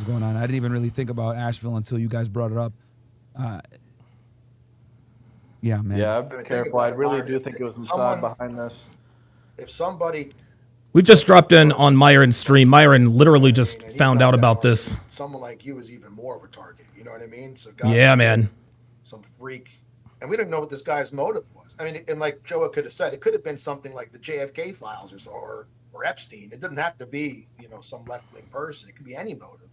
going on. I didn't even really think about Asheville until you guys brought it up. Yeah, man. Yeah, be careful. I really do think it was Mossad behind this. If somebody... We've just dropped in on Myron's stream. Myron literally just found out about this. Someone like you is even more of a target. You know what I mean? So yeah, man. Some freak. And we didn't know what this guy's motive was. I mean, and like Joe could have said, it could have been something like the JFK files or Epstein. It didn't have to be, some left-wing person. It could be any motive.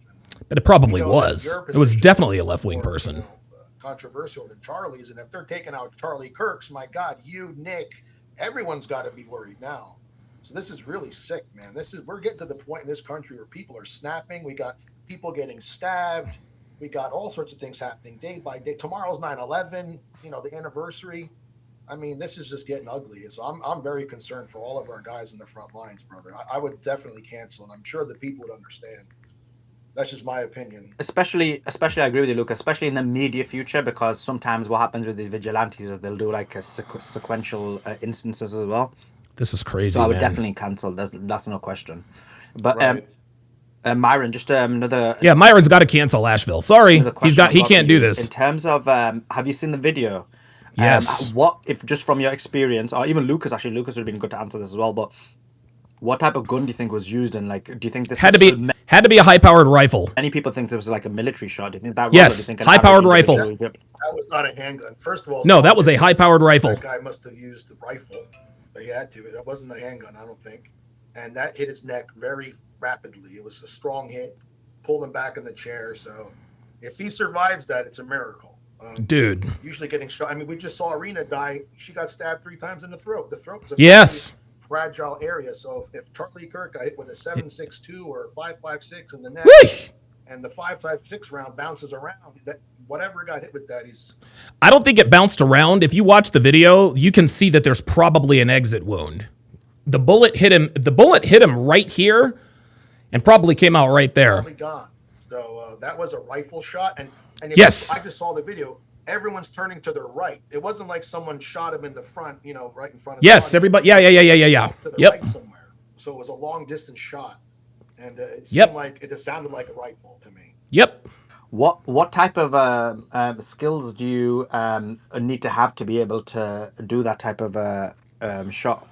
But it probably was. It was definitely a left-wing person. Controversial than Charlie's. And if they're taking out Charlie Kirk's, my God, you, Nick, everyone's got to be worried now. So this is really sick, man. We're getting to the point in this country where people are snapping. We got people getting stabbed. We got all sorts of things happening day by day. Tomorrow's 9/11, the anniversary. I mean, this is just getting ugly. So I'm very concerned for all of our guys in the front lines, brother. I would definitely cancel, and I'm sure that people would understand. That's just my opinion. Especially, I agree with you, Luke. Especially in the immediate future, because sometimes what happens with these vigilantes is they'll do like a sequential instances as well. This is crazy. So I would definitely cancel. That's no question. But Myron, just another. Yeah, Myron's got to cancel Asheville. Sorry, he can't do this. In terms of, have you seen the video? Yes. What if just from your experience, or even Lucas? Actually, Lucas would have been good to answer this as well. But what type of gun do you think was used, and like, do you think this had to be a high-powered rifle? Many people think this was like a military shot. Do you think that? Yes, high-powered rifle. That was not a handgun. First of all, no, that was a high-powered rifle. That guy must have used the rifle. But he had to. That wasn't a handgun, I don't think. And that hit his neck very rapidly. It was a strong hit, pulled him back in the chair. So if he survives that, it's a miracle. Dude. Usually getting shot. I mean, we just saw Arena die. She got stabbed 3 times in the throat. The throat was a fragile area. So if Charlie Kirk got hit with a 7.62 or a 5.56 in the neck, and the 5.56 round bounces around, that whatever got hit with that, I don't think it bounced around. If you watch the video, you can see that there's probably an exit wound. The bullet hit him. The bullet hit him right here, and probably came out right there. Probably gone. So that was a rifle shot, and yes, I just saw the video. Everyone's turning to their right. It wasn't like someone shot him in the front, right in front of. Yes, everybody. Yeah. To the right somewhere. So it was a long distance shot, and it seemed like it just sounded like a rifle to me. Yep. What type of skills do you need to have to be able to do that type of shot?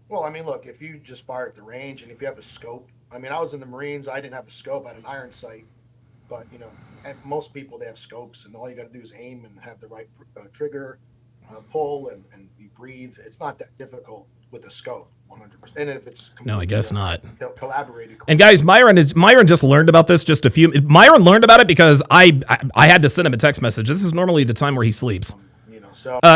Well, I mean, look, if you just fire at the range and if you have a scope, I mean, I was in the Marines. I didn't have a scope. I had an iron sight, but and most people, they have scopes, and all you got to do is aim and have the right trigger, pull, and you breathe. It's not that difficult with a scope. 100%. And if it's no, I guess not. Collaborated. And guys, Myron just learned about this Myron learned about it because I had to send him a text message. This is normally the time where he sleeps.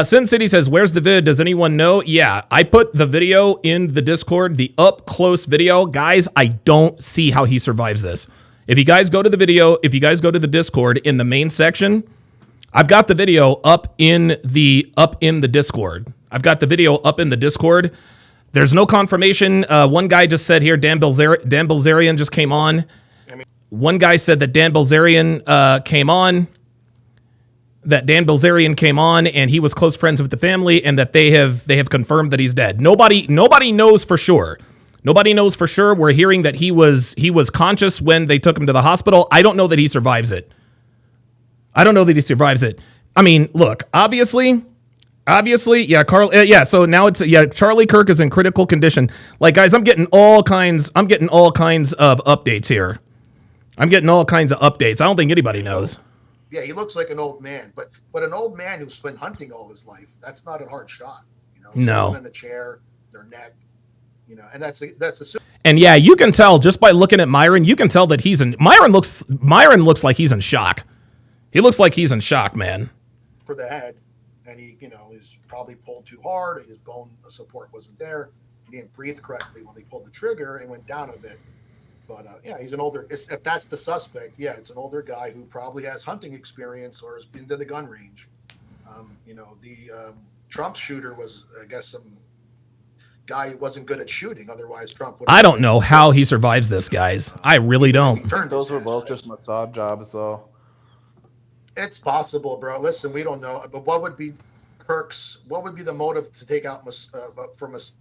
Sin City says, "Where's the vid? Does anyone know?" Yeah, I put the video in the Discord, the up close video. Guys, I don't see how he survives this. If you guys go to the video, if you guys go to the Discord in the main section, I've got the video up in the Discord. I've got the video up in the Discord. There's no confirmation. One guy just said here, Dan Bilzerian just came on. One guy said that Dan Bilzerian came on. That Dan Bilzerian came on and he was close friends with the family, and that they have confirmed that he's dead. Nobody knows for sure. Nobody knows for sure. We're hearing that he was conscious when they took him to the hospital. I don't know that he survives it. I mean, look, obviously, yeah, Carl, yeah. So now Charlie Kirk is in critical condition. Like, guys, I'm getting all kinds of updates here. I don't think anybody knows. Yeah, he looks like an old man, but an old man who's been hunting all his life, that's not a hard shot. No. In a chair, their neck, and that's and yeah, you can tell just by looking at Myron. You can tell that Myron looks like he's in shock. He looks like he's in shock, man. For the head, and he, he's probably pulled too hard. His bone support wasn't there. He didn't breathe correctly when they pulled the trigger and went down a bit. But yeah, he's an older. If that's the suspect, yeah, it's an older guy who probably has hunting experience or has been to the gun range. The Trump shooter was, I guess, some guy who wasn't good at shooting. Otherwise, Trump would. I don't know how he survives this, guys. I really don't. Those were both just Mossad jobs, so. It's possible, bro. Listen, we don't know. But what would be the motive to take out from us?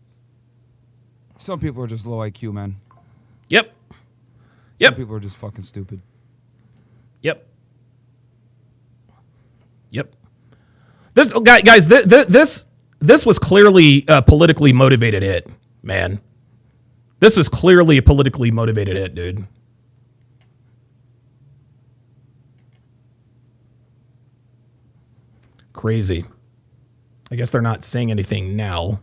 Some people are just low IQ, man. Yep. Some people are just fucking stupid. Yep. This guys, this was clearly a politically motivated hit, man. This was clearly a politically motivated hit, dude. Crazy. I guess they're not saying anything now.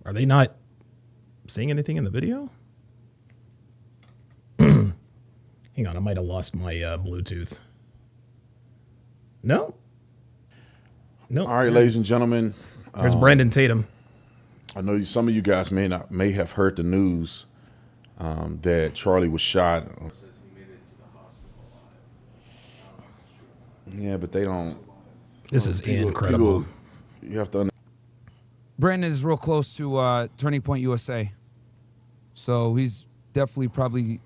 Are they not saying anything in the video? Hang on, I might have lost my Bluetooth. No? No. All right, ladies and gentlemen. There's Brandon Tatum. I know some of you guys may have heard the news that Charlie was shot. Yeah, but they don't. This is incredible. You have to. Brandon is real close to Turning Point USA, so he's definitely probably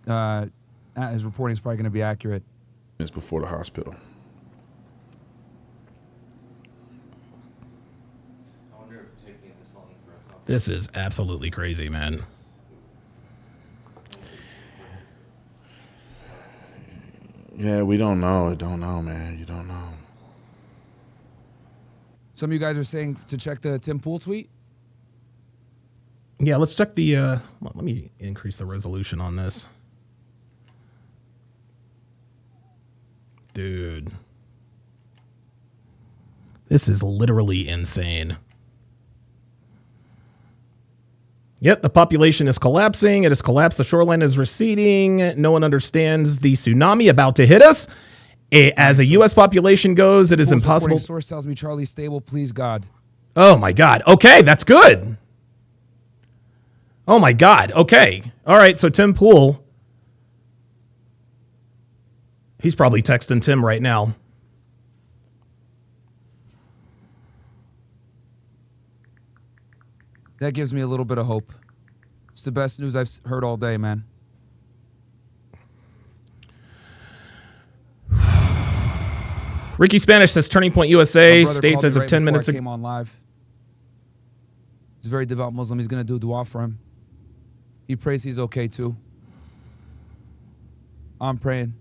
his reporting is probably going to be accurate. It's before the hospital. This is absolutely crazy, man. Yeah, we don't know. Don't know, man. You don't know. Some of you guys are saying to check the Tim Pool tweet. Yeah, let's check the. Let me increase the resolution on this, dude. This is literally insane. Yep, the population is collapsing. It has collapsed. The shoreline is receding. No one understands the tsunami about to hit us. As a U.S. population goes, it is impossible. Source tells me Charlie's stable. Please, God. Oh, my God. Okay, that's good. Oh, my God. Okay. All right, so Tim Pool. He's probably texting Tim right now. That gives me a little bit of hope. It's the best news I've heard all day, man. Ricky Spanish says Turning Point USA states as of right 10 minutes ago. Came on live. He's a very devout Muslim. He's going to do a dua for him. He prays he's okay too. I'm praying.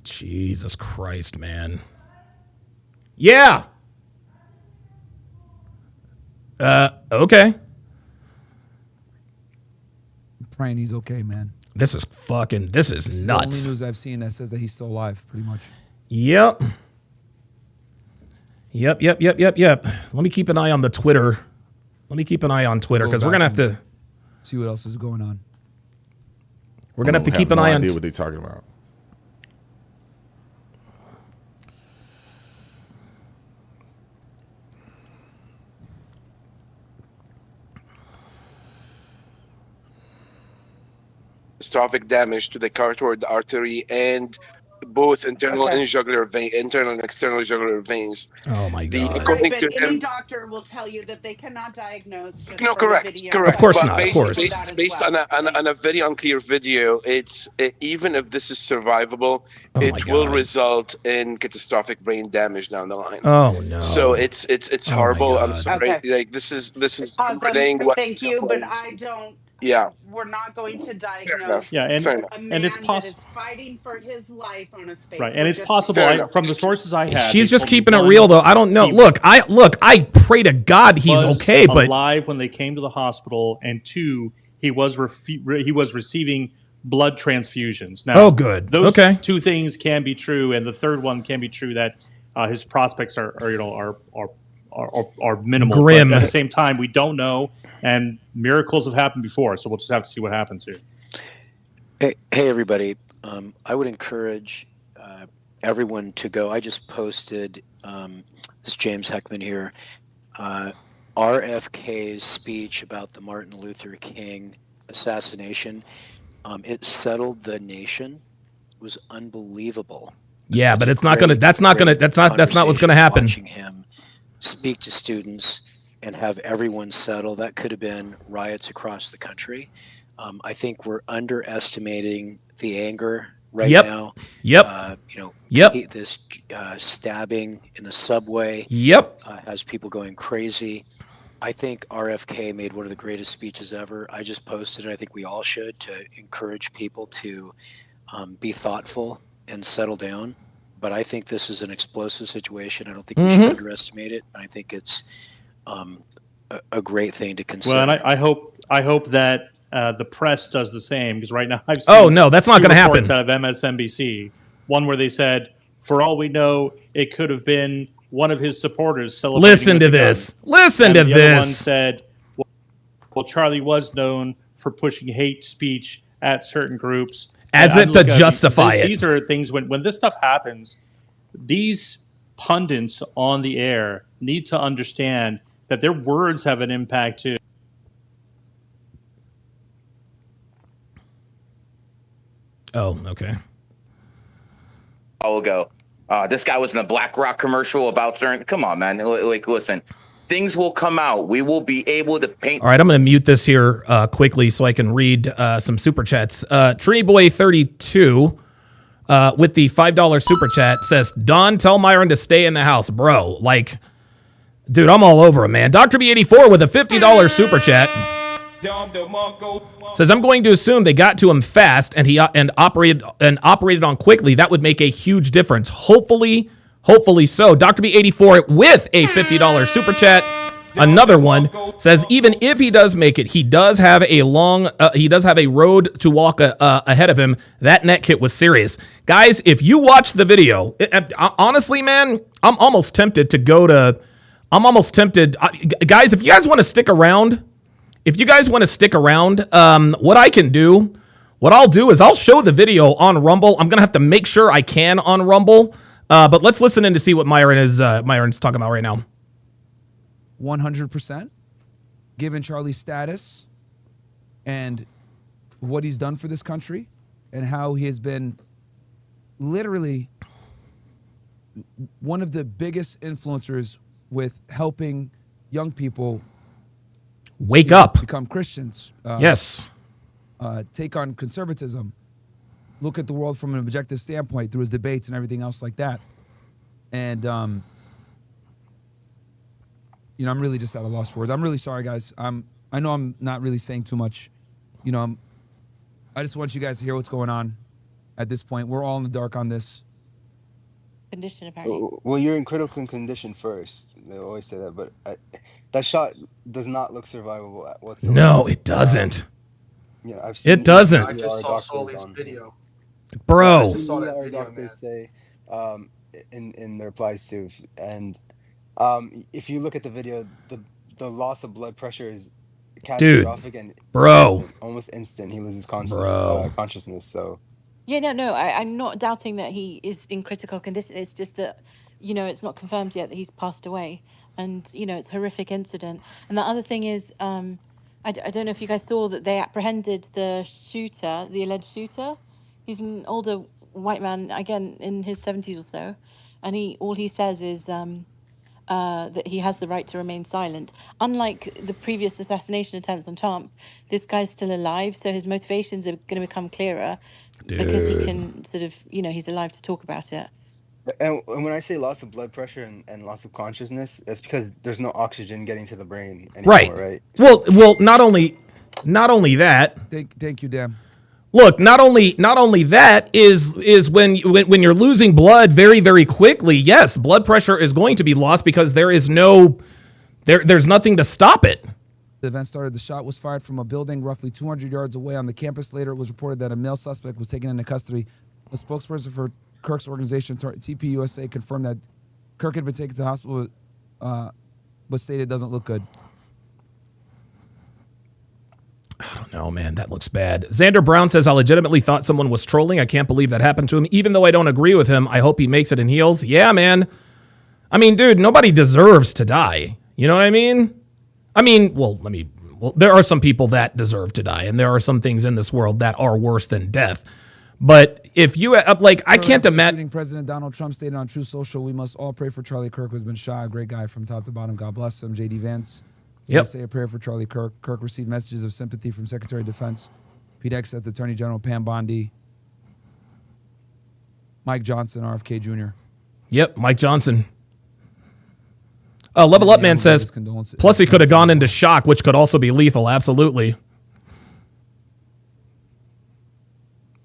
Jesus Christ, man. Yeah. Okay. I'm praying he's okay, man. This is nuts. This is the only news I've seen that says that he's still alive, pretty much. Yep. Yep. Let me keep an eye on the Twitter. Let me keep an eye on Twitter because we're going to have to see what else is going on. We're going to have to keep an eye on. I idea what they're talking about. Catastrophic damage to the carotid artery and both internal and jugular vein, internal and external jugular veins. Oh my God! According but to any doctor will tell you that they cannot diagnose. Just no, from correct, the video. correct. Of course but not. Based, of course. Based on a very unclear video, even if this is survivable, it will result in catastrophic brain damage down the line. Oh no! So it's horrible. I'm sorry. Okay. Like this is Awesome. Thank you, but I don't. Yeah. We're not going to diagnose. Yeah, a man and it's that is fighting for his life on a space. Right, and it's possible from the sources I have. She's just keeping it real, though. I don't know. Look, I pray to God he's okay, but alive when they came to the hospital, and two, he was receiving blood transfusions. Now, good. Those two things can be true, and the third one can be true that his prospects are minimal. Grim. But at the same time, we don't know, and miracles have happened before, so we'll just have to see what happens here. Hey everybody. I would encourage everyone to go. I just posted, this James Heckman here, RFK's speech about the Martin Luther King assassination. It settled the nation. It was unbelievable. Yeah, but it's not gonna. That's not what's gonna happen. Watching him speak to students and have everyone settle, that could have been riots across the country. I think we're underestimating the anger right now. This stabbing in the subway. Has people going crazy. I think RFK made one of the greatest speeches ever. I just posted it. I think we all should, to encourage people to be thoughtful and settle down. But I think this is an explosive situation. I don't think we should underestimate it. I think it's a great thing to consider. Well, and I hope that the press does the same, because right now I've seen Oh, no, that's not going to happen. out of MSNBC, one where they said, for all we know, it could have been one of his supporters celebrating. Listen to this. Listen to the other one this. said, well, Charlie was known for pushing hate speech at certain groups. As if to justify it. These are things, when this stuff happens, these pundits on the air need to understand that their words have an impact too. Oh, okay. I'll go. This guy was in a BlackRock commercial about certain. Come on, man. Like, listen, things will come out. We will be able to paint. All right, I'm going to mute this here quickly so I can read some super chats. Treeboy32 with the $5 super chat says, Don, tell Myron to stay in the house. Bro, like, dude, I'm all over him, man. Dr. B84 with a $50 super chat says, I'm going to assume they got to him fast and he operated on quickly. That would make a huge difference. Hopefully so. Dr. B84 with a $50 super chat. Another one says, even if he does make it, he does have a road to walk ahead of him. That net kit was serious. Guys, if you watch the video, honestly, man, I'm almost tempted. Guys, if you guys want to stick around, what I'll do is I'll show the video on Rumble. I'm going to have to make sure I can on Rumble. But let's listen in to see what Myron's talking about right now. 100%, given Charlie's status and what he's done for this country and how he has been literally one of the biggest influencers with helping young people wake up, become Christians. Yes. Take on conservatism, look at the world from an objective standpoint through his debates and everything else like that. And, I'm really just at a loss for words. I'm really sorry, guys. I know I'm not really saying too much. I just want you guys to hear what's going on at this point. We're all in the dark on this. Condition, apparently. Well, you're in critical condition first. They always say that, but that shot does not look survivable whatsoever. No, it doesn't. Yeah, I've seen it doesn't. I just saw Sully's video. Bro. I saw that video, doctors say in their replies to, and if you look at the video, the loss of blood pressure is catastrophic, and almost instant. He loses consciousness. So yeah, no, I'm not doubting that he is in critical condition. It's just that it's not confirmed yet that he's passed away, and it's a horrific incident. And the other thing is, I don't know if you guys saw that they apprehended the shooter, the alleged shooter. He's an older white man, again in his 70s or so, and all he says is that he has the right to remain silent. Unlike the previous assassination attempts on Trump, this guy's still alive, so his motivations are going to become clearer. Because he can sort of, he's alive to talk about it. And when I say loss of blood pressure and loss of consciousness, it's because there's no oxygen getting to the brain anymore, right? Well, not only that. Thank you, Dan. Look, not only that is when you're losing blood very, very quickly. Yes, blood pressure is going to be lost because there's nothing to stop it. The event started. The shot was fired from a building roughly 200 yards away on the campus. Later, it was reported that a male suspect was taken into custody. A spokesperson for Kirk's organization, TPUSA, confirmed that Kirk had been taken to the hospital, but stated it doesn't look good. I don't know, man. That looks bad. Xander Brown says, I legitimately thought someone was trolling. I can't believe that happened to him. Even though I don't agree with him, I hope he makes it and heals. Yeah, man. I mean, dude, nobody deserves to die. You know what I mean? Well, there are some people that deserve to die, and there are some things in this world that are worse than death. But if you, I can't imagine. President Donald Trump stated on True Social, we must all pray for Charlie Kirk, who's been shot. A great guy from top to bottom. God bless him. J.D. Vance. Say a prayer for Charlie Kirk. Kirk received messages of sympathy from Secretary of Defense Pete Hegseth, Attorney General Pam Bondi, Mike Johnson, RFK Jr. Yep, Mike Johnson. Level Up Man says, plus he could have gone into shock, which could also be lethal. Absolutely.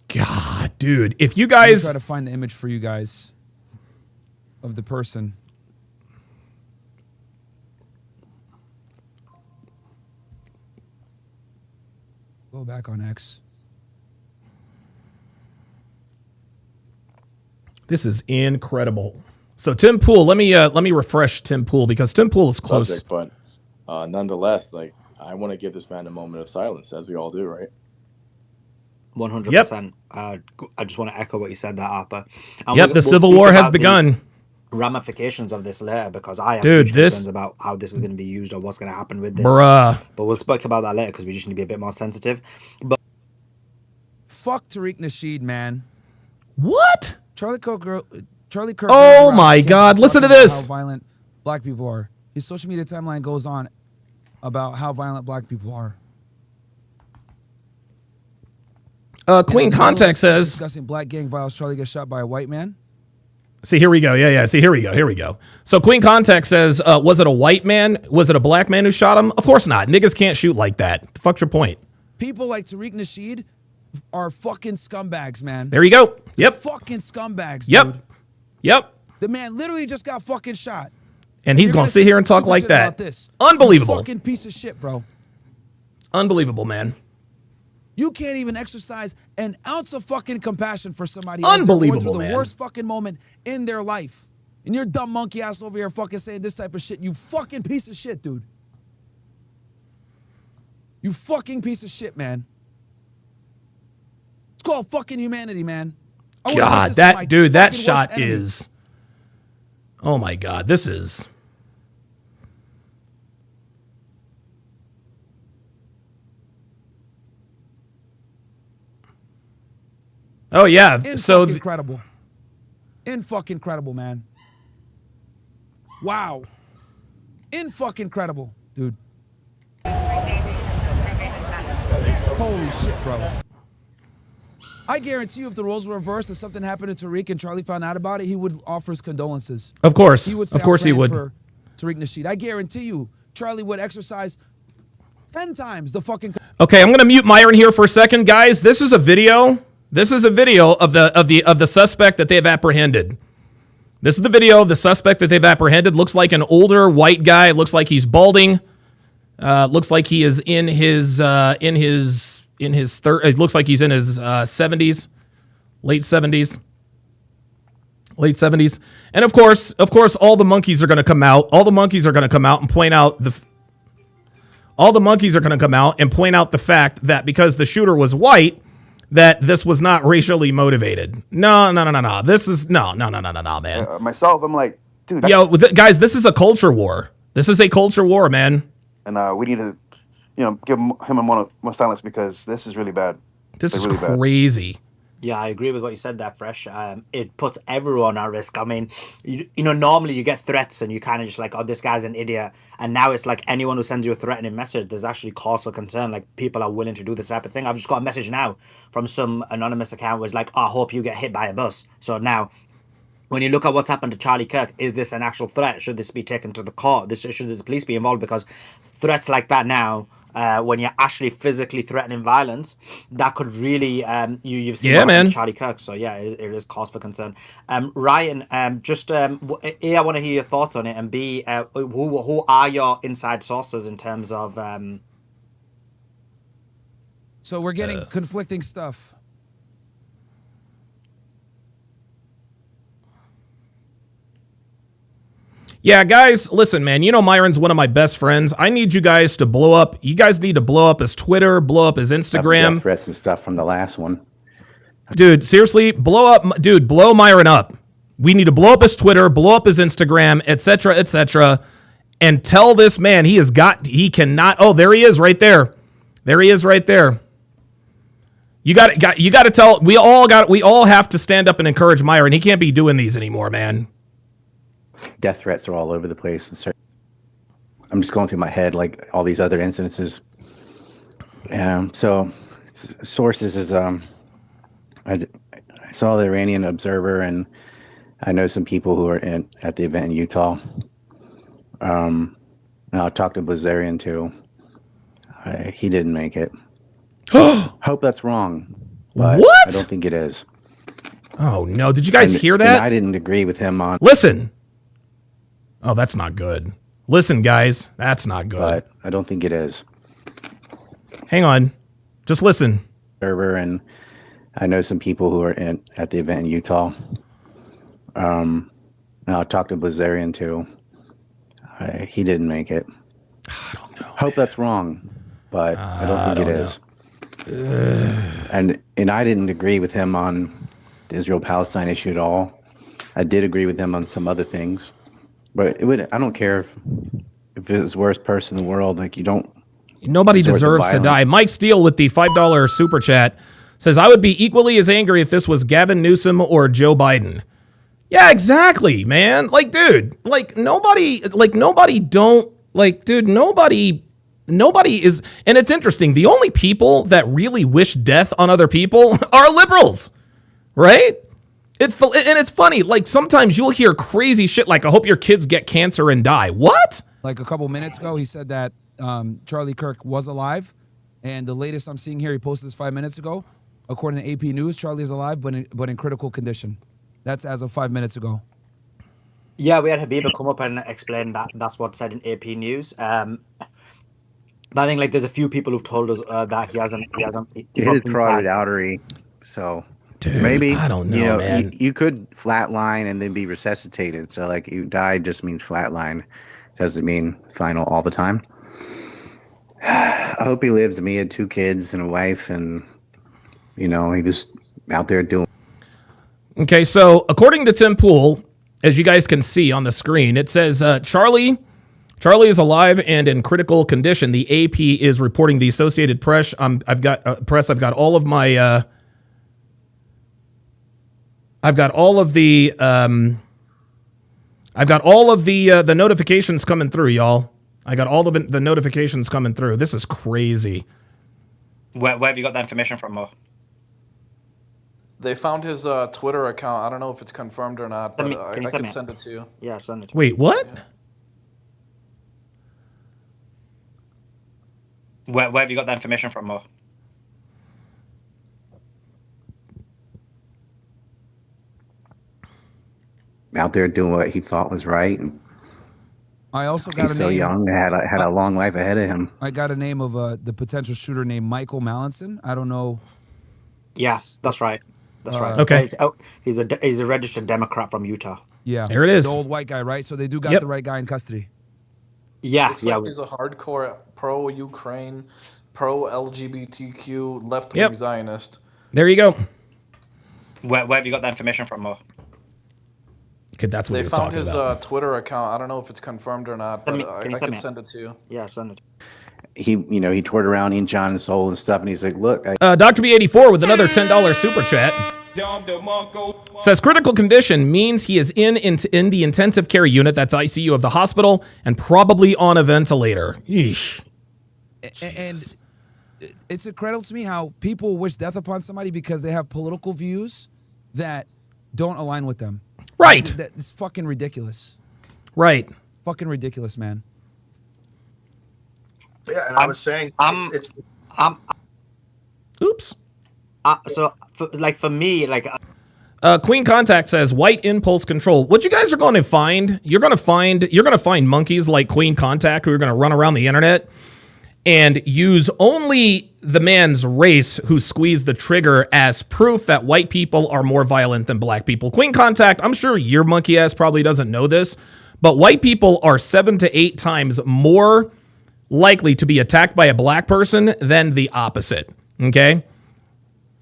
God, dude, if you guys try to find the image for you guys of the person. Go back on X. This is incredible. So Tim Pool, let me refresh Tim Pool because Tim Pool is close. Subject, but nonetheless, like I want to give this man a moment of silence, as we all do, right? 100%. I just want to echo what you said there, Arthur. And the Civil War has begun. Ramifications of this later, because I have concerns about how this is going to be used or what's going to happen with this. Bruh. But we'll speak about that later because we just need to be a bit more sensitive. But fuck Tariq Nasheed, man. What? Charlie Kirk. Oh my God! Listen to this. How violent black people are. His social media timeline goes on about how violent black people are. Queen Contact says discussing black gang violence. Charlie gets shot by a white man. See, here we go. Yeah. See, here we go. So Queen Contact says, was it a white man? Was it a black man who shot him? Of course not. Niggas can't shoot like that. Fuck's your point? People like Tariq Nasheed are fucking scumbags, man. There you go. Yep. Fucking scumbags, yep. dude. Yep. The man literally just got fucking shot. And he's going to sit here and talk like that. Unbelievable. You fucking piece of shit, bro. Unbelievable, man. You can't even exercise an ounce of fucking compassion for somebody Unbelievable, going through man. the worst fucking moment in their life. And you're dumb monkey ass over here fucking saying this type of shit. You fucking piece of shit, dude. You fucking piece of shit, man. It's called fucking humanity, man. God, that shot is... Oh my God, this is... Oh yeah, so incredible. Fucking incredible, man. Wow. Fucking incredible, dude. Holy shit, bro. I guarantee you if the roles were reversed and something happened to Tariq and Charlie found out about it, he would offer his condolences. Of course. He would say, of course he would. For Tariq Nasheed. I guarantee you Charlie would exercise 10 times the fucking... Okay, I'm going to mute Myron here for a second. Guys, this is a video. This is a video of the suspect that they've apprehended. This is the video of the suspect that they've apprehended. Looks like an older white guy. Looks like he's balding. Looks like he is in his it looks like he's in his 70s, late 70s. And of course, all the monkeys are going to come out. All the monkeys are going to come out and point out the fact that because the shooter was white, that this was not racially motivated. No. This is no, man. Myself, I'm like, dude. Guys, this is a culture war. This is a culture war, man. And we need to, give him a moment of silence because this is really bad. This is really crazy. Bad. Yeah, I agree with what you said there, Fresh. It puts everyone at risk. I mean, normally you get threats and you kind of just like, oh, this guy's an idiot. And now it's like anyone who sends you a threatening message, there's actually cause for concern. Like people are willing to do this type of thing. I've just got a message now from some anonymous account was like, oh, I hope you get hit by a bus. So now, when you look at what's happened to Charlie Kirk, is this an actual threat? Should this be taken to the court? Should the police be involved? Because threats like that now, when you're actually physically threatening violence, that could really you've seen man. Charlie Kirk. So yeah, it is cause for concern. Ryan, just A, I want to hear your thoughts on it, and B, who are your inside sources in terms of? So we're getting conflicting stuff. Yeah, guys, listen, man, Myron's one of my best friends. I need you guys to blow up. You guys need to blow up his Twitter, blow up his Instagram. Threats and stuff from the last one. Dude, seriously, blow Myron up. We need to blow up his Twitter, blow up his Instagram, etc., and tell this man he cannot. Oh, there he is right there. There he is right there. You got to tell. We all have to stand up and encourage Myron. He can't be doing these anymore, man. Death threats are all over the place. I'm just going through my head like all these other incidences. So sources is I saw the Iranian Observer, and I know some people who are at the event in Utah. I talked to Blazarian too. He didn't make it. Hope that's wrong, but What? I don't think it is. Oh no! Did you guys hear that? And I didn't agree with him on. Listen. Oh, that's not good. Listen, guys, that's not good. But I don't think it is. Hang on, just listen. And I know some people who are at the event in Utah. I talked to Blazarian too. He didn't make it. I don't know. Hope that's wrong, but I don't think it is. And I didn't agree with him on the Israel-Palestine issue at all. I did agree with him on some other things, but I don't care if it's the worst person in the world. Like, you don't. Nobody deserves to die. Mike Steele with the $5 super chat says, I would be equally as angry if this was Gavin Newsom or Joe Biden. Yeah, exactly, man. Like, dude, nobody is, and it's interesting. The only people that really wish death on other people are liberals, right? And it's funny. Like, sometimes you'll hear crazy shit like, I hope your kids get cancer and die. What? Like a couple minutes ago, he said that Charlie Kirk was alive. And the latest I'm seeing here, he posted this 5 minutes ago. According to AP News, Charlie is alive, but in critical condition. That's as of 5 minutes ago. Yeah, we had Habiba come up and explain that. That's what's said in AP News. But I think like there's a few people who've told us that he hasn't. He hit his carotid artery, so dude, maybe I don't know, man. You could flatline and then be resuscitated. So like you died just means flatline, doesn't mean final all the time. I hope he lives. He had 2 kids and a wife, and he was out there doing. Okay, so according to Tim Pool, as you guys can see on the screen, it says Charlie is alive and in critical condition. The AP is reporting. The Associated Press. I've got all of my. I've got all of the notifications coming through, y'all. I got all of the notifications coming through. This is crazy. Where have you got that information from, Mo? They found his Twitter account. I don't know if it's confirmed or not, but I can send it to you. Yeah, send it. Wait, what? Yeah. Where have you got that information from, Mo? Out there doing what he thought was right. I also got He's so young, had a long life ahead of him. I got a name of the potential shooter named Michael Mallinson. I don't know. Yeah, that's right. That's right. Okay. He's a registered Democrat from Utah. Yeah. There it is. The old white guy, right? So they do got the right guy in custody. Yeah, Looks like he's a hardcore pro-Ukraine, pro-LGBTQ, left-wing Zionist. There you go. Where have you got that information from, Mo? Okay, that's what he was talking about. They found his Twitter account. I don't know if it's confirmed or not, but I can send it to you. Yeah, send it. He toured around in John and Soul and stuff, and he's like, "Look, Dr. B84 with another $10 super chat says critical condition means he is in the intensive care unit, that's ICU of the hospital, and probably on a ventilator." Yeesh. And it's incredible to me how people wish death upon somebody because they have political views that don't align with them. Right. It's fucking ridiculous. Right. Fucking ridiculous, man. Yeah, and I was saying, oops. So, for me, Queen Contact says white impulse control. What you guys are going to find? You're going to find monkeys like Queen Contact who are going to run around the internet and use only the man's race who squeezed the trigger as proof that white people are more violent than black people. Queen Contact, I'm sure your monkey ass probably doesn't know this, but white people are 7 to 8 times more likely to be attacked by a black person than the opposite. Okay?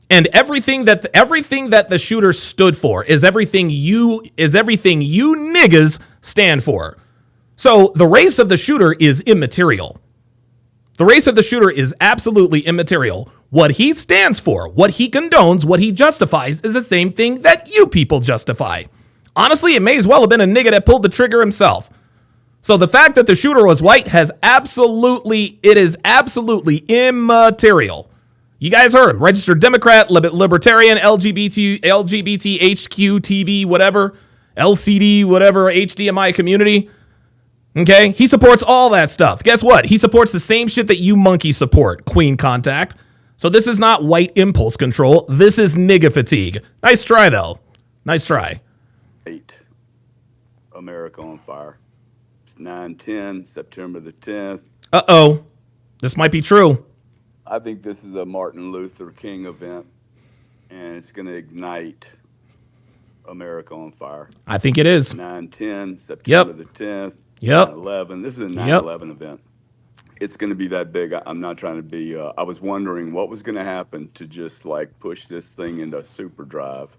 And everything that the shooter stood for is everything you niggas stand for. So the race of the shooter is immaterial. The race of the shooter is absolutely immaterial. What he stands for, what he condones, what he justifies is the same thing that you people justify. Honestly, it may as well have been a nigga that pulled the trigger himself. So the fact that the shooter was white is absolutely immaterial. You guys heard him. Registered Democrat, libertarian, LGBT, HQ, TV, whatever, LCD, whatever, HDMI community. Okay? He supports all that stuff. Guess what? He supports the same shit that you monkeys support, Queen Contact. So this is not white impulse control. This is nigga fatigue. Nice try, though. Nice try. America on fire. It's 9/10, September the 10th. Uh-oh. This might be true. I think this is a Martin Luther King event, and it's going to ignite America on fire. I think it is. 9/10, September the 10th. Yep. 9/11. This is a 9/11 event. It's going to be that big. I'm not trying to be. I was wondering what was going to happen to just like push this thing into super drive.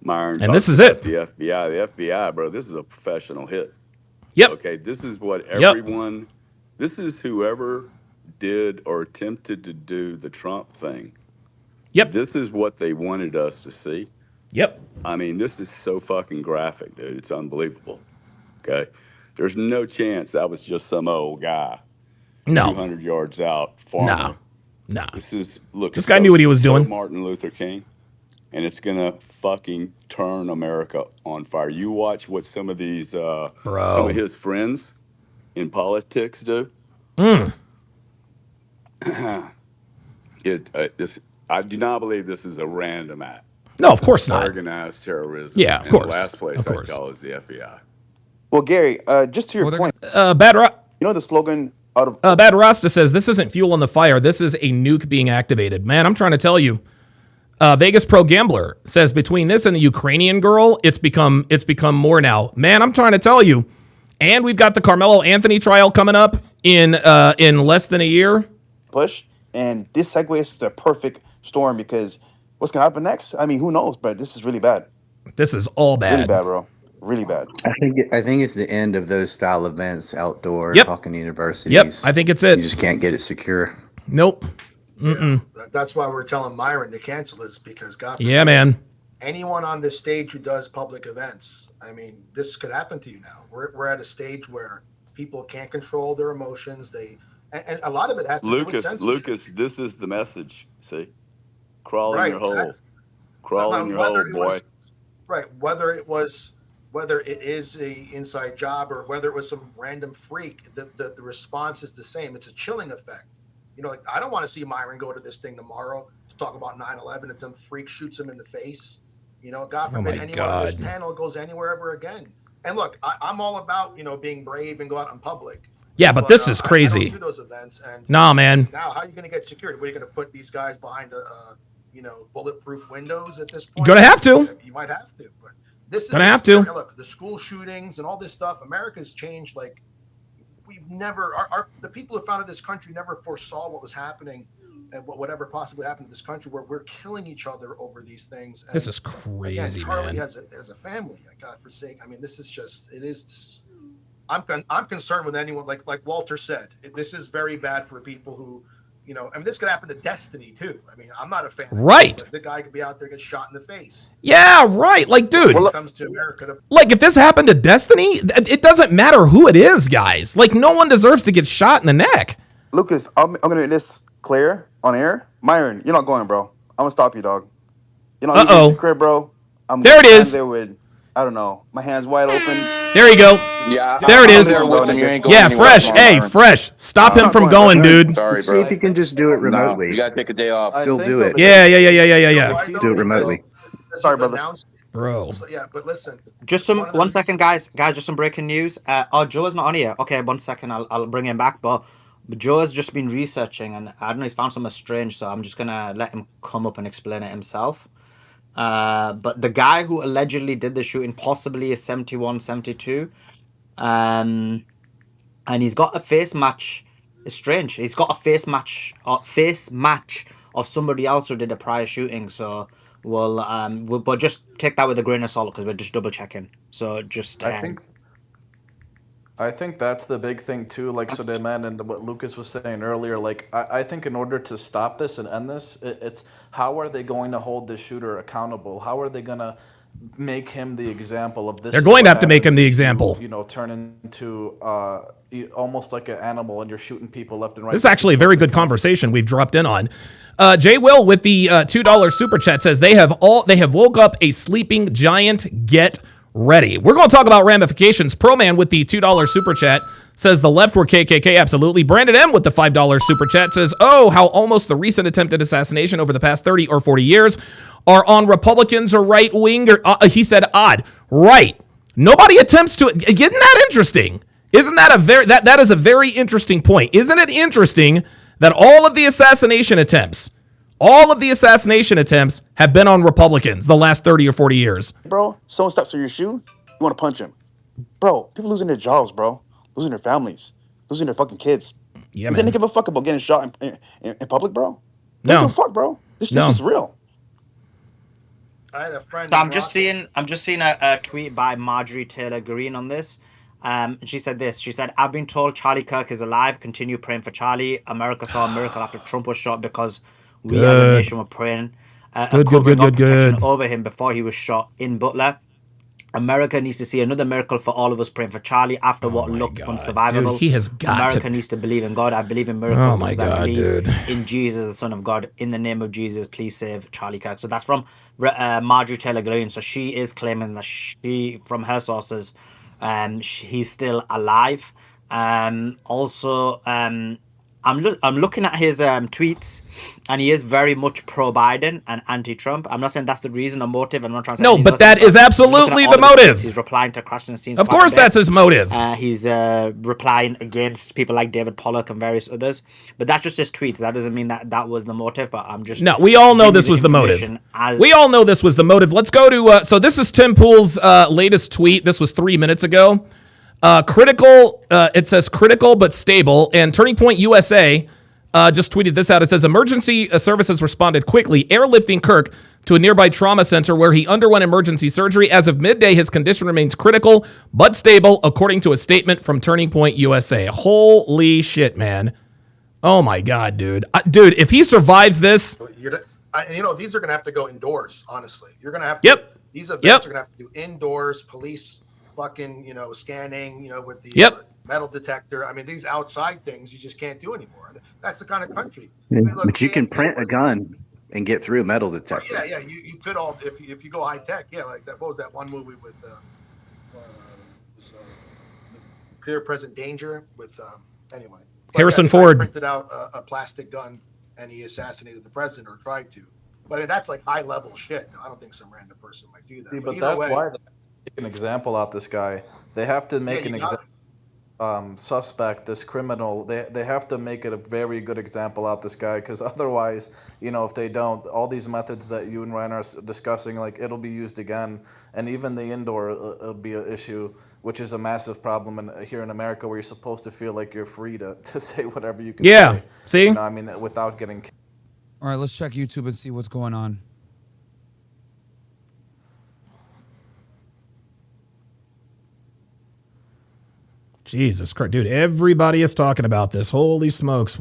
Myron, and this is it. The FBI, bro. This is a professional hit. Yep. Okay. This is what everyone. This is whoever did or attempted to do the Trump thing. Yep. This is what they wanted us to see. Yep. I mean, this is so fucking graphic, dude. It's unbelievable. Okay. There's no chance that was just some old guy. No. 200 yards out. Farmer. No. This is, look. This guy knew what he was doing. Martin Luther King. And it's going to fucking turn America on fire. You watch what some of these, some of his friends in politics do. I do not believe this is a random act. No, of course not. Organized terrorism. Yeah, of course. The last place I call is the FBI. Well, Gary, just to your point. You know the slogan out of Bad Rasta says this isn't fuel on the fire. This is a nuke being activated. Man, I'm trying to tell you. Vegas Pro Gambler says between this and the Ukrainian girl, it's become more now. Man, I'm trying to tell you. And we've got the Carmelo Anthony trial coming up in less than a year. Push, and this segues to the perfect storm because what's gonna happen next? I mean, who knows? But this is really bad. This is all bad. Really bad, bro. Really bad. I think it's the end of those style events outdoor talking universities. Yep, I think it's it. You just can't get it secure. Nope. Yeah, that's why we're telling Myron to cancel this because God. Yeah, man. Anyone on this stage who does public events, I mean, this could happen to you now. We're at a stage where people can't control their emotions. And a lot of it has to do with censorship. Lucas, this is the message. See, crawl in your hole. Crawl in your hole, boy. Whether it is a inside job or whether it was some random freak, the response is the same. It's a chilling effect. You know, like I don't want to see Myron go to this thing tomorrow to talk about 9/11 and some freak shoots him in the face. You know, God forbid anyone on this panel goes anywhere ever again. And look, I'm all about, being brave and go out in public. Yeah, but this is crazy. I don't do those events. And nah, man. Now, how are you going to get security? What are you going to put these guys behind, bulletproof windows at this point? You're going to have to. You might have to. But this is going to have to. Look, the school shootings and all this stuff, America's changed. Like, we've never, the people who founded this country never foresaw what was happening and whatever possibly happened to this country where we're killing each other over these things. And this is crazy, again, Charlie man. has a family. God forsake. I mean, this is just, it is. I'm concerned with anyone like Walter said. This is very bad for people who, this could happen to Destiny too. I mean, I'm not a fan. Right. The guy could be out there, get shot in the face. Yeah, right. Like, dude. When it comes to America, like, if this happened to Destiny, it doesn't matter who it is, guys. Like, no one deserves to get shot in the neck. Lucas, I'm gonna make this clear on air. Myron, you're not going, bro. I'm gonna stop you, dog. You know, you crib, bro. There it is. There with, I don't know, my hands wide open. There you go. Yeah. There it is. Yeah, Fresh. Hey, Fresh. Stop him from going, dude. Sorry, see if you can just do it remotely. You gotta take a day off. Still do it. Yeah. Do it remotely. Sorry, brother. Bro. So, yeah, but listen. Just one second, guys. Just some breaking news. Joe's not on here. Okay, 1 second. I'll bring him back. But Joe has just been researching, and I don't know, he's found something strange. So I'm just gonna let him come up and explain it himself. But the guy who allegedly did the shooting possibly is 71, 72. And he's got a face match. It's strange. He's got a face match of somebody else who did a prior shooting. So we'll just take that with a grain of salt because we're just double checking. So just I think that's the big thing too, like Suleiman and what Lucas was saying earlier. Like I think in order to stop this and end this, it's how are they going to hold the shooter accountable? How are they going to make him the example of this? They're going to have to make him the example. Turn into almost like an animal and you're shooting people left and right. This is actually a very good conversation we've dropped in on. Jay Will with the $2 super chat says they have woke up a sleeping giant. Get ready. We're going to talk about ramifications. Pro-Man with the $2 super chat says the left were KKK. Absolutely. Brandon M with the $5 super chat says, oh, how almost the recent attempted assassination over the past 30 or 40 years are on Republicans or right wing. Or he said odd. Right. Nobody attempts to. Isn't that interesting? Isn't that that is a very interesting point? Isn't it interesting that all of the assassination attempts have been on Republicans the last 30 or 40 years? Bro, someone steps on your shoe, you want to punch him. Bro, people losing their jobs, bro. Losing their families. Losing their fucking kids. Yeah, man. They didn't give a fuck about getting shot in public, bro. They No. don't give a fuck, bro. This is real. I had a friend. So I'm just seeing a tweet by Marjorie Taylor Greene on this. She said this. She said, "I've been told Charlie Kirk is alive. Continue praying for Charlie. America saw a miracle after Trump was shot because we as a nation were praying protection over him before he was shot in Butler. America needs to see another miracle for all of us praying for Charlie after what looked unsurvivable. Dude, he has got America needs to believe in God. I believe in miracles. Oh my God, dude. In Jesus, the Son of God. In the name of Jesus, please save Charlie Kirk." So that's from Marjorie Taylor Greene. So she is claiming that from her sources, he's still alive. Also, I'm looking at his tweets, and he is very much pro-Biden and anti-Trump. I'm not saying that's the reason or motive. I'm not trying to say No, but that is absolutely the motive. He's replying to Kristen Steen's. Of course, that's his motive. He's replying against people like David Pollock and various others. But that's just his tweets. That doesn't mean that was the motive. But I'm just we all know this was the motive. We all know this was the motive. Let's go to so this is Tim Pool's latest tweet. This was 3 minutes ago. Critical, it says critical but stable, and Turning Point USA just tweeted this out. It says emergency services responded quickly, airlifting Kirk to a nearby trauma center where he underwent emergency surgery. As of midday, his condition remains critical but stable, according to a statement from Turning Point USA. Holy shit, man. Oh my God, dude. Dude, if he survives this. These are going to have to go indoors, honestly. You're going to have to. These events are going to have to do indoors, police fucking, scanning, with the metal detector. I mean, these outside things you just can't do anymore. That's the kind of country. But you can print a gun and get through a metal detector. Yeah. You could all if you go high tech. Yeah, like that. What was that one movie with Clear Present Danger with anyway. Harrison Ford printed out a plastic gun and he assassinated the president or tried to. But I mean, that's like high level shit. I don't think some random person might do that. See, but that's why they make an example out this guy. They have to make an example. Suspect, this criminal, they have to make it a very good example out this guy, because otherwise, if they don't, all these methods that you and Ryan are discussing, like, it'll be used again, and even the indoor it'll be an issue, which is a massive problem here in America, where you're supposed to feel like you're free to say whatever you can say. See? Without getting. All right, let's check YouTube and see what's going on. Jesus Christ, dude, everybody is talking about this. Holy smokes.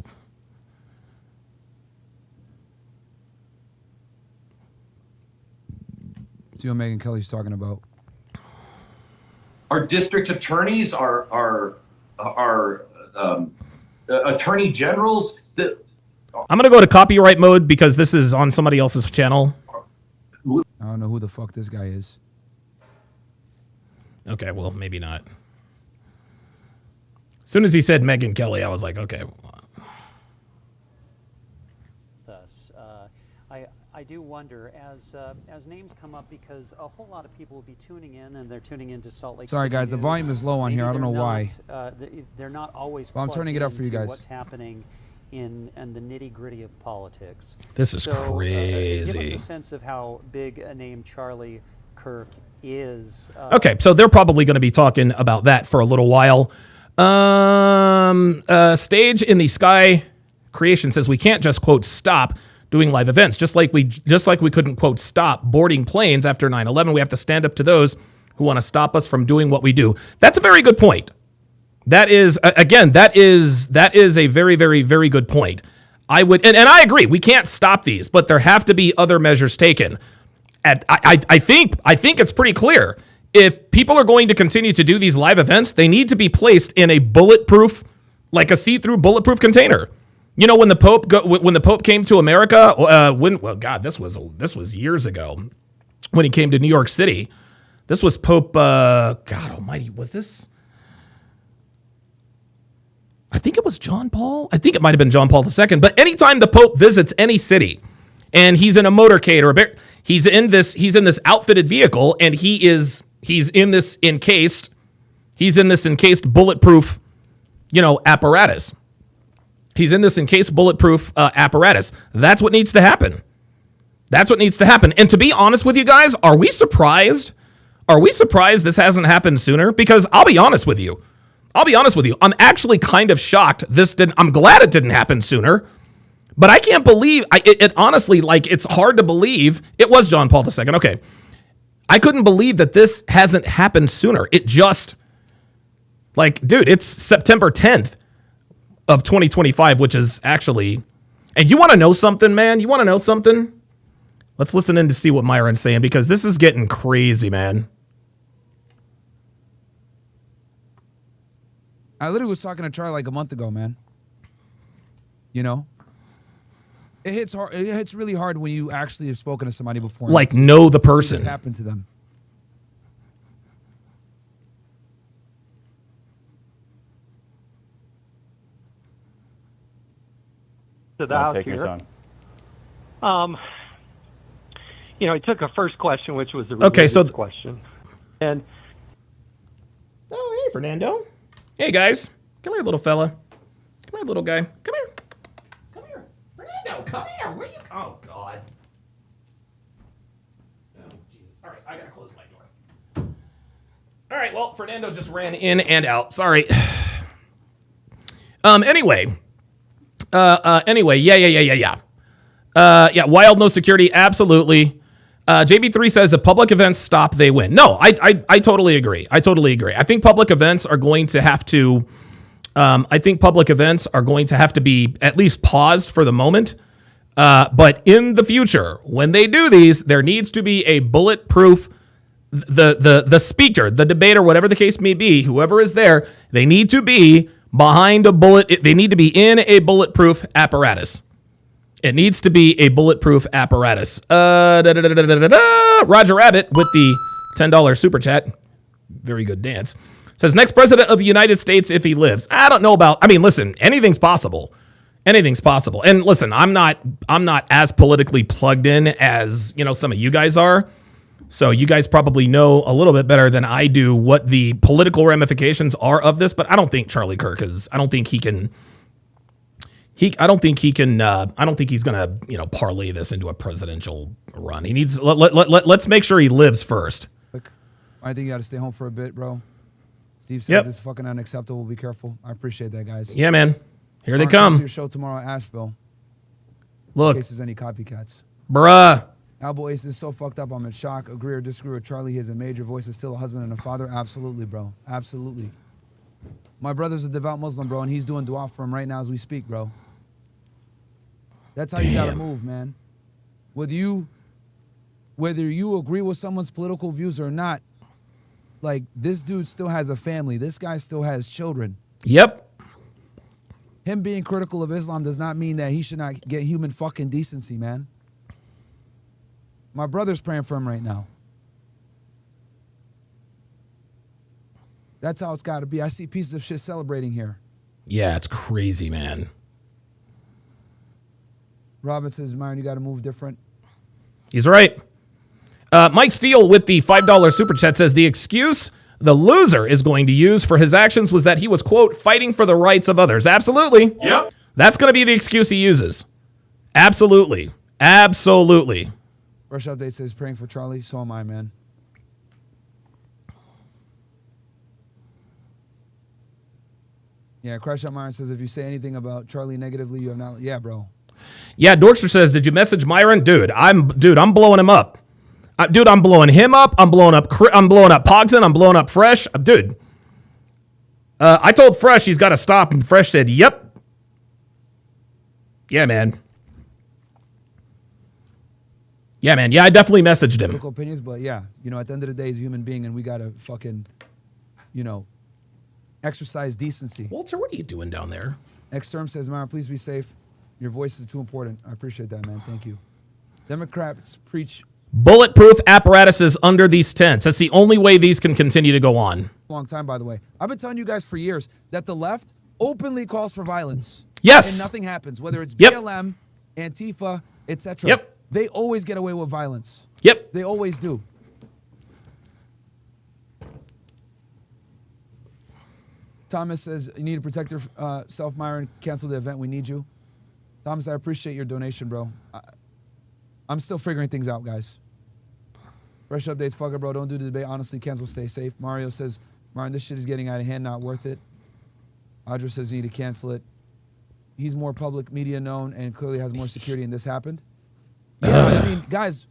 See what Megyn Kelly's talking about. Our district attorneys, our attorney generals. I'm going to go to copyright mode because this is on somebody else's channel. I don't know who the fuck this guy is. Okay, well, maybe not. As soon as he said Megyn Kelly, I was like, okay. I do wonder as names come up, because a whole lot of people will be tuning in, and they're tuning into Salt Lake City. Sorry guys, the volume is low on here. I don't know why. They're not always. Well, I'm turning it up for you guys. What's happening in the nitty gritty of politics? This is crazy. Give us a sense of how big a name Charlie Kirk is. Okay, so they're probably going to be talking about that for a little while. Stage in the Sky Creation says we can't just quote stop doing live events, just like we couldn't quote stop boarding planes after 9/11. We have to stand up to those who want to stop us from doing what we do. That's a very good point. That is a very, very, very good point. I would, and I agree, we can't stop these, but there have to be other measures taken. And I think it's pretty clear. If people are going to continue to do these live events, they need to be placed in a bulletproof, like a see-through bulletproof container. When the Pope came to America, this was years ago, when he came to New York City, This was Pope, God almighty, was this? I think it was John Paul. I think it might have been John Paul II. But anytime the Pope visits any city and he's in a motorcade or he's in this outfitted vehicle and he's in this encased bulletproof, apparatus. He's in this encased bulletproof apparatus. That's what needs to happen. That's what needs to happen. And to be honest with you guys, are we surprised? Are we surprised this hasn't happened sooner? Because I'll be honest with you. I'm actually kind of shocked I'm glad it didn't happen sooner. But I can't believe, it honestly, it's hard to believe. It was John Paul II. Okay. I couldn't believe that this hasn't happened sooner. It just, dude, it's September 10th of 2025, which is actually, and you want to know something, man? You want to know something? Let's listen in to see what Myron's saying, because this is getting crazy, man. I literally was talking to Charlie like a month ago, man. It hits hard. It hits really hard when you actually have spoken to somebody before. Know the person. This happened to them. To the house take your here. time. He took a first question, which was the religious question, and oh, hey, Fernando. Hey, guys. Come here, little fella. Come here, little guy. Come here. Come here. Fernando, come here. Where you... Oh, God. Oh, Jesus. All right, I got to close my door. All right, well, Fernando just ran in and out. Sorry. Anyway. Yeah. Wild, no security. Absolutely. JB3 says if public events stop, they win. No, I totally agree. I think public events are going to have to, be at least paused for the moment. But in the future, when they do these, there needs to be a bulletproof, the speaker, the debater, whatever the case may be, whoever is there, they need to be behind a bullet. They need to be in a bulletproof apparatus. It needs to be a bulletproof apparatus. Roger Rabbit with the $10 super chat. Very good dance. Says next president of the United States if he lives. I don't know about. Listen, anything's possible. Anything's possible. And listen, I'm not as politically plugged in as some of you guys are. So you guys probably know a little bit better than I do what the political ramifications are of this. But I don't think Charlie Kirk is. I don't think he's gonna, parlay this into a presidential run. He needs. Let's make sure he lives first. Look, I think you got to stay home for a bit, bro. Steve says it's fucking unacceptable. Be careful. I appreciate that, guys. Yeah, man. Here they come. Your show tomorrow at Asheville. Look, in case there's any copycats. Bruh. Albo Ace is so fucked up. I'm in shock. Agree or disagree with Charlie. He has a major voice. Is still a husband and a father. Absolutely, bro. Absolutely. My brother's a devout Muslim, bro, and he's doing dua for him right now as we speak, bro. That's how you gotta move, man. Whether you agree with someone's political views or not, this dude still has a family. This guy still has children. Yep. Him being critical of Islam does not mean that he should not get human fucking decency, man. My brother's praying for him right now. That's how it's got to be. I see pieces of shit celebrating here. Yeah, it's crazy, man. Robin says, Myron, you got to move different. He's right. Mike Steele with the $5 super chat says the excuse the loser is going to use for his actions was that he was, quote, fighting for the rights of others. Absolutely. Yep. That's going to be the excuse he uses. Absolutely. Absolutely. Rush Update says, praying for Charlie. So am I, man. Yeah, Crash Out Myron says, if you say anything about Charlie negatively, you have not. Yeah, bro. Yeah, Dorkster says, did you message Myron? Dude, I'm blowing him up. Dude, I'm blowing him up. I'm blowing up Pogson. I'm blowing up Fresh. Dude. I told Fresh he's got to stop, and Fresh said, yep. Yeah, man. Yeah, man. Yeah, I definitely messaged him. Political opinions, but yeah, at the end of the day, he's a human being, and we got to fucking, exercise decency. Walter, what are you doing down there? X-Term says, Myron, please be safe. Your voice is too important. I appreciate that, man. Thank you. Democrats preach Bulletproof apparatuses under these tents. That's the only way these can continue to go on. Long time, by the way. I've been telling you guys for years that the left openly calls for violence. Yes. And nothing happens, whether it's BLM, Antifa, etc. Yep. They always get away with violence. Yep. They always do. Thomas says, you need to protect yourself, Myron. Cancel the event. We need you. Thomas, I appreciate your donation, bro. I'm still figuring things out, guys. Fresh updates, fuck it, bro. Don't do the debate. Honestly, cancel, stay safe. Mario says, Myron, this shit is getting out of hand, not worth it. Audra says you need to cancel it. He's more public media known and clearly has more security, and this happened. Yeah, I mean, guys,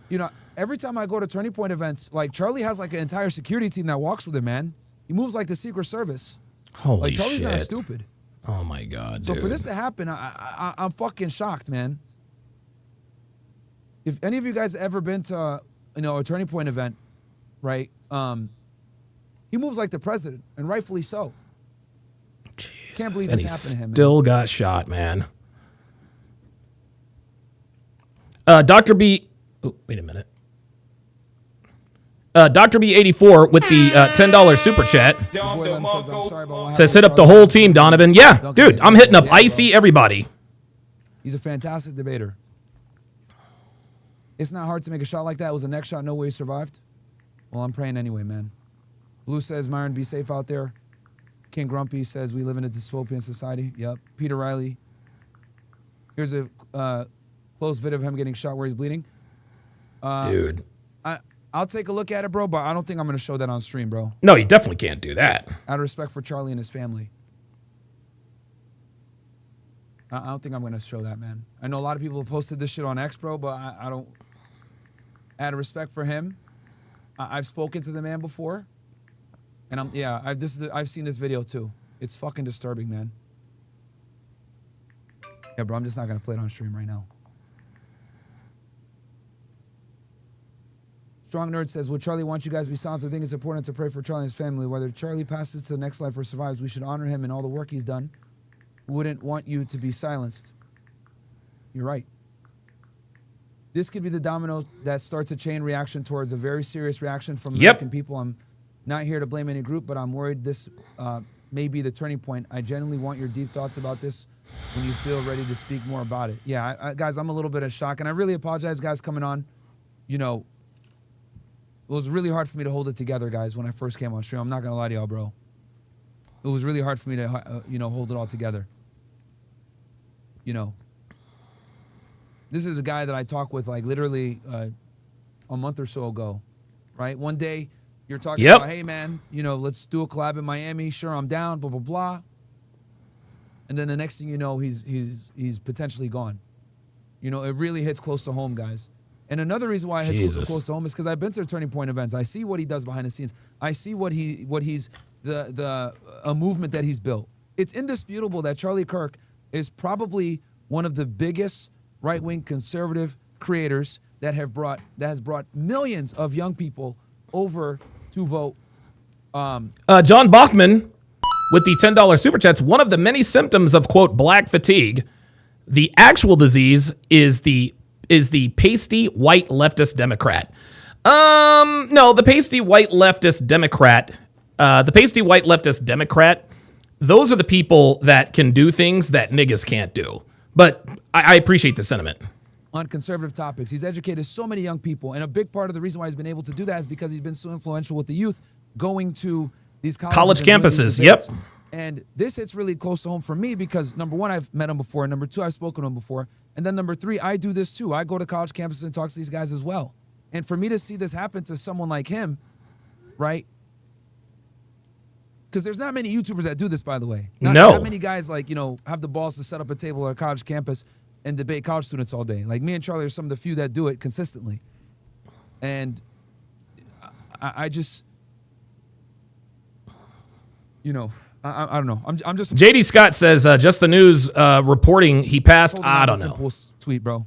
you know, every time I go to Turning Point events, like Charlie has like an entire security team that walks with him, man. He moves like the Secret Service. Holy like Charlie's shit. not stupid. Oh my God, So dude. for this to happen, I'm fucking shocked, man. If any of you guys ever been to, you know, a Turning Point event, right? He moves like the president, and rightfully so. Can't believe and this he happened to him. still got shot, man. Dr. B. Oh, wait a minute. Dr. B84 with the $10 super chat says hit up the whole team, Donovan. Yeah, dude, I'm hitting up Icy everybody. He's a fantastic debater. It's not hard to make a shot like that. It was a neck shot. No way he survived. Well, I'm praying anyway, man. Blue says, Myron, be safe out there. King Grumpy says, we live in a dystopian society. Yep. Peter Riley. Here's a close vid of him getting shot where he's bleeding. Dude. I'll take a look at it, bro, but I don't think I'm going to show that on stream, bro. No, you definitely can't do that. Out of respect for Charlie and his family. I don't think I'm going to show that, man. I know a lot of people have posted this shit on X, bro, but I don't. Out of respect for him, I've spoken to the man before. And I've seen this video too. It's fucking disturbing, man. Yeah, bro, I'm just not going to play it on stream right now. Strong Nerd says, would Charlie want you guys to be silenced? I think it's important to pray for Charlie and his family. Whether Charlie passes to the next life or survives, we should honor him and all the work he's done. Wouldn't want you to be silenced. You're right. This could be the domino that starts a chain reaction towards a very serious reaction from American people. I'm not here to blame any group, but I'm worried this may be the turning point. I genuinely want your deep thoughts about this when you feel ready to speak more about it. Yeah, guys, I'm a little bit of shock, and I really apologize, guys, coming on. You know, it was really hard for me to hold it together, guys, when I first came on stream. I'm not going to lie to y'all, bro. It was really hard for me to, hold it all together. You know, this is a guy that I talked with, like, literally a month or so ago, right? One day, you're talking about, hey, man, let's do a collab in Miami. Sure, I'm down, blah, blah, blah. And then the next thing you know, he's potentially gone. It really hits close to home, guys. And another reason why it hits so close to home is because I've been to Turning Point events. I see what he does behind the scenes. I see a movement that he's built. It's indisputable that Charlie Kirk is probably one of the biggest right-wing conservative creators that has brought millions of young people over to vote. John Bachman with the $10 super chats. One of the many symptoms of, quote, black fatigue. The actual disease is the pasty white leftist Democrat. No, the pasty white leftist Democrat, those are the people that can do things that niggas can't do. But I appreciate the sentiment. On conservative topics. He's educated so many young people, and a big part of the reason why he's been able to do that is because he's been so influential with the youth going to these college campuses. Yep. And this hits really close to home for me because, number one, I've met him before. Number two, I've spoken to him before. And then number three, I do this too. I go to college campuses and talk to these guys as well. And for me to see this happen to someone like him, right? Because there's not many YouTubers that do this, by the way. Not many guys, have the balls to set up a table at a college campus and debate college students all day. Like, me and Charlie are some of the few that do it consistently. And I just, I don't know. I'm just. JD Scott says, just the news reporting he passed. I don't know. Tweet, bro.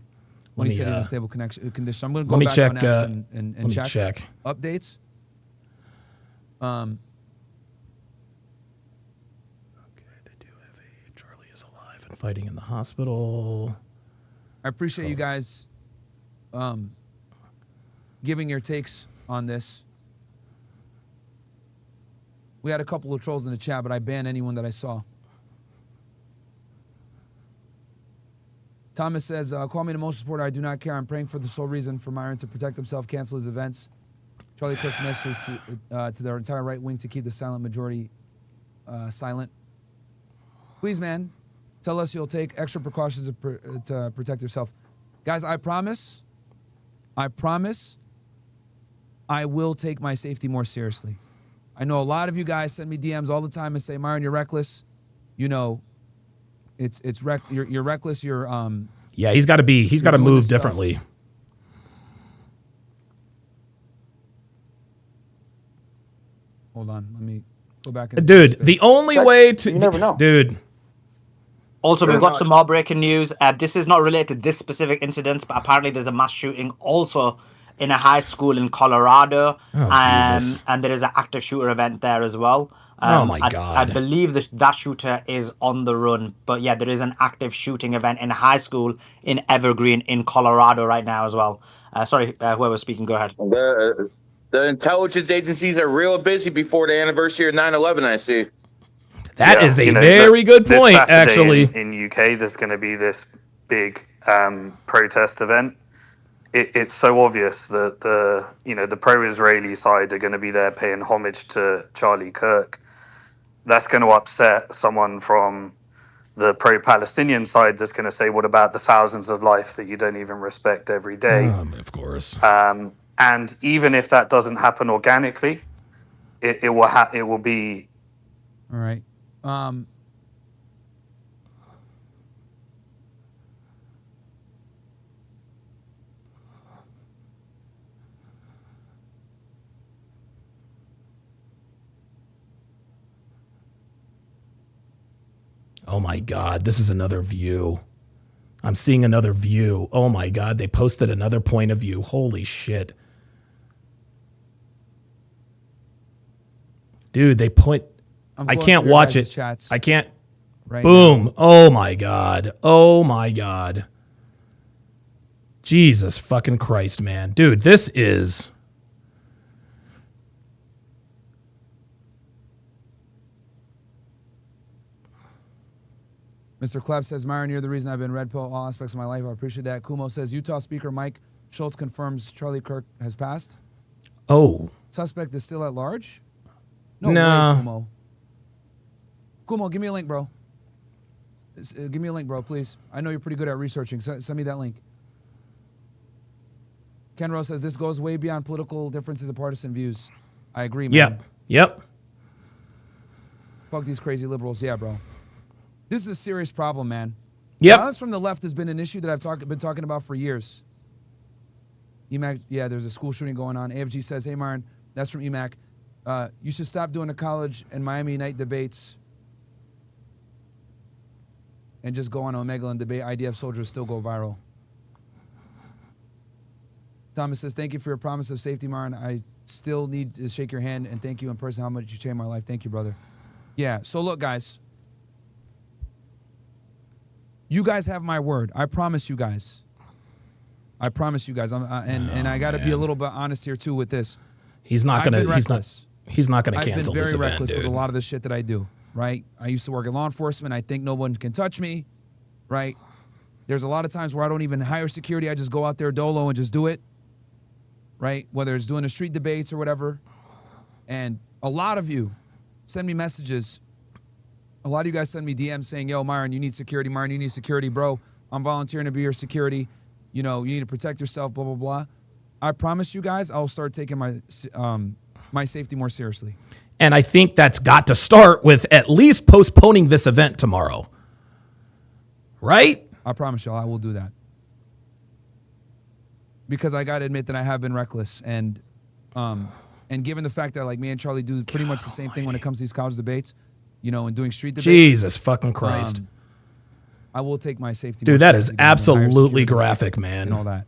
When he said he's in stable condition. I'm going to go back check, on apps and check updates. Okay, they do have a Charlie is alive and fighting in the hospital. I appreciate you guys giving your takes on this. We had a couple of trolls in the chat, but I banned anyone that I saw. Thomas says, call me an emotional supporter. I do not care. I'm praying for the sole reason for Myron to protect himself, cancel his events. Charlie Kirk's message to their entire right wing to keep the silent majority silent. Please, man, tell us you'll take extra precautions to protect yourself. Guys, I promise, I will take my safety more seriously. I know a lot of you guys send me DMs all the time and say, Myron, you're reckless. You know, you're reckless. You're yeah, he's got to move differently. Hold on, let me go back. Dude, the only way to... You never know. Dude. Also, we've got some more breaking news. This is not related to this specific incident, but apparently there's a mass shooting also in a high school in Colorado. Jesus. And there is an active shooter event there as well. Oh, my God. I believe that shooter is on the run. But yeah, there is an active shooting event in a high school in Evergreen in Colorado right now as well. Sorry, whoever's speaking, go ahead. The intelligence agencies are real busy before the anniversary of 9/11, I see. That is a very good point, actually. In UK, there's going to be this big protest event. It's so obvious that the pro-Israeli side are going to be there paying homage to Charlie Kirk. That's going to upset someone from the pro-Palestinian side that's going to say, what about the thousands of life that you don't even respect every day? Of course. And even if that doesn't happen organically, it will be... All right. Oh my God, this is another view. I'm seeing another view. Oh my God, they posted another point of view. Holy shit. Dude, they point... I can't watch it. I can't... Right Boom. now. Oh my God. Oh my God. Jesus fucking Christ, man. Dude, this is... Mr. Clapp says, Myron, you're the reason I've been red pill all aspects of my life. I appreciate that. Kumo says, Utah Speaker Mike Schultz confirms Charlie Kirk has passed. Oh. Suspect is still at large? No. Way, Kumo. Kumo, give me a link, bro. Give me a link, bro, please. I know you're pretty good at researching. Send me that link. Ken Rose says, this goes way beyond political differences and partisan views. I agree, man. Yep. Fuck these crazy liberals. Yeah, bro. This is a serious problem, man. Yep. Violence from the left has been an issue that I've been talking about for years. EMAC, yeah, there's a school shooting going on. AFG says, hey, Myron, that's from EMAC. You should stop doing the college and Miami night debates and just go on Omega and debate. IDF soldiers still go viral. Thomas says, thank you for your promise of safety, Myron. I still need to shake your hand and thank you in person how much you changed my life. Thank you, brother. Yeah, so look, guys. You guys have my word. I promise you guys. I promise you guys. And I got to be a little bit honest here too with this. He's not gonna. He's not gonna cancel this event, I've been very reckless dude. with a lot of the shit that I do. Right. I used to work in law enforcement. I think no one can touch me. Right. There's a lot of times where I don't even hire security. I just go out there dolo and just do it. Right. Whether it's doing the street debates or whatever. And a lot of you send me messages. A lot of you guys send me DMs saying, yo, Myron, you need security. Myron, you need security, bro. I'm volunteering to be your security. You know, you need to protect yourself, blah, blah, blah. I promise you guys, I'll start taking my safety more seriously. And I think that's got to start with at least postponing this event tomorrow. Right? I promise y'all, I will do that. Because I got to admit that I have been reckless. And given the fact that, like, me and Charlie do pretty much the same thing when it comes to these college debates, you know, and doing street debates. Jesus fucking Christ. I will take my safety. Dude, that is absolutely graphic, man. And all that.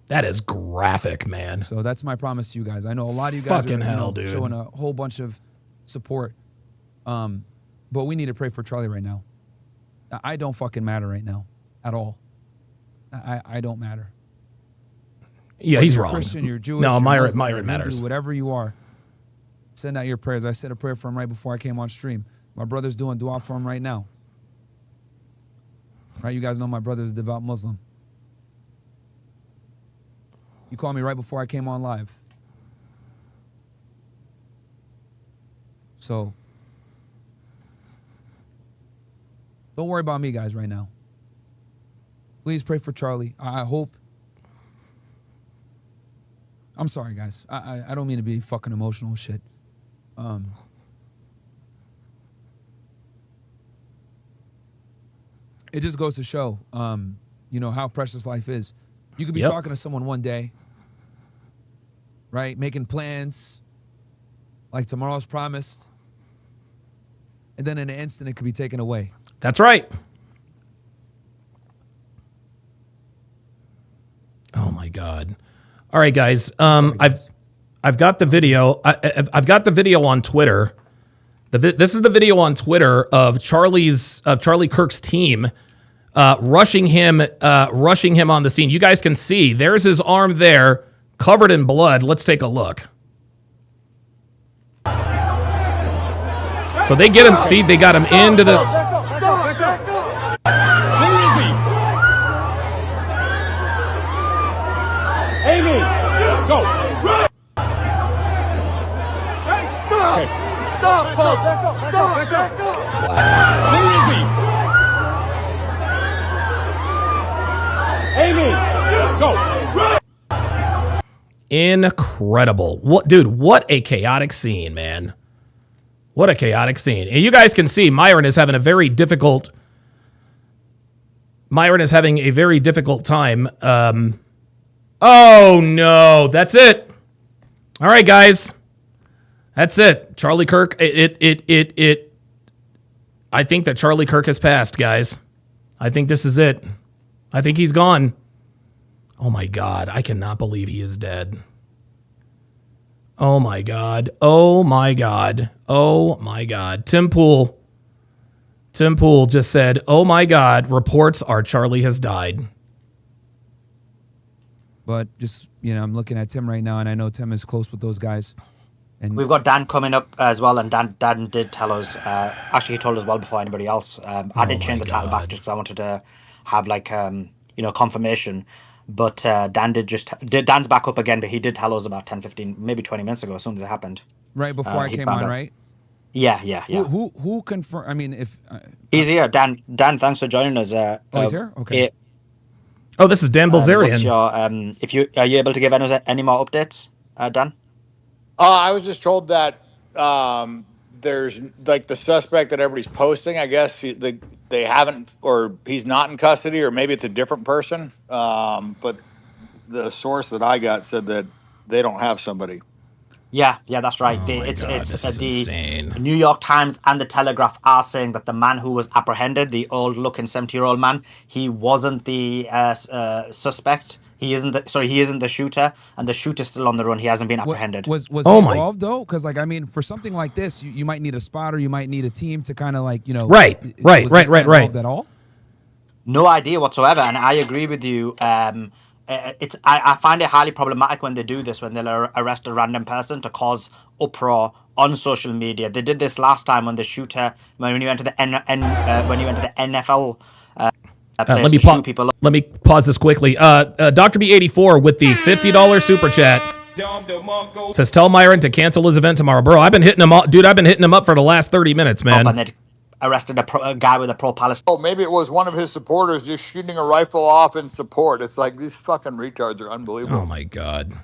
That is graphic, man. So that's my promise to you guys. I know a lot of you guys fucking hell, dude. Showing a whole bunch of support. But we need to pray for Charlie right now. I don't fucking matter right now at all. I don't matter. Yeah, Whether he's you're wrong. Christian, you're Jewish, No, you're Myron Muslim, you're Hindu, matters. whatever you are, send out your prayers. I said a prayer for him right before I came on stream. My brother's doing dua for him right now. Right, you guys know my brother's a devout Muslim. You called me right before I came on live. So, don't worry about me, guys, right now. Please pray for Charlie. I hope. I'm sorry, guys. I don't mean to be fucking emotional shit. It just goes to show, you know, how precious life is. You could be talking to someone one day, right? Making plans, like tomorrow's promised. And then in an instant, it could be taken away. That's right. Oh my God. All right, guys. I've got the video. I've got the video on Twitter. This is the video on Twitter of Charlie Kirk's team rushing him on the scene. You guys can see there's his arm there, covered in blood. Let's take a look. So they get him. See, they got him into the. Amy, go. Stop, folks. Stop. Easy. Amy, go. Incredible. What a chaotic scene, man. What a chaotic scene. And you guys can see Myron is having a very difficult time. Oh no, that's it. All right, guys. That's it. Charlie Kirk, I think that Charlie Kirk has passed, guys. I think this is it. I think he's gone. Oh my God, I cannot believe he is dead. Oh my God. Oh my God. Oh my God. Tim Pool just said, "Oh my God, reports are Charlie has died." But just, you know, I'm looking at Tim right now, and I know Tim is close with those guys. And we've got Dan coming up as well, and Dan did tell us. Actually, he told us well before anybody else. I did change the title back just because I wanted to have confirmation. But Dan Dan's back up again, but he did tell us about 10, 15, maybe 20 minutes ago, as soon as it happened. Right before I came on, right? Yeah. Who confirmed? I mean, if he's here, Dan, thanks for joining us. He's here. Okay. This is Dan Bilzerian. Are you able to give us any more updates, Dan? I was just told that there's the suspect that everybody's posting. I guess they haven't, or he's not in custody, or maybe it's a different person. But the source that I got said that they don't have somebody. Yeah, that's right. It's insane. The New York Times and the Telegraph are saying that the man who was apprehended, the old-looking 70-year-old man, he wasn't the suspect. He isn't the shooter, and the shooter's still on the run. He hasn't been apprehended. Was he involved though? Because for something like this, you might need a spotter, you might need a team to kind of Right. Involved at all? No idea whatsoever, and I agree with you. I find it highly problematic when they do this, when they'll arrest a random person to cause uproar on social media. They did this last time when the shooter, when you went to the NFL. Let me pause this quickly. Dr. B84 with the $50 super chat says, "Tell Myron to cancel his event tomorrow." Bro, I've been hitting him up, dude. I've been hitting him up for the last 30 minutes, man. And they arrested a guy with a pro-Palestine. Oh, maybe it was one of his supporters just shooting a rifle off in support. It's like these fucking retards are unbelievable. Oh my God,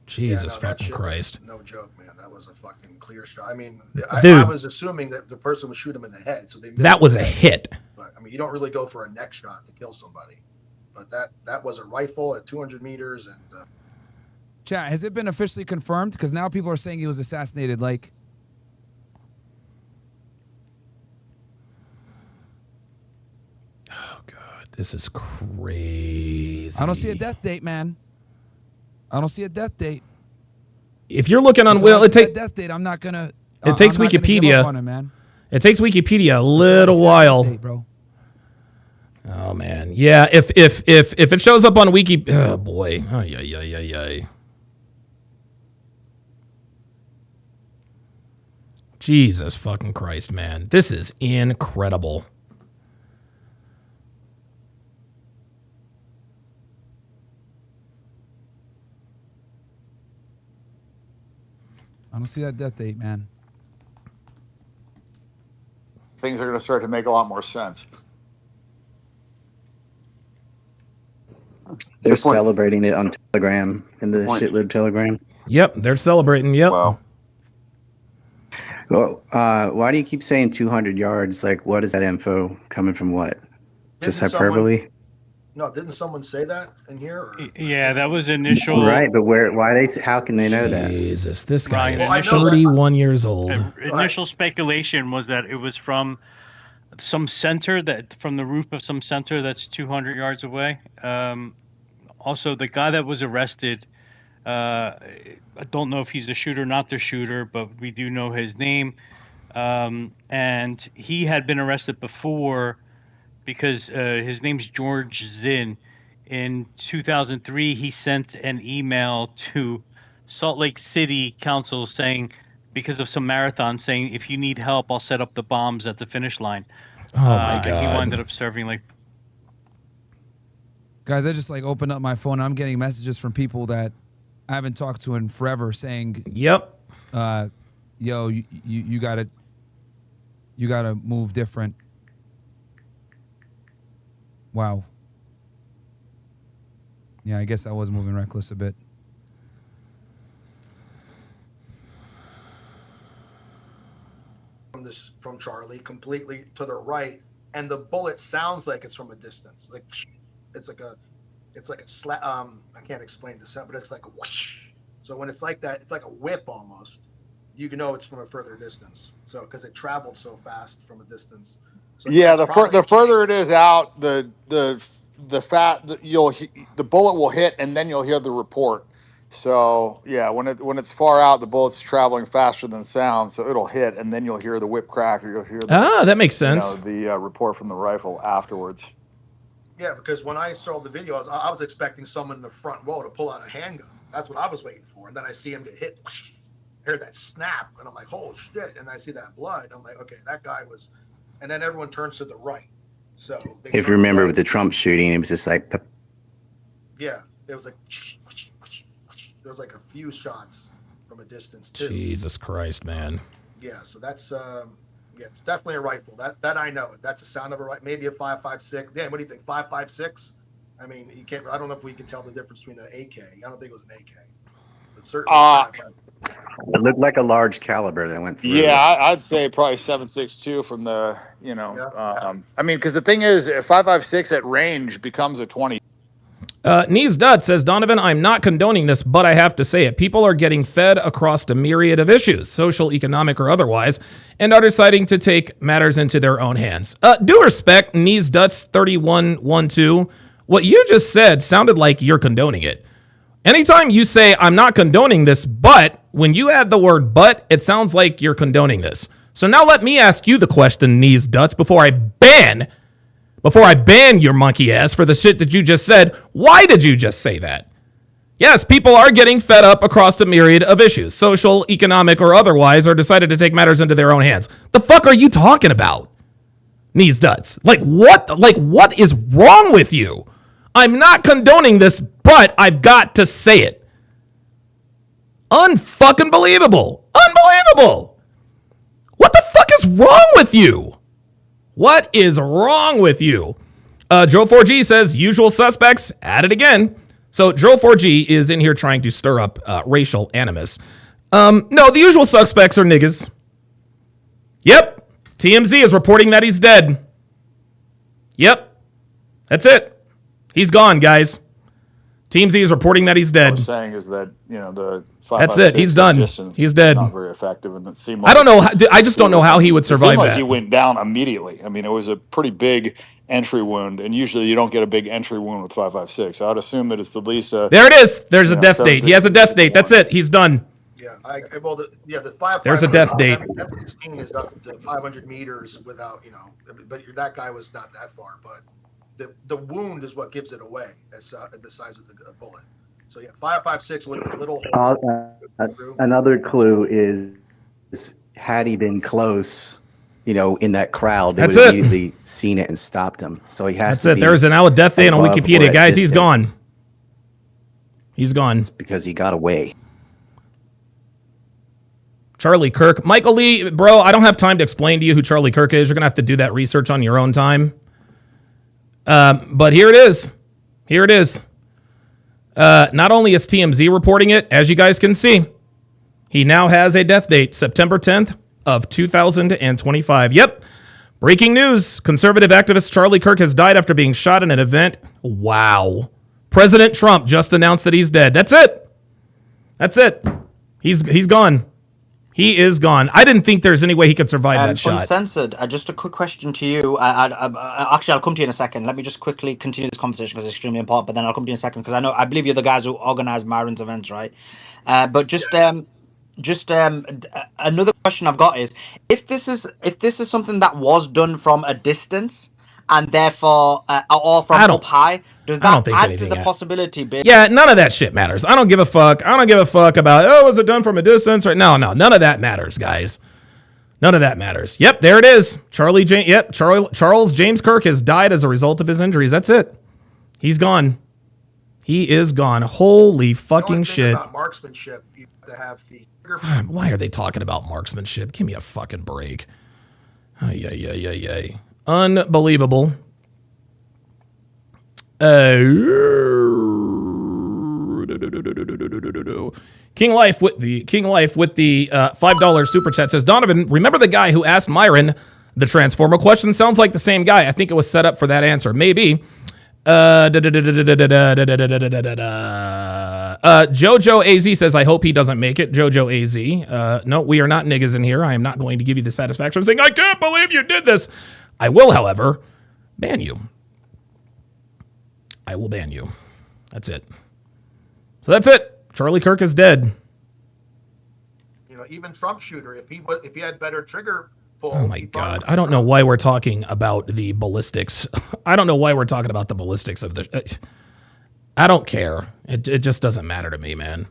Jesus fucking Christ! No joke, man. That was a fucking clear shot. I mean, Dude. I was assuming that the person would shoot him in the head, so that was a hit. But I mean, you don't really go for a neck shot to kill somebody. But that was a rifle at 200 meters. And chat, has it been officially confirmed? Because now people are saying he was assassinated. Oh God, this is crazy. I don't see a death date, man. I don't see a death date. If you're looking on death date, I'm not gonna. It takes Wikipedia. On it, man. It takes Wikipedia a little while. Date, bro. Oh man, yeah. If it shows up on Wiki, oh boy, oh yeah. Jesus fucking Christ, man, this is incredible. I don't see that death date, man. Things are going to start to make a lot more sense. They're celebrating it on Telegram, in the shitlib Telegram. Yep, they're celebrating. Yep. Wow. Well, why do you keep saying 200 yards? Like, what is that info coming from? What? Just Didn't hyperbole? No, didn't someone say that in here? Or? Yeah, that was initial. Right, but where? Why they? How can they know that? Jesus, this guy is Ryan, 31 years old. Initial speculation was that it was from some center, from the roof of some center that's 200 yards away. Also, the guy that was arrested, I don't know if he's the shooter, not the shooter, but we do know his name. And he had been arrested before because his name's George Zinn. In 2003, he sent an email to Salt Lake City Council saying, because of some marathon, saying, if you need help, I'll set up the bombs at the finish line. Oh my God. And he wound up serving like... Guys, I just like opened up my phone. And I'm getting messages from people that I haven't talked to in forever saying, "Yep, yo, you gotta move different." Wow. Yeah, I guess I was moving reckless a bit. From Charlie, completely to the right, and the bullet sounds like it's from a distance. Like it's like a slap. I can't explain the sound, but it's like a whoosh. So when it's like that, it's like a whip almost. You can know it's from a further distance. So because it traveled so fast from a distance. So Yeah, the further it is out, the bullet will hit, and then you'll hear the report. So yeah, when it's far out, the bullet's traveling faster than sound, so it'll hit, and then you'll hear the whip crack, or you'll hear that makes sense. The report from the rifle afterwards. Yeah, because when I saw the video, I was expecting someone in the front row to pull out a handgun. That's what I was waiting for, and then I see him get hit. Hear that snap, and I'm like, "Holy shit!" And I see that blood. I'm like, "Okay, that guy was." And then everyone turns to the right. So If you remember with the Trump shooting, it was just like, yeah, it was like there was like a few shots from a distance too. Jesus Christ, man. Yeah, so that's it's definitely a rifle. That I know. That's the sound of a rifle. Maybe a 5.56. Dan, what do you think? 5.56? I mean, you can't. I don't know if we can tell the difference between an AK. I don't think it was an AK, but certainly. It looked like a large caliber that went through. Yeah, I'd say probably 7.62 from the, I mean, because the thing is, 5.56 at range becomes a 20. Knees Dut says, Donovan, I'm not condoning this, but I have to say it. People are getting fed across a myriad of issues, social, economic, or otherwise, and are deciding to take matters into their own hands. Due respect, Knees Dut's 3112. What you just said sounded like you're condoning it. Anytime you say, I'm not condoning this, but when you add the word but, it sounds like you're condoning this. So now let me ask you the question, Knees Duts, before I ban your monkey ass for the shit that you just said. Why did you just say that? Yes, people are getting fed up across a myriad of issues, social, economic, or otherwise, or decided to take matters into their own hands. The fuck are you talking about? Knees Duts. Like what is wrong with you? I'm not condoning this, but I've got to say it. Unfucking believable. Unbelievable. What the fuck is wrong with you? What is wrong with you? Drill4G says, usual suspects, at it again. So Drill4G is in here trying to stir up racial animus. No, the usual suspects are niggas. Yep. TMZ is reporting that he's dead. Yep. That's it. He's gone, guys. TMZ is reporting that he's dead. What I'm saying is that, the 5.56 That's it. He's done. He's dead. Not very effective, and it seemed I don't know. I just don't know how he would survive it seemed like that. He went down immediately. I mean, it was a pretty big entry wound, and usually you don't get a big entry wound with 5.56. I would assume that it's the least. There it is. There's a death date. He has a death date. That's it. He's done. Yeah, the 5. There's a death date. F-16 is up to 500 meters without, but that guy was not that far. But the wound is what gives it away. That's the size of the bullet. So yeah, 5.56 with a little hole. Another clue is had he been close, in that crowd, they would have immediately seen it and stopped him. So he has to be. There's an hour death day on Wikipedia. Guys, he's gone. He's gone. It's because he got away. Charlie Kirk. Michael Lee, bro, I don't have time to explain to you who Charlie Kirk is. You're going to have to do that research on your own time. But here it is. Here it is. Not only is TMZ reporting it, as you guys can see, he now has a death date, September 10th of 2025. Yep. Breaking news. Conservative activist Charlie Kirk has died after being shot in an event. Wow. President Trump just announced that he's dead. That's it. That's it. He's gone. He is gone. I didn't think there's any way he could survive that shot. Uncensored, just a quick question to you. Actually, I'll come to you in a second. Let me just quickly continue this conversation because it's extremely important, but then I'll come to you in a second because I believe you're the guys who organize Myron's events, right? But just another question I've got is, if this is something that was done from a distance and therefore, or from up high, does that add to the possibility? Yeah, none of that shit matters. I don't give a fuck. I don't give a fuck about, was it done from a distance? Or no, none of that matters, guys. None of that matters. Yep, there it is. Charles James Kirk has died as a result of his injuries. That's it. He's gone. He is gone. Holy fucking shit. About marksmanship, you have to have the. Why are they talking about marksmanship? Give me a fucking break. Ay. Unbelievable. King Life with the $5 super chat says, Donovan, remember the guy who asked Myron the Transformer question? Sounds like the same guy. I think it was set up for that answer. Maybe. Jojo AZ says, I hope he doesn't make it. Jojo AZ. No, we are not niggas in here. I am not going to give you the satisfaction of saying, I can't believe you did this. I will, however, ban you. I will ban you. That's it. So that's it. Charlie Kirk is dead. Even Trump shooter, if he had better trigger pull. Oh my God. I don't know why we're talking about the ballistics. I don't know why we're talking about the ballistics of the. I don't care. It just doesn't matter to me, man.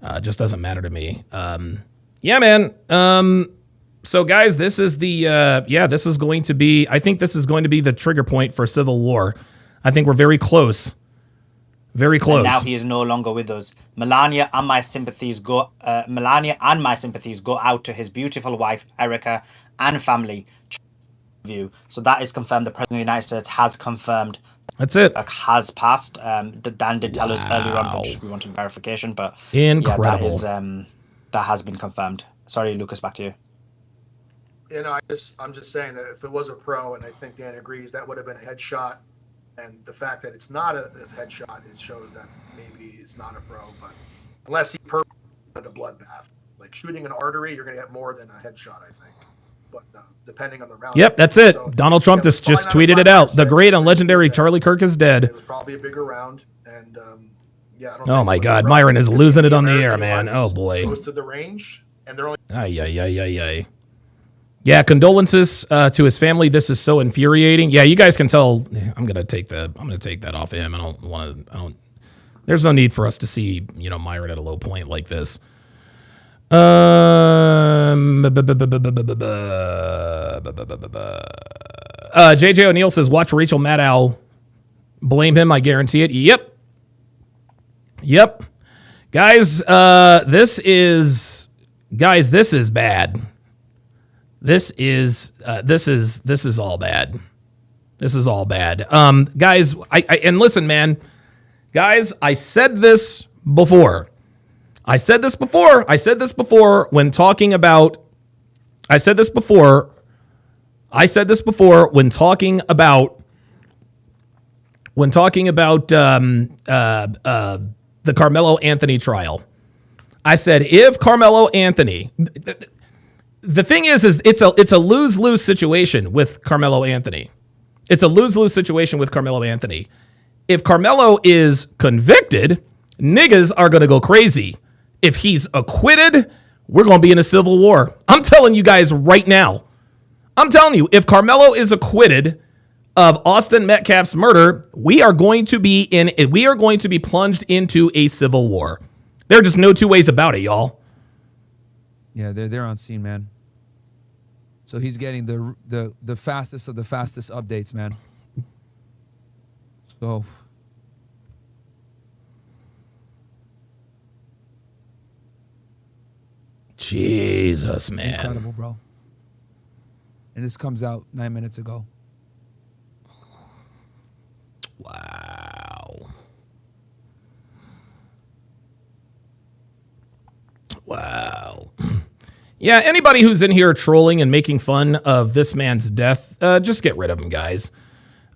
It just doesn't matter to me. Yeah, man. So guys, this is this is going to be, I think this is going to be the trigger point for civil war. I think we're very close. Very close. And now he is no longer with us. Melania and my sympathies go out to his beautiful wife, Erica, and family. So that is confirmed. The President of the United States has confirmed. That's it. Has passed. Dan did tell us earlier on, but just we wanted verification. But incredible. Yeah, that has been confirmed. Sorry, Lucas, back to you. I'm just saying that if it was a pro, and I think Dan agrees, that would have been a headshot. And the fact that it's not a headshot, it shows that maybe it's not a pro. But unless he purposely a bloodbath, like shooting an artery, you're going to get more than a headshot, I think. But depending on the round. Yep, that's it. So, Donald Trump just tweeted it out. The great and legendary Charlie Kirk is dead. It was probably a bigger round, and I don't. Oh my God, Myron is losing it on the air, man. Oh boy. Goes to the range, and they're only. Ay. Yeah, condolences to his family. This is so infuriating. Yeah, you guys can tell. I'm gonna take that off of him. I don't. There's no need for us to see Myron at a low point like this. JJ O'Neill says, watch Rachel Maddow. Blame him. I guarantee it. Yep. Guys, this is bad. This is all bad. This is all bad. Guys, and listen, man. Guys, I said this before when talking about the Carmelo Anthony trial. I said if Carmelo Anthony, the thing is it's a lose-lose situation with Carmelo Anthony. It's a lose-lose situation with Carmelo Anthony. If Carmelo is convicted, niggas are going to go crazy. If he's acquitted, we're going to be in a civil war. I'm telling you guys right now. I'm telling you, if Carmelo is acquitted, of Austin Metcalf's murder, we are going to be plunged into a civil war. There are just no two ways about it, y'all. Yeah, they're on scene, man. So he's getting the fastest of the fastest updates, man. So Jesus, man. Incredible, bro. And this comes out 9 minutes ago. Wow. Wow. Yeah, anybody who's in here trolling and making fun of this man's death, just get rid of him, guys.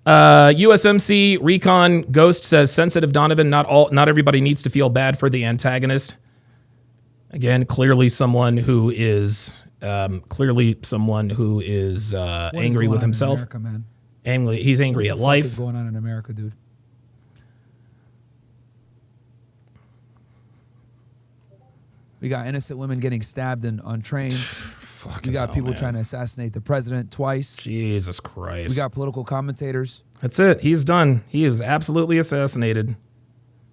USMC Recon Ghost says, sensitive Donovan, not everybody needs to feel bad for the antagonist. Again, clearly someone who is angry with himself. America, man? Angry, he's angry at life. What is going on in America, dude? We got innocent women getting stabbed on trains. We got people trying to assassinate the president twice. Jesus Christ. We got political commentators. That's it. He's done. He is absolutely assassinated.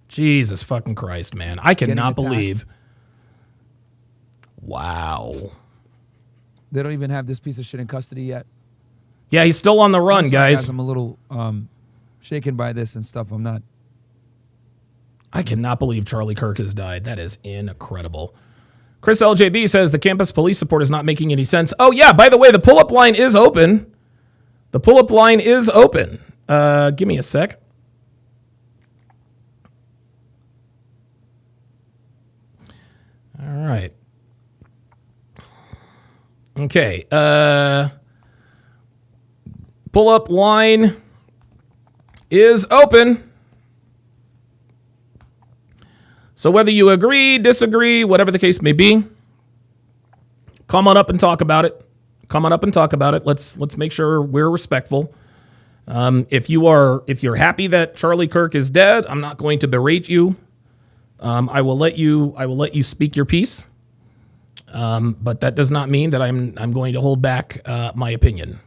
Jesus fucking Christ, man. I cannot believe. Wow. They don't even have this piece of shit in custody yet. Yeah, he's still on the run, guys. I'm a little shaken by this and stuff. I cannot believe Charlie Kirk has died. That is incredible. Chris LJB says the campus police support is not making any sense. Oh, yeah, by the way, the pull-up line is open. The pull-up line is open. Give me a sec. All right. Okay. Pull-up line is open. So whether you agree, disagree, whatever the case may be, come on up and talk about it. Come on up and talk about it. Let's make sure we're respectful. If you're happy that Charlie Kirk is dead, I'm not going to berate you. I will let you speak your piece. But that does not mean that I'm going to hold back my opinion.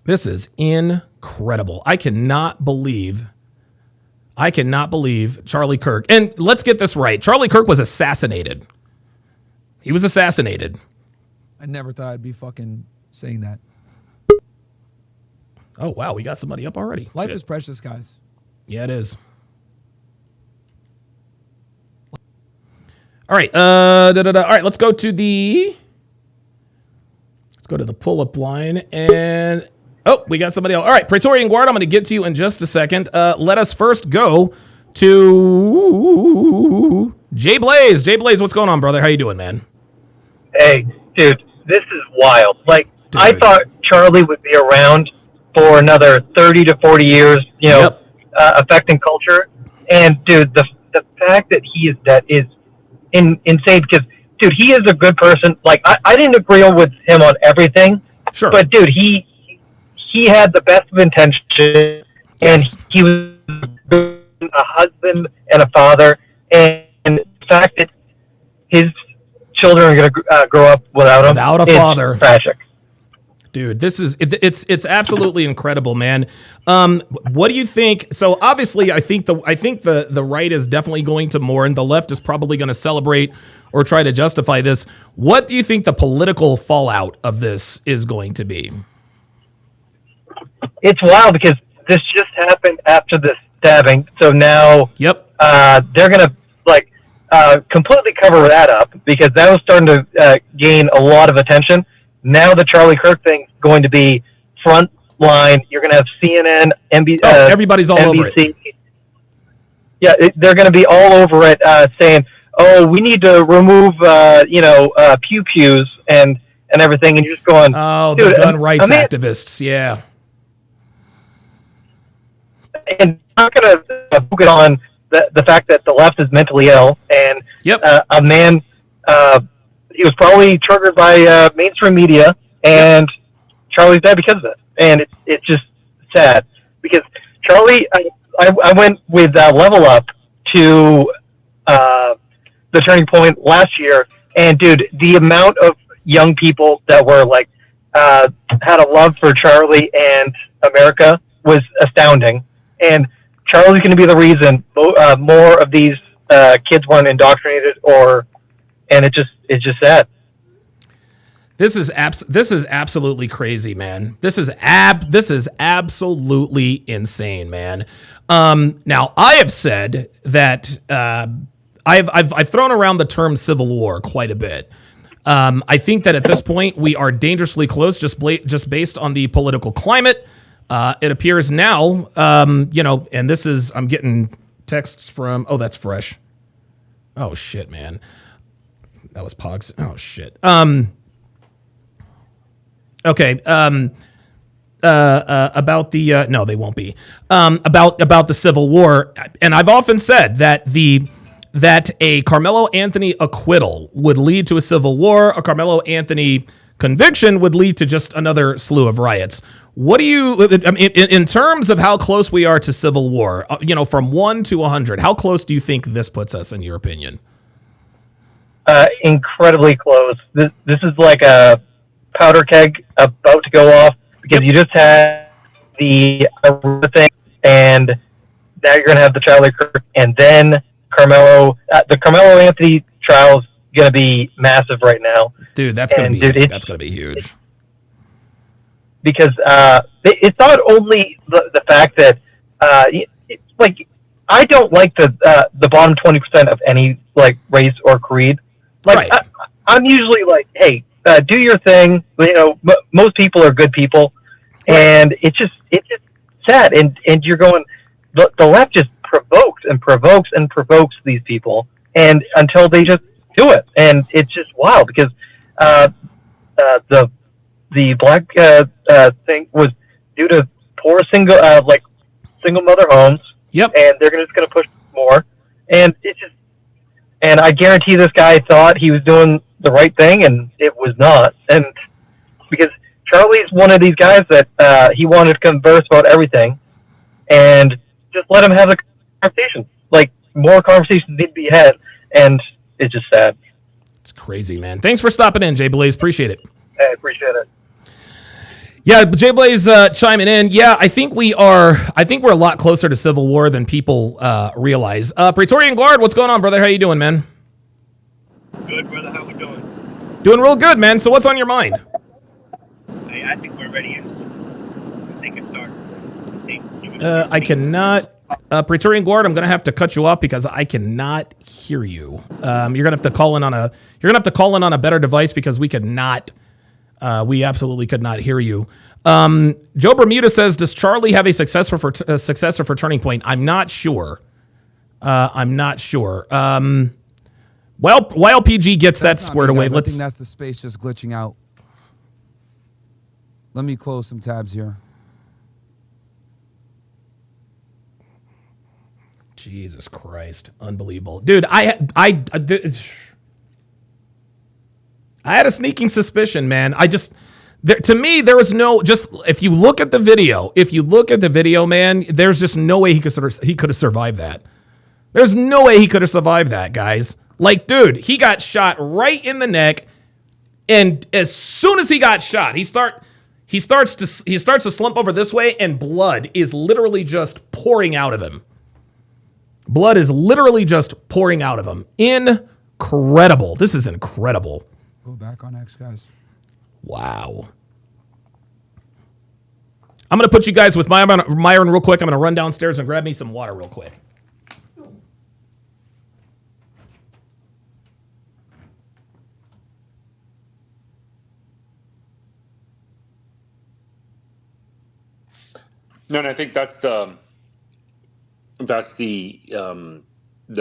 This is incredible. I cannot believe Charlie Kirk. And let's get this right. Charlie Kirk was assassinated. He was assassinated. I never thought I'd be fucking saying that. Oh, wow. We got somebody up already. Life is precious, guys. Yeah, it is. All right. All right, let's go to the pull-up line and oh, we got somebody else. All right, Praetorian Guard, I'm going to get to you in just a second. Let us first go to Jay Blaze. Jay Blaze, what's going on, brother? How you doing, man? Hey, dude, this is wild. Like, dude. I thought Charlie would be around for another 30 to 40 years, affecting culture. And, dude, the fact that he is dead is insane because, dude, he is a good person. Like, I didn't agree with him on everything. Sure. But, dude, he had the best of intentions, and he was a husband and a father. And the fact that his children are going to grow up without him, without a father, tragic. Dude, this is it's absolutely incredible, man. What do you think? So obviously, I think the right is definitely going to mourn. The left is probably going to celebrate or try to justify this. What do you think the political fallout of this is going to be? It's wild because this just happened after the stabbing. So now they're going to completely cover that up because that was starting to gain a lot of attention. Now the Charlie Kirk thing is going to be front line. You're going to have CNN, NBC. Everybody's all NBC. over it. Yeah, they're going to be all over it saying, oh, we need to remove, PEW'D and everything. And you're just going, oh, the gun rights activists. Yeah. And not going to focus on the fact that the left is mentally ill and a man, he was probably triggered by mainstream media, and Charlie's dead because of it. And it's just sad because Charlie, I went with Level Up to the Turning Point last year, and dude, the amount of young people that were like had a love for Charlie and America was astounding. And Charlie's going to be the reason more of these kids weren't indoctrinated, and it's just sad. This is absolutely crazy, man. This is absolutely insane, man. Now I have said that I've thrown around the term civil war quite a bit. I think that at this point we are dangerously close, just based on the political climate. It appears now, and this is, I'm getting texts from, oh, that's fresh. Oh shit, man. That was Pogs. Oh shit. Okay. About the no, they won't be. About the Civil War, and I've often said that a Carmelo Anthony acquittal would lead to a civil war. A Carmelo Anthony conviction would lead to just another slew of riots. What do you, I mean, in terms of how close we are to civil war? From 1 to 100, how close do you think this puts us, in your opinion? Incredibly close. This is like a powder keg about to go off, because you just had the thing, and now you're going to have the Charlie Kirk, and then Carmelo. The Carmelo Anthony trial is going to be massive right now, dude. That's going to be huge, because it's not only the fact that like, I don't like the bottom 20% of any like race or creed. Like, right. I'm usually like, hey, do your thing. Most people are good people, and it's just sad. And you're going, the left just provokes and provokes and provokes these people, and until they just do it, and it's just wild, because the black thing was due to poor single mother homes. Yep. And they're just going to push more, and it's just. And I guarantee this guy thought he was doing the right thing, and it was not. And because Charlie's one of these guys that he wanted to converse about everything, and just let him have the conversation. Like, more conversations need to be had, and it's just sad. It's crazy, man. Thanks for stopping in, Jay Blaze. Appreciate it. I appreciate it. Yeah, Jay Blaze chiming in. Yeah, I think we're a lot closer to civil war than people realize. Praetorian Guard, what's going on, brother? How you doing, man? Good, brother. How we doing? Doing real good, man. So what's on your mind? I think we're ready in. So I think it started. I cannot. Praetorian Guard, I'm gonna have to cut you off because I cannot hear you. You're gonna have to call in on a better device, because we could not. We absolutely could not hear you. Joe Bermuda says, does Charlie have a successor for Turning Point? I'm not sure. While PG gets that squared away, I think that's the space just glitching out. Let me close some tabs here. Jesus Christ. Unbelievable. Dude, I had a sneaking suspicion, man. To me, there was no, just, if you look at the video, man, there's just no way he could have survived that. There's no way he could have survived that, guys. Like, dude, he got shot right in the neck, and as soon as he got shot, he starts to slump over this way, and blood is literally just pouring out of him. Blood is literally just pouring out of him. Incredible. This is incredible. Go back on X, guys. Wow. I'm going to put you guys with Myron real quick. I'm going to run downstairs and grab me some water real quick. No, and I think that's the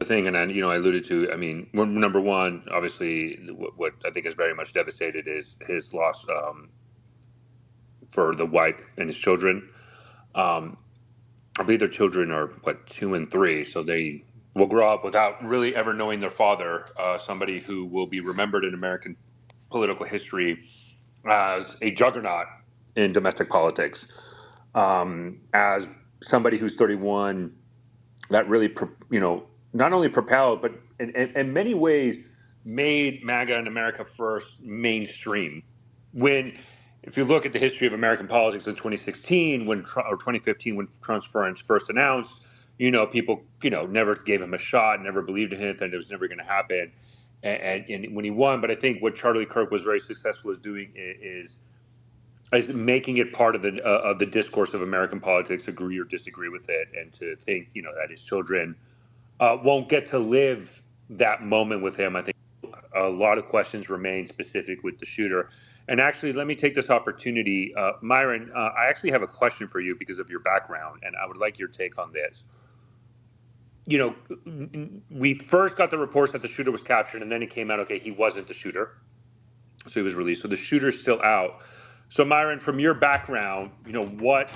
thing, and I alluded to. I mean, number one, obviously, what I think is very much devastated is his loss for the wife and his children. I believe their children are 2 and 3, so they will grow up without really ever knowing their father. Somebody who will be remembered in American political history as a juggernaut in domestic politics, as somebody who's 31 that really, not only propelled, but in many ways made MAGA and America First mainstream. If you look at the history of American politics in 2016, or 2015, when Trump's first announced, people, never gave him a shot, never believed in him, that it was never going to happen. And when he won, but I think what Charlie Kirk was very successful at doing is making it part of the discourse of American politics, agree or disagree with it, and to think, that his children won't get to live that moment with him. I think a lot of questions remain specific with the shooter. And actually, let me take this opportunity. Myron, I actually have a question for you because of your background, and I would like your take on this. We first got the reports that the shooter was captured, and then it came out, okay, he wasn't the shooter. So he was released. So the shooter's still out. So Myron, from your background, what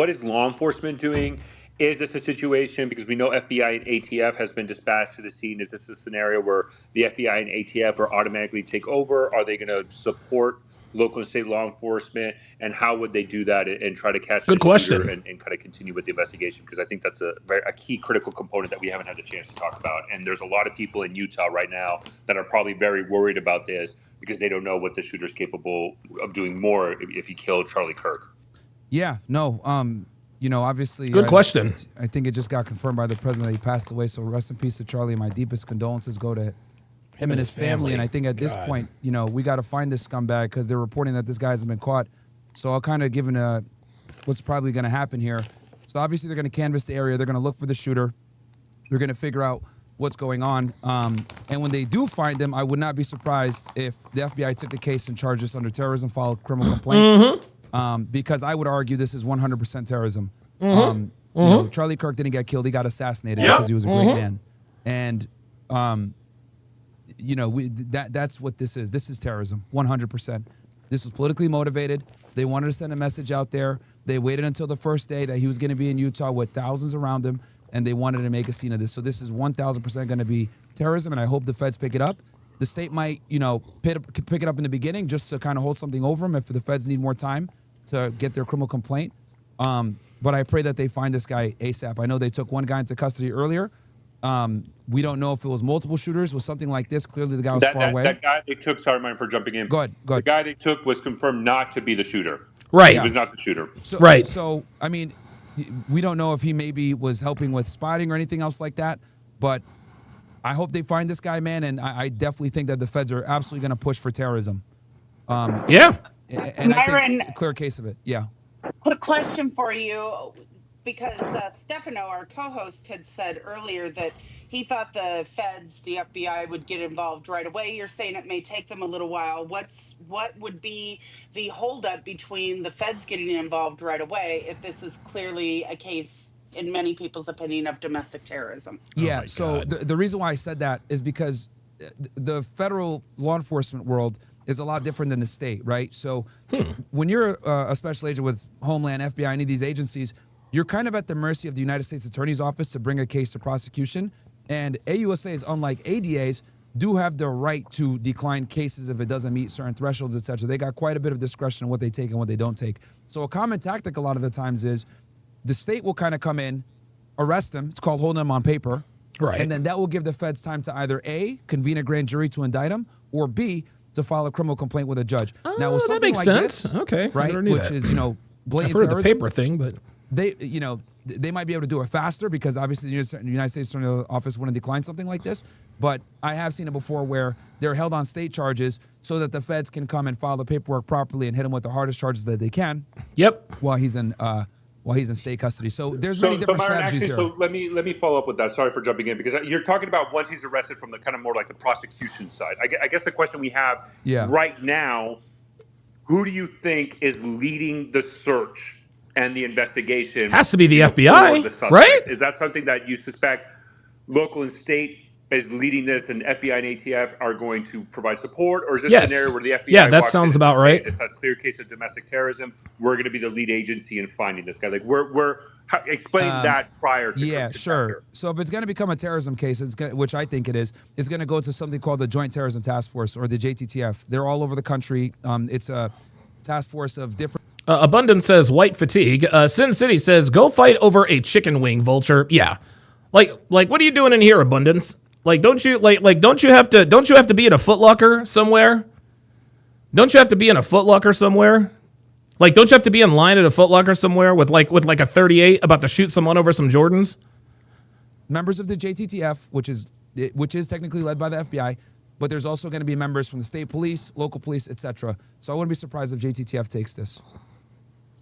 is law enforcement doing? Is this a situation, because we know FBI and ATF has been dispatched to the scene, is this a scenario where the FBI and ATF are automatically take over? Are they going to support local and state law enforcement? And how would they do that and try to catch the shooter and kind of continue with the investigation? Because I think that's a key critical component that we haven't had the chance to talk about. And there's a lot of people in Utah right now that are probably very worried about this because they don't know what the shooter's capable of doing more if he killed Charlie Kirk. Yeah, no, obviously. Good question. I think it just got confirmed by the president that he passed away. So rest in peace to Charlie. My deepest condolences go to him and his family. And I think at this point, we got to find this scumbag because they're reporting that this guy hasn't been caught. So I'll kind of give what's probably going to happen here. So obviously they're going to canvass the area. They're going to look for the shooter. They're going to figure out what's going on. And when they do find him, I would not be surprised if the FBI took the case and charged us under terrorism, filed a criminal complaint. Because I would argue this is 100% terrorism. Charlie Kirk didn't get killed; he got assassinated because he was a great man. And that's what this is. This is terrorism, 100%. This was politically motivated. They wanted to send a message out there. They waited until the first day that he was going to be in Utah with thousands around him, and they wanted to make a scene of this. So this is 1,000% going to be terrorism, and I hope the feds pick it up. The state might, pick it up in the beginning just to kind of hold something over them if the feds need more time to get their criminal complaint. But I pray that they find this guy ASAP. I know they took one guy into custody earlier. We don't know if it was multiple shooters, was something like this. Clearly the guy was far away. That guy they took, sorry, Myron, for jumping in. Go ahead. The guy they took was confirmed not to be the shooter. Right. He was not the shooter. So, I mean, we don't know if he maybe was helping with spotting or anything else like that, but I hope they find this guy, man, and I definitely think that the feds are absolutely going to push for terrorism. Yeah. And Myron, I think clear case of it. Yeah. Quick question for you, because Stefano, our co-host, had said earlier that he thought the feds, the FBI, would get involved right away. You're saying it may take them a little while. What would be the holdup between the feds getting involved right away if this is clearly a case, in many people's opinion, of domestic terrorism? Yeah, so the reason why I said that is because the federal law enforcement world is a lot different than the state, right? So when you're a special agent with Homeland, FBI, any of these agencies, you're kind of at the mercy of the United States Attorney's Office to bring a case to prosecution. And AUSAs, unlike ADAs, do have the right to decline cases if it doesn't meet certain thresholds, et cetera. They got quite a bit of discretion in what they take and what they don't take. So a common tactic a lot of the times is the state will kind of come in, arrest them. It's called holding them on paper. Right. And then that will give the feds time to either A, convene a grand jury to indict them, or B, to file a criminal complaint with a judge. Now, with that makes like sense. This, okay. Right, which is, blatant I've heard terrorism. the paper thing, but they might be able to do it faster because obviously the United States Attorney's Office wouldn't decline something like this. But I have seen it before where they're held on state charges so that the feds can come and file the paperwork properly and hit him with the hardest charges that they can. Yep. While he's in state custody. So there's many different Myron, strategies here. So let me follow up with that. Sorry for jumping in because you're talking about once he's arrested from the kind of more like the prosecution side. I guess the question we have right now, who do you think is leading the search and the investigation? Has to be the FBI, right? Is that something that you suspect local and state is leading this and FBI and ATF are going to provide support? Or is this an area where the FBI that walks sounds in about right. It's a clear case of domestic terrorism. We're going to be the lead agency in finding this guy. Like explain that prior to sure. So if it's going to become a terrorism case, which I think it is, it's going to go to something called the Joint Terrorism Task Force or the JTTF. They're all over the country. It's a task force of different. Abundance says white fatigue. Sin City says go fight over a chicken wing, Vulture. Yeah, like what are you doing in here, Abundance? Like, don't you don't you have to be in a Foot Locker somewhere? Don't you have to be in a Foot Locker somewhere? Like, don't you have to be in line at a Foot Locker somewhere with a 38 about to shoot someone over some Jordans? Members of the JTTF, which is technically led by the FBI, but there's also going to be members from the state police, local police, etc. So I wouldn't be surprised if JTTF takes this.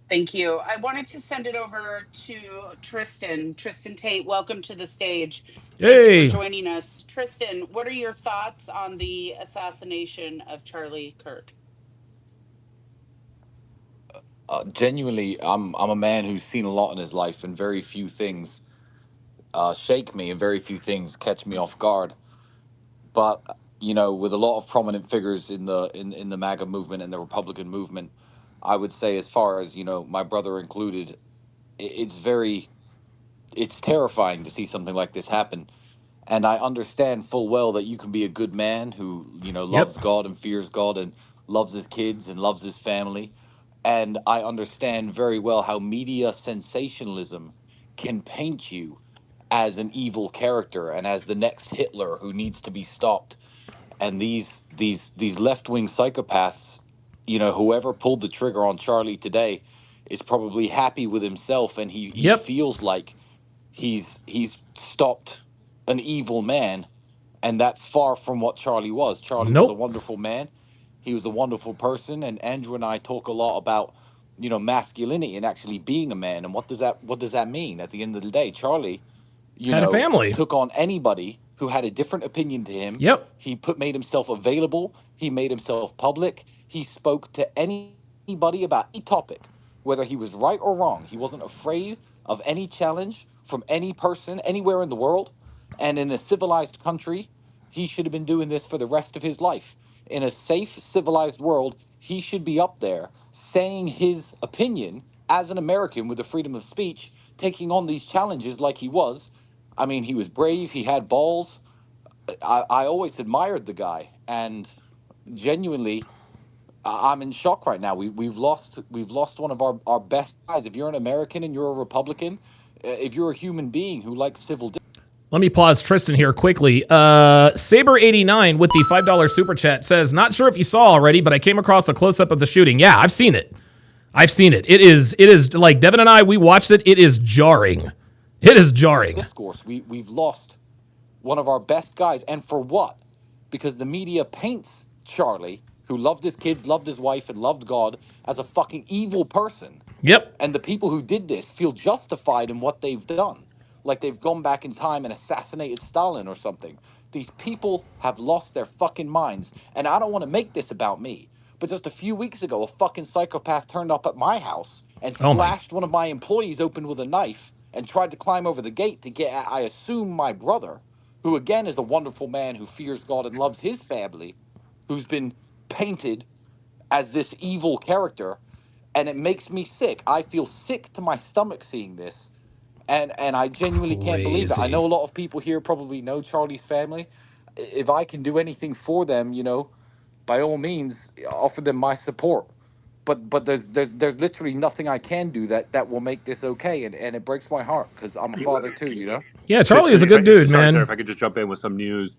Thank you. I wanted to send it over to Tristan. Tristan Tate, welcome to the stage. Thank Hey. you for joining us. Tristan, what are your thoughts on the assassination of Charlie Kirk? Genuinely, I'm a man who's seen a lot in his life, and very few things shake me, and very few things catch me off guard. But with a lot of prominent figures in the MAGA movement and the Republican movement, I would say, as far as my brother included, it's terrifying to see something like this happen. And I understand full well that you can be a good man who loves God and fears God and loves his kids and loves his family. And I understand very well how media sensationalism can paint you as an evil character and as the next Hitler who needs to be stopped. And these left-wing psychopaths, whoever pulled the trigger on Charlie today is probably happy with himself, and he feels like he's stopped an evil man, and that's far from what Charlie was. Charlie was a wonderful man. He was a wonderful person, and Andrew and I talk a lot about, masculinity and actually being a man, and what does that mean? At the end of the day, Charlie, had a family, took on anybody who had a different opinion to him. He made himself available. He made himself public. He spoke to anybody about any topic, whether he was right or wrong. He wasn't afraid of any challenge from any person anywhere in the world. And in a civilized country, he should have been doing this for the rest of his life. In a safe, civilized world, he should be up there saying his opinion as an American with the freedom of speech, taking on these challenges like he was. I mean, he was brave. He had balls. I always admired the guy. And genuinely, I'm in shock right now. We've lost one of our best guys. If you're an American and you're a Republican, if you're a human being who likes civil. Let me pause Tristan here quickly. Saber89 with the $5 super chat says, not sure if you saw already, but I came across a close-up of the shooting. Yeah, I've seen it. It is like Devin and I, we watched it. It is jarring. It is jarring. Discourse. We've lost one of our best guys. And for what? Because the media paints Charlie, who loved his kids, loved his wife, and loved God, as a fucking evil person. Yep. And the people who did this feel justified in what they've done. Like they've gone back in time and assassinated Stalin or something. These people have lost their fucking minds. And I don't want to make this about me, but just a few weeks ago, a fucking psychopath turned up at my house and slashed one of my employees open with a knife and tried to climb over the gate to get at, I assume, my brother, who again is a wonderful man who fears God and loves his family, who's been painted as this evil character. And it makes me sick. I feel sick to my stomach seeing this. And I genuinely can't believe it. I know a lot of people here probably know Charlie's family. If I can do anything for them, by all means, offer them my support. But there's literally nothing I can do that will make this okay. And it breaks my heart because I'm a father too, Yeah, Charlie is a good dude, man. If I could just jump in with some news.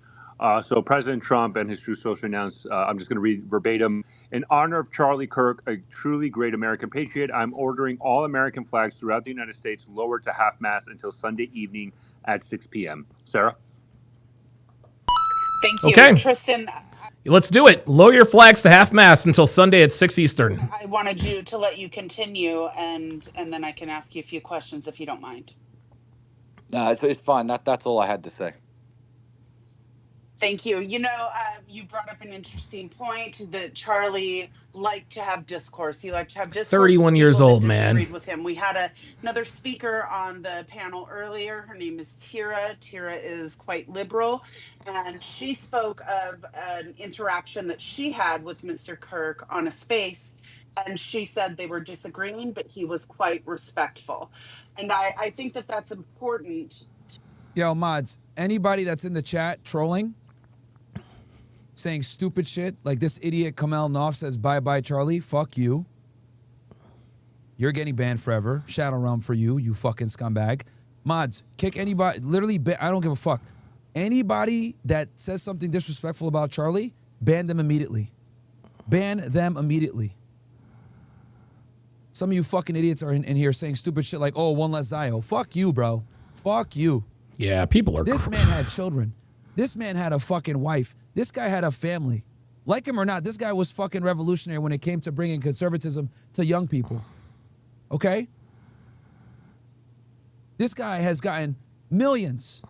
So President Trump and his Truth Social announced, I'm just going to read verbatim, in honor of Charlie Kirk, a truly great American patriot, I'm ordering all American flags throughout the United States lowered to half-mast until Sunday evening at 6 p.m. Sarah? Thank you. Okay. Tristan, let's do it. Lower your flags to half-mast until Sunday at 6 Eastern. I wanted you to let you continue, and then I can ask you a few questions if you don't mind. No, it's fine. That's all I had to say. Thank you. You brought up an interesting point that Charlie liked to have discourse. He liked to have discourse. 31 years old, man. Disagreed with him. We had another speaker on the panel earlier. Her name is Tira. Tira is quite liberal, and she spoke of an interaction that she had with Mr. Kirk on a space, and she said they were disagreeing, but he was quite respectful. And I think that that's important. Yo, mods, anybody that's in the chat trolling, saying stupid shit, like this idiot Kamel Noff says, bye-bye, Charlie, fuck you. You're getting banned forever. Shadow Realm for you, you fucking scumbag. Mods, kick anybody, literally, I don't give a fuck. Anybody that says something disrespectful about Charlie, ban them immediately. Ban them immediately. Some of you fucking idiots are in here saying stupid shit like, oh, one less Zio. Fuck you, bro. Fuck you. Yeah, people are... This man had children. This man had a fucking wife. This guy had a family. Like him or not, this guy was fucking revolutionary when it came to bringing conservatism to young people. Okay? This guy has gotten millions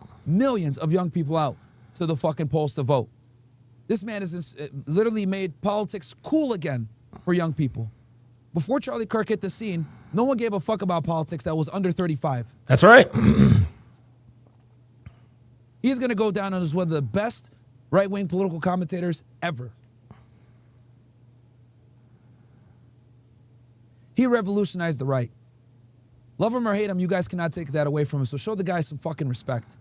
of young people out to the fucking polls to vote. This man has literally made politics cool again for young people. Before Charlie Kirk hit the scene, no one gave a fuck about politics that was under 35. That's right. He's going to go down as one of the best right-wing political commentators ever. He revolutionized the right. Love him or hate him, you guys cannot take that away from him, so show the guy some fucking respect.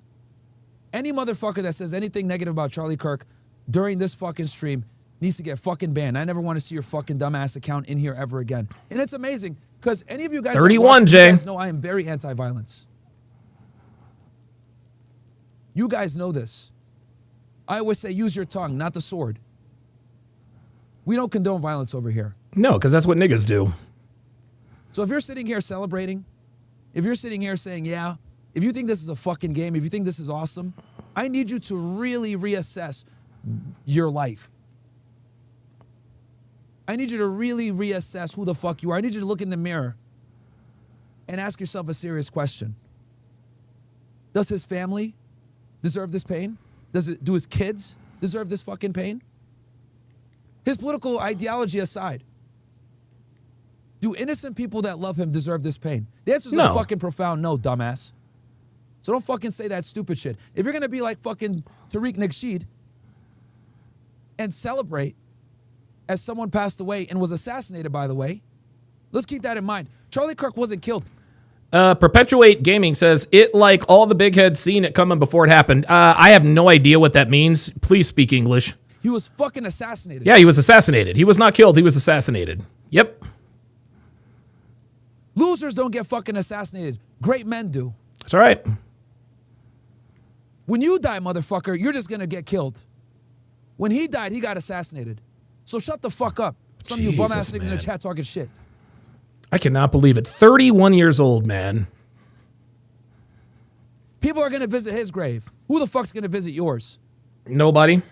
Any motherfucker that says anything negative about Charlie Kirk during this fucking stream needs to get fucking banned. I never want to see your fucking dumbass account in here ever again. And it's amazing, because any of you guys 31, you Jay. guys know I am very anti-violence. You guys know this. I always say use your tongue, not the sword. We don't condone violence over here. No, because that's what niggas do. So if you're sitting here celebrating, if you're sitting here saying, yeah, if you think this is a fucking game, if you think this is awesome, I need you to really reassess your life. I need you to really reassess who the fuck you are. I need you to look in the mirror and ask yourself a serious question. Does his family deserve this pain? Do his kids deserve this fucking pain? His political ideology aside, do innocent people that love him deserve this pain? The answer is a fucking profound no, dumbass. So don't fucking say that stupid shit. If you're going to be like fucking Tariq Nasheed and celebrate as someone passed away and was assassinated, by the way, let's keep that in mind. Charlie Kirk wasn't killed. Perpetuate Gaming says, it like all the big heads seen it coming before it happened. I have no idea what that means. Please speak English. He was fucking assassinated. Yeah, he was assassinated. He was not killed. He was assassinated. Yep. Losers don't get fucking assassinated. Great men do. That's all right. When you die, motherfucker, you're just going to get killed. When he died, he got assassinated. So shut the fuck up. Some of you bum-ass niggas in the chat talking shit. I cannot believe it. 31 years old, man. People are going to visit his grave. Who the fuck's going to visit yours? Nobody.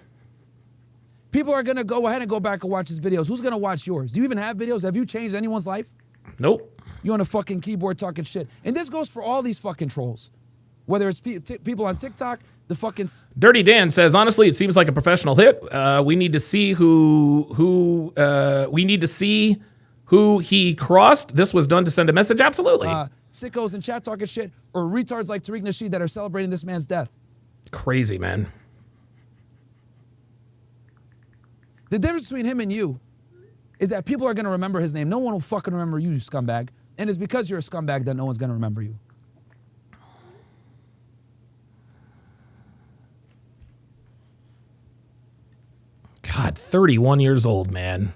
People are going to go ahead and go back and watch his videos. Who's going to watch yours? Do you even have videos? Have you changed anyone's life? Nope. You on a fucking keyboard talking shit. And this goes for all these fucking trolls. Whether it's people on TikTok, the fucking... Dirty Dan says, honestly, it seems like a professional hit. We need to see who he crossed. This was done to send a message. Absolutely. Sickos in chat talking shit, or retards like Tariq Nasheed that are celebrating this man's death. Crazy, man. The difference between him and you is that people are going to remember his name. No one will fucking remember you, you scumbag. And it's because you're a scumbag that no one's going to remember you. God, 31 years old, man.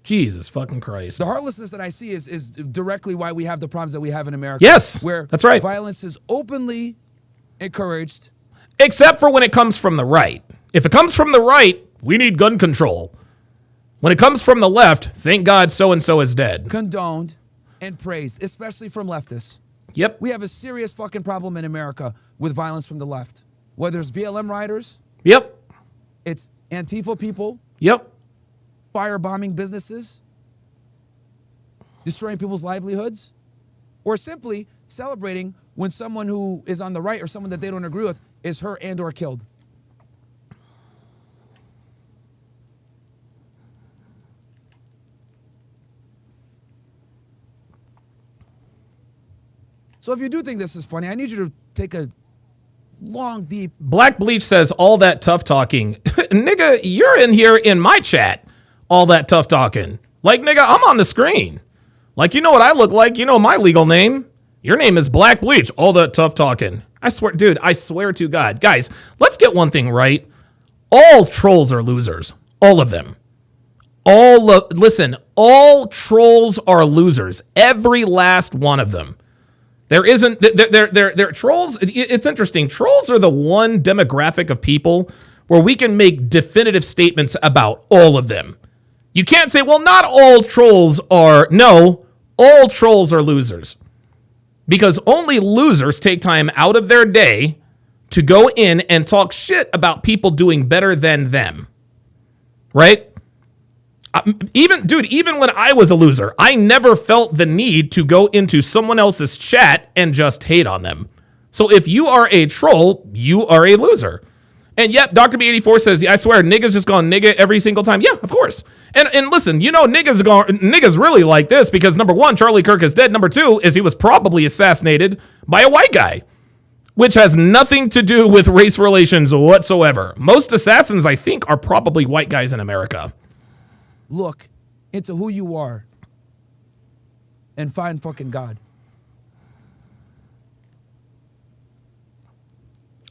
Jesus fucking Christ. The heartlessness that I see is directly why we have the problems that we have in America. Yes, where that's right. Violence is openly encouraged. Except for when it comes from the right. If it comes from the right, we need gun control. When it comes from the left, thank God so-and-so is dead. Condoned and praised, especially from leftists. Yep. We have a serious fucking problem in America with violence from the left. Whether it's BLM riders. Yep. It's Antifa people. Yep. Firebombing businesses. Destroying people's livelihoods. Or simply celebrating when someone who is on the right or someone that they don't agree with is hurt and or killed. So if you do think this is funny, I need you to take a long, deep... Black Bleach says, all that tough talking. Nigga, you're in here in my chat. All that tough talking. Like, nigga, I'm on the screen. Like, you know what I look like? You know my legal name. Your name is Black Bleach. All that tough talking. I swear, dude, I swear to God. Guys, let's get one thing right. All trolls are losers. All of them. Listen, all trolls are losers. Every last one of them. There isn't. They're trolls. It's interesting. Trolls are the one demographic of people where we can make definitive statements about all of them. You can't say, well, not all trolls are. No, all trolls are losers. Because only losers take time out of their day to go in and talk shit about people doing better than them. Right? Even when I was a loser, I never felt the need to go into someone else's chat and just hate on them. So if you are a troll, you are a loser. And yep, Dr. B84 says, I swear, niggas just gone nigga every single time. Yeah, of course. And listen, niggas really like this because number one, Charlie Kirk is dead. Number two is he was probably assassinated by a white guy, which has nothing to do with race relations whatsoever. Most assassins, I think, are probably white guys in America. Look into who you are and find fucking God.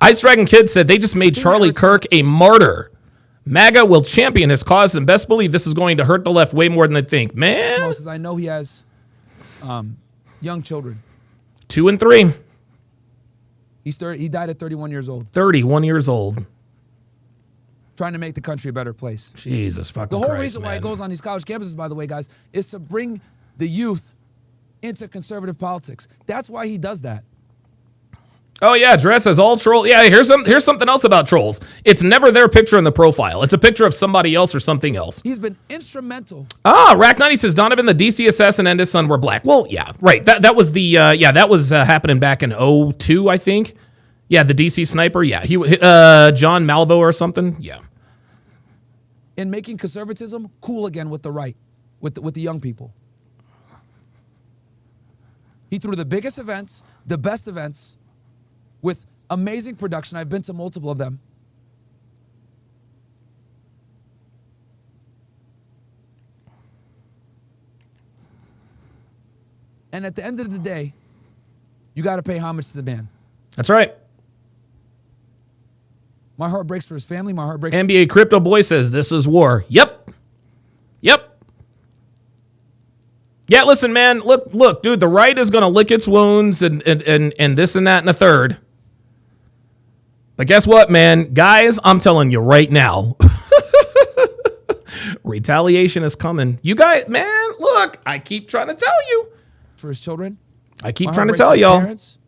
Ice Dragon Kid said they just made Charlie Kirk a martyr. MAGA will champion his cause and best believe this is going to hurt the left way more than they think. Man. Says, I know he has young children. 2 and 3. He died at 31 years old. 31 years old. Trying to make the country a better place. Jesus fucking The whole Christ, reason why it goes on these college campuses, by the way, guys, is to bring the youth into conservative politics. That's why he does that. Oh yeah, dress as all troll. Yeah, here's something else about trolls. It's never their picture in the profile. It's a picture of somebody else or something else. He's been instrumental. Rack90 says Donovan, the DC assassin, and his son were black. Well, yeah, right. That was the that was happening back in 2002, I think. Yeah, the DC sniper. Yeah, he John Malvo or something. Yeah. In making conservatism cool again with the right, with the young people. He threw the biggest events, the best events, with amazing production. I've been to multiple of them. And at the end of the day, you got to pay homage to the man. That's right. My heart breaks for his family. My heart breaks. NBA Crypto Boy says this is war. Yep. Yeah, listen, man. Look, dude. The right is gonna lick its wounds and this and that and a third. But guess what, man? Guys, I'm telling you right now, retaliation is coming. You guys, man. Look, I keep trying to tell you. For his children. I keep trying to tell y'all. Parents,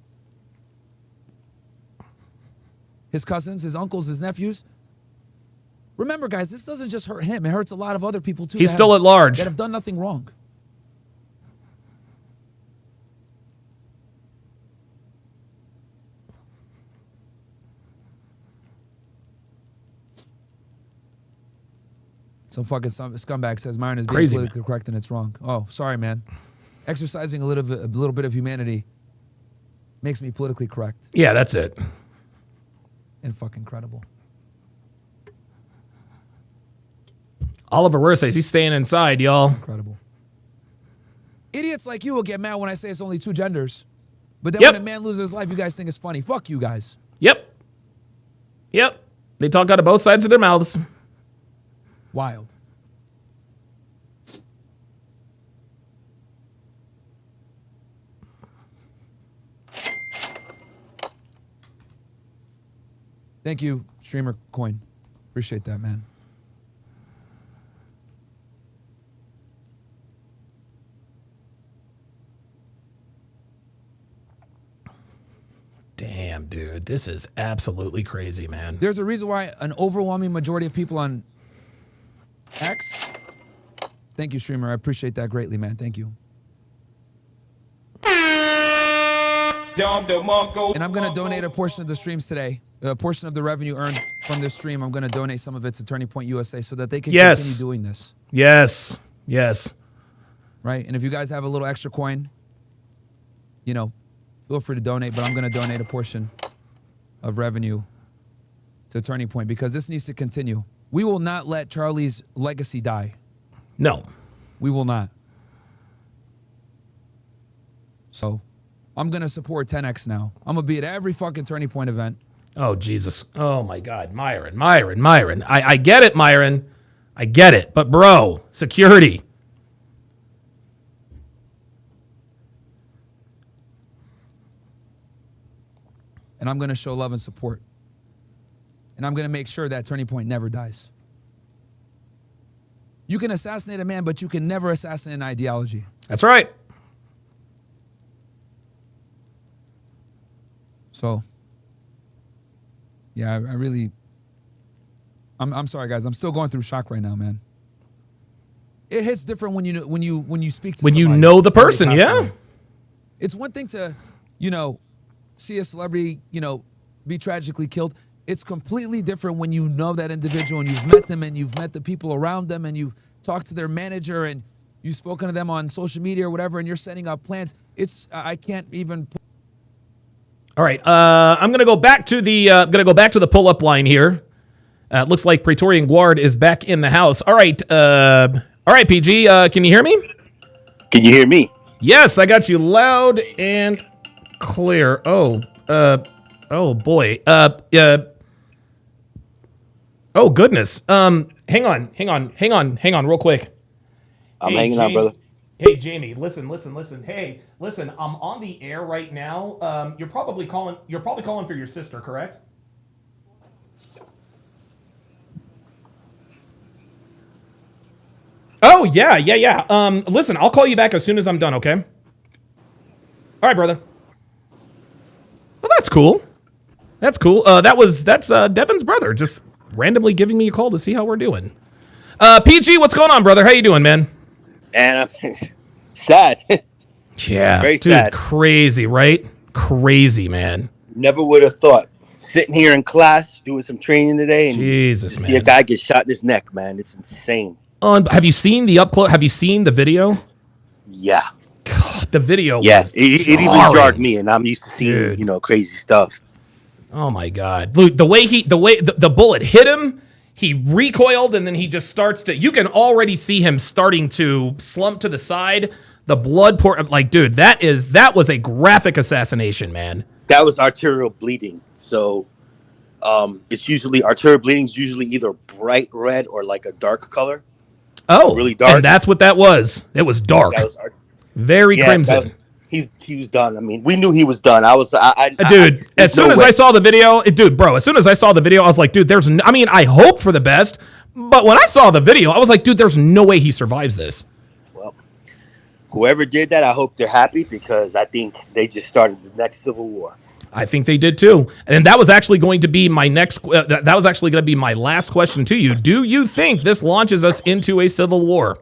his cousins, his uncles, his nephews. Remember, guys, this doesn't just hurt him. It hurts a lot of other people, too. He's still at large. That have done nothing wrong. Some fucking scumbag says Myron is being Crazy, politically correct and it's wrong. Oh, sorry, man. Exercising a little bit of humanity makes me politically correct. Yeah, that's it. And fucking credible. Oliver Wurr says he's staying inside, y'all. Incredible. Idiots like you will get mad when I say it's only 2 genders. But then Yep. when a man loses his life, you guys think it's funny. Fuck you guys. Yep. They talk out of both sides of their mouths. Wild. Thank you, Streamer Coin. Appreciate that, man. Damn, dude. This is absolutely crazy, man. There's a reason why an overwhelming majority of people on X. Thank you, Streamer. I appreciate that greatly, man. Thank you. And I'm going to donate a portion of the streams today. A portion of the revenue earned from this stream, I'm going to donate some of it to Turning Point USA so that they can continue doing this. Yes. Right? And if you guys have a little extra coin, feel free to donate, but I'm going to donate a portion of revenue to Turning Point because this needs to continue. We will not let Charlie's legacy die. No. We will not. So I'm going to support 10X now. I'm going to be at every fucking Turning Point event. Oh, Jesus. Oh, my God. Myron. I get it, Myron. I get it. But, bro, security. and I'm going to show love and support. And I'm going to make sure that Turning Point never dies. You can assassinate a man, but you can never assassinate an ideology. That's right. So, yeah, I really, I'm sorry, guys. I'm still going through shock right now, man. It hits different when you speak to when somebody, you know the when they person, pass yeah. away. It's one thing to, see a celebrity, be tragically killed. It's completely different when you know that individual and you've met them and you've met the people around them and you've talked to their manager and you've spoken to them on social media or whatever and you're setting up plans. I can't even. All right, I'm gonna go back to the pull-up line here. It looks like Praetorian Guard is back in the house. All right, PG, can you hear me? Can you hear me? Yes, I got you loud and clear. Oh boy. Oh goodness. Hang on, real quick. I'm hanging out, brother. Hey, Jamie, listen. Hey, listen, I'm on the air right now. You're probably calling for your sister, correct? Oh, yeah. Listen, I'll call you back as soon as I'm done, okay? All right, brother. Well, that's cool. That's Devin's brother, just randomly giving me a call to see how we're doing. PG, what's going on, brother? How you doing, man? And I'm sad. Yeah, very dude, sad. Crazy, right? Crazy, man. Never would have thought. Sitting here in class doing some training today, and Jesus, man. see a guy get shot in his neck, man. It's insane. Have you seen the up close? Have you seen the video? Yeah. God, the video. Yes, was it even jarring. jarred me, and I'm used to seeing crazy stuff. Oh my God, Luke! The way the bullet hit him, he recoiled, and then he just starts to. You can already see him starting to slump to the side. The blood pour. Like, dude, that was a graphic assassination, man. That was arterial bleeding. So, it's usually arterial bleeding is usually either bright red or like a dark color. Oh, really dark. And that's what that was. It was dark. That was very crimson. He was done. I mean, we knew he was done. Dude, as soon as I saw the video, I was like, dude, I hope for the best, but when I saw the video, I was like, dude, there's no way he survives this. Well, whoever did that, I hope they're happy because I think they just started the next civil war. I think they did too. And that was actually going to be my last question to you. Do you think this launches us into a civil war?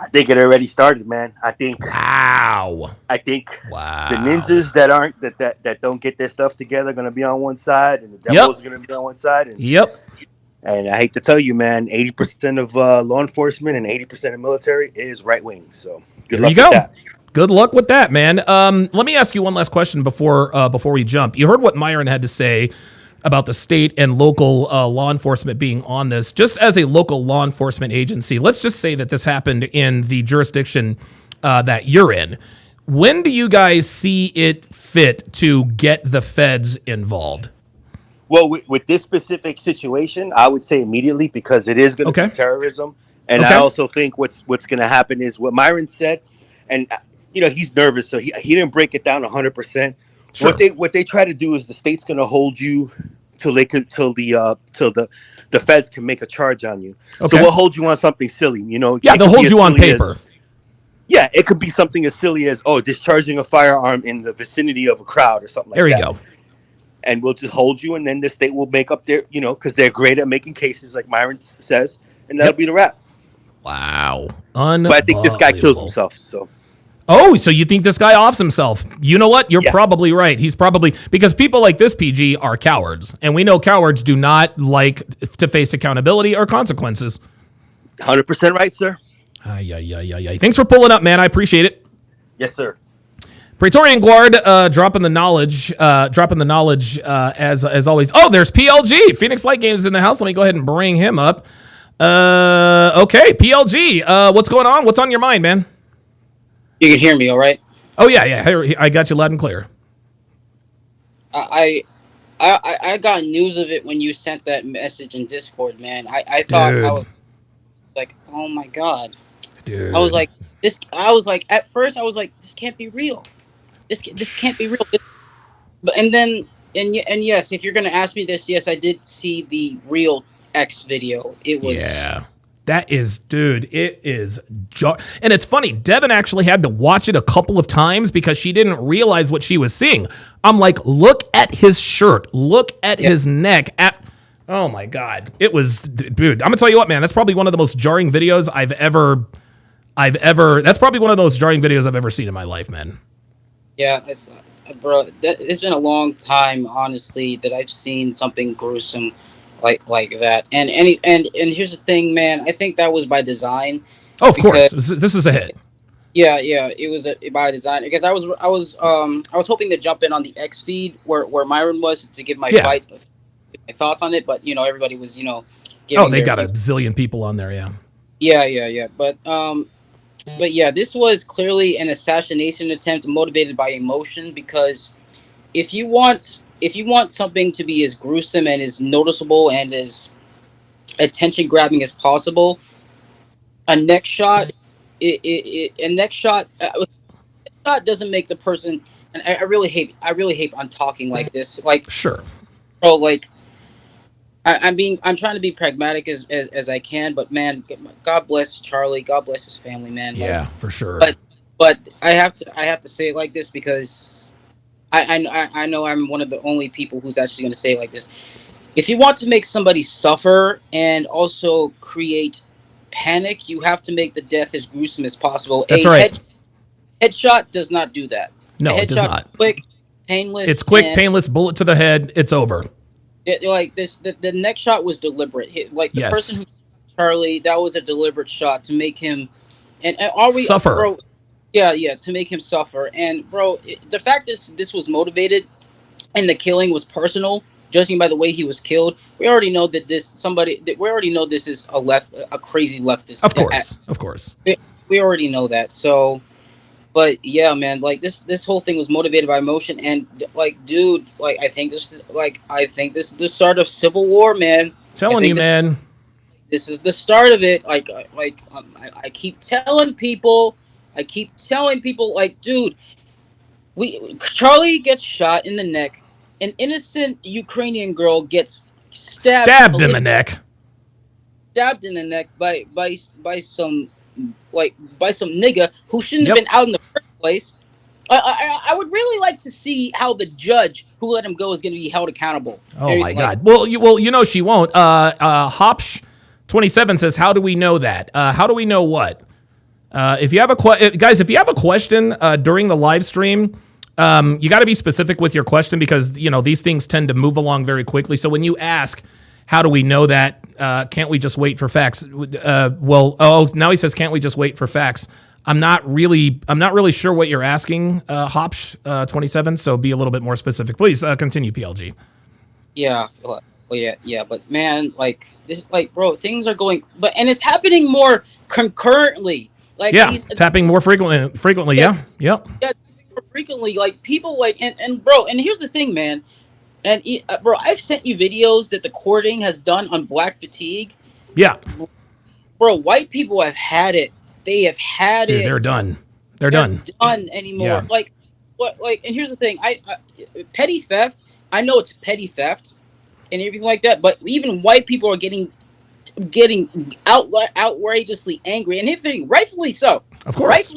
I think it already started, man. I think. Wow. The ninjas that don't get their stuff together are going to be on one side, and the devils are going to be on one side. And I hate to tell you, man, 80% of law enforcement and 80% of military is right wing. So good luck with that. Good luck with that, man. Let me ask you one last question before we jump. You heard what Myron had to say about the state and local law enforcement being on this. Just as a local law enforcement agency, let's just say that this happened in the jurisdiction that you're in. When do you guys see it fit to get the feds involved? Well, with this specific situation, I would say immediately because it is going to be terrorism. And I also think what's going to happen is what Myron said, and he's nervous, so he didn't break it down 100%. Sure. What they try to do is the state's going to hold you till the feds can make a charge on you. Okay. So we'll hold you on something silly, Yeah, they'll hold you on paper. Yeah, it could be something as silly as discharging a firearm in the vicinity of a crowd or something like that. There you go. And we'll just hold you, and then the state will make up their, because they're great at making cases, like Myron says, and that'll be the wrap. Wow. But I think this guy kills himself, so. Oh, so you think this guy offs himself? You know what? You're probably right. He's probably, because people like this, PG, are cowards. And we know cowards do not like to face accountability or consequences. 100% right, sir. Thanks for pulling up, man. I appreciate it. Yes, sir. Praetorian Guard, dropping the knowledge as always. Oh, there's PLG. Phoenix Light Games in the house. Let me go ahead and bring him up. Okay, PLG, what's going on? What's on your mind, man? You can hear me, all right? Oh yeah. I got you loud and clear. I got news of it when you sent that message in Discord, man. I thought I was like, oh my God. Dude. I was like, at first I was like, this can't be real. This can't be real. And then and yes, if you're gonna ask me this, yes, I did see the real X video. It was That is, dude, it is. And it's funny, Devin actually had to watch it a couple of times because she didn't realize what she was seeing. I'm like, look at his shirt. Look at his neck. Oh, my God. It was, dude, I'm going to tell you what, man. That's probably one of the most jarring videos I've ever, that's probably one of those jarring videos I've ever seen in my life, man. Yeah, bro, it's been a long time, honestly, that I've seen something gruesome like that. And here's the thing, man. I think that was by design. Oh, of course. This is a hit. Yeah, it was by design because I was hoping to jump in on the X feed where Myron was to give my my thoughts on it, but everybody was giving they got a zillion people on there, yeah. Yeah. But yeah, this was clearly an assassination attempt motivated by emotion because if you want something to be as gruesome and as noticeable and as attention grabbing as possible, a neck shot doesn't make the person. And I really hate on talking like this. Like, sure, bro. Like, I'm trying to be pragmatic as I can, but man, God bless Charlie. God bless his family, man. Yeah, for sure. But I have to say it like this because I know I'm one of the only people who's actually going to say it like this. If you want to make somebody suffer and also create panic, you have to make the death as gruesome as possible. That's right. Headshot does not do that. No, it does not. Quick, painless. It's quick, painless, bullet to the head. It's over. Like this, the neck shot was deliberate. Like the person who shot Charlie, that was a deliberate shot to make him and are we suffer. Bro, yeah, to make him suffer. And bro, the fact that this was motivated and the killing was personal, judging by the way he was killed, we already know that this is a crazy leftist. Of course. We already know that. So, but yeah, man, like this whole thing was motivated by emotion, and like, dude, like I think this is the start of civil war, man. Telling you, man. This is the start of it. I keep telling people, like, dude, Charlie gets shot in the neck. An innocent Ukrainian girl gets stabbed in the neck. Stabbed in the neck by some nigga who shouldn't have been out in the first place. I would really like to see how the judge who let him go is going to be held accountable. Oh my God! Well, she won't. Hopsh 27 says, "How do we know that? How do we know what? If you have guys, if you have a question during the live stream." You got to be specific with your question because, these things tend to move along very quickly. So when you ask, how do we know that? Can't we just wait for facts? Now he says, can't we just wait for facts? I'm not really sure what you're asking, Hopsh 27. So be a little bit more specific. Please continue, PLG. Yeah. Well, yeah. But man, like this, bro, things are going, and it's happening more concurrently. Like, it's happening more frequently. Yeah. Frequently, like people and bro, and here's the thing, man, and bro, I've sent you videos that the courting has done on black fatigue. Yeah, bro, white people have had it. They have had it. They're done. They're done anymore. Yeah. Like what? Like, and here's the thing, I petty theft. I know it's petty theft and everything like that, but even white people are getting outrageously angry, and here's the thing, rightfully so. Of course.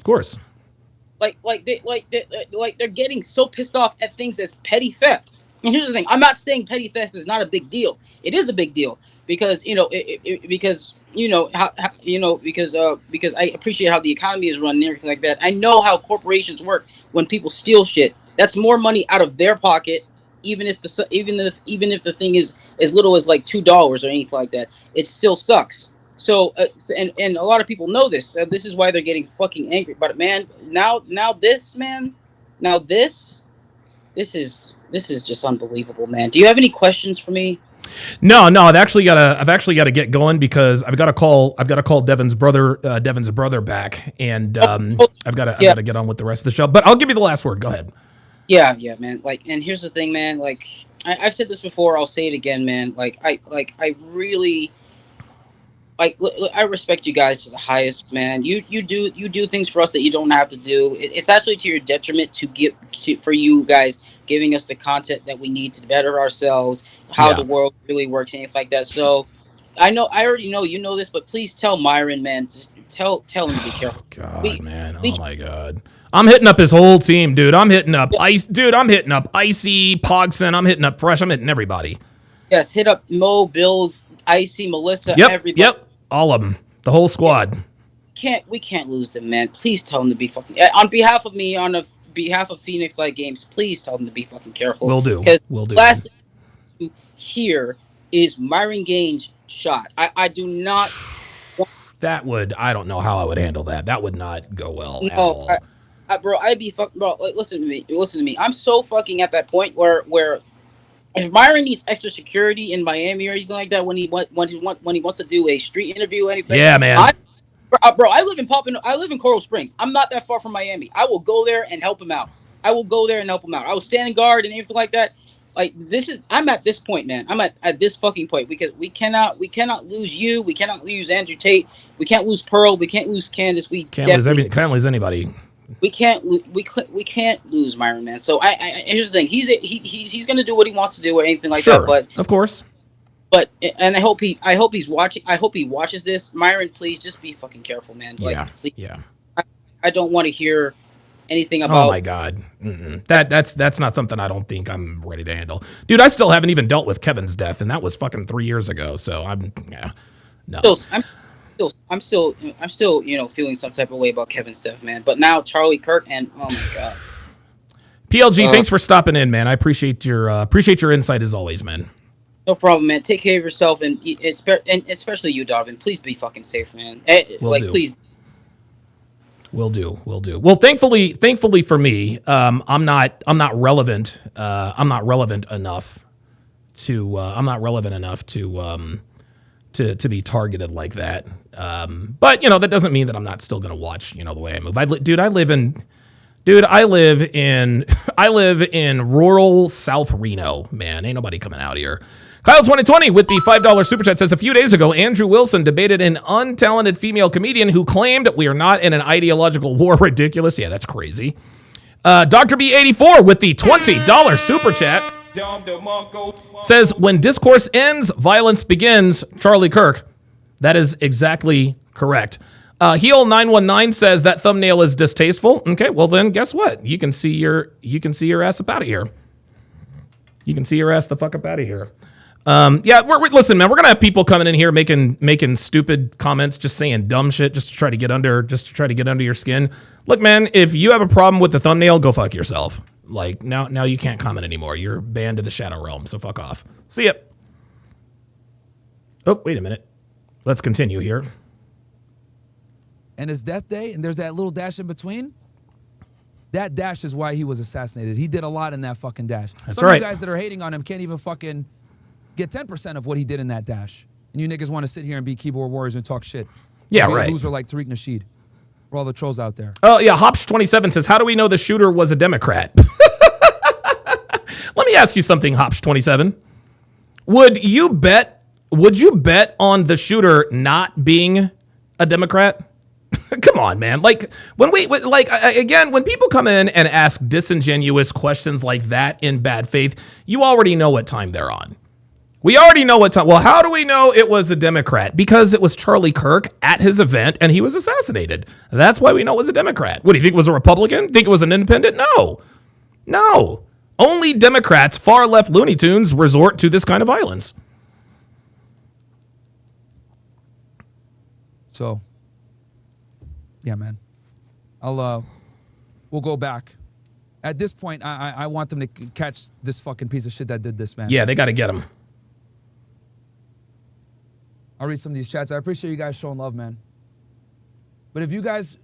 They're getting so pissed off at things as petty theft. And here's the thing: I'm not saying petty theft is not a big deal. It is a big deal because because I appreciate how the economy is run and everything like that. I know how corporations work when people steal shit. That's more money out of their pocket, even if the thing is as little as like $2 or anything like that. It still sucks. So and a lot of people know this. This is why they're getting fucking angry. But man, now this is just unbelievable, man. Do you have any questions for me? No. I've actually got to get going because I've got to call Devin's brother back, and I've got to get on with the rest of the show. But I'll give you the last word. Go ahead. Yeah, man. Like, and here's the thing, man. Like, I've said this before. I'll say it again, man. I really. I respect you guys to the highest, man. You do things for us that you don't have to do. It's actually to your detriment for you guys giving us the content that we need to better ourselves, how the world really works, and things like that. So I already know you know this, but please tell Myron, man, just tell him to be careful. God, man. Oh my God. I'm hitting up his whole team, dude. I'm hitting up I'm hitting up Icy, Pogson. I'm hitting up Fresh. I'm hitting everybody. Yes, hit up Mo, Bills, Icy, Melissa, everybody. Yep. All of them. The whole squad. We can't lose them, man. Please tell them to be fucking. On behalf of me, behalf of Phoenix Light Games, please tell them to be fucking careful. Will do. Because Will do. last here is Myron Gaines' shot. I do not. That would, I don't know how I would handle that. That would not go well at all. Bro, I'd be fucking, bro. Listen to me. I'm so fucking at that point where if Myron needs extra security in Miami or anything like that when he wants to do a street interview or anything. Yeah, man. Bro, I live in Coral Springs. I'm not that far from Miami. I will go there and help him out. I will stand guard and everything like that. Like I'm at this point, man. I'm at this fucking point because we cannot lose you. We cannot lose Andrew Tate. We can't lose Pearl. We can't lose Candace. We can't lose anybody. We can't lose Myron, man. So here's the thing. He's gonna do what he wants to do or anything like that. But of course. But and I hope he's watching. I hope he watches this. Myron, please just be fucking careful, man. Please. I don't want to hear anything about. Oh my God, that's not something I don't think I'm ready to handle, dude. I still haven't even dealt with Kevin's death, and that was fucking 3 years ago. So no. I'm still feeling some type of way about Kevin's death, man. But now Charlie Kirk and oh my God. PLG, thanks for stopping in, man. I appreciate your insight as always, man. No problem, man. Take care of yourself and especially you, Darvin. Please be fucking safe, man. Please. Will do. Well, thankfully for me, I'm not relevant. I'm not relevant enough to be targeted like that. But that doesn't mean that I'm not still gonna watch. The way I move. I live in rural South Reno. Man, ain't nobody coming out here. Kyle 2020 with the $5 super chat says a few days ago, Andrew Wilson debated an untalented female comedian who claimed we are not in an ideological war. Ridiculous. Yeah, that's crazy. Dr. B84 with the $20 super chat says when discourse ends, violence begins. Charlie Kirk. That is exactly correct. Heel 919 says that thumbnail is distasteful. Okay, well then guess what? You can see your ass up out of here. You can see your ass the fuck up out of here. Listen, man, we're gonna have people coming in here making stupid comments, just saying dumb shit, just to try to get under your skin. Look, man, if you have a problem with the thumbnail, go fuck yourself. Like now you can't comment anymore. You're banned to the Shadow Realm, so fuck off. See ya. Oh, wait a minute. Let's continue here. And his death day, and there's that little dash in between. That dash is why he was assassinated. He did a lot in that fucking dash. Some of you guys that are hating on him can't even fucking get 10% of what he did in that dash. And you niggas want to sit here and be keyboard warriors and talk shit. Yeah, be right. A loser like Tariq Nasheed. For all the trolls out there. Oh, yeah, Hopsh27 says, how do we know the shooter was a Democrat? Let me ask you something, Hopsh27. Would you bet on the shooter not being a Democrat? Come on, man. Like when when people come in and ask disingenuous questions like that in bad faith, you already know what time they're on. We already know what time. Well, how do we know it was a Democrat? Because it was Charlie Kirk at his event and he was assassinated. That's why we know it was a Democrat. What do you think it was a Republican? Think it was an independent? No. Only Democrats, far left Looney Tunes, resort to this kind of violence. So, yeah, man. We'll go back. At this point, I want them to catch this fucking piece of shit that did this, man. Yeah, they got to get him. I'll read some of these chats. I appreciate you guys showing love, man. But if you guys,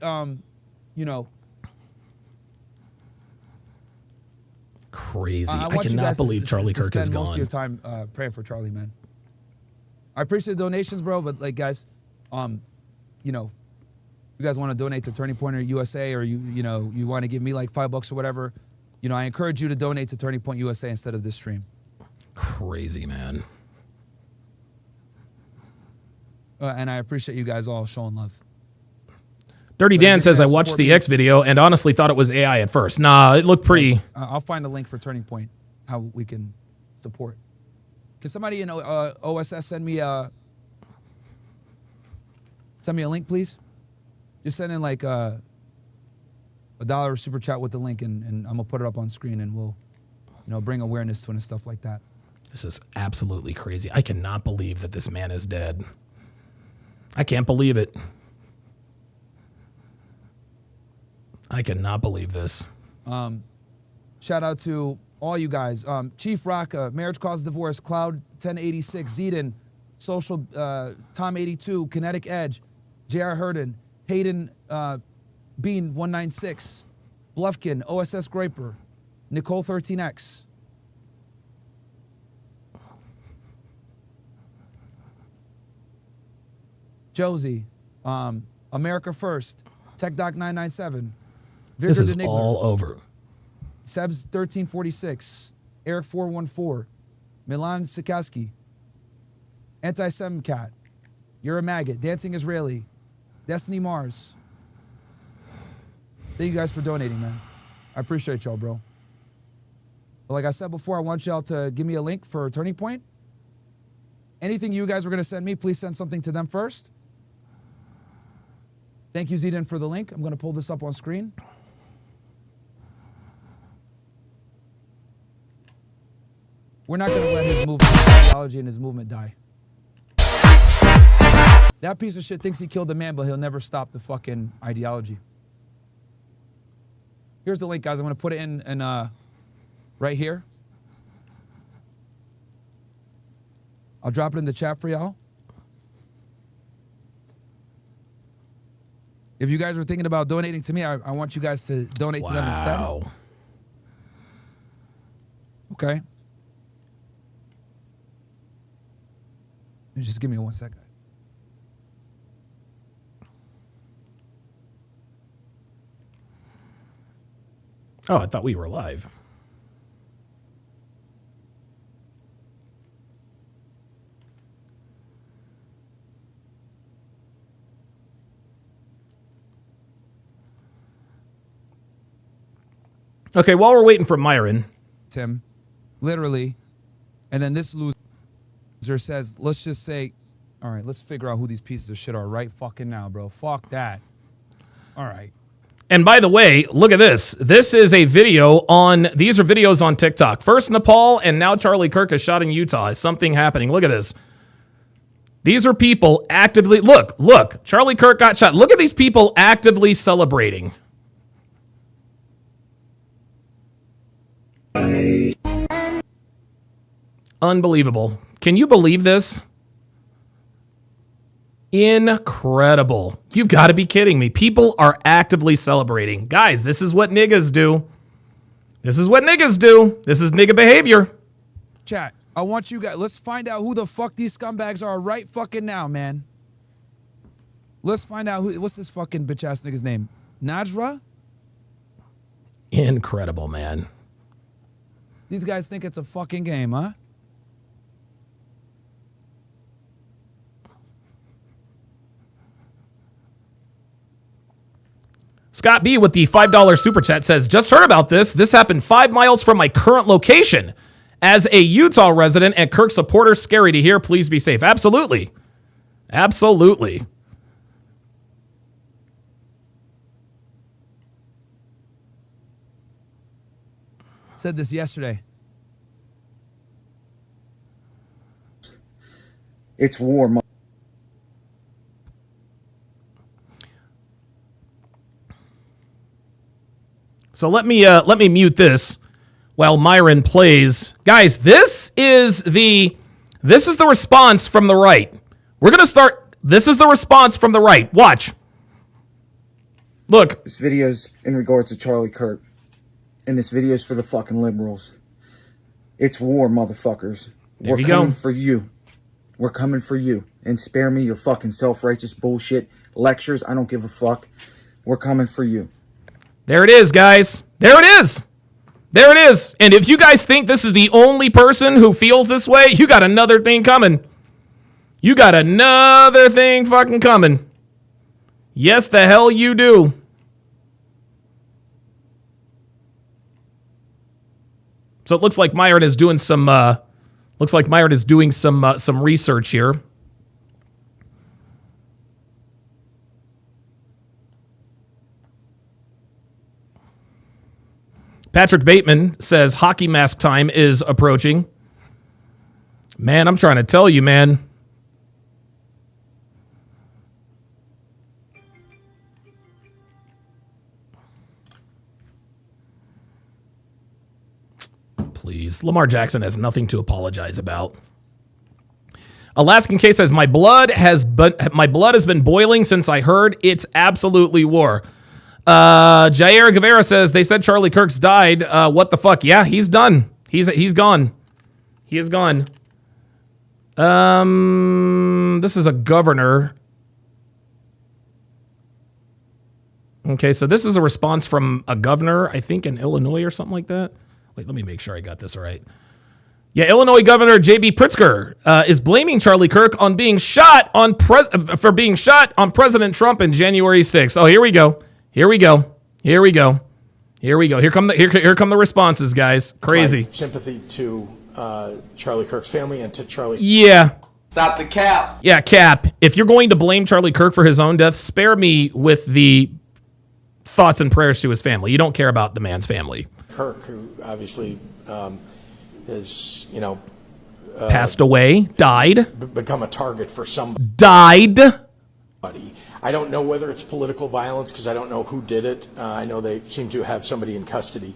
crazy. I cannot believe Charlie Kirk is gone. Most of your time praying for Charlie, man. I appreciate the donations, bro. But guys, you guys want to donate to Turning Point USA, or you want to give me like $5 or whatever, I encourage you to donate to Turning Point USA instead of this stream. Crazy, man. And I appreciate you guys all showing love. Dirty Dan says, I watched the X video and honestly thought it was AI at first. Nah, it looked pretty. I'll find a link for Turning Point, how we can support. Can somebody in OSS send me a link, please? Just send in like a $1 super chat with the link, and I'm gonna put it up on screen, and we'll, bring awareness to it and stuff like that. This is absolutely crazy. I cannot believe that this man is dead. I can't believe it. I cannot believe this. Shout out to all you guys. Chief Rocka, Marriage Cause Divorce, Cloud 1086, Zedon, Social, Tom 82, Kinetic Edge, J.R. Herden, Hayden Bean 196, Bluffkin, OSS Graper, Nicole 13X. Josie, America First, TechDoc 997, Vigor This is Denigler, all over. Sebs 1346, Eric 414, Milan Sikorsky, Anti-Semcat, You're a Maggot, Dancing Israeli, Destiny Mars. Thank you guys for donating, man. I appreciate y'all, bro. But like I said before, I want y'all to give me a link for Turning Point. Anything you guys were going to send me, please send something to them first. Thank you, Zedon, for the link. I'm going to pull this up on screen. We're not going to let his movement, ideology and his movement die. That piece of shit thinks he killed a man, but he'll never stop the fucking ideology. Here's the link, guys. I'm going to put it in right here. I'll drop it in the chat for y'all. If you guys are thinking about donating to me, I want you guys to donate to them instead. Okay. Just give me 1 second. Oh, I thought we were live. Okay, while we're waiting for Myron. Tim, literally, and then this loser says, let's just say, all right, let's figure out who these pieces of shit are right fucking now, bro. Fuck that. All right. And by the way, look at this. This is a video on, these are videos on TikTok. First Nepal, and now Charlie Kirk is shot in Utah. Is something happening? Look at this. These are people actively, look, Charlie Kirk got shot. Look at these people actively celebrating. Unbelievable. Can you believe this? Incredible. You've got to be kidding me. People are actively celebrating. Guys, this is what niggas do. This is what niggas do. This is nigga behavior. Chat, I want you guys, let's find out who the fuck these scumbags are right fucking now, man. Let's find out what's this fucking bitch ass nigga's name? Najra? Incredible, man. These guys think it's a fucking game, huh? Scott B with the $5 super chat says, just heard about this. This happened 5 miles from my current location. As a Utah resident and Kirk supporter, scary to hear. Please be safe. Absolutely. Absolutely. Said this yesterday. It's war. So let me mute this while Myron plays. Guys, this is the response from the right. We're going to start. This is the response from the right. Watch. Look. This video's in regards to Charlie Kirk. And this video's for the fucking liberals. It's war, motherfuckers. We're coming for you. We're coming for you. And spare me your fucking self-righteous bullshit lectures. I don't give a fuck. We're coming for you. There it is, guys. There it is. There it is. And if you guys think this is the only person who feels this way, you got another thing coming. You got another thing fucking coming. Yes, the hell you do. So it looks like Myron is doing some some research here. Patrick Bateman says hockey mask time is approaching. Man, I'm trying to tell you, man. Please. Lamar Jackson has nothing to apologize about. Alaskan Case says, my blood has been boiling since I heard it's absolutely war. Jair Guevara says, they said Charlie Kirk's died. What the fuck? Yeah, he's done. He's gone. He is gone. This is a governor. Okay, so this is a response from a governor, I think in Illinois or something like that. Wait, let me make sure I got this right. Yeah, Illinois Governor J.B. Pritzker is blaming Charlie Kirk on being shot on President Trump in January 6th. Oh, here we go. Here we go. Here we go. Here we go. Here come the responses, guys. Crazy. My sympathy to Charlie Kirk's family and to Charlie. Yeah. Stop the cap. Yeah, Cap. If you're going to blame Charlie Kirk for his own death, spare me with the thoughts and prayers to his family. You don't care about the man's family. Kirk, who obviously has, passed away, died, become a target for somebody. Died. I don't know whether it's political violence because I don't know who did it. I know they seem to have somebody in custody.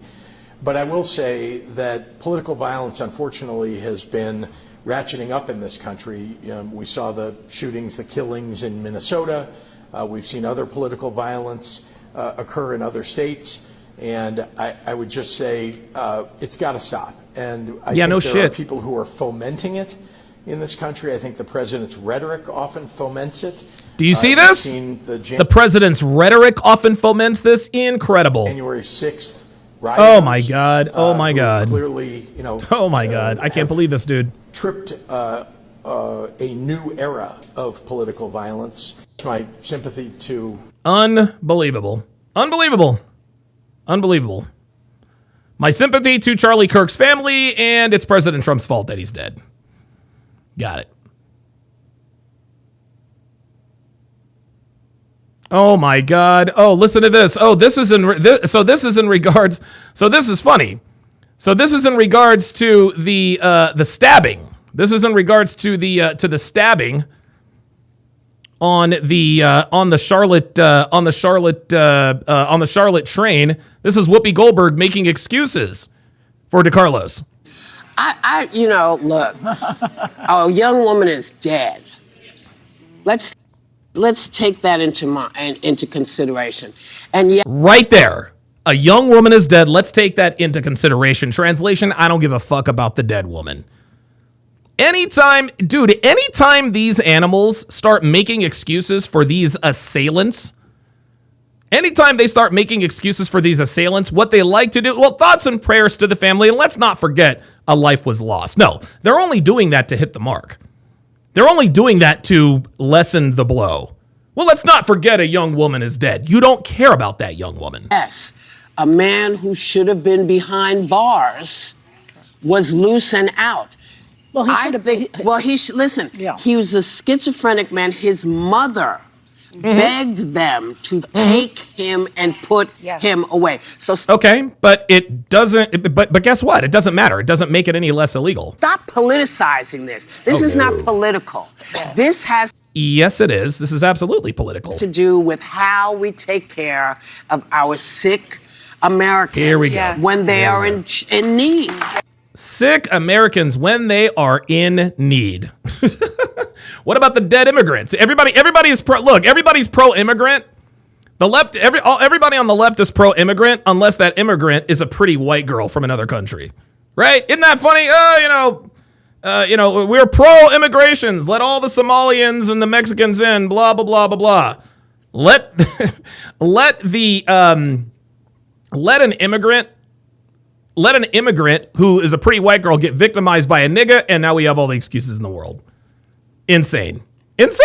But I will say that political violence, unfortunately, has been ratcheting up in this country. We saw the shootings, the killings in Minnesota. We've seen other political violence occur in other states. And I would just say it's got to stop. And I think there are people who are fomenting it in this country. I think the president's rhetoric often foments it. Do you see this? The president's rhetoric often foments this. Incredible. January 6th. Oh my God. Oh my God. Clearly, oh my God. I can't believe this, dude. Tripped a new era of political violence. My sympathy to. Unbelievable. Unbelievable. Unbelievable. My sympathy to Charlie Kirk's family, and it's President Trump's fault that he's dead. Got it. Oh my God. Oh, listen to this. Oh, this is in regards. So this is funny. So this is in regards to the stabbing. This is in regards to the stabbing on the Charlotte train. This is Whoopi Goldberg making excuses for DeCarlos. Look, a young woman is dead. Let's take that into consideration. And right there, a young woman is dead. Let's take that into consideration. Translation: I don't give a fuck about the dead woman. Anytime these animals start making excuses for these assailants, what they like to do, well, thoughts and prayers to the family. And let's not forget a life was lost. No, they're only doing that to hit the mark. They're only doing that to lessen the blow. Well, let's not forget a young woman is dead. You don't care about that young woman. yes, a man who should have been behind bars was loose and out. Well, he should have been. Well, listen. Yeah. He was a schizophrenic man. His mother begged them to take him and put him away. So okay, but it doesn't. But guess what? It doesn't matter. It doesn't make it any less illegal. Stop politicizing this. This is not political. This has. Yes, it is. This is absolutely political. To do with how we take care of our sick Americans. Here we go. When they are in need. Sick Americans when they are in need. What about the dead immigrants? Everybody's pro-immigrant. The left, everybody on the left is pro-immigrant unless that immigrant is a pretty white girl from another country, right? Isn't that funny? We're pro-immigrations. Let all the Somalians and the Mexicans in. Blah blah blah blah blah. Let an immigrant who is a pretty white girl get victimized by a nigga, and now we have all the excuses in the world. Insane. You guys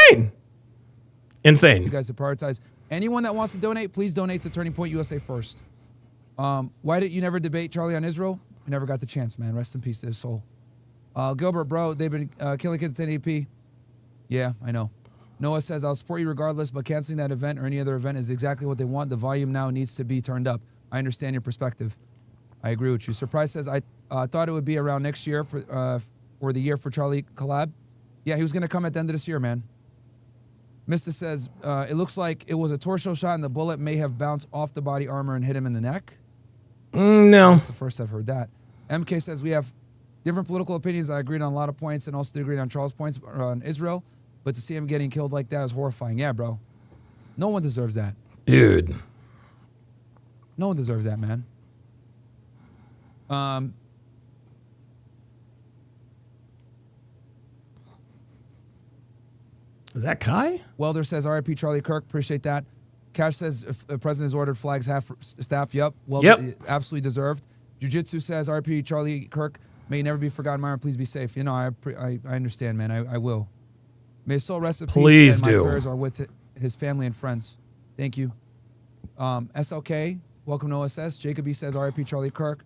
to prioritize Anyone that wants to donate, please donate to Turning Point USA first. Why did you never debate Charlie on Israel? I never got the chance, man. Rest in peace to his soul. Gilbert, bro, they've been killing kids at 1080p. Yeah, I know. Noah says, I'll support you regardless, but canceling that event or any other event is exactly what they want. The volume now needs to be turned up. I understand your perspective. I agree with you. Surprise says, I thought it would be around next year for or the year for Charlie collab. Yeah, he was going to come at the end of this year, man. Mista says, it looks like it was a torso shot and the bullet may have bounced off the body armor and hit him in the neck. No. That's the first I've heard that. MK says, we have different political opinions. I agreed on a lot of points and also agreed on Charles' points on Israel. But to see him getting killed like that is horrifying. Yeah, bro. No one deserves that. Dude. No one deserves that, man. Is that Kai? Welder says, RIP Charlie Kirk. Appreciate that. Cash says, if the president has ordered flags half staff. Yep. Welder, absolutely deserved. Jiu-Jitsu says, RIP Charlie Kirk. May never be forgotten. Myron, please be safe. You know, I understand, man. I will. May his soul rest in peace. Please do. My prayers are with his family and friends. Thank you. SLK, welcome to OSS. Jacoby says, RIP Charlie Kirk.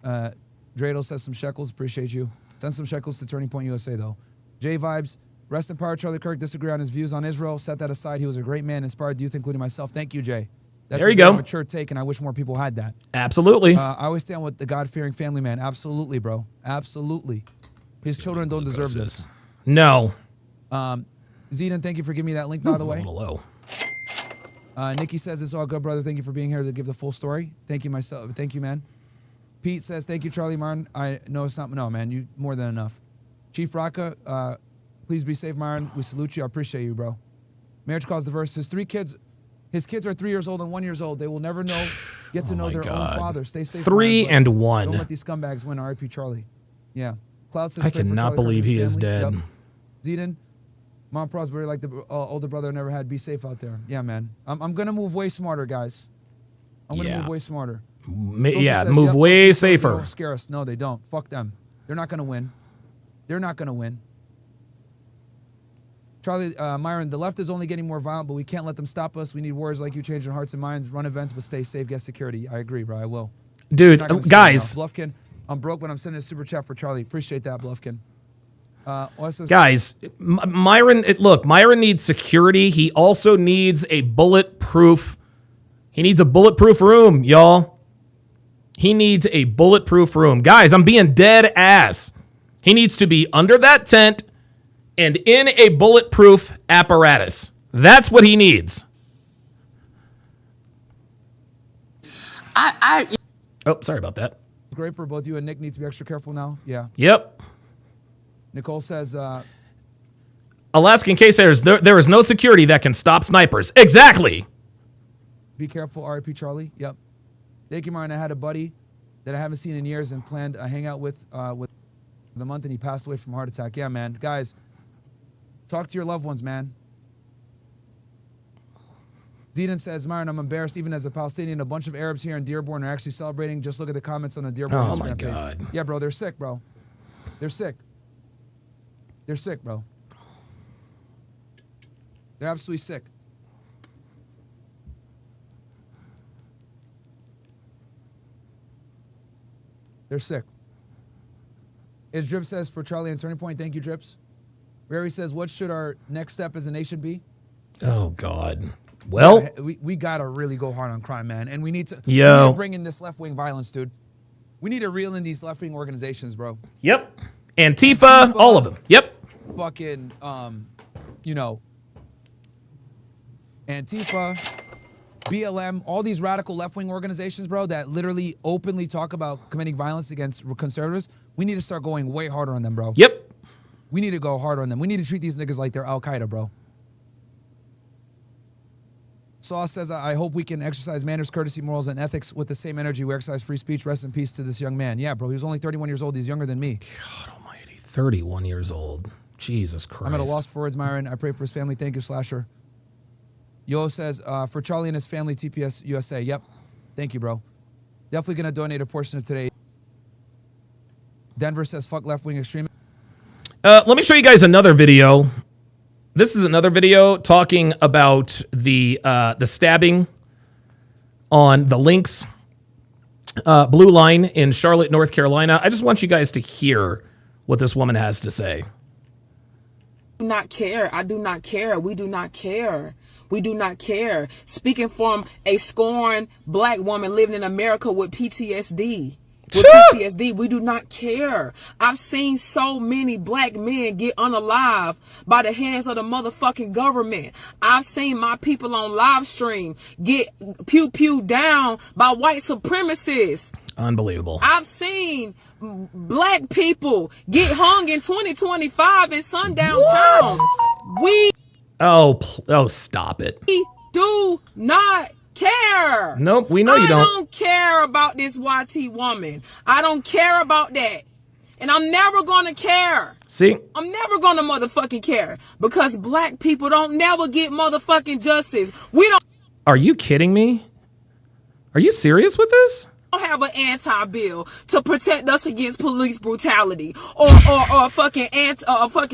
Dreidel says some shekels. Appreciate you. Send some shekels to Turning Point USA, though. J Vibes, rest in power. Charlie Kirk. Disagree on his views on Israel. Set that aside. He was a great man. Inspired youth, including myself. Thank you, Jay. That's there you go. A mature take, and I wish more people had that. Absolutely. I always stand with the God-fearing family man. Absolutely, bro. Absolutely. His children don't deserve this. No. Zidane, thank you for giving me that link, by the way. A little low. Nikki says, it's all good, brother. Thank you for being here to give the full story. Thank you, myself. Thank you, man. Pete says, thank you, Charlie Martin. I know it's not, no, man, you more than enough. Chief Raka, please be safe, Myron. We salute you. I appreciate you, bro. Marriage Cause Diverse. His kids are 3 years old and 1 year old. They will never get to know their own father. Stay safe. 3 and 1. Don't let these scumbags win. R.I.P. Charlie. Yeah. Cloud says, I cannot believe he is dead. Yep. Zidane, Mom Prosbury, like the older brother never had. Be safe out there. Yeah, man. I'm going to move way smarter, guys. I'm going to move way smarter. Move way safer. They don't scare us. No, they don't. Fuck them. They're not going to win. They're not going to win. Charlie, Myron, the left is only getting more violent, but we can't let them stop us. We need warriors like you changing hearts and minds, run events, but stay safe, get security. I agree, bro. I will. Dude, guys. Bluffkin, I'm broke, but I'm sending a super chat for Charlie. Appreciate that, Bluffkin. Guys, Myron, Myron needs security. He also needs a bulletproof. He needs a bulletproof room, y'all. He needs a bulletproof room. Guys, I'm being dead ass. He needs to be under that tent and in a bulletproof apparatus. That's what he needs. Oh, sorry about that. Great for both you and Nick need to be extra careful now. Yeah. Yep. Nicole says, Alaskan case there is no security that can stop snipers. Exactly. Be careful, RIP Charlie. Yep. Thank you, Myron. I had a buddy that I haven't seen in years and planned a hangout with the month, and he passed away from a heart attack. Yeah, man. Guys, talk to your loved ones, man. Zidane says, Myron, I'm embarrassed even as a Palestinian. A bunch of Arabs here in Dearborn are actually celebrating. Just look at the comments on the Dearborn Instagram page. God. Yeah, bro, they're sick, bro. They're sick. They're sick, bro. They're absolutely sick. They're sick. As Drip says for Charlie and Turning Point, thank you, Drips. Rary says, what should our next step as a nation be? Oh, God. Well, we got to really go hard on crime, man. And we need to bring in this left-wing violence, dude. We need to reel in these left-wing organizations, bro. Yep. Antifa, all of them. Yep. Fucking, Antifa, BLM, all these radical left-wing organizations, bro, that literally openly talk about committing violence against conservatives. We need to start going way harder on them, bro. Yep. We need to go harder on them. We need to treat these niggas like they're Al-Qaeda, bro. Sauce says, I hope we can exercise manners, courtesy, morals, and ethics with the same energy we exercise free speech. Rest in peace to this young man. Yeah, bro, he was only 31 years old. He's younger than me. God almighty, 31 years old. Jesus Christ. I'm at a loss for words, Myron. I pray for his family. Thank you, Slasher. Yo says, for Charlie and his family, TPS USA. Yep. Thank you, bro. Definitely going to donate a portion of today. Denver says, fuck left-wing extremists. Let me show you guys another video. This is another video talking about the stabbing on the Lynx Blue Line in Charlotte, North Carolina. I just want you guys to hear what this woman has to say. Do not care. I do not care. We do not care. We do not care. Speaking from a scorned black woman living in America with PTSD. We do not care. I've seen so many black men get unalive by the hands of the motherfucking government. I've seen my people on live stream get pew down by white supremacists. Unbelievable. I've seen black people get hung in 2025 in sundown towns. We stop it. Do not care. Nope, we know you don't. I don't care about this YT woman. I don't care about that. And I'm never gonna care. See? I'm never gonna motherfucking care. Because black people don't never get motherfucking justice. We don't. Are you kidding me? Are you serious with this? Have an anti-bill to protect us against police brutality or fucking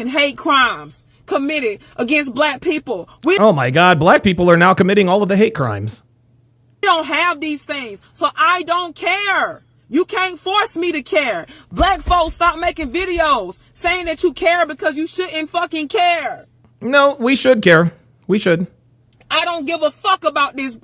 hate crimes committed against black people. Oh my God, black people are now committing all of the hate crimes. We don't have these things, so I don't care. You can't force me to care. Black folks, stop making videos saying that you care because you shouldn't fucking care. No, we should care. We should. I don't give a fuck about this.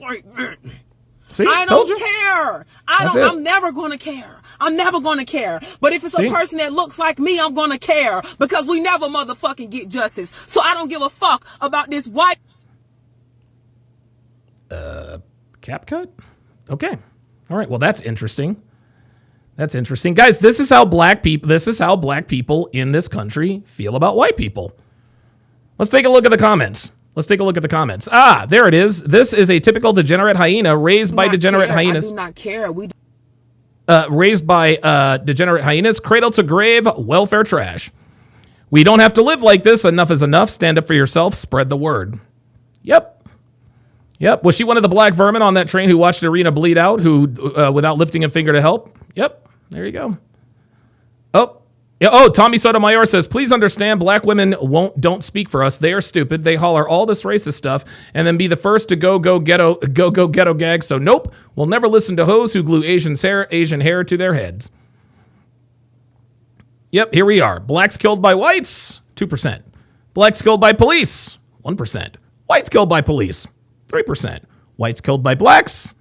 See, I told don't you. care. I'm never gonna care. I'm never gonna care. But if it's a person that looks like me, I'm gonna care because we never motherfucking get justice. So I don't give a fuck about this white. Cap cut? Okay. All right. Well, that's interesting. That's interesting. Guys, this is how black people in this country feel about white people. Let's take a look at the comments. Ah, there it is. This is a typical degenerate hyena raised by degenerate hyenas. I do not care. Raised by degenerate hyenas, cradle to grave, welfare trash. We don't have to live like this. Enough is enough. Stand up for yourself. Spread the word. Yep. Was she one of the black vermin on that train who watched Arena bleed out, who without lifting a finger to help? Yep. There you go. Tommy Sotomayor says, please understand, black women don't speak for us. They are stupid. They holler all this racist stuff and then be the first to go ghetto gag. So nope, we'll never listen to hoes who glue Asian hair to their heads. Yep, here we are. Blacks killed by whites, 2%. Blacks killed by police, 1%. Whites killed by police, 3%. Whites killed by blacks,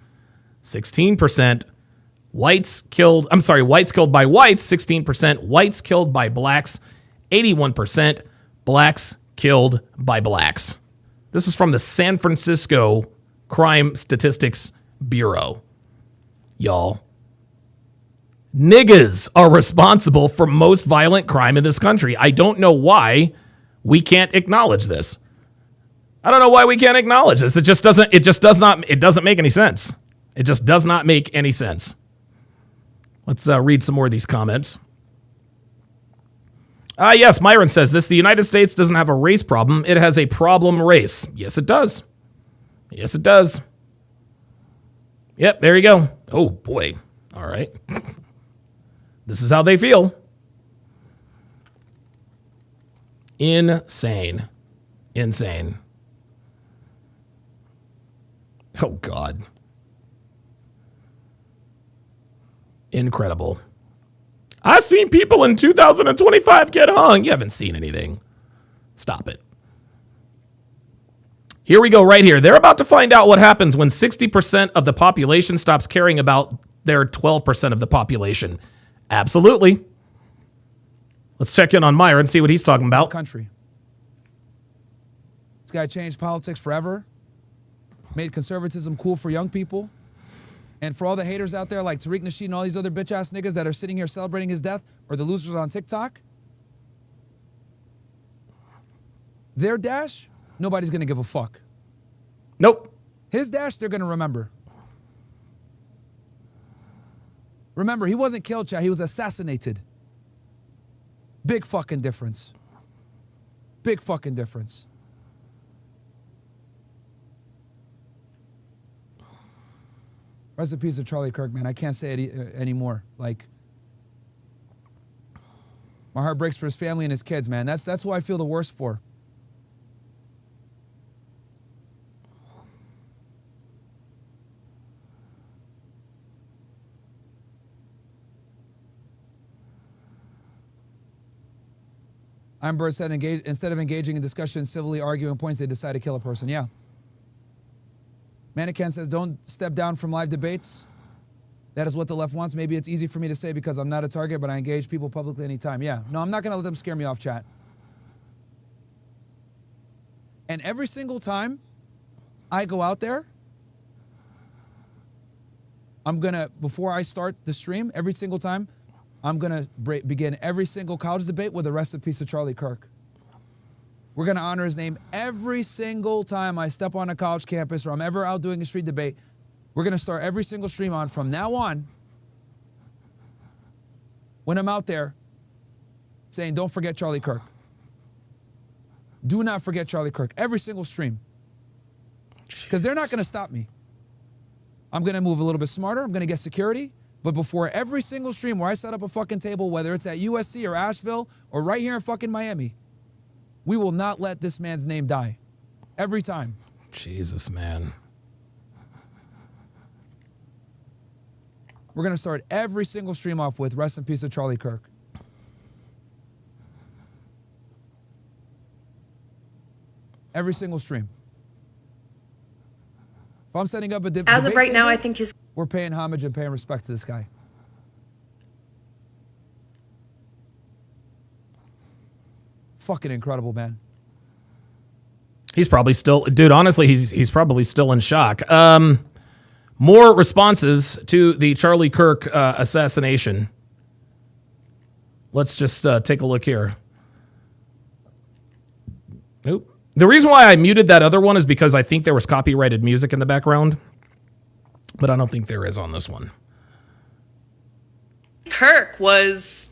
16%. Whites killed by whites, 16%. Whites killed by blacks, 81%. Blacks killed by blacks. This is from the San Francisco Crime Statistics Bureau. Y'all. Niggas are responsible for most violent crime in this country. I don't know why we can't acknowledge this. I don't know why we can't acknowledge this. It doesn't make any sense. It just does not make any sense. Let's read some more of these comments. Yes, Myron says this. The United States doesn't have a race problem. It has a problem race. Yes, it does. Yes, it does. Yep, there you go. Oh, boy. All right. This is how they feel. Insane. Oh, God. Incredible. I've seen people in 2025 get hung. You haven't seen anything. Stop it. Here we go right here. They're about to find out what happens when 60% of the population stops caring about their 12% of the population. Absolutely. Let's check in on Myron, see what he's talking about. Country. This guy changed politics forever. Made conservatism cool for young people. And for all the haters out there like Tariq Nasheed and all these other bitch-ass niggas that are sitting here celebrating his death, or the losers on TikTok, their dash, nobody's going to give a fuck. Nope. His dash, they're going to remember. Remember, he wasn't killed, chat. He was assassinated. Big fucking difference. Big fucking difference. Rest in peace to Charlie Kirk, man. I can't say it anymore. Like, my heart breaks for his family and his kids, man. That's who I feel the worst for. Bird said, instead of engaging in discussion, civilly arguing points, they decide to kill a person. Yeah. Mannequin says, don't step down from live debates. That is what the left wants. Maybe it's easy for me to say because I'm not a target, but I engage people publicly anytime. Yeah. No, I'm not going to let them scare me off, chat. And every single time I go out there, I'm going to, before I start the stream, every single time, I'm going to begin every single college debate with a rest in peace of Charlie Kirk. We're going to honor his name every single time I step on a college campus or I'm ever out doing a street debate. We're going to start every single stream on from now on when I'm out there saying, don't forget Charlie Kirk. Do not forget Charlie Kirk. Every single stream. Because they're not going to stop me. I'm going to move a little bit smarter. I'm going to get security. But before every single stream where I set up a fucking table, whether it's at USC or Asheville or right here in fucking Miami, we will not let this man's name die. Every time. Jesus, man. We're going to start every single stream off with rest in peace of Charlie Kirk. Every single stream. If I'm setting up a debate as of right now, table, I think we're paying homage and paying respect to this guy. Fucking incredible, man. He's probably still, dude, honestly, he's probably still in shock. More responses to the Charlie Kirk assassination. Let's just take a look here. Nope. The reason why I muted that other one is because I think there was copyrighted music in the background, but I don't think there is on this one. Kirk was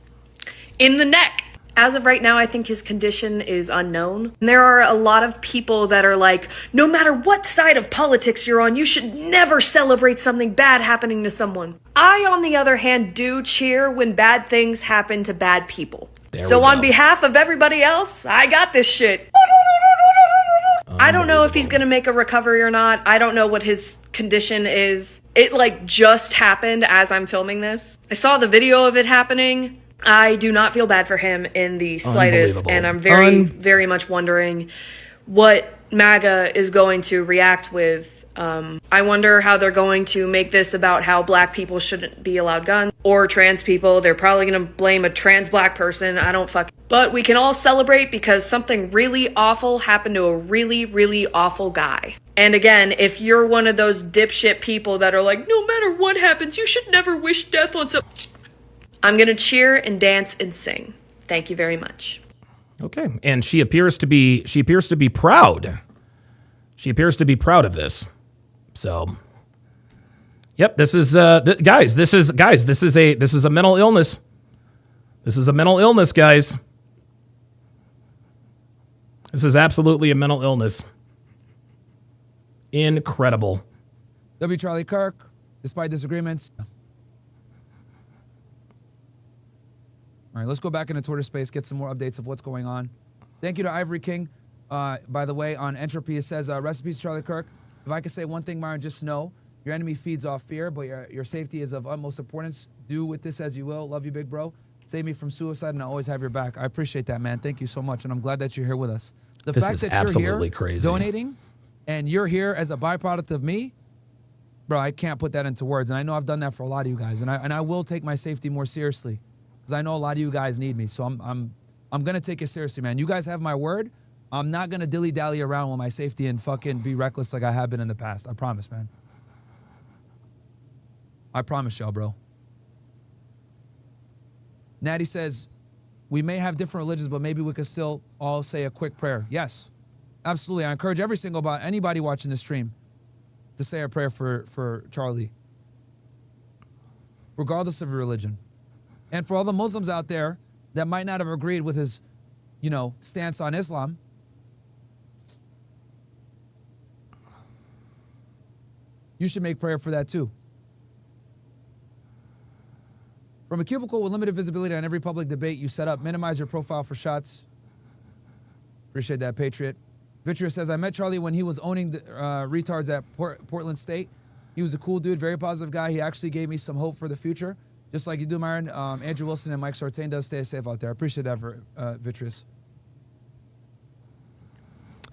in the neck. As of right now, I think his condition is unknown. And there are a lot of people that are like, no matter what side of politics you're on, you should never celebrate something bad happening to someone. I, on the other hand, do cheer when bad things happen to bad people. So on behalf of everybody else, I got this shit. I don't know if he's gonna make a recovery or not. I don't know what his condition is. It like just happened as I'm filming this. I saw the video of it happening. I do not feel bad for him in the slightest, and I'm very much wondering what MAGA is going to react with. I wonder how they're going to make this about how black people shouldn't be allowed guns, or trans people. They're probably going to blame a trans black person. I don't fuck. But we can all celebrate because something really awful happened to a really, really awful guy. And again, if you're one of those dipshit people that are like, no matter what happens, you should never wish death on someone. I'm going to cheer and dance and sing. Thank you very much. Okay. And she appears to be proud. She appears to be proud of this. So, yep, this is guys, this is a mental illness. This is a mental illness, guys. This is absolutely a mental illness. Incredible. W. Charlie Kirk, despite disagreements. All right, let's go back into Twitter space, get some more updates of what's going on. Thank you to Ivory King. By the way, on Entropy, it says, recipes Charlie Kirk. If I could say one thing, Myron, just know your enemy feeds off fear, but your safety is of utmost importance. Do with this as you will. Love you, big bro. Save me from suicide, and I always have your back. I appreciate that, man. Thank you so much, and I'm glad that you're here with us. The this fact is that absolutely you're here crazy. Donating, and you're here as a byproduct of me, bro, I can't put that into words. And I know I've done that for a lot of you guys, and I will take my safety more seriously, because I know a lot of you guys need me. So I'm gonna take it seriously, man. You guys have my word. I'm not gonna dilly-dally around with my safety and fucking be reckless like I have been in the past. I promise, man. I promise y'all, bro. Natty says, we may have different religions, but maybe we could still all say a quick prayer. Yes, absolutely. I encourage anybody watching this stream to say a prayer for Charlie, regardless of your religion. And for all the Muslims out there that might not have agreed with his, stance on Islam, you should make prayer for that too. From a cubicle with limited visibility on every public debate you set up, minimize your profile for shots. Appreciate that, Patriot. Vitria says, I met Charlie when he was owning the retards at Portland State. He was a cool dude, very positive guy. He actually gave me some hope for the future. Just like you do, Myron. Andrew Wilson and Mike Sartain does. Stay safe out there. I appreciate that, Vitrius.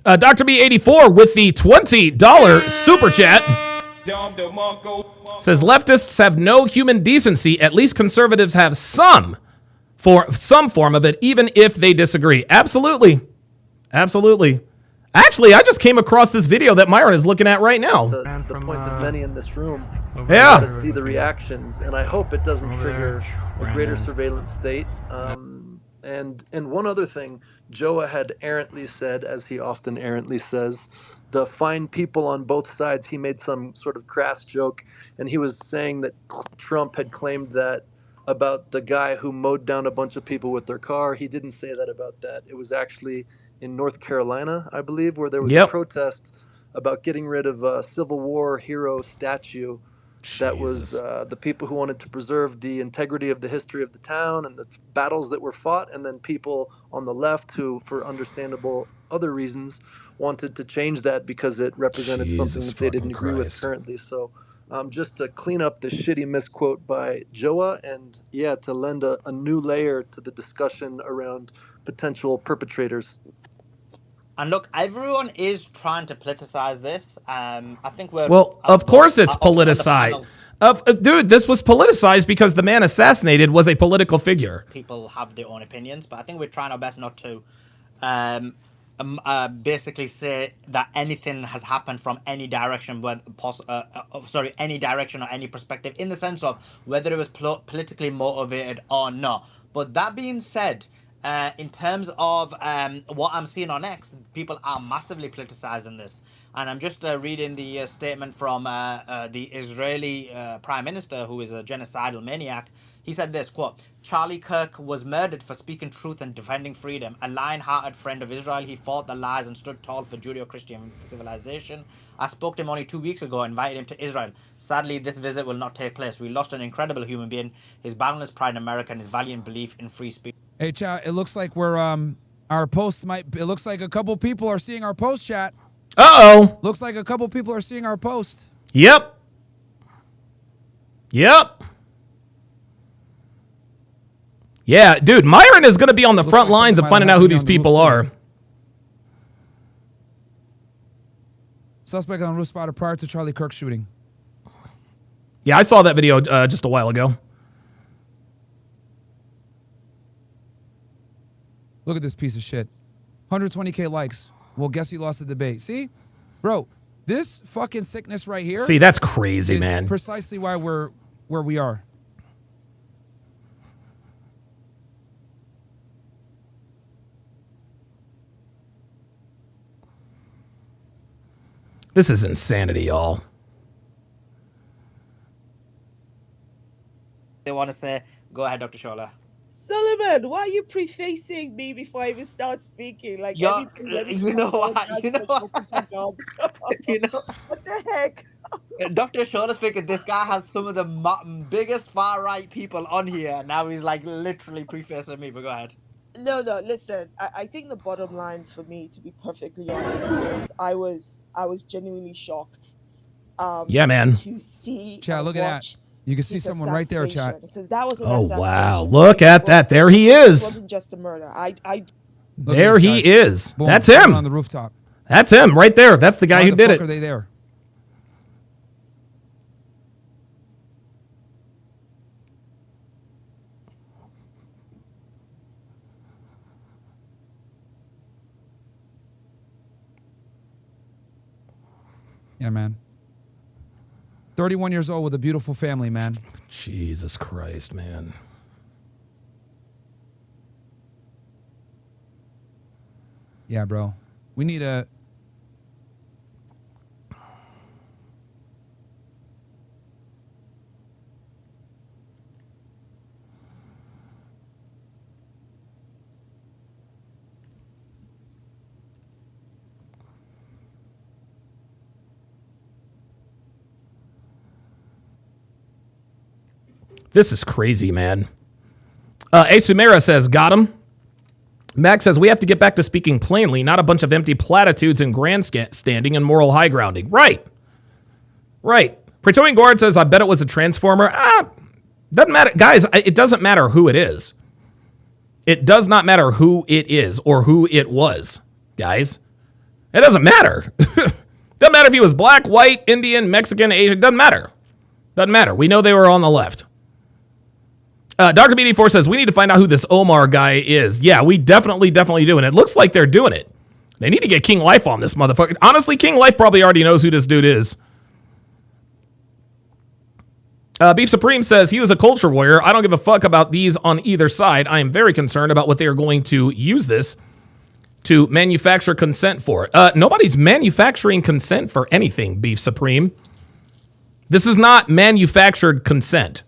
Dr. B84 with the $20 super chat says leftists have no human decency. At least conservatives have some form of it, even if they disagree. Absolutely. Absolutely. Actually, I just came across this video that Myron is looking at right now. The points of many in this room. Yeah. To see the reactions, and I hope it doesn't trigger a greater surveillance state. And one other thing, Joa had errantly said, as he often errantly says, the fine people on both sides. He made some sort of crass joke, and he was saying that Trump had claimed that about the guy who mowed down a bunch of people with their car. He didn't say that about that. It was actually in North Carolina, I believe, where there was a protest about getting rid of a Civil War hero statue. That was the people who wanted to preserve the integrity of the history of the town and the battles that were fought, and then people on the left who, for understandable other reasons, wanted to change that because it represented something that they didn't agree with currently. So just to clean up the shitty misquote by Joa, and to lend a new layer to the discussion around potential perpetrators. And look, everyone is trying to politicize this. I think we're... Well, of course it's politicized. Dude, this was politicized because the man assassinated was a political figure. People have their own opinions, but I think we're trying our best not to basically say that anything has happened from any direction, any direction or any perspective, in the sense of whether it was politically motivated or not. But that being said, in terms of what I'm seeing on X, people are massively politicizing this. And I'm just reading the statement from the Israeli Prime Minister, who is a genocidal maniac. He said this, quote, Charlie Kirk was murdered for speaking truth and defending freedom. A lion-hearted friend of Israel, he fought the lies and stood tall for Judeo-Christian civilization. I spoke to him only 2 weeks ago and invited him to Israel. Sadly, this visit will not take place. We lost an incredible human being, his boundless pride in America and his valiant belief in free speech. Hey, chat, it looks like we're, our posts it looks like a couple people are seeing our post, chat. Uh-oh. Looks like a couple people are seeing our post. Yep. Yeah, dude, Myron is going to be on the front lines of finding out who these people are. Suspect on the roof spotted prior to Charlie Kirk shooting. Yeah, I saw that video just a while ago. Look at this piece of shit. 120K likes. Well, guess he lost the debate. See? Bro, this fucking sickness right here. See, that's crazy, man. Precisely why we're where we are. This is insanity, y'all. They want to say, go ahead, Dr. Shola. Solomon, why are you prefacing me before I even start speaking? Like, you know what? You know what? You know what the heck? Dr. Shola's thinking this guy has some of the biggest far-right people on here. Now he's like literally prefacing me, but go ahead. No, listen, I think the bottom line for me, to be perfectly honest, is I was genuinely shocked. Yeah, man. To see chat, look at that. You can see someone right there, chat. Because that was an wow. Look at that. There he is. It wasn't just a murder. There he is. Boom, that's him. On the rooftop. That's him right there. That's the guy who did it. Why are they there? Yeah, man. 31 years old with a beautiful family, man. Jesus Christ, man. Yeah, bro. We need a... This is crazy, man. Asumera says, got him. Max says, we have to get back to speaking plainly, not a bunch of empty platitudes and grandstanding and moral high grounding. Right. Right. Praetorian Guard says, I bet it was a transformer. Doesn't matter. Guys, it doesn't matter who it is. It does not matter who it is or who it was, guys. It doesn't matter. Doesn't matter if he was black, white, Indian, Mexican, Asian. Doesn't matter. Doesn't matter. We know they were on the left. Dr. BD4 says, we need to find out who this Omar guy is. Yeah, we definitely do. And it looks like they're doing it. They need to get King Life on this motherfucker. Honestly, King Life probably already knows who this dude is. Beef Supreme says, he was a culture warrior. I don't give a fuck about these on either side. I am very concerned about what they are going to use this to manufacture consent for. Nobody's manufacturing consent for anything, Beef Supreme. This is not manufactured consent.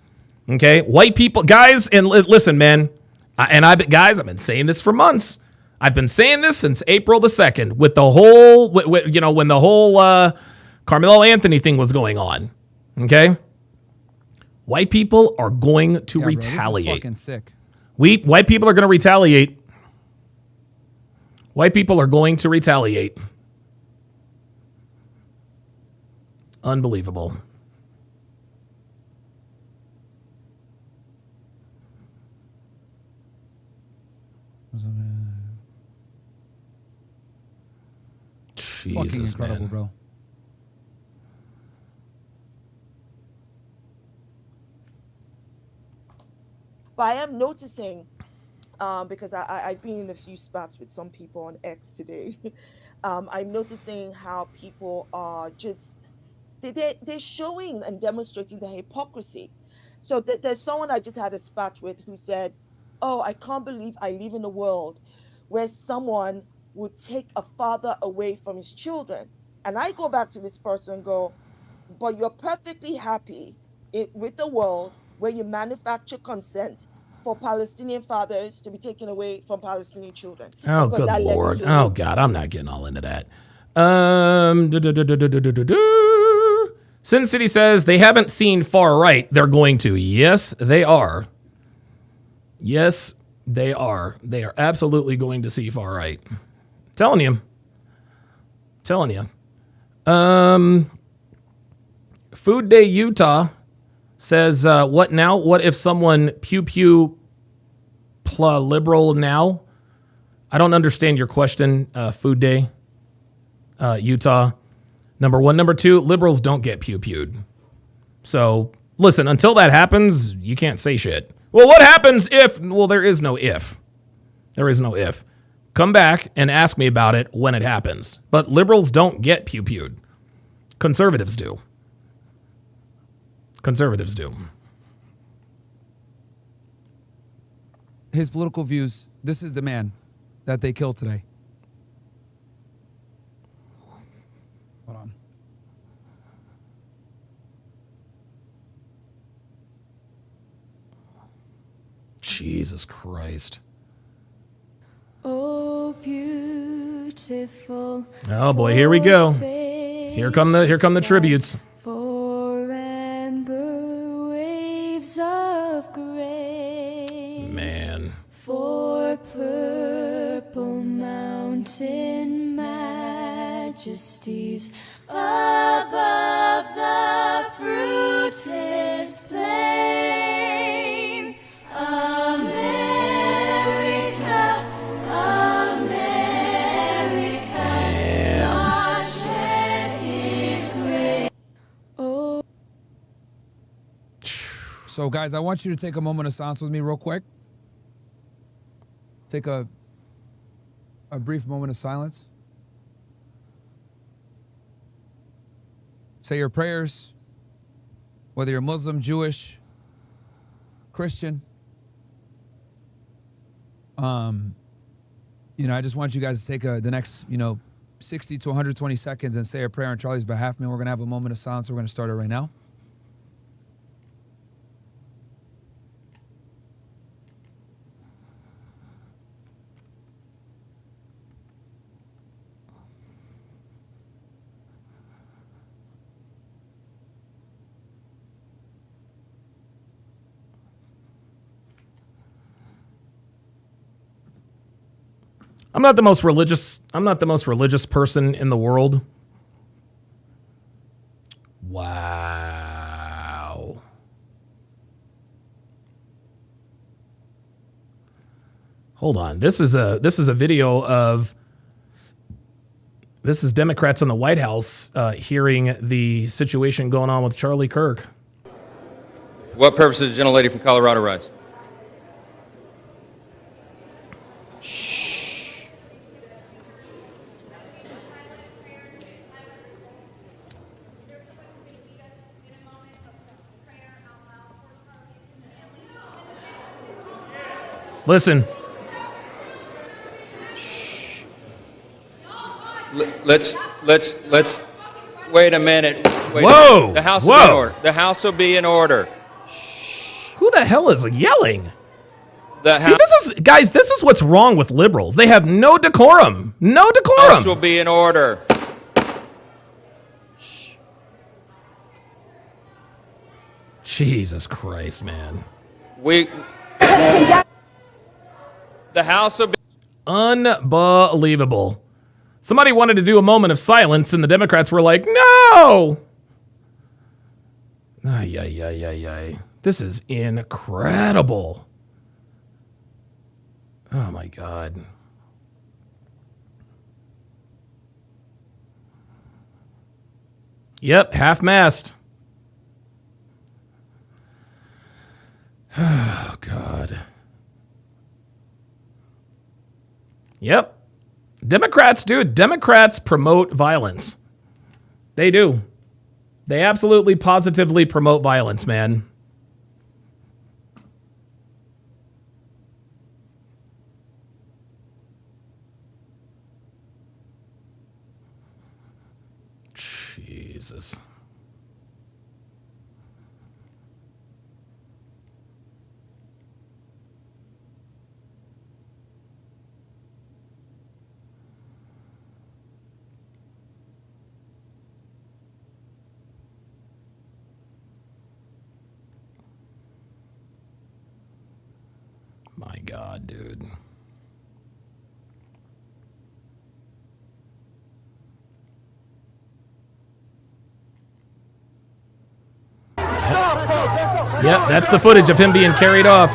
Okay, white people, guys, and listen, man, I've been saying this for months. I've been saying this since April the 2nd with the whole, when the whole Carmelo Anthony thing was going on. Okay, white people are going to retaliate. Bro, this is fucking sick. White people are going to retaliate. White people are going to retaliate. Unbelievable. Jesus, fucking incredible, man. Bro. But I am noticing, because I've been in a few spats with some people on X today. I'm noticing how people are just they're showing and demonstrating the hypocrisy. So there's someone I just had a spat with who said, "Oh, I can't believe I live in a world where someone would take a father away from his children." And I go back to this person and go, "But you're perfectly happy with the world where you manufacture consent for Palestinian fathers to be taken away from Palestinian children." Oh, good Lord. Oh, God, I'm not getting all into that. Sin City says they haven't seen far right. They're going to. Yes, they are. Yes, they are. They are absolutely going to see far right. Telling you. Food Day Utah says, what now? What if someone pew liberal now? I don't understand your question, Food Day Utah. Number one. Number two, liberals don't get pewed. So listen, until that happens, you can't say shit. Well, what happens if? Well, there is no if. There is no if. Come back and ask me about it when it happens. But liberals don't get pewed. Conservatives do. Conservatives do. His political views, this is the man that they killed today. Hold on. Jesus Christ. Oh, beautiful. Oh boy, here we go. Here come the tributes. For amber waves of gray. Man. For purple mountain majesties above the fruited plain. America, America, God shed his grace. Oh. So, guys, I want you to take a moment of silence with me real quick. Take a brief moment of silence. Say your prayers, whether you're Muslim, Jewish, Christian. I just want you guys to take the next, 60 to 120 seconds and say a prayer on Charlie's behalf. Man, we're going to have a moment of silence. We're going to start it right now. I'm not the most religious person in the world. Wow. Hold on. This is a video of This is Democrats in the White House hearing the situation going on with Charlie Kirk. What purpose does the gentlelady from Colorado rise? Listen. Let's wait a minute. Whoa! The House will be in order. The House will be in order. Who the hell is yelling? The See, this is what's wrong with liberals. They have no decorum. No decorum. House will be in order. Jesus Christ, man. The House will be unbelievable. Somebody wanted to do a moment of silence, and the Democrats were like, no! Ay, ay, ay, ay, ay. This is incredible. Oh, my God. Yep, half-mast. Oh, God. Yep. Democrats, dude. Democrats promote violence. They do. They absolutely, positively promote violence, man. Jesus. My God, dude. Yep, that's the footage of him being carried off.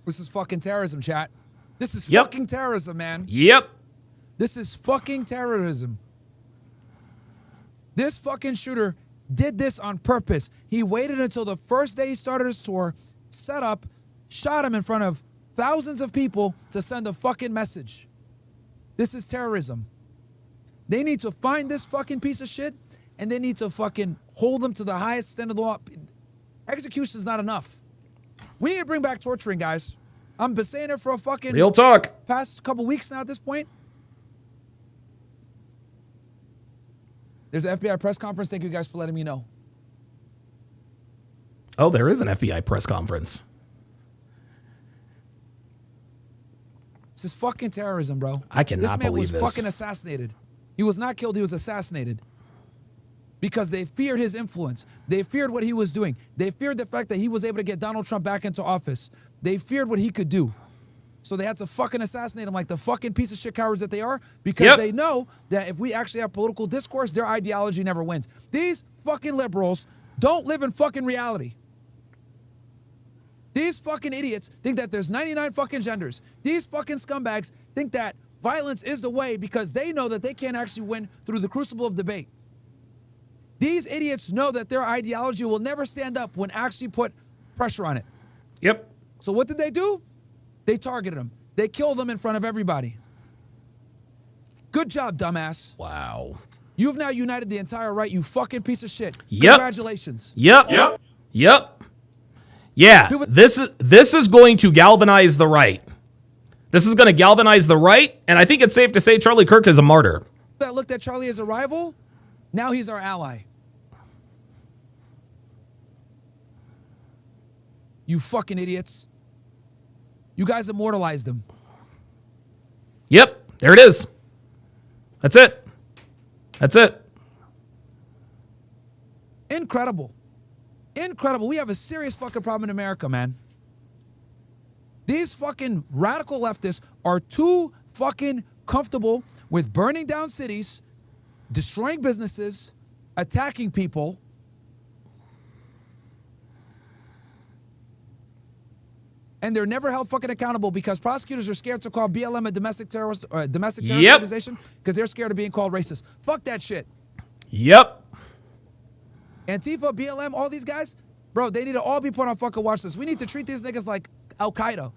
This is fucking terrorism, chat. This is fucking terrorism, man. Yep. This is fucking terrorism. This fucking shooter did this on purpose. He waited until the first day he started his tour, set up, shot him in front of thousands of people to send a fucking message. This is terrorism. They need to find this fucking piece of shit, and they need to fucking hold him to the highest standard of the law. Execution is not enough. We need to bring back torturing, guys. I've been saying it for a fucking real talk past couple weeks now at this point. There's an FBI press conference. Thank you guys for letting me know. Oh, there is an FBI press conference. This is fucking terrorism, bro. I cannot believe this. Man was fucking assassinated. He was not killed. He was assassinated. Because they feared his influence. They feared what he was doing. They feared the fact that he was able to get Donald Trump back into office. They feared what he could do. So they had to fucking assassinate him like the fucking piece of shit cowards that they are, because they know that if we actually have political discourse, their ideology never wins. These fucking liberals don't live in fucking reality. These fucking idiots think that there's 99 fucking genders. These fucking scumbags think that violence is the way because they know that they can't actually win through the crucible of debate. These idiots know that their ideology will never stand up when actually put pressure on it. Yep. So what did they do? They targeted him. They killed him in front of everybody. Good job, dumbass. Wow. You've now united the entire right, you fucking piece of shit. Yep. Congratulations. Yep. Yeah, this is going to galvanize the right. This is going to galvanize the right, and I think it's safe to say Charlie Kirk is a martyr. That looked at Charlie as a rival, now he's our ally. You fucking idiots. You guys immortalized him. Yep, there it is. That's it. That's it. Incredible. Incredible. We have a serious fucking problem in America, man. These fucking radical leftists are too fucking comfortable with burning down cities, destroying businesses, attacking people. And they're never held fucking accountable because prosecutors are scared to call BLM a domestic terrorist Yep. organization because they're scared of being called racist. Fuck that shit. Yep. Antifa, BLM, all these guys, bro, they need to all be put on fucking watch list. We need to treat these niggas like Al-Qaeda.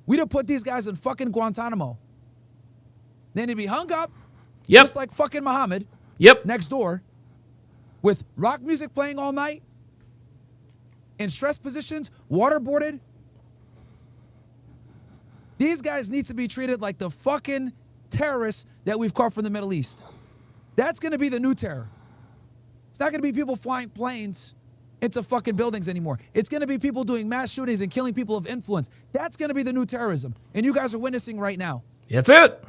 We need to put these guys in fucking Guantanamo. They need to be hung up, just like fucking Muhammad, next door, with rock music playing all night, in stress positions, waterboarded. These guys need to be treated like the fucking terrorists that we've caught from the Middle East. That's going to be the new terror. It's not going to be people flying planes into fucking buildings anymore. It's going to be people doing mass shootings and killing people of influence. That's going to be the new terrorism. And you guys are witnessing right now. That's it.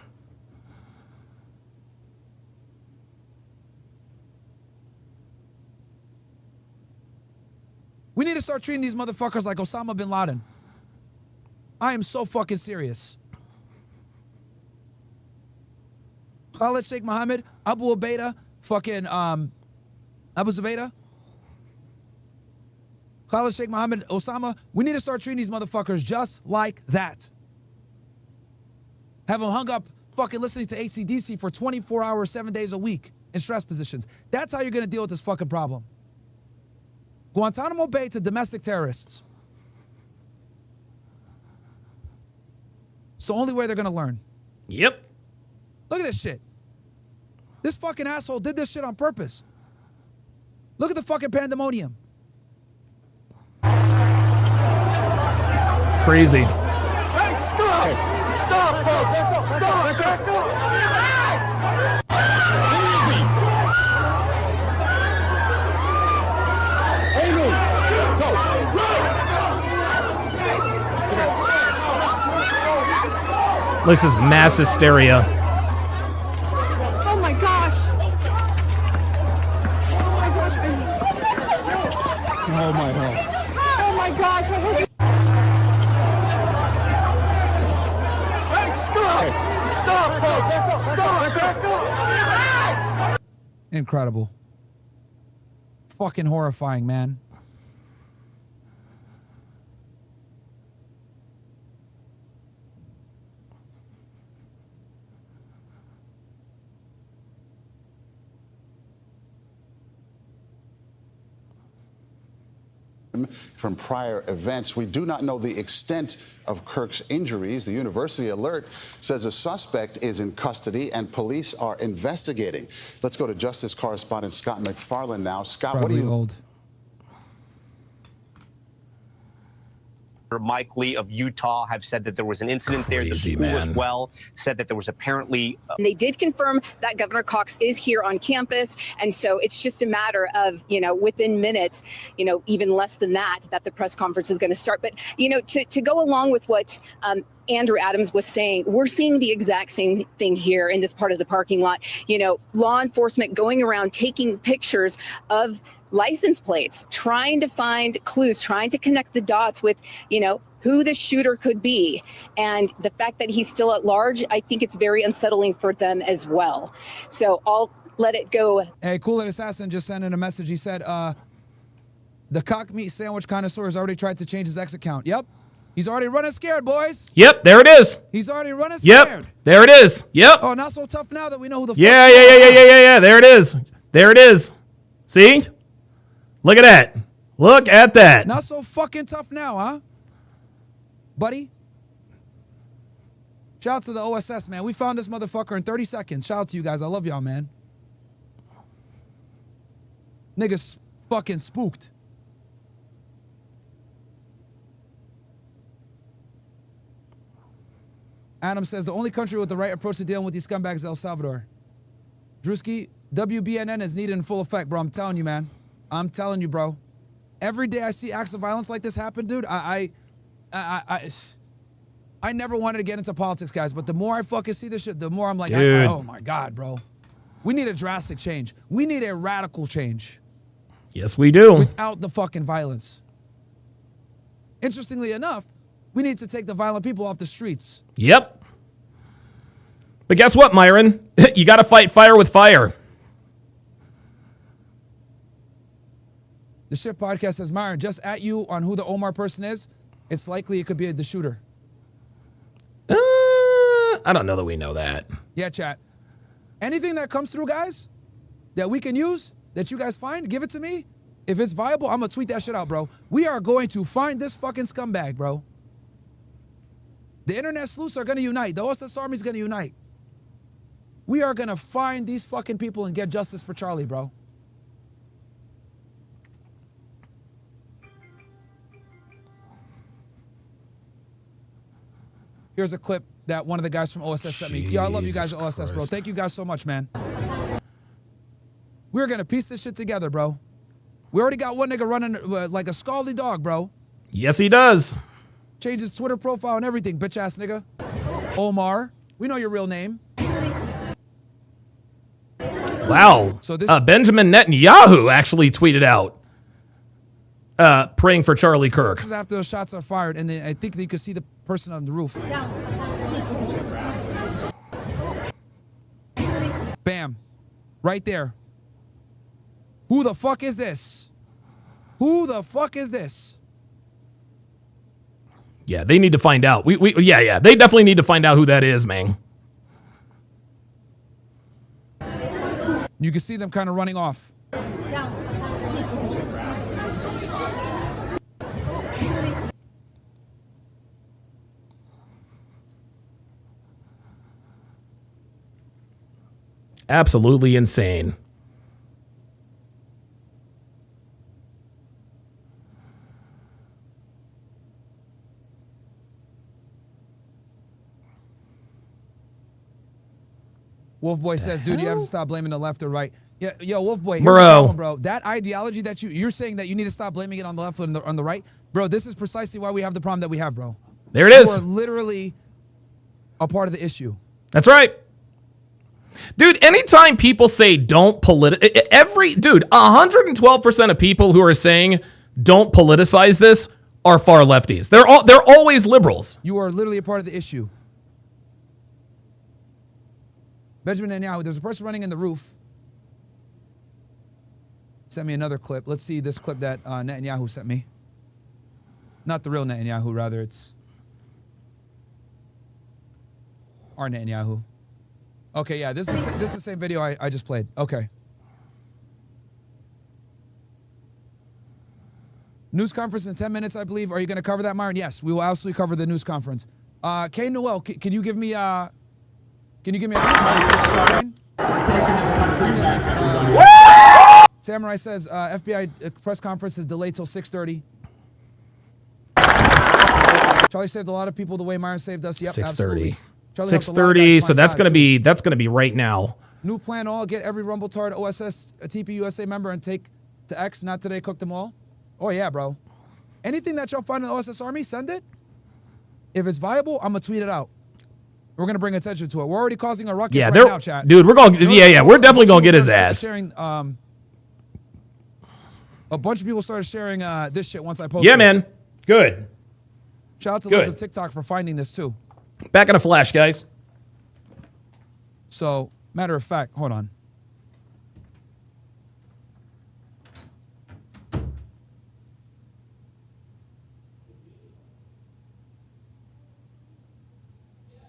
We need to start treating these motherfuckers like Osama bin Laden. I am so fucking serious. Khalid Sheikh Mohammed, Abu Ubaidah, fucking Abu Zubaydah, Khalid Sheikh Mohammed, Osama. We need to start treating these motherfuckers just like that. Have them hung up fucking listening to AC/DC for 24 hours, 7 days a week in stress positions. That's how you're gonna deal with this fucking problem. Guantanamo Bay to domestic terrorists. It's the only way they're gonna learn. Yep. Look at this shit. This fucking asshole did this shit on purpose. Look at the fucking pandemonium. Crazy. Hey, stop! Stop, folks! Stop! Back up! This is mass hysteria. Oh my gosh! Oh my gosh! Oh my god. Oh my gosh! I hope Hey, stop! Stop, folks! Stop! Back up! Incredible. Fucking horrifying, man. From prior events. We do not know the extent of Kirk's injuries. The University Alert says a suspect is in custody and police are investigating. Let's go to Justice correspondent Scott McFarland now. Scott, what do you... Old. Mike Lee of Utah have said that there was an incident there. The school as well said that there was apparently... They did confirm that Governor Cox is here on campus. And so it's just a matter of, within minutes, even less than that the press conference is going to start. But, to go along with what Andrew Adams was saying, we're seeing the exact same thing here in this part of the parking lot. Law enforcement going around taking pictures of license plates, trying to find clues, trying to connect the dots with, who the shooter could be. And the fact that he's still at large, I think it's very unsettling for them as well. So I'll let it go. Hey, Cool Assassin just sent in a message. He said, the cock meat sandwich connoisseur has already tried to change his X account. Yep. He's already running scared, boys. Yep, there it is. He's already running scared. Yep, there it is. Yep. Oh, not so tough now that we know who the Yeah. There it is. There it is. See? Look at that. Look at that. Not so fucking tough now, huh? Buddy? Shout out to the OSS, man. We found this motherfucker in 30 seconds. Shout out to you guys. I love y'all, man. Niggas fucking spooked. Adam says the only country with the right approach to dealing with these scumbags is El Salvador. Drewski, WBNN is needed in full effect, bro. I'm telling you, man. I'm telling you, bro. Every day I see acts of violence like this happen, dude, I never wanted to get into politics, guys, but the more I fucking see this shit, the more I'm like, oh my God, bro. We need a drastic change. We need a radical change. Yes, we do. Without the fucking violence. Interestingly enough, we need to take the violent people off the streets. Yep. But guess what, Myron? You got to fight fire with fire. The Shift Podcast says, Myron, just at you on who the Omar person is. it's likely it could be the shooter. I don't know that we know that. Yeah, chat. Anything that comes through, guys, that we can use, that you guys find, give it to me. If it's viable, I'm going to tweet that shit out, bro. We are going to find this fucking scumbag, bro. The internet sleuths are going to unite. The OSS Army is going to unite. We are going to find these fucking people and get justice for Charlie, bro. Here's a clip that one of the guys from OSS sent me. Yo, I love you guys at OSS, bro. Thank you guys so much, man. We're going to piece this shit together, bro. We already got one nigga running like a scalded dog, bro. Yes, he does. Change his Twitter profile and everything, bitch ass nigga. Omar, we know your real name. Wow. So this Benjamin Netanyahu actually tweeted out praying for Charlie Kirk. This is after the shots are fired, and then I think that you could see the person on the roof. Bam. Right there. Who the fuck is this? Who the fuck is this? Yeah, they need to find out. Yeah, they definitely need to find out who that is, man. You can see them kind of running off. Absolutely insane. Wolfboy says, dude, you have to stop blaming the left or right. Yeah, yo, Wolfboy, here's Bro. the problem, bro. That ideology that you're saying that you need to stop blaming it on the left and on the right, bro, this is precisely why we have the problem that we have, bro. There it is. You are literally a part of the issue. That's right. Dude, anytime people say don't dude, 112% of people who are saying don't politicize this are far lefties. They're always liberals. You are literally a part of the issue. Benjamin Netanyahu, there's a person running in the roof. Sent me another clip. Let's see this clip that Netanyahu sent me. Not the real Netanyahu, rather it's our Netanyahu. Okay, yeah, this is the same video I just played. Okay. News conference in 10 minutes, I believe. Are you going to cover that, Myron? Yes, we will absolutely cover the news conference. K. Noel, can you give me a Samurai says FBI press conference is delayed till 6:30. Charlie saved a lot of people the way Myron saved us. Yep, 6:30. 6:30. So that's gonna be right now. New plan all. Get every Rumble Tard OSS TP USA member and take to X. Not today. Cook them all. Oh yeah, bro. Anything that y'all find in the OSS Army, send it. If it's viable, I'm gonna tweet it out. We're gonna bring attention to it. We're already causing a ruckus right now, chat. Dude, we're definitely gonna get his ass. Sharing, a bunch of people started sharing this shit once I posted. Yeah, man. Good. Shout out to Liz of TikTok for finding this too. Back in a flash, guys. So, matter of fact, hold on.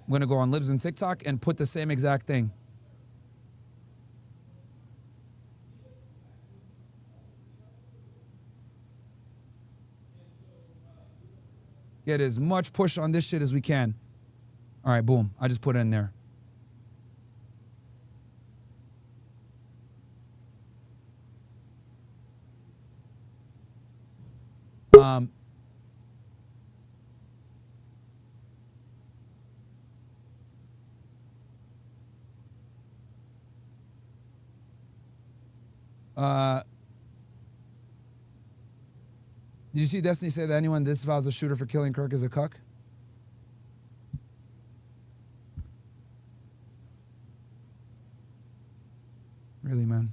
I'm going to go on Libs and TikTok and put the same exact thing. Get as much push on this shit as we can. All right, boom. I just put it in there. Did you see Destiny say that anyone disavows a shooter for killing Kirk is a cuck? Really, man.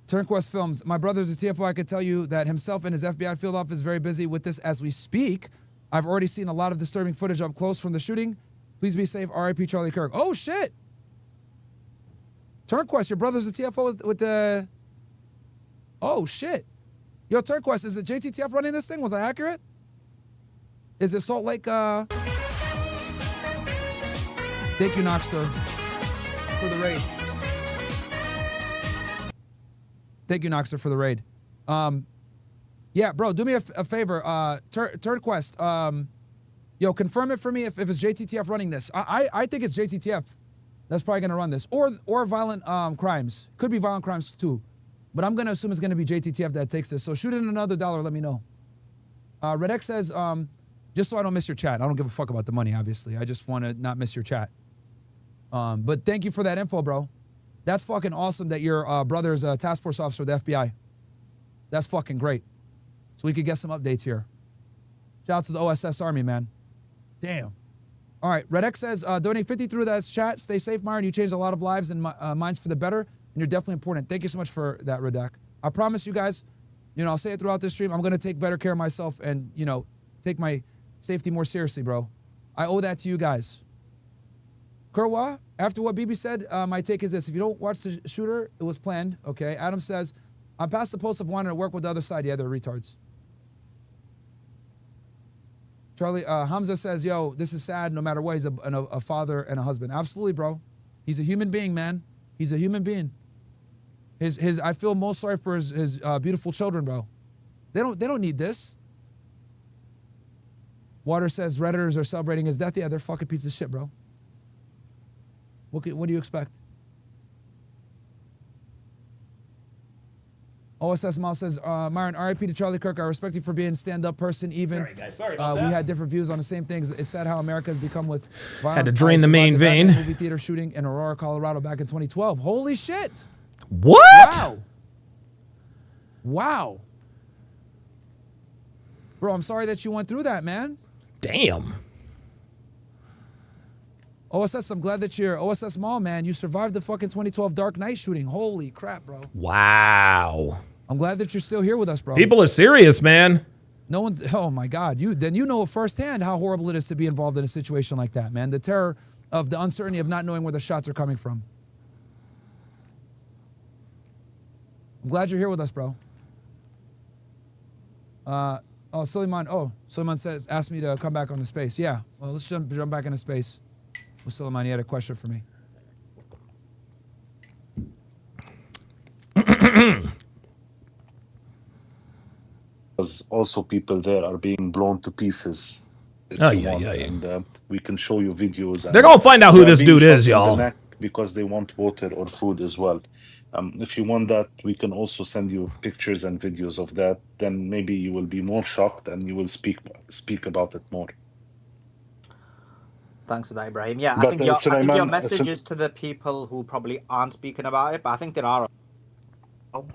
Turnquest Films. My brother's a TFO. I could tell you that himself and his FBI field office is very busy with this as we speak. I've already seen a lot of disturbing footage up close from the shooting. Please be safe. R.I.P. Charlie Kirk. Oh, shit. Turnquest, your brother's a TFO with the... Oh, shit. Yo, Turquest, is it JTTF running this thing? Was I accurate? Is it Salt Lake? Thank you, Knoxter, for the raid. Thank you, Knoxter, for the raid. Yeah, bro, do me a favor. Turquest, yo, confirm it for me if it's JTTF running this. I think it's JTTF that's probably going to run this. Or Violent Crimes. Could be Violent Crimes, too. But I'm going to assume it's going to be JTTF that takes this. So shoot in another $1, let me know. Red X says, just so I don't miss your chat. I don't give a fuck about the money, obviously. I just want to not miss your chat. But thank you for that info, bro. That's fucking awesome that your brother is a task force officer with the FBI. That's fucking great. So we could get some updates here. Shout out to the OSS Army, man. Damn. All right, Red X says, donate 50 through that chat. Stay safe, Myron. You changed a lot of lives and minds for the better. And you're definitely important. Thank you so much for that, Redak. I promise you guys, I'll say it throughout this stream. I'm going to take better care of myself and, take my safety more seriously, bro. I owe that to you guys. Kurwa, after what BB said, my take is this. If you don't watch the shooter, it was planned, okay? Adam says, I'm past the post of wanting to work with the other side. Yeah, they're retards. Charlie, Hamza says, yo, this is sad. No matter what, he's a father and a husband. Absolutely, bro. He's a human being, man. He's a human being. I feel most sorry for his beautiful children, bro. They don't need this. Water says Redditors are celebrating his death. Yeah, they're fucking piece of shit, bro. What do you expect? OSS Mal says, Myron, RIP to Charlie Kirk. I respect you for being a stand-up person, even. All right, guys. Sorry about that. We had different views on the same things. It's sad how America has become with violence. Had to drain the main vein. Movie theater shooting in Aurora, Colorado back in 2012. Holy shit. What? Wow. Wow. Bro, I'm sorry that you went through that, man. Damn. OSS, I'm glad that you're OSS Mall, man. You survived the fucking 2012 Dark Knight shooting. Holy crap, bro. Wow. I'm glad that you're still here with us, bro. People are serious, man. No one's, oh my God. You know firsthand how horrible it is to be involved in a situation like that, man. The terror of the uncertainty of not knowing where the shots are coming from. I'm glad you're here with us, bro. Suleiman says, asked me to come back on the space. Yeah, well, let's jump back into space. Well, Suleiman, you had a question for me. Because also people there are being blown to pieces. And we can show you videos. They're gonna find out who this dude is, y'all. Because they want water or food as well. If you want that, we can also send you pictures and videos of that. Then maybe you will be more shocked and you will speak about it more. Thanks for that, Ibrahim. Yeah, I think your message is to the people who probably aren't speaking about it, but I think there are.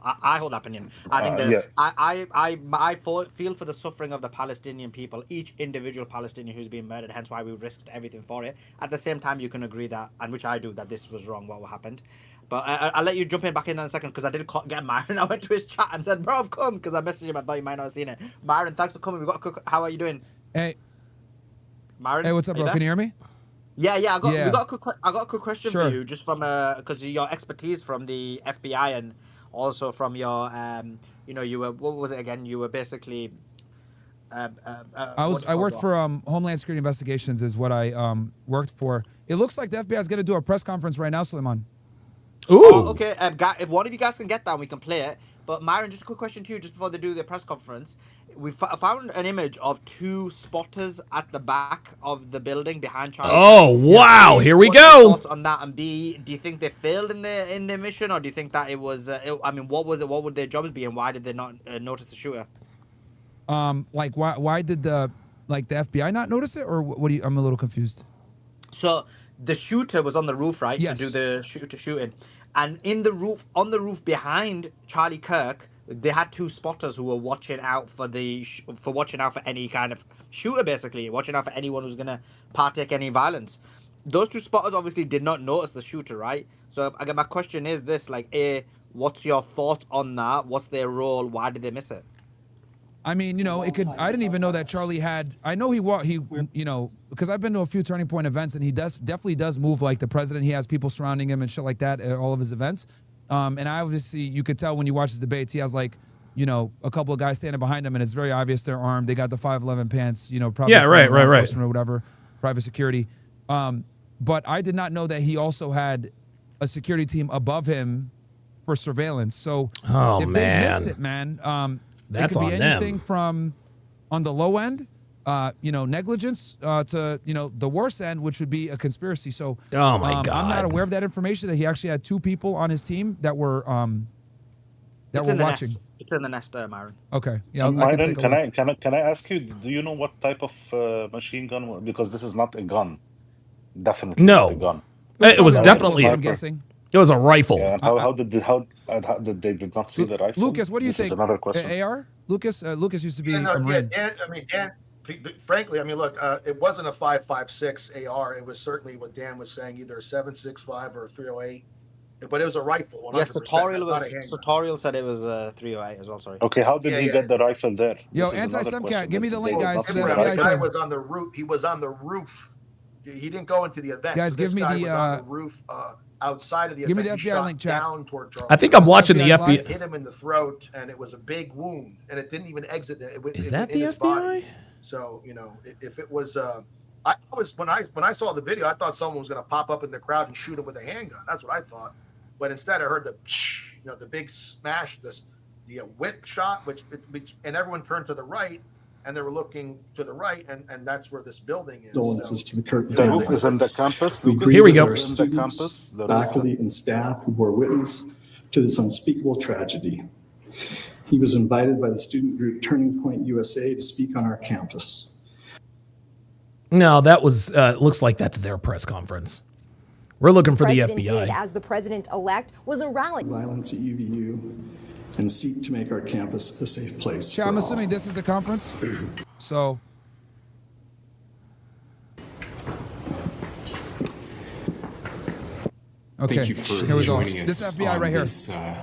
I hold that opinion. I think I feel for the suffering of the Palestinian people, each individual Palestinian who's been murdered, hence why we risked everything for it. At the same time, you can agree that, and which I do, that this was wrong, what happened. But I'll let you jump back in there in a second, because I did get Myron. I went to his chat and said, bro, come, because I messaged him. I thought you might not have seen it. Myron, thanks for coming. How are you doing? Hey. Myron? Hey, what's up, bro? Can you hear me? Yeah. I got a quick question Sure. for you, just from because your expertise from the FBI and also from your you were, what was it again? You were basically I worked for Homeland Security Investigations is what I worked for. It looks like the FBI is going to do a press conference right now, Suleiman. Ooh. Oh, okay. If one of you guys can get that, we can play it. But Myron, just a quick question to you, just before they do their press conference. We found an image of 2 spotters at the back of the building behind Charlie. Oh, wow. Here we go. Thoughts on that, and B, do you think they failed in their mission, or do you think that it was? What was it? What would their jobs be, and why did they not notice the shooter? Like why did the FBI not notice it, or what? I'm a little confused. So the shooter was on the roof, right? Yes. To do the shooting, and on the roof behind Charlie Kirk, they had 2 spotters who were watching out for any kind of shooter, basically watching out for anyone who's gonna partake any violence. Those 2 spotters obviously did not notice the shooter, right? So again, my question is this: what's your thoughts on that? What's their role? Why did they miss it? I mean, it could. I didn't even know that Charlie had. I know because I've been to a few Turning Point events, and he definitely does move like the president. He has people surrounding him and shit like that at all of his events. And I obviously, you could tell when you watch his debates, he has you know, a couple of guys standing behind them, and it's very obvious they're armed. They got the 511 pants, you know, probably right. or whatever, private security. But I did not know that he also had a security team above him for surveillance. So if they missed it, man, that's it could be on anything them. from on the low end, you know, negligence to, you know, the worst end, which would be a conspiracy. So oh my God. I'm not aware of that information, that he actually had 2 people on his team that were watching. It's in the nest, Myron. Okay. Yeah, Myron, can I ask you, do you know what type of machine gun? Because this is not a gun. Definitely not a gun. It was definitely, I'm guessing. It was a rifle. Yeah, and how did they did not see the rifle? Lucas, what do you think? This is another question. AR? Lucas used to be a Dan, Marine. Frankly, I mean, look, it wasn't a 5.56 AR. It was certainly what Dan was saying, either a 7.65 or a 308. But it was a rifle, 100%. Yes, Sartorial said it was a 308 as well. Sorry. Okay, how did he get the rifle there? Yo, anti-Semcat, give me the link, guys. The guy was on the roof. He was on the roof. He didn't go into the event. Guys, so this give me guy the was on the roof outside of the give event. me the FBI link, chat. Down toward Charles. I think I'm watching the FBI. Hit him in the throat, and it was a big wound, and it didn't even exit. Is that the his FBI? Body. So you know, if it was, I was when I saw the video, I thought someone was going to pop up in the crowd and shoot him with a handgun. That's what I thought. But instead, I heard the big smash, the whip shot, and everyone turned to the right, and they were looking to the right, and that's where this building is. Condolences to the Kirk The roof is in the campus. Here we go. In the campus, faculty, and staff who bore witness to this unspeakable tragedy. He was invited by the student group Turning Point USA to speak on our campus. No, that was looks like that's their press conference. We're looking for the FBI. Did, as the president-elect, was a rally. Violence at UVU and seek to make our campus a safe place. Chat, I'm assuming this is the conference. So. Okay. Thank you for here we go. joining us This FBI right here.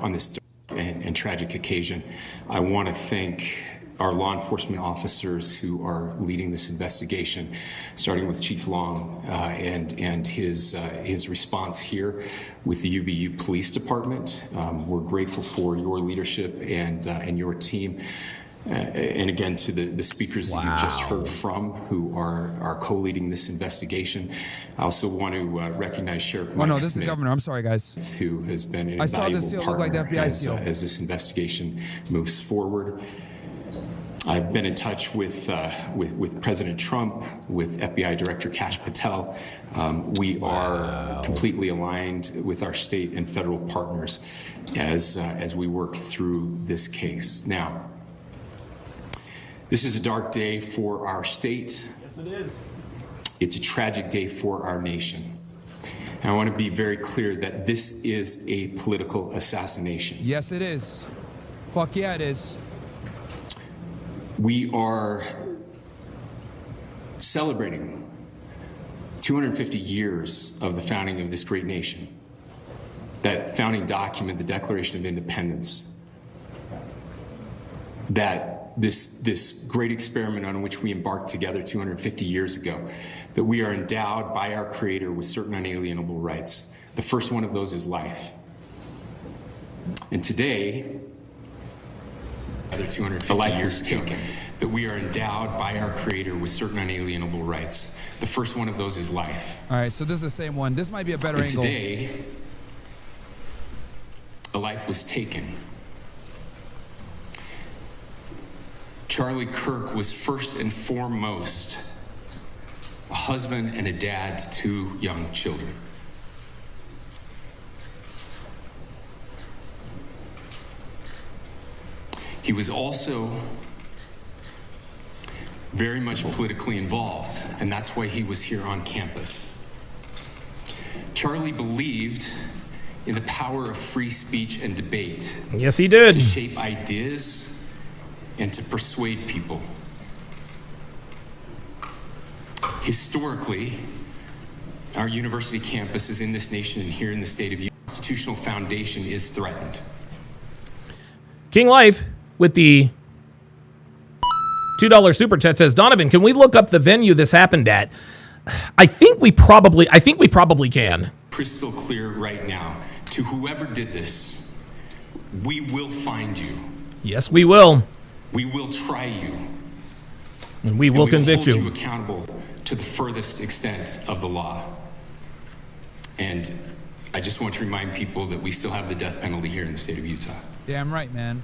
On this dark and tragic occasion. I want to thank our law enforcement officers who are leading this investigation, starting with Chief Long and his response here with the UVU Police Department. We're grateful for your leadership and your team. And again, to the speakers that you've just heard from, who are co-leading this investigation. I also want to recognize Sheriff Mike this is Smith, the governor. I'm sorry, guys. Who has been an I saw this seal look like the FBI seal. as this investigation moves forward. I've been in touch with President Trump, with FBI Director Kash Patel. We are completely aligned with our state and federal partners as we work through this case. Now, this is a dark day for our state. Yes, it is. It's a tragic day for our nation. And I want to be very clear that this is a political assassination. Yes, it is. Fuck yeah, it is. We are celebrating 250 years of the founding of this great nation. That founding document, the Declaration of Independence, that this great experiment on which we embarked together 250 years ago, that we are endowed by our Creator with certain unalienable rights. The first one of those is life. And today, another 250 years taken, that we are endowed by our Creator with certain unalienable rights. The first one of those is life. All right, so this is the same one. This might be a better And angle. today, a life was taken. Charlie Kirk was first and foremost a husband and a dad to 2 young children. He was also very much politically involved, and that's why he was here on campus. Charlie believed in the power of free speech and debate. Yes, he did. To shape ideas and to persuade people. Historically, our university campuses in this nation and here in the state of Utah, the constitutional foundation is threatened. King Life with the $2 super chat says, Donovan, can we look up the venue this happened at? I think we probably can. Crystal clear right now, to whoever did this, we will find you. Yes, we will. We will try you. And we will convict hold you. you accountable to the furthest extent of the law. And I just want to remind people that we still have the death penalty here in the state of Utah. Damn right, man.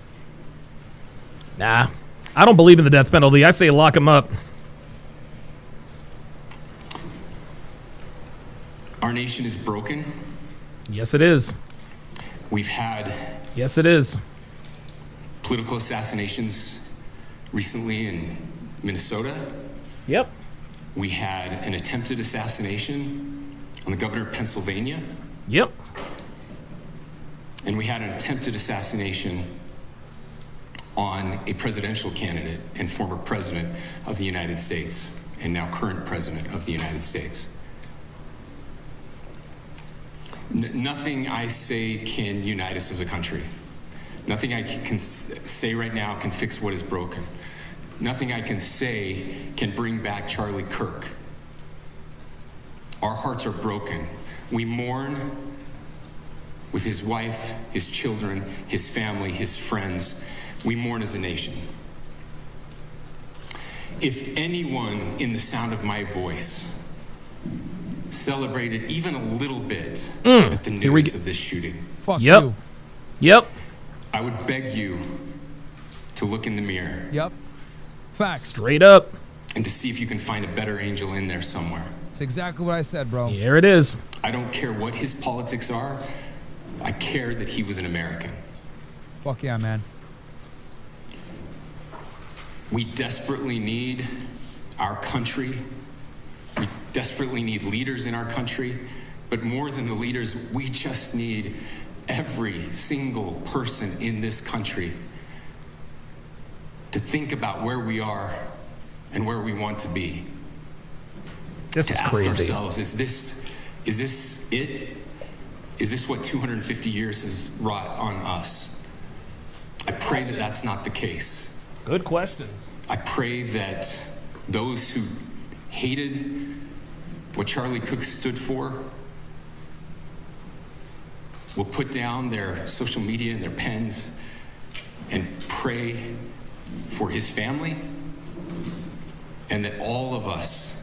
Nah, I don't believe in the death penalty. I say lock him up. Our nation is broken. Yes, it is. We've had... Yes, it is. Political assassinations recently in Minnesota. Yep. We had an attempted assassination on the governor of Pennsylvania. Yep. And we had an attempted assassination on a presidential candidate and former president of the United States, and now current president of the United States. Nothing I say can unite us as a country. Nothing I can say right now can fix what is broken. Nothing I can say can bring back Charlie Kirk. Our hearts are broken. We mourn with his wife, his children, his family, his friends. We mourn as a nation. If anyone in the sound of my voice celebrated even a little bit at the news of this shooting, Fuck you. Yep. I would beg you to look in the mirror. Yep. Facts. Straight up. And to see if you can find a better angel in there somewhere. It's exactly what I said, bro. Here it is. I don't care what his politics are. I care that he was an American. Fuck yeah, man. We desperately need our country. We desperately need leaders in our country. But more than the leaders, we just need every single person in this country to think about where we are and where we want to be. This is crazy. Ask ourselves, is this it? Is this what 250 years has wrought on us? I pray that that's not the case. Good questions. I pray that those who hated what Charlie Kirk stood for will put down their social media and their pens and pray for his family, and that all of us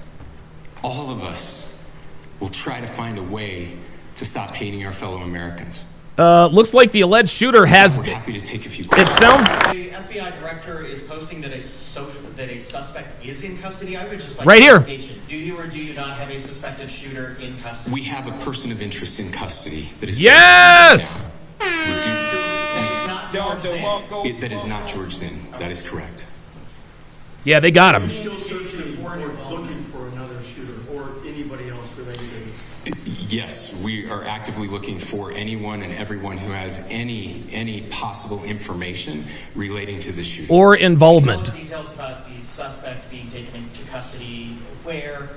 will try to find a way to stop hating our fellow Americans. Looks like the alleged shooter has... We're happy to take a few It questions. sounds... The FBI director is posting that a suspect is in custody. I would just like right here. Do you or do you not have a suspected shooter in custody? We have a person of interest in custody that is... Yes! That is not George Zinn. That is correct. Yeah, they got him. Still searching for or looking for another shooter or anybody else related to this? Yes, we are actively looking for anyone and everyone who has any possible information relating to the shooting. Or involvement. Can you tell us details about the suspect being taken into custody, where,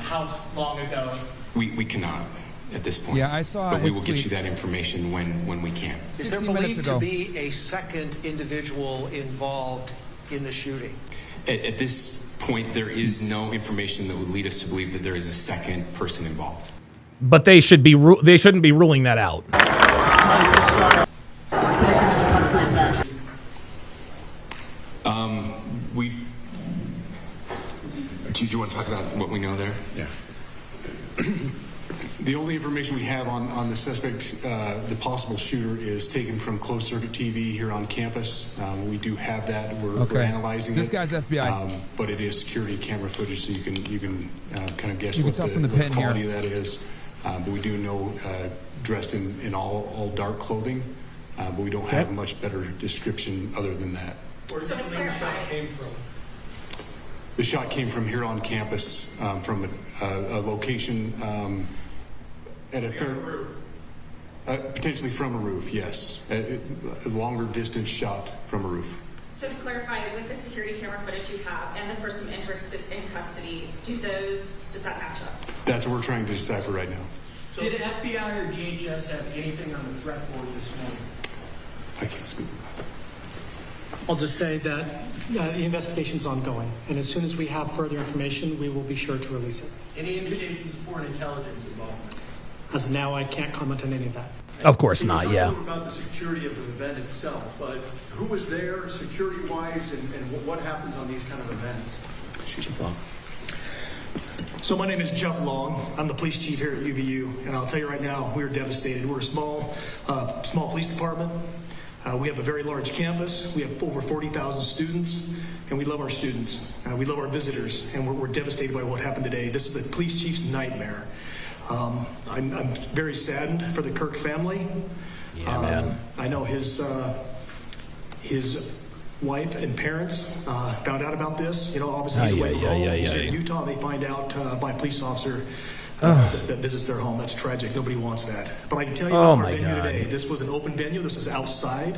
how long ago? We cannot at this point. Yeah, I saw But we his will get tweet. you that information when we can. Is there believed to be a second individual involved in the shooting? At this point, there is no information that would lead us to believe that there is a second person involved. But they shouldn't be ruling that out. Do you want to talk about what we know there? Yeah. The only information we have on the suspect, the possible shooter, is taken from closed circuit TV here on campus. We do have that. We're analyzing this it. Guy's FBI. But it is security camera footage, so you can kind of guess You can what tell the, from the what pen quality here. of that is. But we do know dressed in all dark clothing, but we don't have much better description other than that. Where do you think the shot came from? The shot came from here on campus, from a location at a fair, potentially from a roof, yes. A longer distance shot from a roof. So to clarify, with the security camera footage you have and the person of interest that's in custody, does that match up? That's what we're trying to decipher right now. So did FBI or DHS have anything on the threat board this morning? I can't speak. I'll just say that the investigation's ongoing, and as soon as we have further information, we will be sure to release it. Any indications of foreign intelligence involvement? As of now, I can't comment on any of that. Of course not, yeah. Talk about the security of the event itself. Who was there security-wise, and what happens on these kind of events? Chief Long. So my name is Jeff Long. I'm the police chief here at UVU, and I'll tell you right now, we're devastated. We're a small police department. We have a very large campus. We have over 40,000 students, and we love our students. We love our visitors, and we're devastated by what happened today. This is the police chief's nightmare. I'm very saddened for the Kirk family. Yeah, man. I know his wife and parents found out about this. You know, obviously he's away from home. He's in Utah. They find out by a police officer that visits their home. That's tragic. Nobody wants that. But I can tell you about our venue today. This was an open venue. This was outside.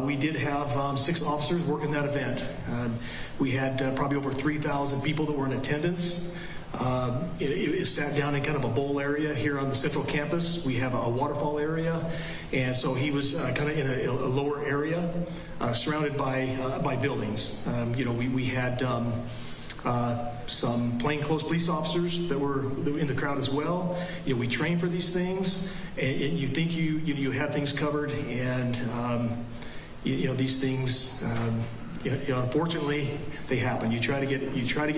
We did have 6 officers working that event. We had probably over 3,000 people that were in attendance. It sat down in kind of a bowl area here on the central campus. We have a waterfall area, and so he was kind of in a lower area, surrounded by buildings. You know, we had some plainclothes police officers that were in the crowd as well. You know, we train for these things, and you think you have things covered, and you know, these things. You know, unfortunately, they happen. You try to get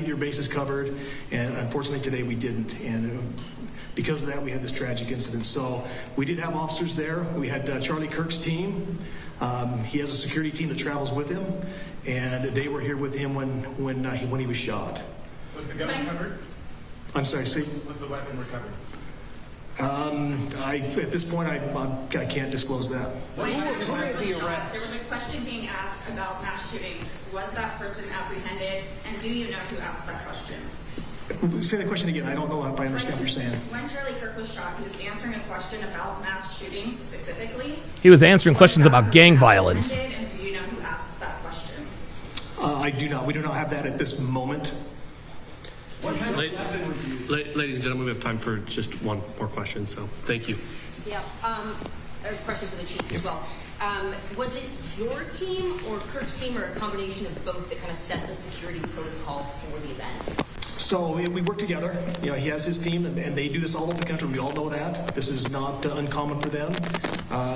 your bases covered, and unfortunately today we didn't. And because of that, we had this tragic incident. So we did have officers there. We had Charlie Kirk's team. He has a security team that travels with him, and they were here with him when he was shot. Was the gun recovered? I'm sorry. See. Was the weapon recovered? At this point, I can't disclose that. Who made the arrest? There was a question being asked about mass shooting. Was that person apprehended? And do you know who asked that question? Say the question again. I don't know if I understand what you're saying. When Charlie Kirk was shot, he was answering a question about mass shootings specifically. He was answering questions about gang violence. And do you know who asked that question? I do not. We do not have that at this moment. Ladies and gentlemen, we have time for just one more question, so thank you. Yeah, a question for the chief as well. Was it your team or Kirk's team or a combination of both that kind of set the security protocol for the event? So we work together. You know, he has his team, and they do this all over the country. We all know that. This is not uncommon for them.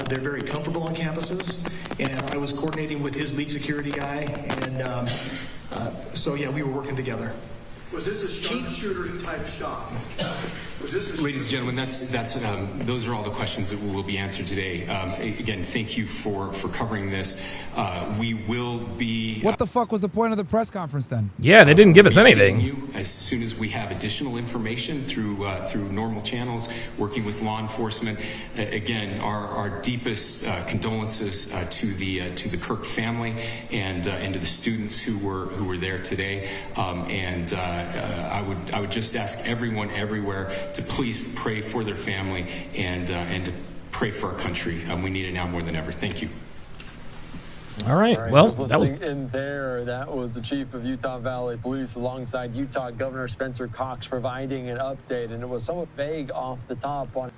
They're very comfortable on campuses, and I was coordinating with his lead security guy, and so yeah, we were working together. Was this a sharpshooter type shot? Ladies and gentlemen, those are all the questions that will be answered today. Again, thank you for covering this. We will be. What the fuck was the point of the press conference then? Yeah, they didn't give us anything. As soon as we have additional information through normal channels, working with law enforcement. Again, our deepest condolences to the Kirk family and to the students who were there today. I would just ask everyone everywhere to please pray for their family and to pray for our country. We need it now more than ever. Thank you. All right. Well, that was in there. That was the chief of Utah Valley Police alongside Utah Governor Spencer Cox providing an update, and it was somewhat vague off the top on.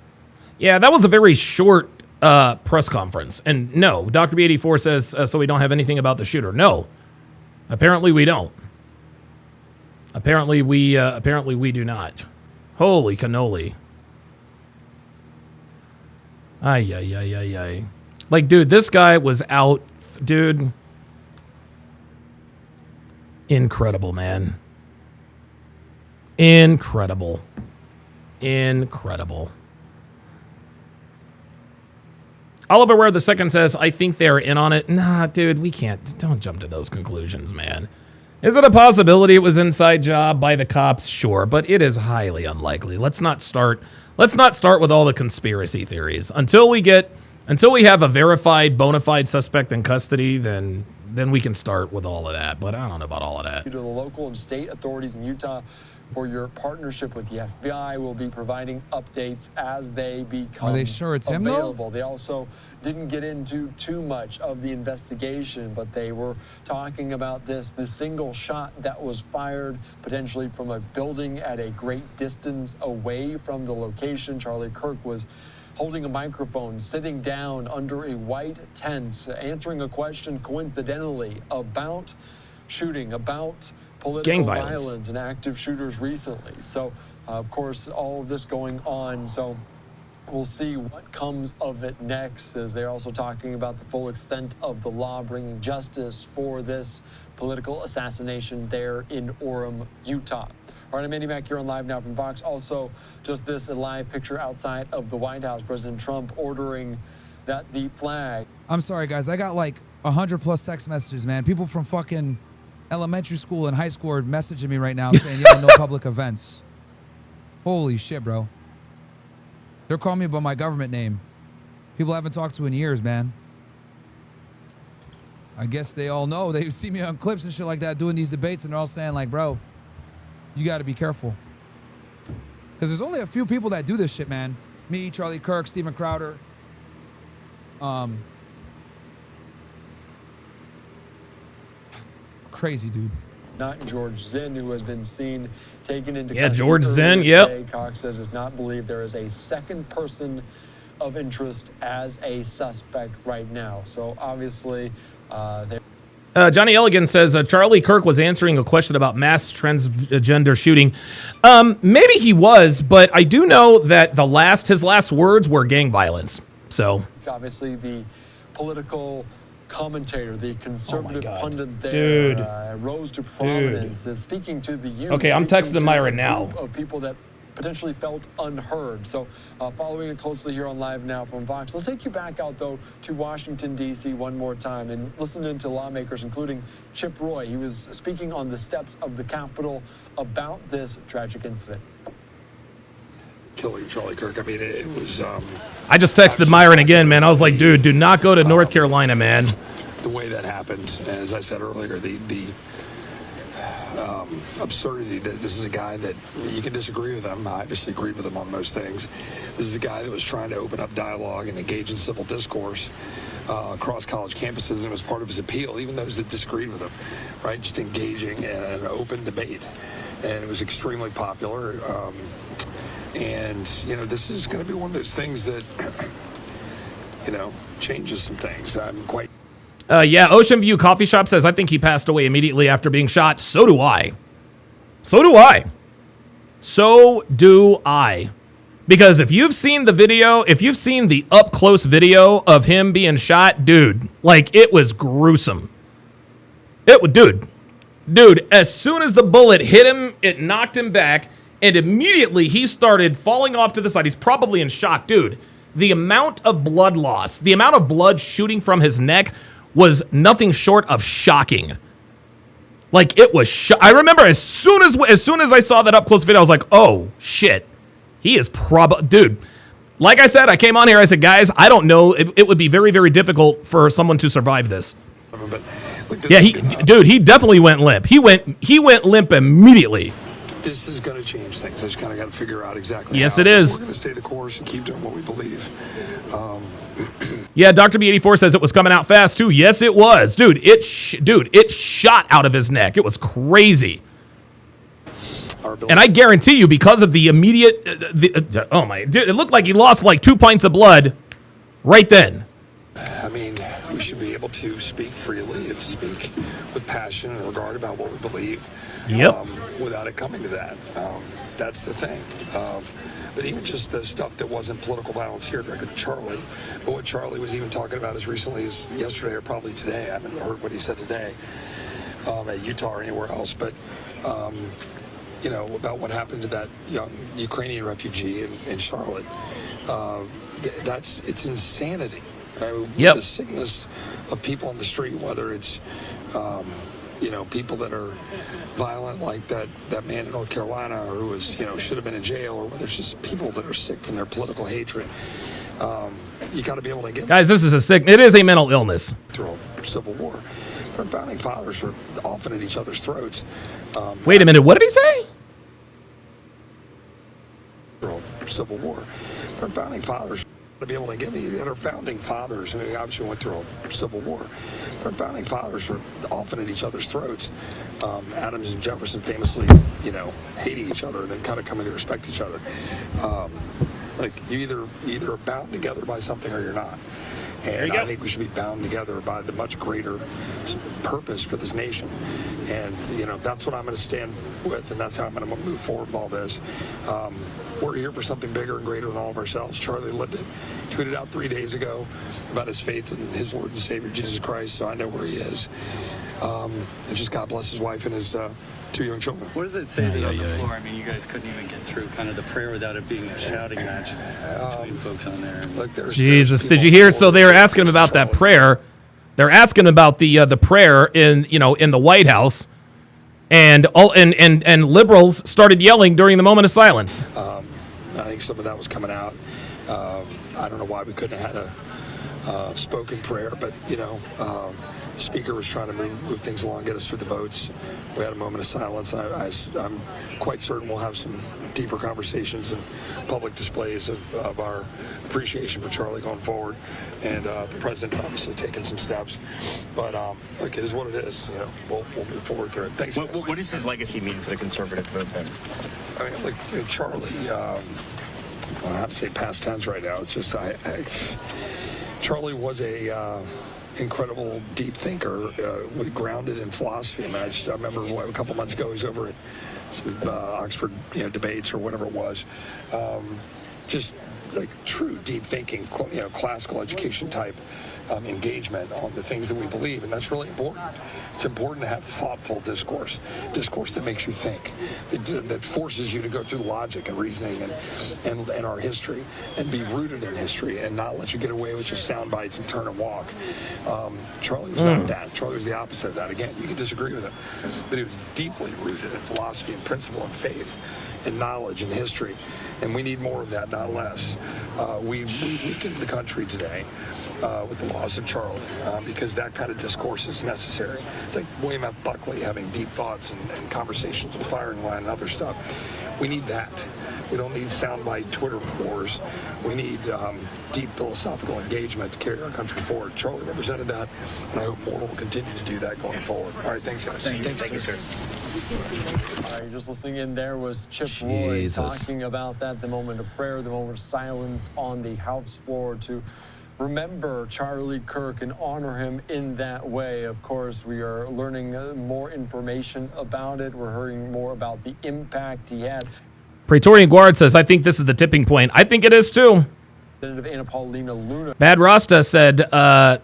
Yeah, that was a very short press conference. And no, Dr. B84 says so we don't have anything about the shooter. No, apparently we don't. Apparently we do not. Holy cannoli. Ay. Like, dude, this guy was out, dude. Incredible, man. Incredible. Oliver Ware II says, I think they're in on it. Nah, dude, we can't. Don't jump to those conclusions, man. Is it a possibility it was inside job by the cops? Sure, but it is highly unlikely. Let's not start with all the conspiracy theories. Until we have a verified bona fide suspect in custody, then we can start with all of that. But I don't know about all of that. To the local and state authorities in Utah for your partnership with the FBI. We'll be providing updates as they become Are they sure it's him, though? available. They also didn't get into too much of the investigation, but they were talking about the single shot that was fired potentially from a building at a great distance away from the location. Charlie Kirk was holding a microphone, sitting down under a white tent, answering a question coincidentally about shooting, about political gang violence and active shooters recently. So, of course, all of this going on. So We'll see what comes of it next, as they're also talking about the full extent of the law, bringing justice for this political assassination there in Orem, Utah. All right, I'm Andy Mack here on Live Now from Fox. Also, just this, a live picture outside of the White House. President Trump ordering that the flag. I'm sorry, guys. I got like 100+ text messages, man. People from fucking elementary school and high school are messaging me right now saying, yeah, no public events. Holy shit, bro. They're calling me by my government name. People I haven't talked to in years, man. I guess they all know. They see me on clips and shit like that doing these debates, and they're all saying, like, bro, you got to be careful. Because there's only a few people that do this shit, man. Me, Charlie Kirk, Steven Crowder. Crazy, dude. Not George Zinn, who has been seen taken into Yeah, custody George Zinn, earlier yep. today. Cox says does not believe there is a second person of interest as a suspect right now. So obviously, Johnny Elligan says Charlie Kirk was answering a question about mass transgender shooting. Maybe he was, but I do know that his last words were gang violence. So obviously the political commentator, the conservative pundit there, Dude. Rose to prominence, is speaking to the youth. Okay, I'm speaking texting to Myra a now. group of people that potentially felt unheard. So following it closely here on Live Now from Fox. Let's take you back out, though, to Washington, D.C. one more time and listening to lawmakers, including Chip Roy. He was speaking on the steps of the Capitol about this tragic incident. Killing Charlie Kirk. I mean, it was... I just texted Myron again, man. I was like, dude, do not go to North Carolina, man. The way that happened, as I said earlier, the absurdity that this is a guy that you can disagree with him. I disagreed with him on most things. This is a guy that was trying to open up dialogue and engage in civil discourse across college campuses, and it was part of his appeal, even those that disagreed with him, right? Just engaging in an open debate. And it was extremely popular. And, you know, this is going to be one of those things that, you know, changes some things. I'm quite... Yeah, Ocean View Coffee Shop says, I think he passed away immediately after being shot. So do I. So do I. So do I. Because if you've seen the video, if you've seen the up-close video of him being shot, dude, like, it was gruesome. Dude, as soon as the bullet hit him, it knocked him back, and immediately he started falling off to the side. He's probably in shock, dude. The amount of blood loss, the amount of blood shooting from his neck was nothing short of shocking. Like, it was I remember as soon as I saw that up close video, I was like, oh shit, he is dude. Like I said, I came on here, I said, guys, I don't know, it would be very, very difficult for someone to survive this. Yeah, he definitely went limp. He went limp immediately. This is going to change things. I just kind of got to figure out exactly. Yes, how. it is. We're going to stay the course and keep doing what we believe. Yeah, Dr. B84 says it was coming out fast too. Yes, it was, dude. It shot out of his neck. It was crazy. And I guarantee you, because of the immediate, oh my, dude, it looked like he lost like 2 pints of blood right then. I mean, we should be able to speak freely and speak with passion and regard about what we believe. Yep. Without it coming to that. That's the thing. But even just the stuff that wasn't political violence here directed at Charlie, but what Charlie was even talking about as recently as yesterday or probably today, I haven't heard what he said today at Utah or anywhere else, but you know, about what happened to that young Ukrainian refugee in Charlotte. It's insanity. Right? Yep. The sickness of people on the street, whether it's you know, people that are violent, like that man in North Carolina, who was, you know, should have been in jail, or whether it's just people that are sick from their political hatred. You got to be able to get. Guys, this is it is a mental illness. Through a civil war, our founding fathers were often at each other's throats. Wait a minute, what did he say? Civil war, our founding fathers. To be able to get the other founding fathers, I mean, obviously went through a civil war. Our founding fathers were often at each other's throats. Adams and Jefferson famously, you know, hating each other and then kind of coming to respect each other. Like you either are bound together by something or you're not. And I think we should be bound together by the much greater purpose for this nation. And, that's what I'm going to stand with, and that's how I'm going to move forward with all this. We're here for something bigger and greater than all of ourselves. Charlie lived it. Tweeted out 3 days ago about his faith in his Lord and Savior, Jesus Christ, so I know where he is. And just God bless his wife and his 2 young children. What does it say on the floor? I mean, you guys couldn't even get through kind of the prayer without it being a shouting match between folks on there. Look, Jesus, did you hear? So they were asking him about that prayer. They're asking about the prayer in the White House, and liberals started yelling during the moment of silence. I think some of that was coming out. I don't know why we couldn't have had a spoken prayer, but the speaker was trying to move things along, get us through the votes. We had a moment of silence. I'm quite certain we'll have some deeper conversations and public displays of our appreciation for Charlie going forward. And the president's obviously taken some steps. But look, it is what it is. We'll move forward through it. Thanks. What does his legacy mean for the conservative movement? I mean, look, Charlie, I have to say past tense right now. It's just Charlie was a incredible deep thinker, grounded in philosophy. I mean, I remember a couple months ago he was over at Oxford debates or whatever it was. Just like true deep thinking, classical education type engagement on the things that we believe, and that's really important. It's important to have thoughtful discourse that makes you think, that forces you to go through logic and reasoning and our history, and be rooted in history, and not let you get away with just sound bites and turn and walk. Charlie was not that. Charlie was the opposite of that. Again, you can disagree with him, but he was deeply rooted in philosophy and principle and faith and knowledge and history, and we need more of that, not less. We weakened the country today with the loss of Charlie, because that kind of discourse is necessary. It's like William F. Buckley having deep thoughts and conversations with firing line and other stuff. We need that. We don't need soundbite Twitter wars. We need deep philosophical engagement to carry our country forward. Charlie represented that, and I hope more will continue to do that going forward. All right, thanks, guys. Thank you, sir. All right, just listening in there was Chip Roy talking about that, the moment of prayer, the moment of silence on the House floor to remember Charlie Kirk and honor him in that way. Of course, we are learning more information about it. We're hearing more about the impact he had. Praetorian Guard says, I think this is the tipping point. I think it is too. Anna Paulina Luna. Bad Rasta said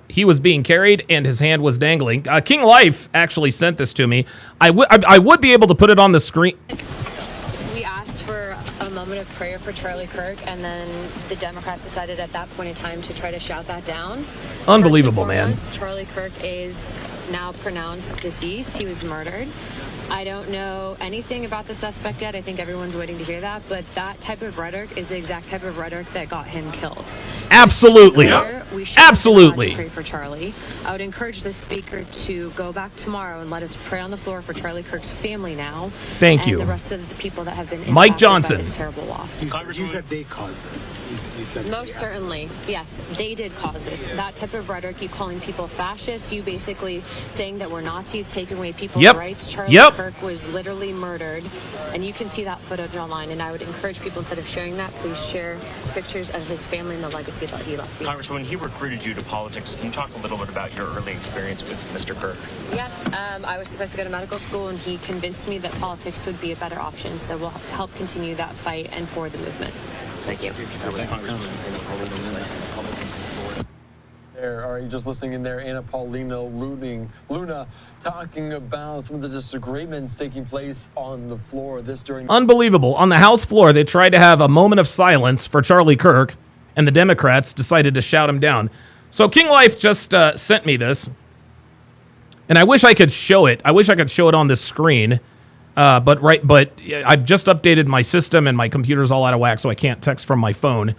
he was being carried and his hand was dangling. King Life actually sent this to me. I would be able to put it on the screen. We asked for a moment of prayer for Charlie Kirk, and then the Democrats decided at that point in time to try to shout that down. Unbelievable, man. Charlie Kirk is now pronounced deceased. He was murdered. I don't know anything about the suspect yet. I think everyone's waiting to hear that. But that type of rhetoric is the exact type of rhetoric that got him killed. Absolutely. Absolutely. Pray for Charlie. I would encourage the speaker to go back tomorrow and let us pray on the floor for Charlie Kirk's family now. Thank you. And the rest of the people that have been impacted Mike Johnson. by this terrible loss. You said they caused this. You said Most certainly, yes, they did cause this. That type of rhetoric, you calling people fascists, you basically saying that we're Nazis, taking away people's rights. Charlie Kirk was literally murdered, and you can see that footage online. And I would encourage people, instead of sharing that, please share pictures of his family and the legacy that he left. Congresswoman, he recruited you to politics. Can you talk a little bit about your early experience with Mr. Kirk? Yeah, I was supposed to go to medical school, and he convinced me that politics would be a better option. So we'll help continue that fight and for the movement. Thank you. That was Congresswoman. There, are you just listening in there? Anna Paulina Luna talking about some of the disagreements taking place on the floor. This during unbelievable. On the House floor, they tried to have a moment of silence for Charlie Kirk, and the Democrats decided to shout him down. So King Life just sent me this, and I wish I could show it. I wish I could show it on this screen. But I've just updated my system, and my computer's all out of whack, so I can't text from my phone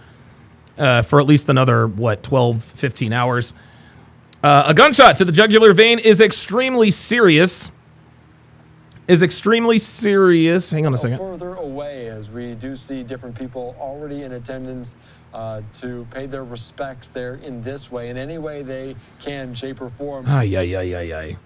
for at least another, 12, 15 hours. A gunshot to the jugular vein is extremely serious. Hang on a second. Further away, as we do see different people already in attendance to pay their respects there in this way, in any way they can, shape, or form. Okay,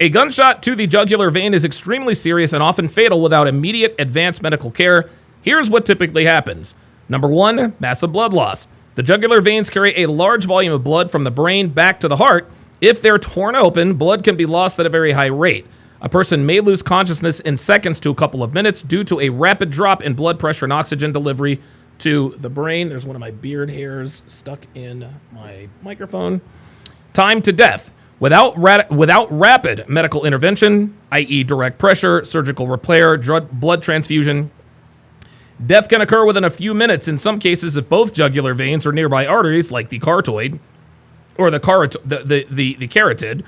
a gunshot to the jugular vein is extremely serious and often fatal without immediate advanced medical care. Here's what typically happens. Number 1, massive blood loss. The jugular veins carry a large volume of blood from the brain back to the heart. If they're torn open, blood can be lost at a very high rate. A person may lose consciousness in seconds to a couple of minutes due to a rapid drop in blood pressure and oxygen delivery to the brain. There's one of my beard hairs stuck in my microphone. Time to death. Without rapid medical intervention, i.e. direct pressure, surgical repair, blood transfusion, death can occur within a few minutes. In some cases, if both jugular veins or nearby arteries, like the carotid or the carotid,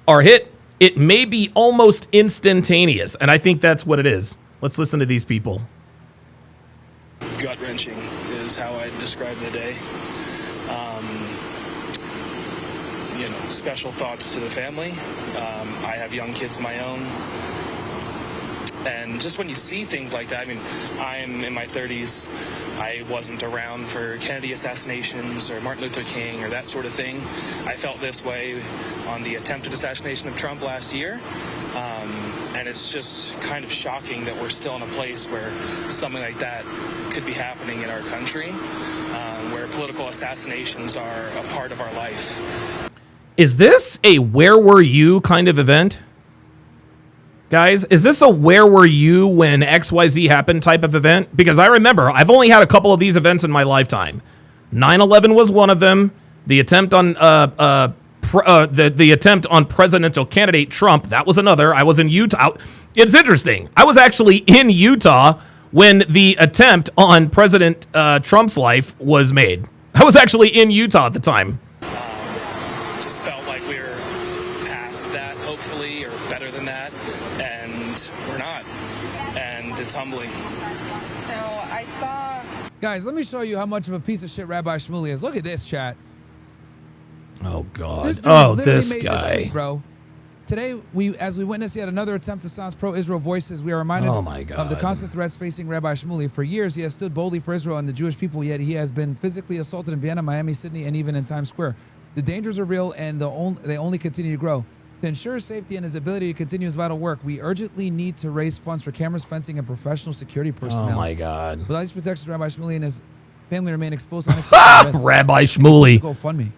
are hit, it may be almost instantaneous. And I think that's what it is. Let's listen to these people. Gut-wrenching is how I describe the day. Special thoughts to the family. I have young kids of my own. And just when you see things like that, I mean, I'm in my 30s. I wasn't around for Kennedy assassinations or Martin Luther King or that sort of thing. I felt this way on the attempted assassination of Trump last year. And it's just kind of shocking that we're still in a place where something like that could be happening in our country, where political assassinations are a part of our life. Is this a where were you kind of event? Guys, is this a where were you when XYZ happened type of event? Because I remember I've only had a couple of these events in my lifetime. 9/11 was one of them. The attempt on the attempt on presidential candidate Trump, that was another. I was in Utah. It's interesting. I was actually in Utah when the attempt on President Trump's life was made. I was actually in Utah at the time. Humbling. Now, I saw... Guys, let me show you how much of a piece of shit Rabbi Shmuley is. Look at this, chat. Oh, God. This Guy. tweet, bro. Today, as we witness yet another attempt to silence pro-Israel voices, we are reminded of the constant threats facing Rabbi Shmuley. For years, he has stood boldly for Israel and the Jewish people, yet he has been physically assaulted in Vienna, Miami, Sydney, and even in Times Square. The dangers are real, and they only continue to grow. To ensure safety and his ability to continue his vital work, we urgently need to raise funds for cameras, fencing, and professional security personnel. Oh, my God. Without these protections, Rabbi Shmuley and his family remain exposed to unacceptable risks. Rabbi Shmuley. GoFundMe.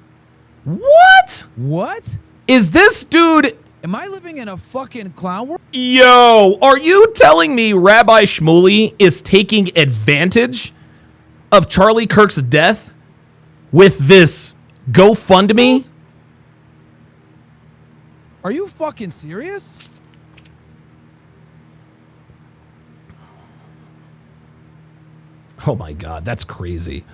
What? What? Is this dude... Am I living in a fucking clown world? Yo, are you telling me Rabbi Shmuley is taking advantage of Charlie Kirk's death with this GoFundMe? Are you fucking serious? Oh my God, that's crazy.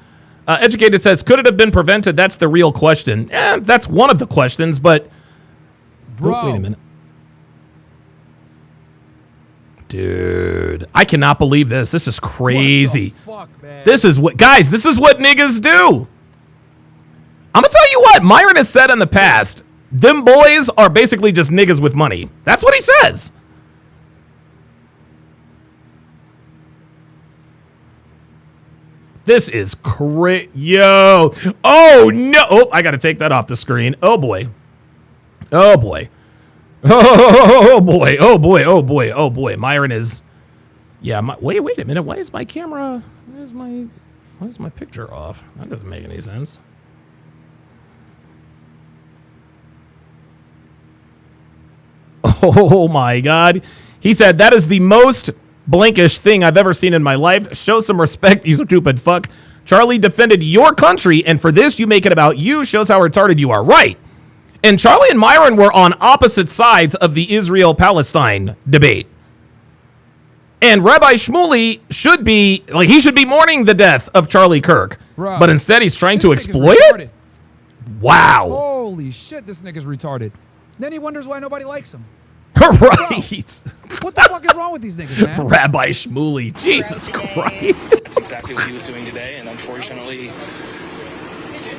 Educated says, could it have been prevented? That's the real question. That's one of the questions, but... Bro. Wait a minute. Dude, I cannot believe this. This is crazy. What the fuck, man? This is what... Guys, this is what niggas do. I'm gonna tell you what, Myron has said in the past... Them boys are basically just niggas with money. That's what he says. This is yo. Oh, no. Oh, I got to take that off the screen. Oh, boy. Oh, boy. Oh, boy. Oh, boy. Oh, boy. Oh, boy. Myron is... Yeah, wait a minute. Why is my camera... Why is my picture off? That doesn't make any sense. Oh my God. He said, that is the most blankish thing I've ever seen in my life. Show some respect, you stupid fuck. Charlie defended your country, and for this, you make it about you. Shows how retarded you are. Right. And Charlie and Myron were on opposite sides of the Israel-Palestine debate. And Rabbi Shmuley should be, he should be mourning the death of Charlie Kirk. Bro, but instead, he's trying to exploit it? Wow. Holy shit, this nigga's retarded. Then he wonders why nobody likes him. Right. What the fuck is wrong with these niggas, man? Rabbi Shmuley. Jesus Christ. That's exactly what he was doing today, and unfortunately,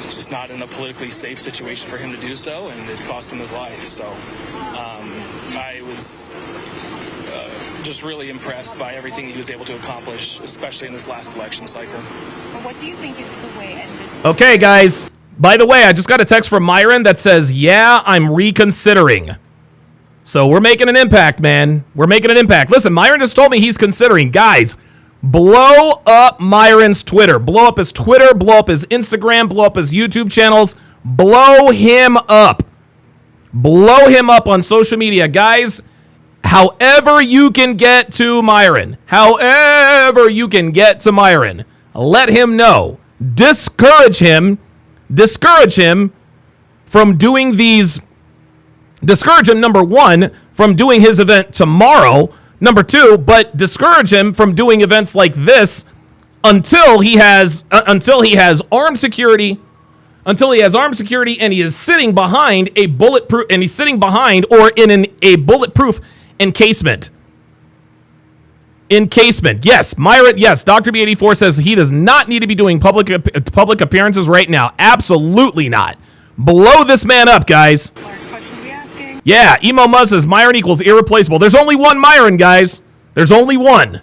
it's just not in a politically safe situation for him to do so, and it cost him his life. So I was just really impressed by everything he was able to accomplish, especially in this last election cycle. But what do you think is the way in this... Okay, guys. By the way, I just got a text from Myron that says, yeah, I'm reconsidering. So we're making an impact, man. We're making an impact. Listen, Myron just told me he's considering. Guys, Blow up Myron's Twitter. Blow up his Twitter. Blow up his Instagram. Blow up his YouTube channels. Blow him up. Blow him up on social media. Guys, however you can get to Myron. However you can get to Myron. Let him know. Discourage him. Discourage him from doing these. Discourage him, number one, from doing his event tomorrow. Number two, but discourage him from doing events like this until he has armed security, and he is sitting behind a bulletproof, and he's sitting behind or in a bulletproof encasement. Encasement. Yes, Myron. Yes, Dr. B84 says he does not need to be doing public appearances right now. Absolutely not. Blow this man up, guys. Yeah, Emo Muzz says Myron equals irreplaceable. There's only one Myron, guys. There's only one.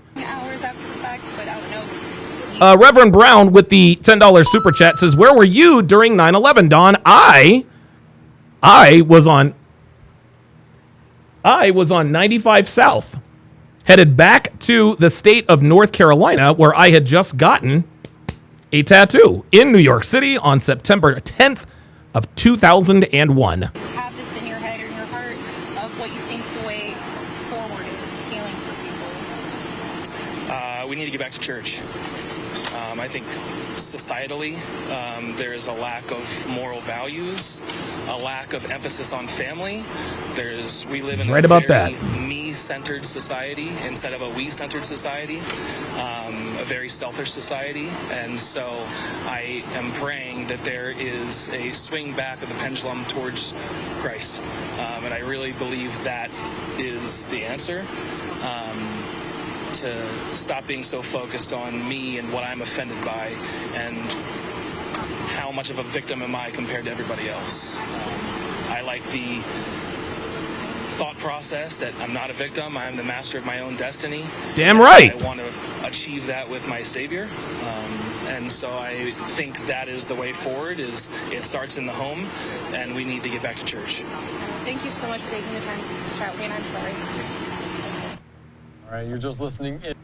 Reverend Brown with the $10 super chat says, where were you during 9/11, Don? I was on 95 South, headed back to the state of North Carolina, where I had just gotten a tattoo in New York City on September 10th of 2001. We need to get back to church. I think societally, there is a lack of moral values, a lack of emphasis on family. We live in a very me-centered society instead of a we-centered society, a very selfish society. And so I am praying that there is a swing back of the pendulum towards Christ. And I really believe that is the answer. To stop being so focused on me and what I'm offended by and how much of a victim am I compared to everybody else. I like the thought process that I'm not a victim, I'm the master of my own destiny. Damn right. I want to achieve that with my Savior. And so I think that is the way forward. Is it starts in the home, and we need to get back to church. Thank you so much for taking the time to chat with me, and I'm sorry. All right, you're just listening in.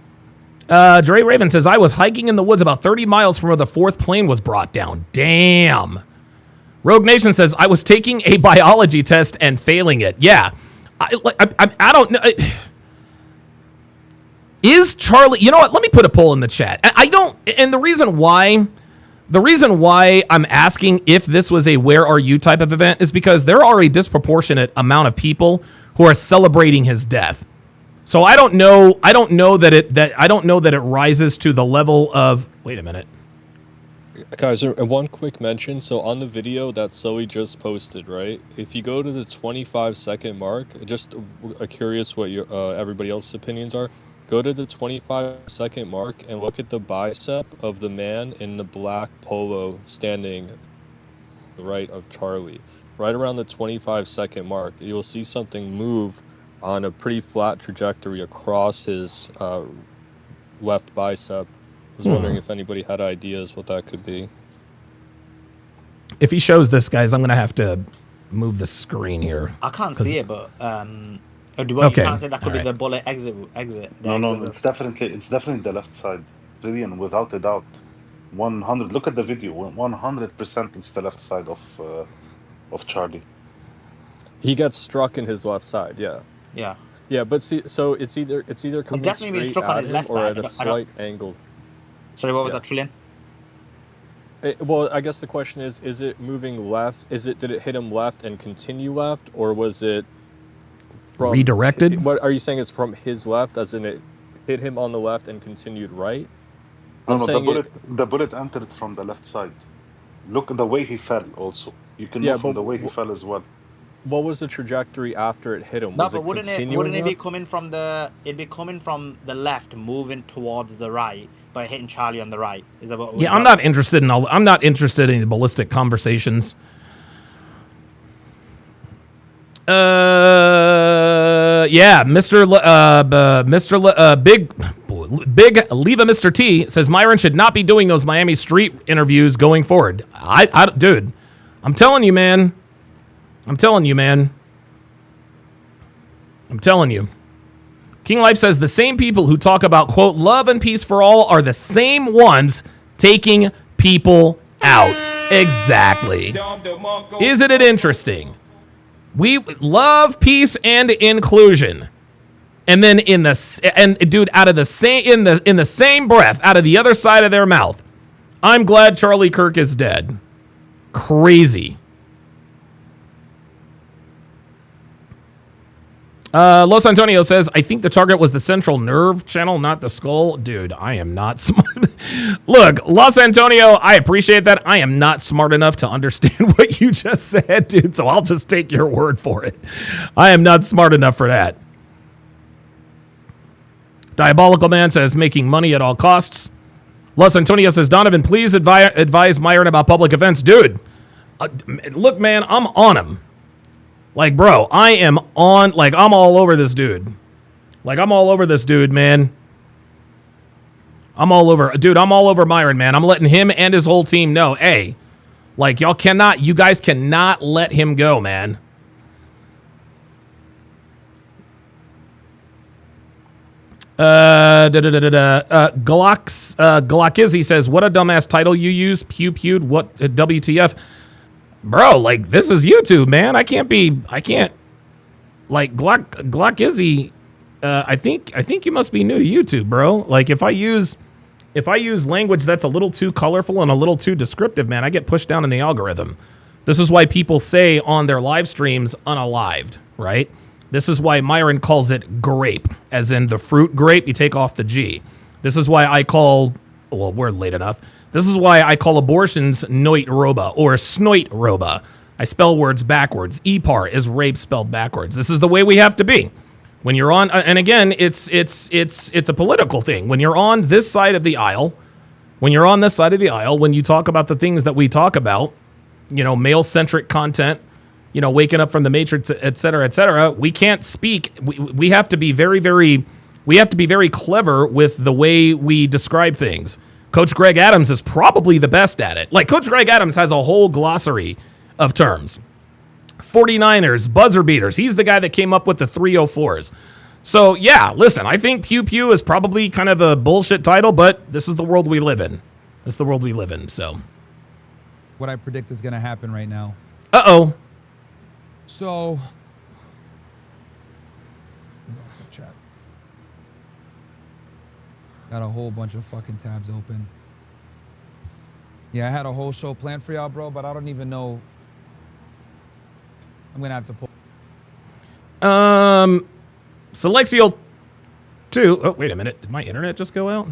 Dre Raven says, I was hiking in the woods about 30 miles from where the fourth plane was brought down. Damn. Rogue Nation says, I was taking a biology test and failing it. Yeah. I don't know. Is Charlie, you know what? Let me put a poll in the chat. I don't, and the reason why I'm asking if this was a where are you type of event is because there are a disproportionate amount of people who are celebrating his death. So I don't know that it rises to the level of, wait a minute. Guys, one quick mention. So on the video that Zoe just posted, right? If you go to the 25-second mark, just curious what your everybody else's opinions are. Go to the 25-second mark and look at the bicep of the man in the black polo standing to the right of Charlie. Right around the 25-second mark, you'll see something move on a pretty flat trajectory across his left bicep. I was wondering if anybody had ideas what that could be. If he shows this, guys, I'm going to have to move the screen here. I can't see it, but okay. You can't say that could be the bullet exit. No, it's definitely the left side. Brilliant, without a doubt. 100. Look at the video. 100% it's the left side of Charlie. He gets struck in his left side. Yeah. Yeah. Yeah, but see, so it's either coming straight at him or at a slight angle. Sorry, what was that, Trillian? Well, I guess the question is it moving left? Did it hit him left and continue left, or was it from redirected? What are you saying? It's from his left, as in it hit him on the left and continued right? No, the bullet entered from the left side. Look at the way he fell. Also, you can look from the way he fell as well. What was the trajectory after it hit him? No, was but wouldn't it be coming from the left, moving towards the right, but hitting Charlie on the right? Is that what? Yeah, I'm not interested in the ballistic conversations. Yeah, Mr. Big Leva Mr. T says Myron should not be doing those Miami Street interviews going forward. Dude, I'm telling you, man. King Life says the same people who talk about, quote, love and peace for all are the same ones taking people out. Exactly. Isn't it interesting? We love, peace, and inclusion. And then in the same breath, out of the other side of their mouth, I'm glad Charlie Kirk is dead. Crazy. Los Antonio says, I think the target was the central nerve channel, not the skull. Dude, I am not smart. Look, Los Antonio, I appreciate that. I am not smart enough to understand what you just said, dude, so I'll just take your word for it. I am not smart enough for that. Diabolical Man says, making money at all costs. Los Antonio says, Donovan, please advise Myron about public events. Dude, look, man, I'm on him. Like, bro, I am on, like, I'm all over this dude. Like, I'm all over this dude, man. I'm all over Myron, man. I'm letting him and his whole team know, hey, like, you guys cannot let him go, man. Glockizzy says, what a dumbass title you use. PEW'D, what, WTF? Bro, like, this is YouTube, man. I can't, like, Glockizzy, I think you must be new to YouTube, bro. Like, if I use language that's a little too colorful and a little too descriptive, man, I get pushed down in the algorithm. This is why people say on their live streams, unalived, right? This is why Myron calls it grape, as in the fruit grape, you take off the G. This is why I call, well, we're late enough. This is why I call abortions noit roba or snoit roba. I spell words backwards. EPAR is rape spelled backwards. This is the way we have to be. When you're on, and again, it's a political thing. When you're on this side of the aisle, when you talk about the things that we talk about, you know, male-centric content, you know, waking up from the Matrix, et cetera, we can't speak. We have to be very clever with the way we describe things. Coach Greg Adams is probably the best at it. Like, Coach Greg Adams has a whole glossary of terms. 49ers, buzzer beaters. He's the guy that came up with the 304s. So, yeah, listen, I think Pew is probably kind of a bullshit title, but this is the world we live in. So. What I predict is going to happen right now. Uh-oh. So, what's up, chat? Got a whole bunch of fucking tabs open. Yeah, I had a whole show planned for y'all, bro, but I don't even know. I'm gonna have to pull. Selexio 2. Oh, wait a minute. Did my internet just go out?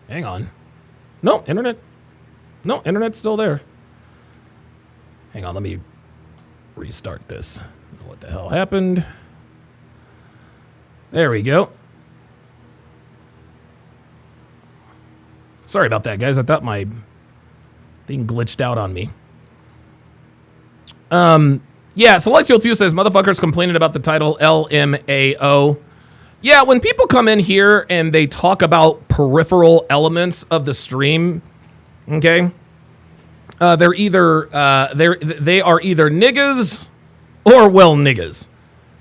Hang on. No, internet's still there. Hang on, let me restart this. I don't know what the hell happened. There we go. Sorry about that, guys. I thought my thing glitched out on me. Yeah, Celestial 2 says, motherfuckers complaining about the title LMAO. Yeah, when people come in here and they talk about peripheral elements of the stream, okay, they are either niggas or well niggas.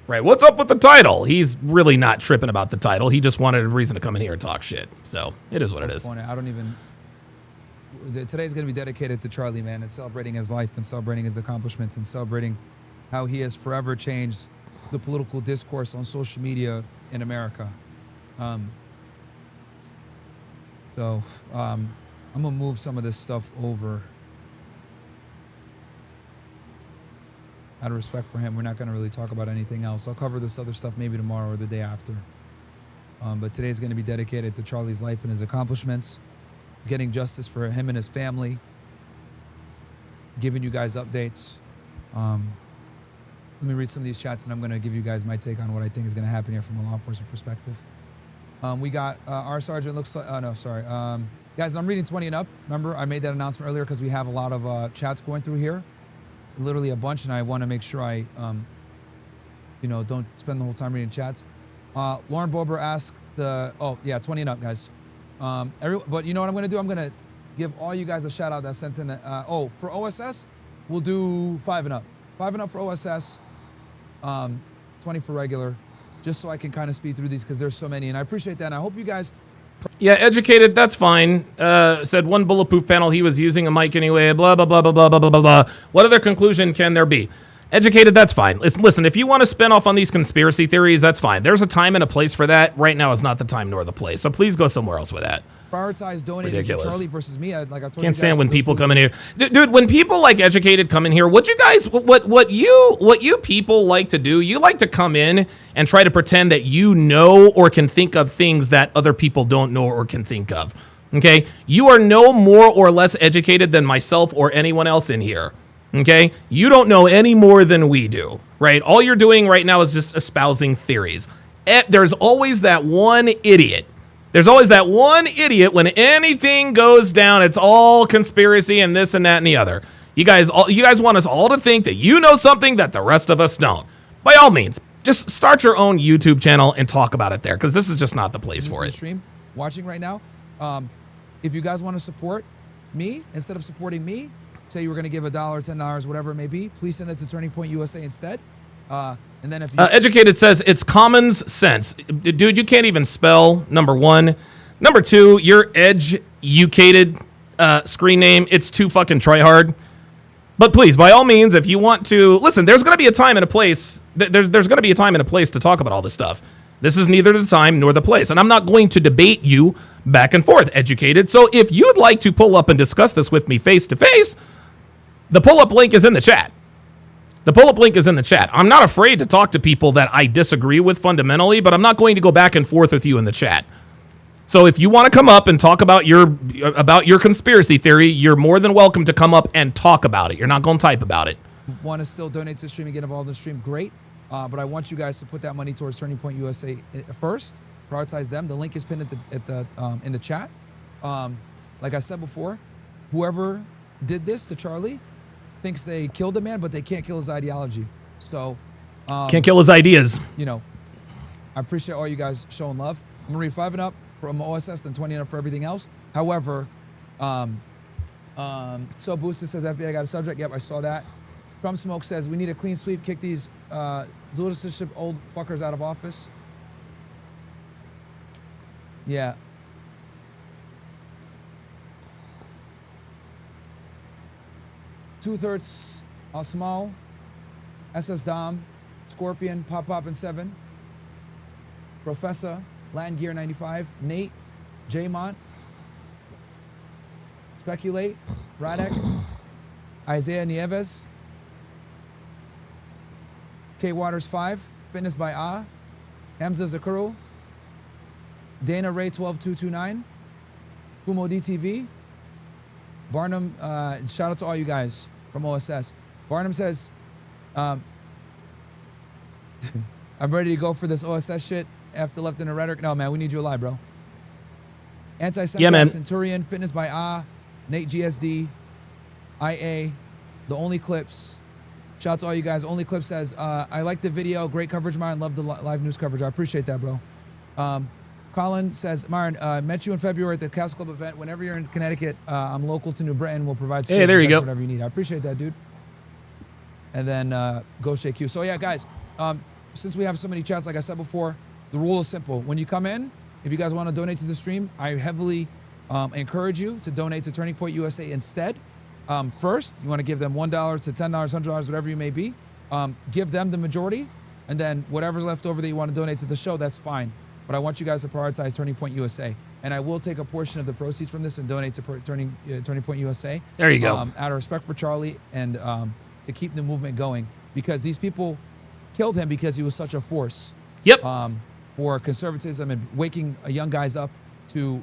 Right, what's up with the title? He's really not tripping about the title. He just wanted a reason to come in here and talk shit. So it is what it is. I don't even. Today's going to be dedicated to Charlie, man, and celebrating his life and celebrating his accomplishments and celebrating how he has forever changed the political discourse on social media in America. I'm going to move some of this stuff over. Out of respect for him, we're not going to really talk about anything else. I'll cover this other stuff maybe tomorrow or the day after. But today's going to be dedicated to Charlie's life and his accomplishments, getting justice for him and his family, giving you guys updates. Let me read some of these chats, and I'm going to give you guys my take on what I think is going to happen here from a law enforcement perspective. We got our sergeant looks like, guys, I'm reading 20 and up. Remember, I made that announcement earlier because we have a lot of chats going through here. Literally a bunch, and I want to make sure I, don't spend the whole time reading chats. Lauren Bober asked 20 and up, guys. But you know what I'm going to do? I'm going to give all you guys a shout out that sent in. For OSS, we'll do 5 and up. 5 and up for OSS, 20 for regular. just so I can kind of speed through these because there's so many, and I appreciate that. And I hope you guys. Yeah, educated, that's fine. Said one bulletproof panel, he was using a mic anyway, blah, blah, blah, blah, blah, blah, blah, blah, blah. What other conclusion can there be? Educated, that's fine. Listen, if you want to spin off on these conspiracy theories, that's fine. There's a time and a place for that. Right now is not the time nor the place. So please go somewhere else with that. Prioritize donating to Charlie versus me. I told you Can't stand guys, when people come in here, dude. When people like educated come in here, what you people like to do? You like to come in and try to pretend that you know or can think of things that other people don't know or can think of. Okay, you are no more or less educated than myself or anyone else in here. Okay, you don't know any more than we do, right? All you're doing right now is just espousing theories. There's always that one idiot. There's always that one idiot when anything goes down, it's all conspiracy and this and that and the other. You guys want us all to think that you know something that the rest of us don't. By all means, just start your own YouTube channel and talk about it there, because this is just not the place for it. Stream watching right now. If you guys want to support me instead of supporting me, say you were going to give $1, $10, whatever it may be, please send it to Turning Point USA instead. And then if you educated says it's common sense, dude. You can't even spell, number one. Number two, your educated screen name, it's too fucking try hard. But please, by all means, if you want to listen, there's going to be a time and a place. There's going to be a time and a place to talk about all this stuff. This is neither the time nor the place, and I'm not going to debate you back and forth, educated. So if you'd like to pull up and discuss this with me face to face, the pull-up link is in the chat. The pull-up link is in the chat. I'm not afraid to talk to people that I disagree with fundamentally, but I'm not going to go back and forth with you in the chat. So if you want to come up and talk about your conspiracy theory, you're more than welcome to come up and talk about it. You're not going to type about it. Want to still donate to the stream and get involved in the stream, great. But I want you guys to put that money towards Turning Point USA first. Prioritize them. The link is pinned in the chat. Like I said before, whoever did this to Charlie thinks they killed the man, but they can't kill his ideology. So can't kill his ideas. You know, I appreciate all you guys showing love. I'm gonna read 5 and up from OSS, then 20 and up for everything else. However, so Boosted says FBI got a subject. Yep, I saw that. Trump Smoke says we need a clean sweep, kick these dual citizenship old fuckers out of office. Yeah. Two-thirds Small, SS Dom, Scorpion, Pop Pop and 7, Professor, Latin Gear 95, Nate, J-Mont, Speculate, Radek, Isaiah Nieves, K Waters 5, Fitness by Ah, Hamza Zakuro, Dana Ray 12229, Humo DTV, Barnum, shout out to all you guys from OSS. Barnum says, I'm ready to go for this OSS shit after left in the rhetoric. No, man, we need you alive, bro. Anti-Semite Centurion, Fitness by Ah, Nate GSD, IA, The Only Clips. Shout out to all you guys. Only Clips says, I like the video. Great coverage, Myron. Love the live news coverage. I appreciate that, bro. Colin says, Myron, met you in February at the Castle Club event. Whenever you're in Connecticut, I'm local to New Britain. We'll provide hey, there you go. Whatever you need. I appreciate that, dude. And then Ghost JQ. So, yeah, guys, since we have so many chats, like I said before, the rule is simple. When you come in, if you guys want to donate to the stream, I heavily encourage you to donate to Turning Point USA instead. First, you want to give them $1 to $10, $100, whatever you may be. Give them the majority, and then whatever's left over that you want to donate to the show, that's fine. But I want you guys to prioritize Turning Point USA. And I will take a portion of the proceeds from this and donate to Turning Point USA. There you go. Out of respect for Charlie and to keep the movement going. Because these people killed him because he was such a force. Yep. For conservatism and waking young guys up to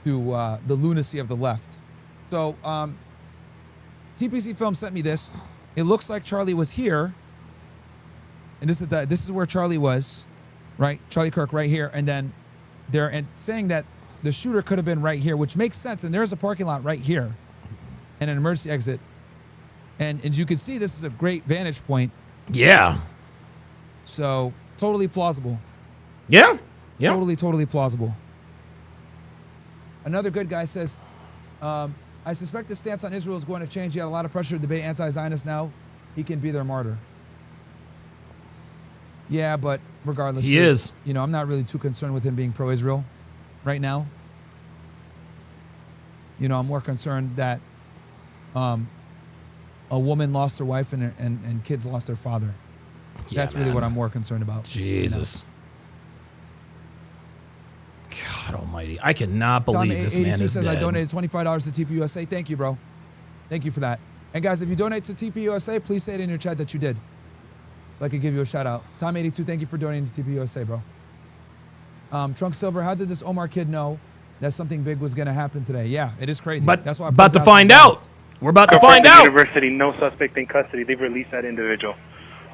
the lunacy of the left. So TPC Film sent me this. It looks like Charlie was here. And this is where Charlie was. Right, Charlie Kirk right here, and then they're saying that the shooter could have been right here, which makes sense. And there's a parking lot right here, and an emergency exit, and as you can see, this is a great vantage point. Yeah. So totally plausible. Yeah. Yeah. Totally plausible. Another good guy says, I suspect the stance on Israel is going to change. He had a lot of pressure to debate anti-Zionist now. He can be their martyr. Yeah, but regardless, He is. You know, I'm not really too concerned with him being pro-Israel right now. You know, I'm more concerned that a woman lost her wife and kids lost their father. Yeah, That's really man. what I'm more concerned about. Jesus. God almighty. I cannot Tom believe this man 82 is says, dead. I donated $25 to TPUSA. Thank you, bro. Thank you for that. And guys, if you donate to TPUSA, please say it in your chat that you did, so I could give you a shout out. Tom 82, thank you for donating to TPUSA, bro. Trunk Silver, how did this Omar kid know that something big was going to happen today? Yeah, it is crazy. But that's why about to find out. We're about to find out. University, no suspect in custody. They've released that individual.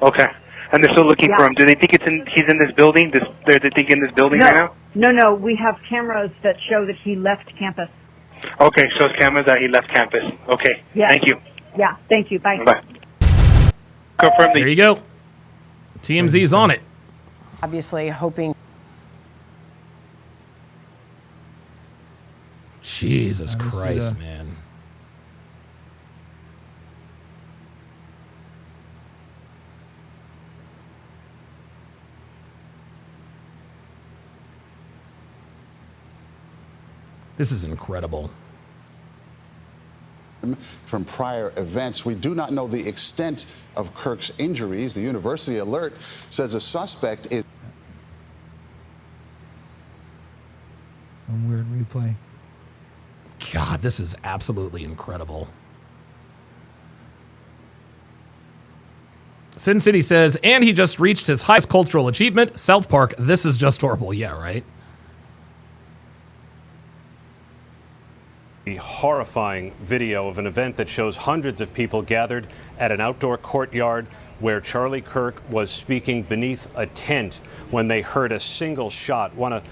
Okay. And they're still looking for him. Do they think he's in this building? They're thinking this building right now? No. We have cameras that show that he left campus. Okay, shows cameras that he left campus. Okay. Yeah. Thank you. Yeah. Thank you. Bye. Bye. Confirm There you go. TMZ's on it. Obviously hoping. Jesus Christ, man. This is incredible. From prior events, we do not know the extent of Kirk's injuries. The University Alert says a suspect is. Some weird replay. God, this is absolutely incredible. Sin City says, and he just reached his highest cultural achievement, South Park. This is just horrible. Yeah, right? A horrifying video of an event that shows hundreds of people gathered at an outdoor courtyard where Charlie Kirk was speaking beneath a tent when they heard a single shot. One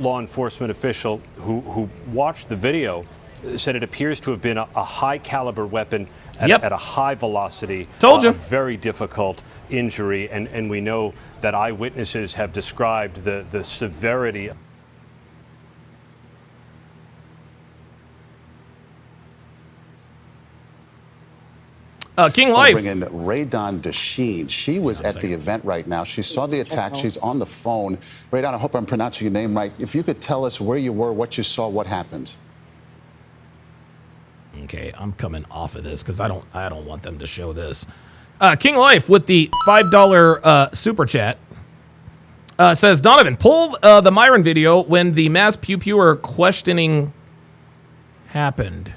law enforcement official who watched the video said it appears to have been a high caliber weapon at a high velocity. Told you. A very difficult injury, and we know that eyewitnesses have described the severity. King Life. Bring in Raydon Desheen. She was at the event right now. She saw the attack. She's on the phone. Raydon, I hope I'm pronouncing your name right. If you could tell us where you were, what you saw, what happened. Okay, I'm coming off of this because I don't want them to show this. King Life with the $5 super chat says, Donovan, pull the Myron video when the mass pew-pewer questioning happened.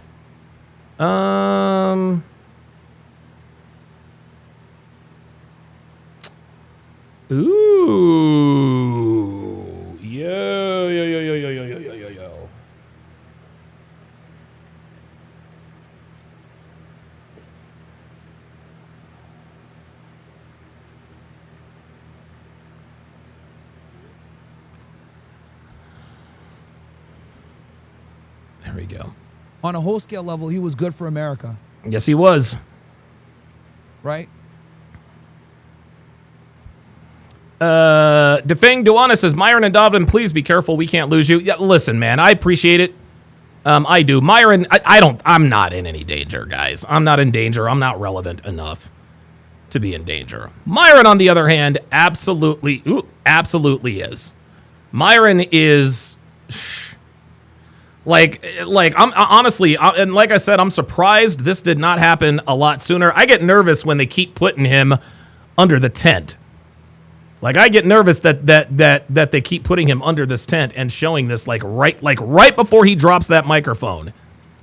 Ooh. Yo. There we go. On a whole scale level, he was good for America. Yes, he was. Right? Defang Duana says, Myron and Donovan, please be careful. We can't lose you. Yeah, listen, man, I appreciate it. I do. Myron, I'm not in any danger, guys. I'm not in danger. I'm not relevant enough to be in danger. Myron, on the other hand, absolutely is. Myron is like I'm honestly, and like I said, I'm surprised this did not happen a lot sooner. I get nervous when they keep putting him under the tent. Like, I get nervous that they keep putting him under this tent and showing this right before he drops that microphone.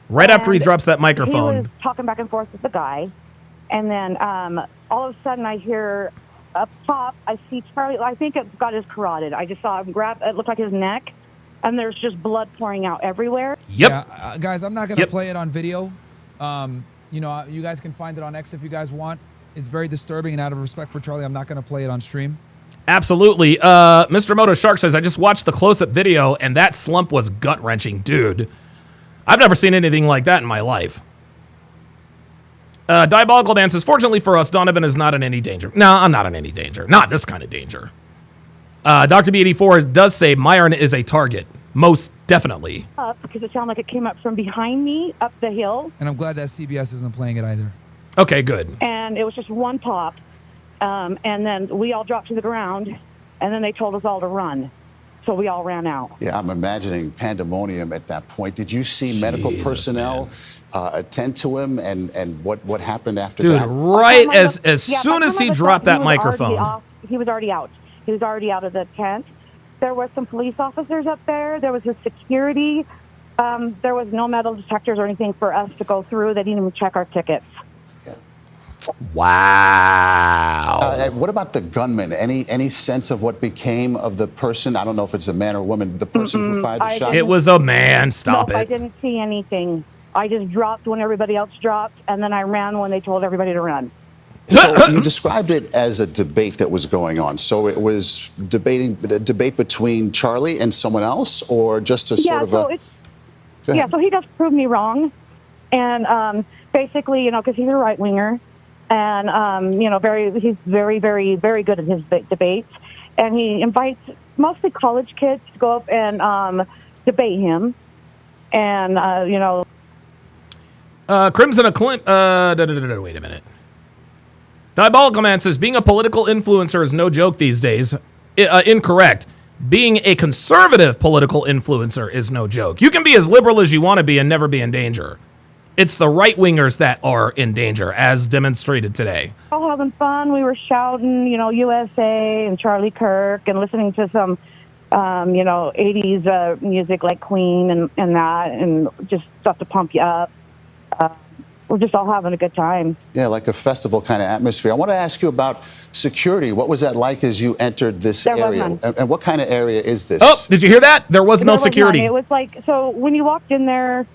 Right after he drops that microphone. He was talking back and forth with the guy, and then all of a sudden I hear up top, I see Charlie. I think it got his carotid. I just saw him grab. It looked like his neck, and there's just blood pouring out everywhere. Yep. Yeah, guys, I'm not gonna play it on video. You know, you guys can find it on X if you guys want. It's very disturbing, and out of respect for Charlie, I'm not gonna play it on stream. Absolutely. Mr. Moto Shark says, I just watched the close-up video, and that slump was gut-wrenching. Dude, I've never seen anything like that in my life. Diabolical Dan says, fortunately for us, Donovan is not in any danger. No, I'm not in any danger. Not this kind of danger. Dr. B84 does say Myron is a target. Most definitely. Up because it sounded like it came up from behind me, up the hill. And I'm glad that CBS isn't playing it either. Okay, good. And it was just one pop. And then we all dropped to the ground, and then they told us all to run. So we all ran out. Yeah, I'm imagining pandemonium at that point. Did you see medical personnel attend to him, and what happened after Dude, that? right as soon as he dropped that microphone. He was already out. He was already out of the tent. There were some police officers up there. There was his security. There was no metal detectors or anything for us to go through. They didn't even check our tickets. Wow. What about the gunman? Any sense of what became of the person? I don't know if it's a man or woman. The person who fired the shot. It was a man. Stop Nope, it. I didn't see anything. I just dropped when everybody else dropped, and then I ran when they told everybody to run. So you described it as a debate that was going on. So it was a debate between Charlie and someone else, or just a sort of a... So he just proved me wrong, and basically, because he's a right winger, and he's very, very, very good at his debates, and he invites mostly college kids to go up and debate him, and Crimson a Clint. Wait a minute. Diabolical Man says being a political influencer is no joke these days. Incorrect. Being a conservative political influencer is no joke. You can be as liberal as you want to be and never be in danger. It's the right-wingers that are in danger, as demonstrated today. All having fun. We were shouting, USA and Charlie Kirk, and listening to some, 80s music like Queen and that, and just stuff to pump you up. We're just all having a good time. Yeah, like a festival kind of atmosphere. I want to ask you about security. What was that like as you entered this area? And what kind of area is this? Oh, did you hear that? There was no security. It was like, so when you walked in there,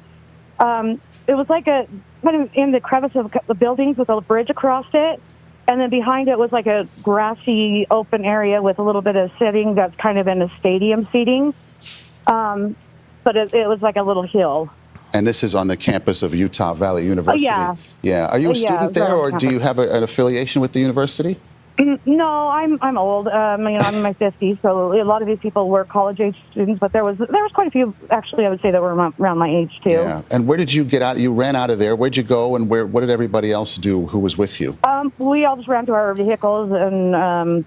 it was like a kind of in the crevice of the buildings with a bridge across it. And then behind it was like a grassy open area with a little bit of sitting that's kind of in a stadium seating. But it was like a little hill. And this is on the campus of Utah Valley University. Yeah. Yeah. Are you a student there, or do you have an affiliation with the university? No, I'm old. I'm in my 50s, so a lot of these people were college-age students, but there was quite a few, actually, I would say, that were around my age, too. Yeah. And where did you get out? You ran out of there. Where'd you go, and what did everybody else do who was with you? We all just ran to our vehicles and...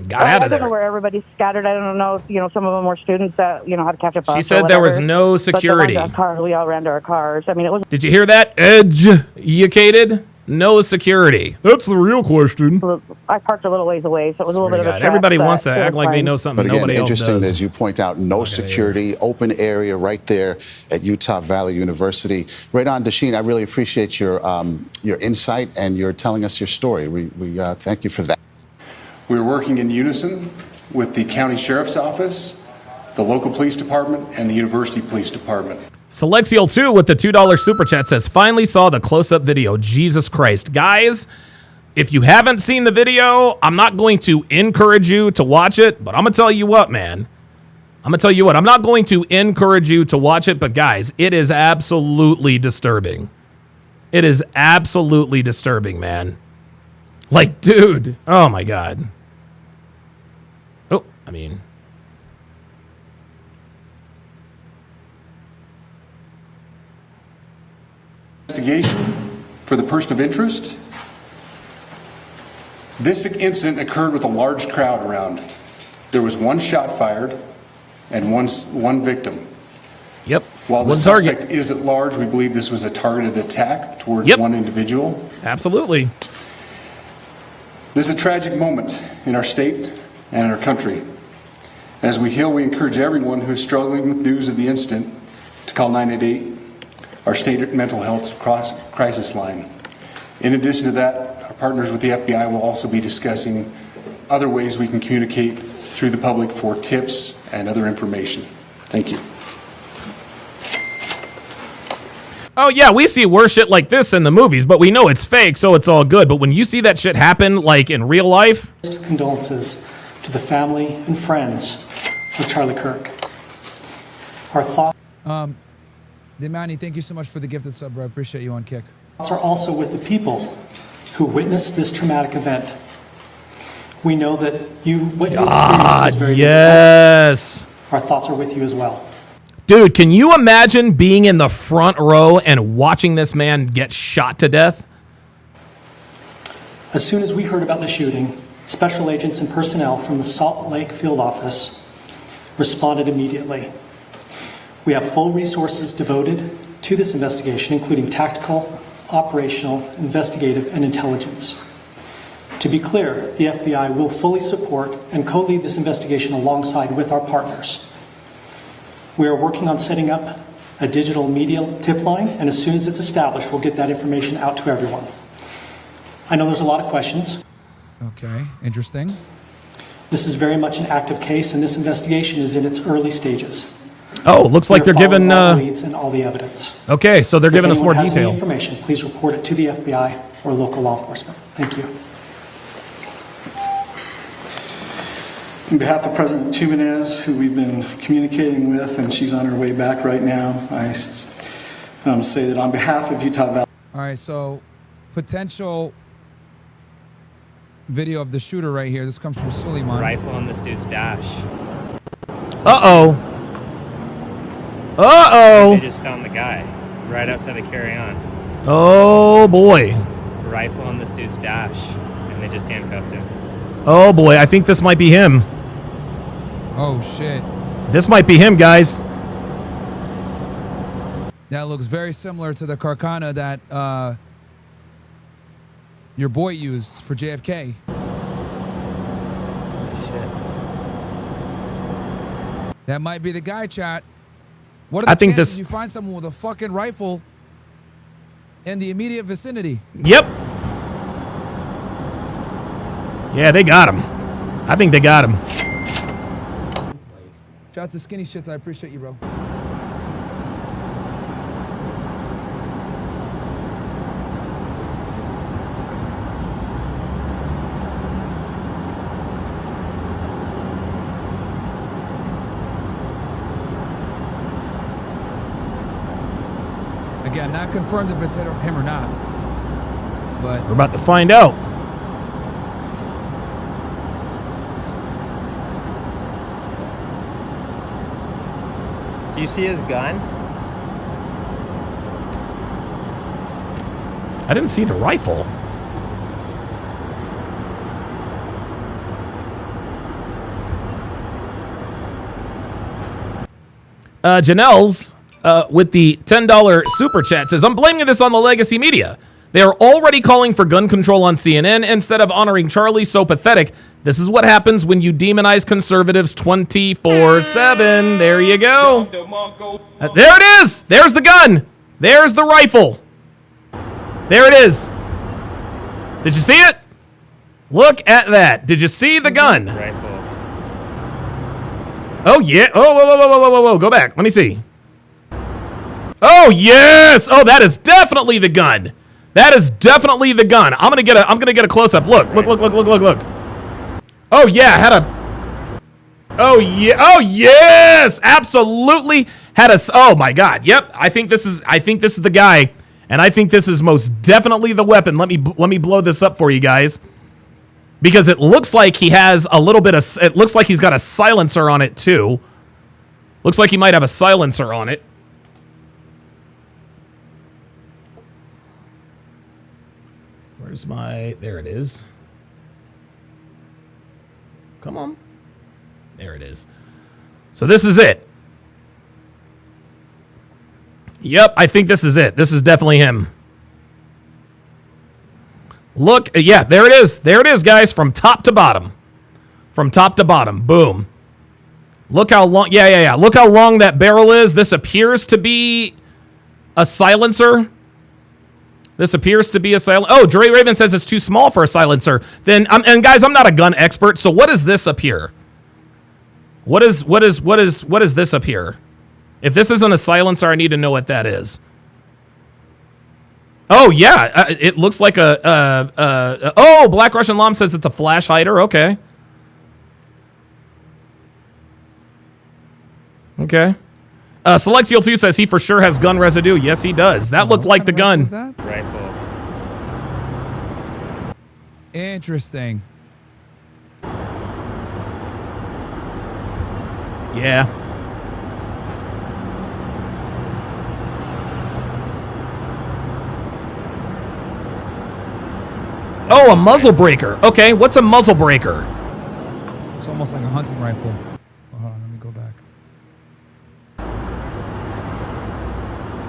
got out of there. I don't know where everybody's scattered. I don't know if, some of them were students that, had to catch a bus. She said there was no security. But the ones we all ran to our cars. I mean, it was... Did you hear that? Educated? No security. That's the real question. I parked a little ways away, so it was a little bit of a trek, everybody wants to act like they know something but again, nobody else interesting, does. as you point out, no security, open area right there at Utah Valley University. Right on, Dasheen, I really appreciate your insight and your telling us your story. We thank you for that. We're working in unison with the county sheriff's office, the local police department, and the university police department. Selexial2 with the $2 super chat says, finally saw the close-up video. Jesus Christ. Guys, if you haven't seen the video, I'm not going to encourage you to watch it, but I'm going to tell you what, man. I'm not going to encourage you to watch it, but guys, it is absolutely disturbing. It is absolutely disturbing, man. Like, dude, oh my God. Investigation for the person of interest. This incident occurred with a large crowd around. There was one shot fired and one victim. Yep. While the suspect is at large, we believe this was a targeted attack towards one individual. Absolutely. This is a tragic moment in our state and in our country. As we heal, we encourage everyone who is struggling with news of the incident to call 988, our state mental health crisis line. In addition to that, our partners with the FBI will also be discussing other ways we can communicate through the public for tips and other information. Thank you. Oh, yeah, we see worse shit like this in the movies, but we know it's fake, so it's all good. But when you see that shit happen, like, in real life... Condolences to the family and friends of Charlie Kirk. Our thoughts... Demani, thank you so much for the gifted sub, bro. I appreciate you on Kick. Are also with the people who witnessed this traumatic event. We know that what you experienced was very difficult. Our thoughts are with you as well. Dude, can you imagine being in the front row and watching this man get shot to death? As soon as we heard about the shooting, special agents and personnel from the Salt Lake field office responded immediately. We have full resources devoted to this investigation, including tactical, operational, investigative, and intelligence. To be clear, the FBI will fully support and co-lead this investigation alongside with our partners. We are working on setting up a digital media tip line, and as soon as it's established, we'll get that information out to everyone. I know there's a lot of questions. Okay, interesting. This is very much an active case, and this investigation is in its early stages. Oh, looks like they're giving all the leads and all the evidence. Okay, so they're giving us more If anyone has detail. any information, please report it to the FBI or local law enforcement. Thank you. On behalf of President Tubanez, who we've been communicating with, and she's on her way back right now, I say that on behalf of Utah Valley. All right, so potential video of the shooter right here. This comes from Suleiman. Rifle on this dude's dash. Uh-oh. Uh-oh. They just found the guy right outside the carry-on. Oh, boy. Rifle on this dude's dash, and they just handcuffed him. Oh, boy. I think this might be him. Oh, shit. This might be him, guys. That looks very similar to the Carcana that your boy used for JFK. Shit. That might be the guy, chat. What are the I think chances this- you find someone with a fucking rifle in the immediate vicinity? Yep. Yeah, they got him. I think they got him. Shout out to Skinny Shits. I appreciate you, bro. Again, not confirmed if it's him or not. But We're about to find out. Do you see his gun? I didn't see the rifle. Janelle's with the $10 super chat says, I'm blaming this on the legacy media. They are already calling for gun control on CNN instead of honoring Charlie. So pathetic. This is what happens when you demonize conservatives 24/7. There you go. There it is. There's the gun. There's the rifle. There it is. Did you see it? Look at that. Did you see the gun? Rifle. Oh, yeah. Oh, whoa. Go back. Let me see. Oh, yes. Oh, that is definitely the gun. That is definitely the gun. I'm gonna get a close up. Look. Oh yeah, had a. Oh yeah. Oh yes, absolutely had a. Oh my God. Yep. I think this is the guy, and I think this is most definitely the weapon. Let me blow this up for you guys, because it looks like he has a little bit of. It looks like he's got a silencer on it too. Looks like he might have a silencer on it. Where's my... There it is. Come on. There it is. So this is it. Yep, I think this is it. This is definitely him. Look, yeah, there it is. There it is, guys, from top to bottom. From top to bottom. Boom. Look how long... Yeah. Look how long that barrel is. This appears to be a silencer. This appears to be a silencer. Oh, Dre Raven says it's too small for a silencer. Then, and guys, I'm not a gun expert, so what is this up here? What is this up here? If this isn't a silencer, I need to know what that is. Oh yeah, it looks like oh, Black Russian Lom says it's a flash hider. Okay. Okay. Selectial 2 says he for sure has gun residue. Yes, he does. That looked like the gun. Rifle. Interesting. Yeah. Oh, a muzzle breaker. Okay, what's a muzzle breaker? It's almost like a hunting rifle. Oh, hold on, let me go back.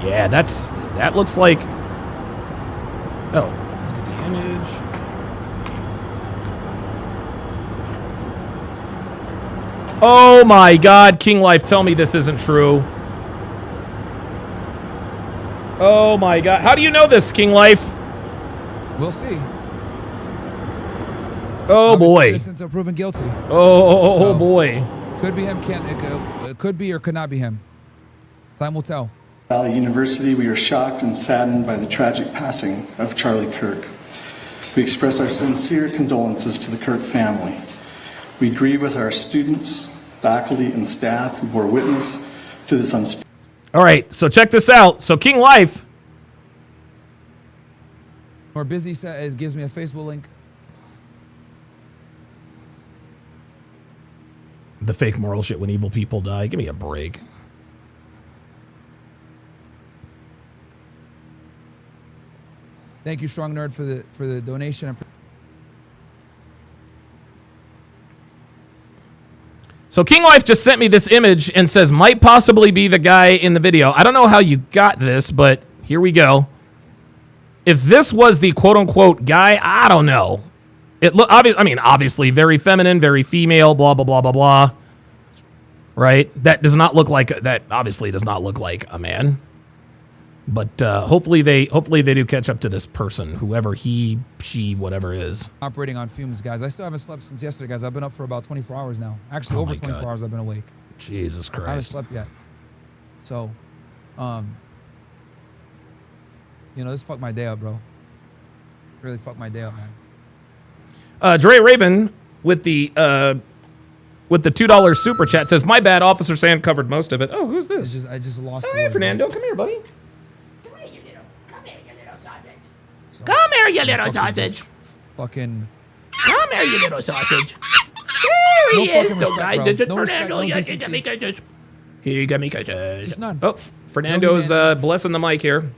Yeah, that looks like. Oh, look at the image. Oh my God, King Life, tell me this isn't true. Oh my God, how do you know this, King Life? We'll see. Oh Obviously, boy. innocent until proven guilty. Oh boy. Could be him. It could be or could not be him. Time will tell. Valley University, we are shocked and saddened by the tragic passing of Charlie Kirk. We express our sincere condolences to the Kirk family. We grieve with our students, faculty, and staff who bore witness to this unspeakable. All right, so check this out. So King Life. Or busy gives me a Facebook link. The fake moral shit when evil people die. Give me a break. Thank you, Strong Nerd, for the donation. So King Life just sent me this image and says might possibly be the guy in the video. I don't know how you got this, but here we go. If this was the quote-unquote guy, I don't know. Obviously very feminine, very female, blah, blah, blah, blah, blah. Right? That does not look like, that obviously does not look like a man. But hopefully they do catch up to this person, whoever he, she, whatever is. Operating on fumes, guys. I still haven't slept since yesterday, guys. I've been up for about 24 hours now. Actually, over 24 hours I've been awake. Jesus Christ. I haven't slept yet. So, this fucked my day up, bro. Really fucked my day up, man. Dre Raven with the $2 super chat says, "My bad, Officer Sand covered most of it." Oh, who's this? I just lost. Oh, hey, Fernando, come here, buddy. Come here, you little sausage. Fucking. Come here, you little sausage. There he is. So, guys, this is Fernando. Yeah, he got me kisses. He got me kisses. Just none. Oh, Fernando's blessing the mic here.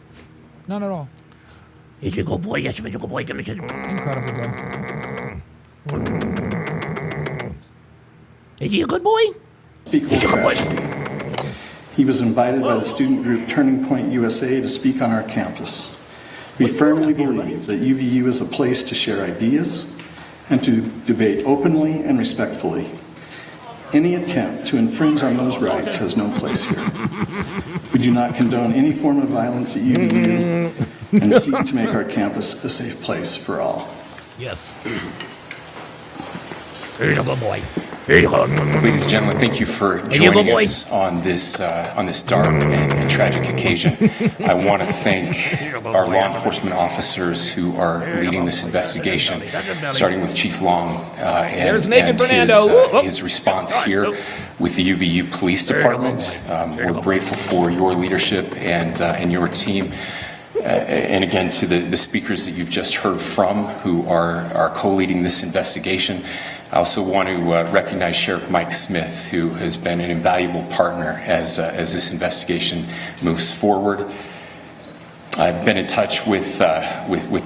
None at all. He's a good boy. Yes, he's a good boy. Give me kisses. Incredible, bro. Is he a good boy? Unspeakable tragedy. He was invited by the student group Turning Point USA to speak on our campus. We firmly believe that UVU is a place to share ideas and to debate openly and respectfully. Any attempt to infringe on those rights has no place here. We do not condone any form of violence at UVU and seek to make our campus a safe place for all. Yes. He's a good boy. Ladies and gentlemen, thank you for joining us on this dark and tragic occasion. I want to thank our law enforcement officers who are leading this investigation, starting with Chief Long and his response here with the UVU Police Department. We're grateful for your leadership and your team. And again, to the speakers that you've just heard from who are co-leading this investigation. I also want to recognize Sheriff Mike Smith, who has been an invaluable partner as this investigation moves forward. I've been in touch with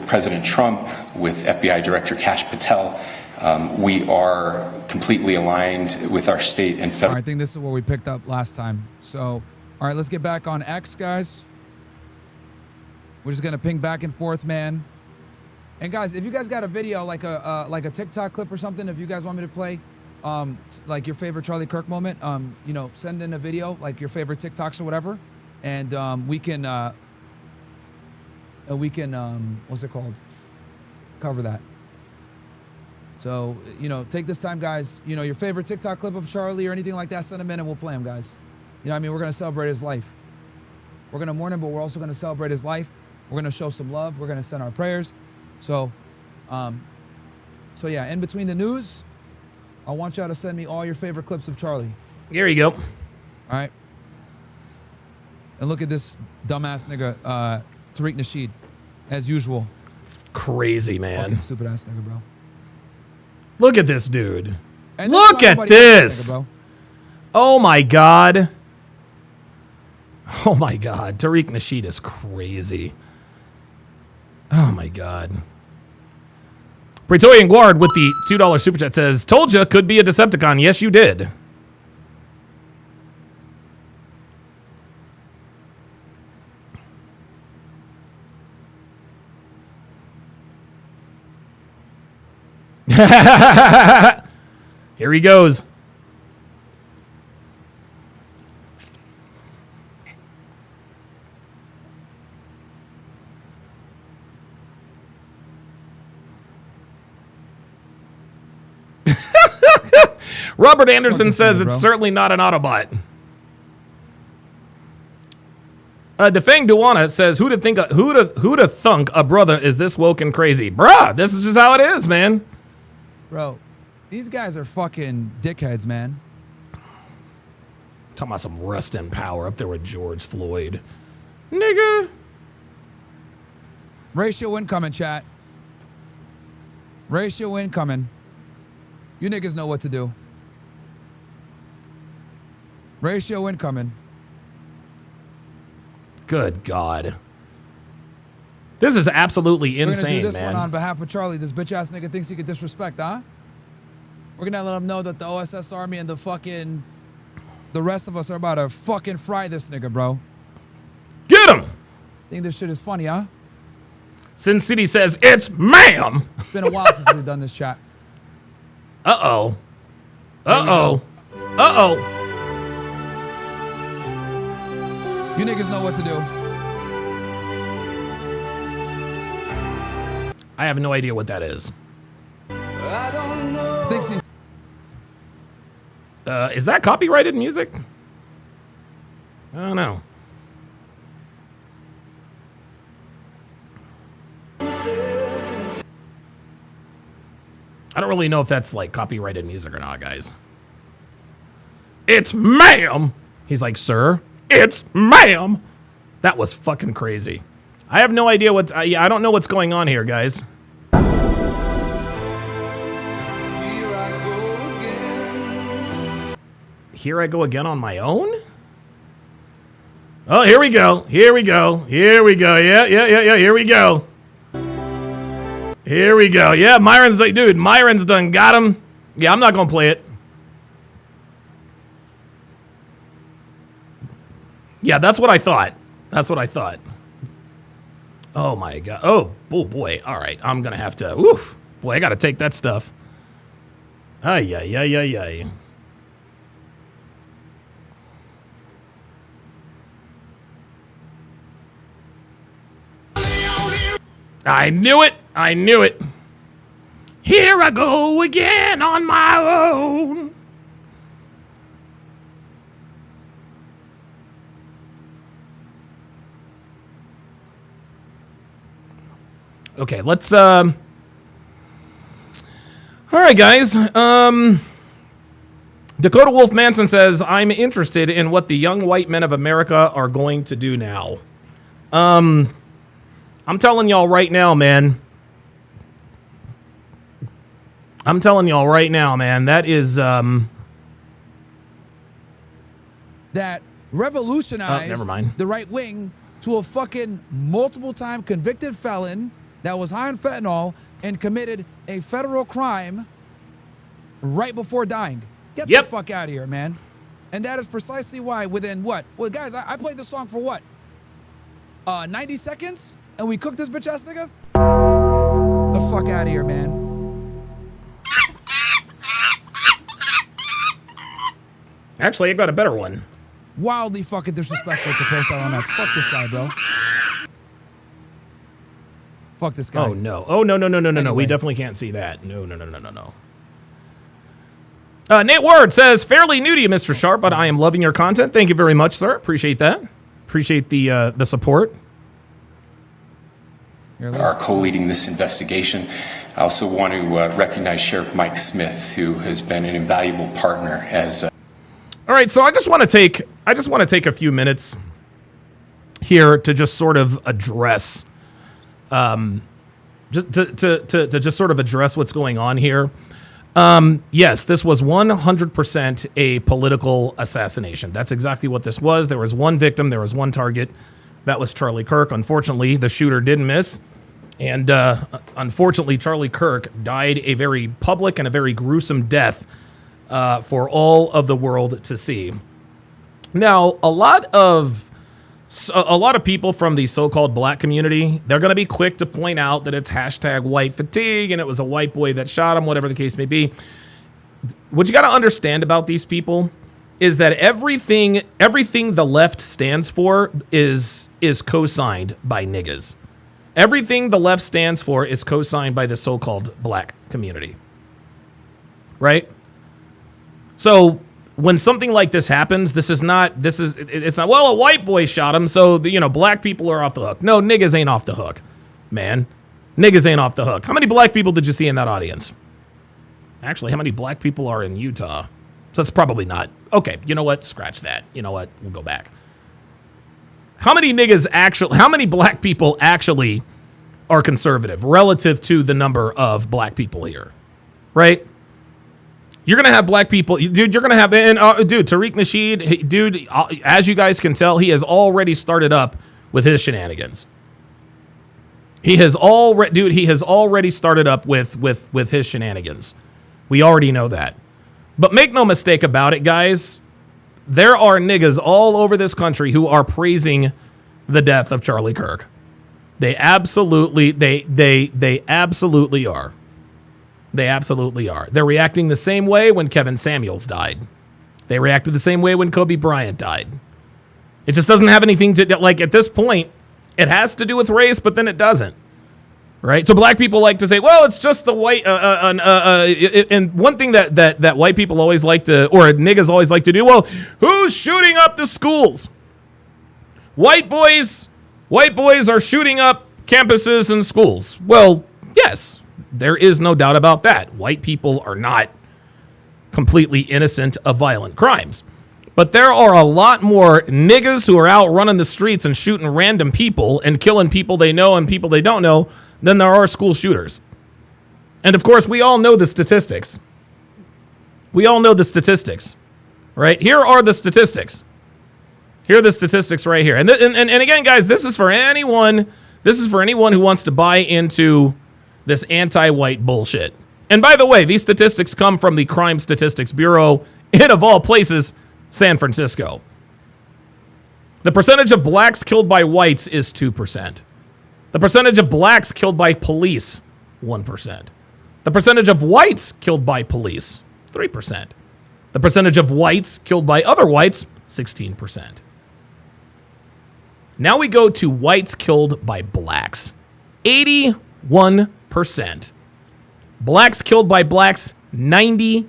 President Trump, with FBI Director Kash Patel. We are completely aligned with our state and federal. All right, I think this is what we picked up last time. So, all right, let's get back on X, guys. We're just gonna ping back and forth, man. And guys, if you guys got a video like a TikTok clip or something, if you guys want me to play, like your favorite Charlie Kirk moment, send in a video like your favorite TikToks or whatever, and we can what's it called? Cover that. So take this time, guys. Your favorite TikTok clip of Charlie or anything like that, send them in and we'll play them, guys. We're gonna celebrate his life. We're gonna mourn him, but we're also gonna celebrate his life. We're gonna show some love. We're gonna send our prayers. So yeah, in between the news, I want y'all to send me all your favorite clips of Charlie. There you go. All right. And look at this dumbass nigga, Tariq Nasheed, as usual. Crazy, man. Fucking stupid ass nigga, bro. Look at this dude. And look at this. Nigga, bro. Oh my God. Oh my God. Tariq Nasheed is crazy. Oh my God. Praetorian Guard with the $2 super chat says, "Told ya, could be a Decepticon." Yes, you did. Here he goes. Robert Anderson says it's certainly not an Autobot. Defang Duana says, who'da thunk a brother is this woke and crazy? Bruh, this is just how it is, man. Bro, these guys are fucking dickheads, man. Talking about some rust and power up there with George Floyd. Nigga. Ratio incoming, chat. Ratio incoming. You niggas know what to do. Ratio incoming. Good God. This is absolutely insane, We're gonna do this man. one on behalf of Charlie. This bitch ass nigga thinks he could disrespect, huh? We're gonna let him know that the OSS Army and the rest of us are about to fucking fry this nigga, bro. Get him! Think this shit is funny, huh? Sin City says, it's ma'am! It's been a while since we've done this chat. Uh-oh. Uh-oh. Uh-oh. You niggas know what to do. I have no idea what that is. Is that copyrighted music? I don't know. I don't really know if that's like copyrighted music or not, guys. It's ma'am! He's like, sir, it's ma'am! That was fucking crazy. I have no idea what, I don't know what's going on here, guys. Here I go again on my own? Oh, here we go. Here we go. Here we go. Yeah. Here we go. Here we go. Yeah, Myron's like, dude, Myron's done got him. Yeah, I'm not going to play it. Yeah, that's what I thought. That's what I thought. Oh, my God. Oh boy. All right. I'm going to have to. Oof. Boy, I got to take that stuff. Ay. I knew it. I knew it. Here I go again on my own. Okay, let's all right, guys. Dakota Wolf Manson says, I'm interested in what the young white men of America are going to do now. I'm telling y'all right now, man. That is that revolutionized never mind. the right wing to a fucking multiple-time convicted felon that was high on fentanyl and committed a federal crime right before dying. Get the fuck out of here, man. And that is precisely why within what? Well, guys, I played the song for what? 90 seconds? And we cooked this bitch ass nigga? The fuck out of here, man. Actually, I got a better one. Wildly fucking disrespectful to post that on X. Fuck this guy, bro. Fuck this guy. Oh, no. Oh, no. Anyway. We definitely can't see that. No. Nate Ward says, fairly new to you, Mr. Sharp, but I am loving your content. Thank you very much, sir. Appreciate that. Appreciate the support. Are co-leading this investigation. I also want to recognize Sheriff Mike Smith, who has been an invaluable partner as. All right, so I just want to take a few minutes here to just sort of address, just sort of address what's going on here. Yes, this was 100% a political assassination. That's exactly what this was. There was one victim. There was one target. That was Charlie Kirk. Unfortunately, the shooter didn't miss. And unfortunately, Charlie Kirk died a very public and a very gruesome death for all of the world to see. Now, a lot of people from the so-called black community, they're going to be quick to point out that it's hashtag white fatigue and it was a white boy that shot him, whatever the case may be. What you got to understand about these people is that everything the left stands for is co-signed by niggas. Everything the left stands for is co-signed by the so-called black community. Right? So when something like this happens, it's not, well, a white boy shot him, so, black people are off the hook. No, niggas ain't off the hook, man. Niggas ain't off the hook. How many black people did you see in that audience? Actually, how many black people are in Utah? So that's probably not. Okay, you know what? Scratch that. You know what? We'll go back. How many black people actually are conservative relative to the number of black people here? Right? You're going to have black people, dude, you're going to have, dude, Tariq Nasheed, dude, as you guys can tell, he has already started up with his shenanigans. He has already started up with his shenanigans. We already know that. But make no mistake about it, guys, there are niggas all over this country who are praising the death of Charlie Kirk. They absolutely are. They absolutely are. They're reacting the same way when Kevin Samuels died. They reacted the same way when Kobe Bryant died. It just doesn't have anything to, like, at this point, it has to do with race, but then it doesn't. Right? So black people like to say, well, it's just the white, and one thing that white people always like to, or niggas always like to do, well, who's shooting up the schools? White boys are shooting up campuses and schools. Well, yes. There is no doubt about that. White people are not completely innocent of violent crimes. But there are a lot more niggas who are out running the streets and shooting random people and killing people they know and people they don't know than there are school shooters. And of course, we all know the statistics. Right? Here are the statistics. Here are the statistics right here. And again, guys, this is for anyone who wants to buy into this anti-white bullshit. And by the way, these statistics come from the Crime Statistics Bureau in, of all places, San Francisco. The percentage of blacks killed by whites is 2%. The percentage of blacks killed by police, 1%. The percentage of whites killed by police, 3%. The percentage of whites killed by other whites, 16%. Now we go to whites killed by blacks, 81%. Blacks killed by blacks, 97%.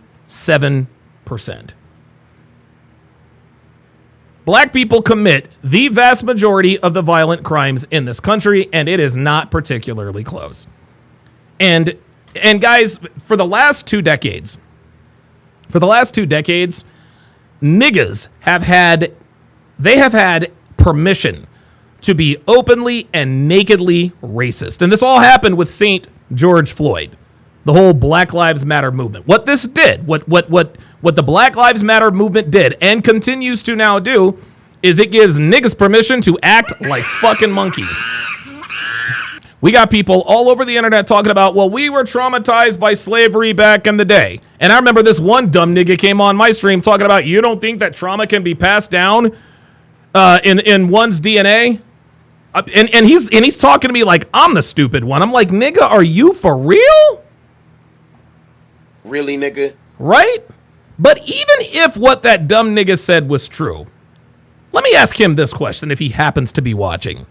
Black people commit the vast majority of the violent crimes in this country, and it is not particularly close. And guys, for the last 2 decades, niggas have had permission to be openly and nakedly racist. And this all happened with St. George Floyd, the whole Black Lives Matter movement. What this did, what the Black Lives Matter movement did and continues to now do is it gives niggas permission to act like fucking monkeys. We got people all over the internet talking about, well, we were traumatized by slavery back in the day. And I remember this one dumb nigga came on my stream talking about, you don't think that trauma can be passed down in one's DNA? And he's talking to me like I'm the stupid one. I'm like, nigga, are you for real? Really, nigga? Right? But even if what that dumb nigga said was true, let me ask him this question if he happens to be watching.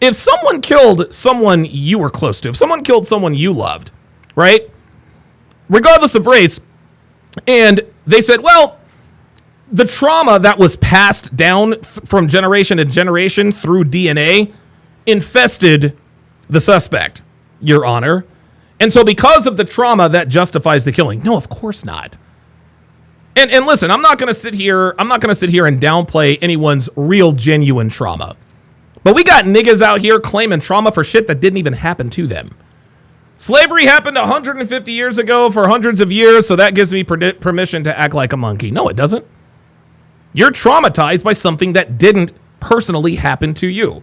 If someone killed someone you were close to, if someone killed someone you loved, right? Regardless of race, and they said, well, the trauma that was passed down from generation to generation through DNA infested the suspect, Your Honor. And so because of the trauma, that justifies the killing. No, of course not. And listen, I'm not going to sit here and downplay anyone's real genuine trauma. But we got niggas out here claiming trauma for shit that didn't even happen to them. Slavery happened 150 years ago for hundreds of years, so that gives me permission to act like a monkey. No, it doesn't. You're traumatized by something that didn't personally happen to you.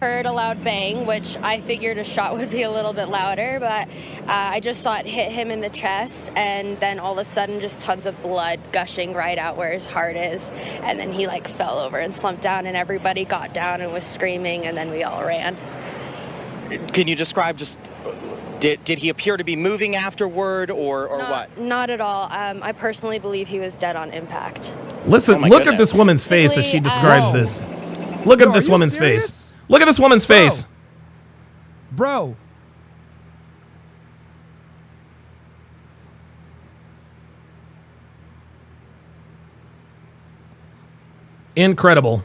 Heard a loud bang, which I figured a shot would be a little bit louder, but I just saw it hit him in the chest, and then all of a sudden just tons of blood gushing right out where his heart is, and then he like fell over and slumped down, and everybody got down and was screaming, and then we all ran. Can you describe just, did he appear to be moving afterward or what? Not at all. I personally believe he was dead on impact. Listen, look at this woman's face as she describes this. Look at this woman's face. Look at this woman's face. Bro. Incredible.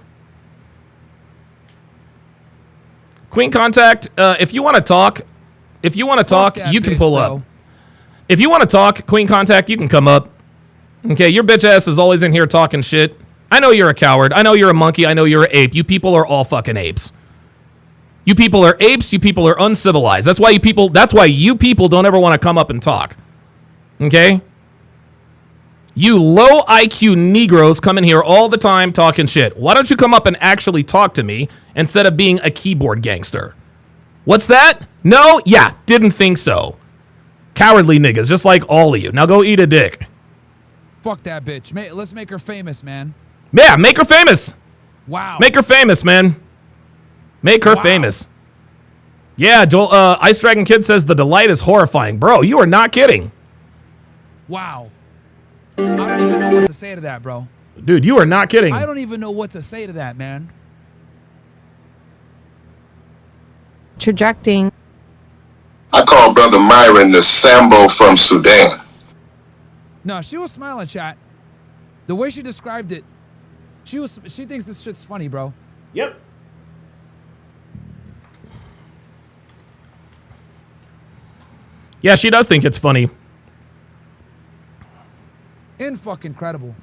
Queen Contact, if you want to talk, you can pull up. If you want to talk, Queen Contact, you can come up. Okay, your bitch ass is always in here talking shit. I know you're a coward. I know you're a monkey. I know you're an ape. You people are all fucking apes. You people are apes. You people are uncivilized. That's why you people don't ever want to come up and talk. Okay? You low IQ Negroes come in here all the time talking shit. Why don't you come up and actually talk to me instead of being a keyboard gangster? What's that? No? Yeah, didn't think so. Cowardly niggas, just like all of you. Now go eat a dick. Fuck that bitch. Let's make her famous, man. Yeah, make her famous. Wow. Make her famous, man. Make her famous. Yeah, Joel, Ice Dragon Kid says the delight is horrifying. Bro, you are not kidding. Wow. I don't even know what to say to that, bro. Dude, you are not kidding. I don't even know what to say to that, man. Trajecting. I call Brother Myron the Sambo from Sudan. No, she was smiling, chat. The way she described it, she thinks this shit's funny, bro. Yep. Yeah, she does think it's funny. Fucking-credible.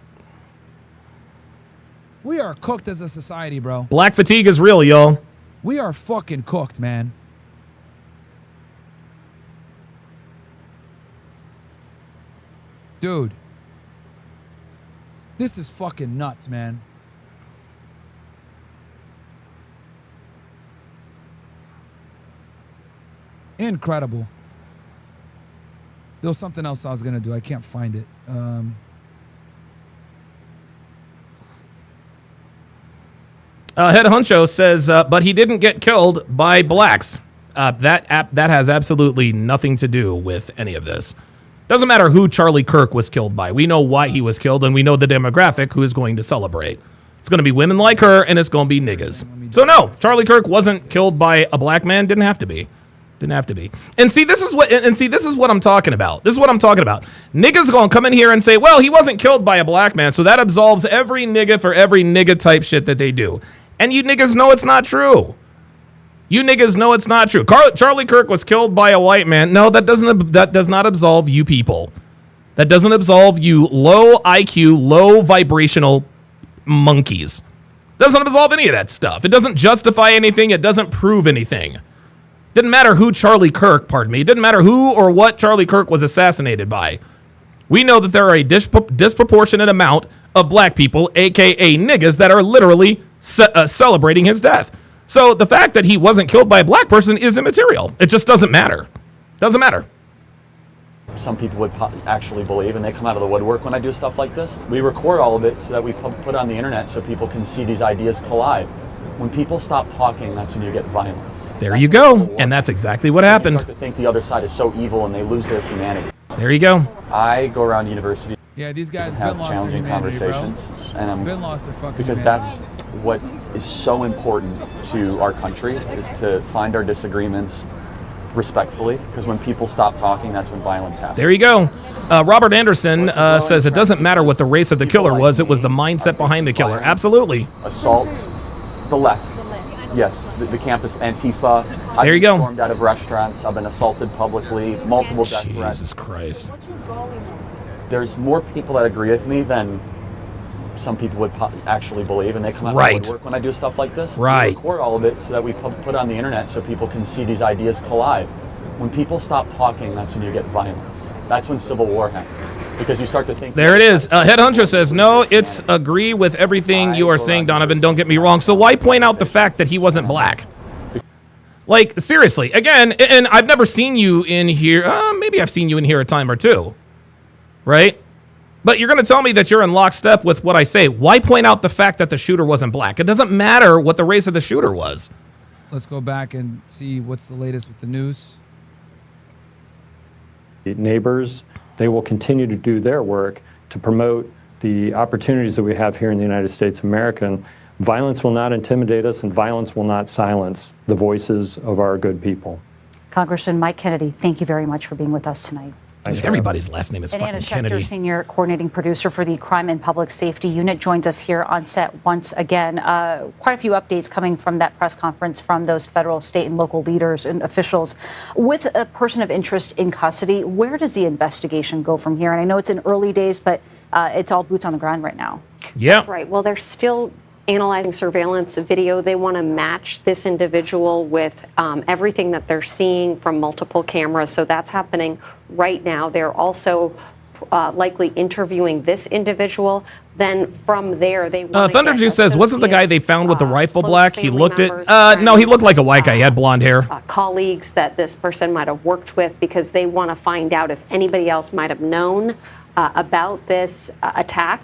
We are cooked as a society, bro. Black fatigue is real, y'all. We are fucking cooked, man. Dude. This is fucking nuts, man. Incredible. There was something else I was going to do. I can't find it. Head Honcho says, but he didn't get killed by blacks. That has absolutely nothing to do with any of this. Doesn't matter who Charlie Kirk was killed by. We know why he was killed, and we know the demographic who is going to celebrate. It's going to be women like her, and it's going to be niggas. So no, Charlie Kirk wasn't killed by a black man. Didn't have to be. Didn't have to be. And see, this is what I'm talking about. This is what I'm talking about. Niggas gonna come in here and say, well, he wasn't killed by a black man, so that absolves every nigga for every nigga type shit that they do. And you niggas know it's not true. You niggas know it's not true. Charlie Kirk was killed by a white man. No, that does not absolve you people. That doesn't absolve you low IQ, low vibrational monkeys. Doesn't absolve any of that stuff. It doesn't justify anything. It doesn't prove anything. Didn't matter who Charlie Kirk, pardon me. It didn't matter who or what Charlie Kirk was assassinated by. We know that there are a disproportionate amount of black people, aka niggas, that are literally celebrating his death. So the fact that he wasn't killed by a black person is immaterial. It just doesn't matter. Doesn't matter. Some people would actually believe, and they come out of the woodwork when I do stuff like this. We record all of it so that we put it on the internet so people can see these ideas collide. When people stop talking, that's when you get violence. There you go. And that's exactly what happened. You start to think the other side is so evil and they lose their humanity. There you go. I go around universities. Yeah, these guys have been lost their challenging humanity, conversations, bro. and Been lost their fucking because humanity. that's what is so important to our country, is to find our disagreements respectfully, because when people stop talking, that's when violence happens. There you go. Robert Anderson says it doesn't matter what the race of the killer was, it was the mindset behind the killer. Absolutely. Assault the left. Yes, the campus Antifa. There you go. I've been stormed out of restaurants. I've been assaulted publicly, multiple death threats. Jesus Christ. There's more people that agree with me than some people would actually believe, and they come out of the woodwork when I do stuff like this. Right. We record all of it so that we put it on the internet so people can see these ideas collide. When people stop talking, that's when you get violence. That's when civil war happens. Because you start to think... There it is. Head Hunter says, no, it's agree with everything you are saying, Donovan. Don't get me wrong. So why point out the fact that he wasn't black? Like, seriously, again, and I've never seen you in here. Maybe I've seen you in here a time or two, right? But you're going to tell me that you're in lockstep with what I say. Why point out the fact that the shooter wasn't black? It doesn't matter what the race of the shooter was. Let's go back and see what's the latest with the news. Neighbors, they will continue to do their work to promote the opportunities that we have here in the United States of America. And violence will not intimidate us, and violence will not silence the voices of our good people. Congressman Mike Kennedy, thank you very much for being with us tonight. Everybody's last name is And fucking Anna Kennedy. Schechter, Senior Coordinating Producer for the Crime and Public Safety Unit, joins us here on set once again. Quite a few updates coming from that press conference from those federal, state, and local leaders and officials. With a person of interest in custody, where does the investigation go from here? And I know it's in early days, but it's all boots on the ground right now. Yeah. That's right. Well, they're still analyzing surveillance video. They want to match this individual with everything that they're seeing from multiple cameras. So that's happening right now. They're also likely interviewing this individual. Then from there, they want Thunder Juice says, wasn't the guy they found with the rifle black? He looked at... no, he looked like a white guy. He had blonde hair. Colleagues that this person might have worked with, because they want to find out if anybody else might have known about this attack.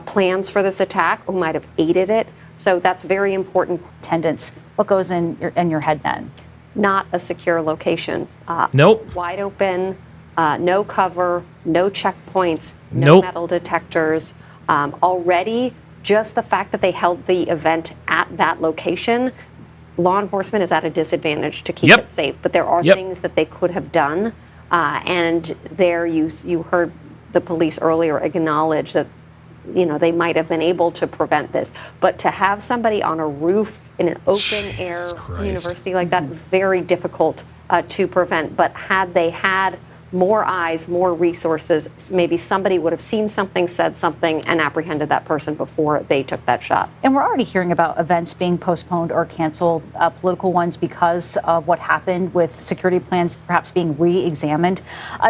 Plans for this attack, who might have aided it. So that's very important. Attendance. What goes in your head then? Not a secure location. Nope. Wide open, no cover, no checkpoints, no metal detectors. Already, just the fact that they held the event at that location, law enforcement is at a disadvantage to keep it safe. But there are things that they could have done. And there you heard the police earlier acknowledge that they might have been able to prevent this. But to have somebody on a roof in an open air university like that, very difficult to prevent. But had they had more eyes, more resources, maybe somebody would have seen something, said something, and apprehended that person before they took that shot. And we're already hearing about events being postponed or canceled, political ones, because of what happened with security plans perhaps being re-examined.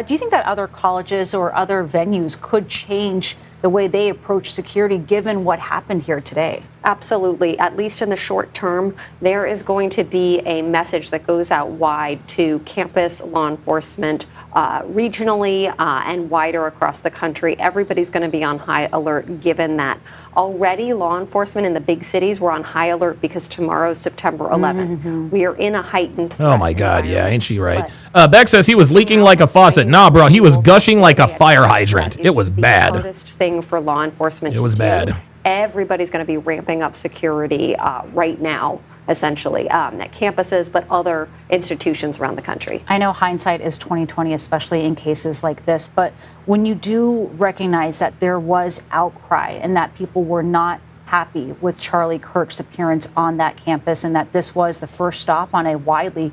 Do you think that other colleges or other venues could change the way they approach security given what happened here today? Absolutely. At least in the short term, there is going to be a message that goes out wide to campus law enforcement, regionally and wider across the country. Everybody's going to be on high alert given that. Already, law enforcement in the big cities were on high alert because tomorrow's September 11th. We are in a heightened threat. Oh my God, yeah, ain't she right? Beck says he was leaking like a faucet. Nah, bro, he was gushing like a fire hydrant. It was bad. The hardest thing for law enforcement It was to bad. do. Everybody's going to be ramping up security right now, essentially, at campuses, but other institutions around the country. I know hindsight is 20/20, especially in cases like this, but when you do recognize that there was outcry and that people were not happy with Charlie Kirk's appearance on that campus and that this was the first stop on a widely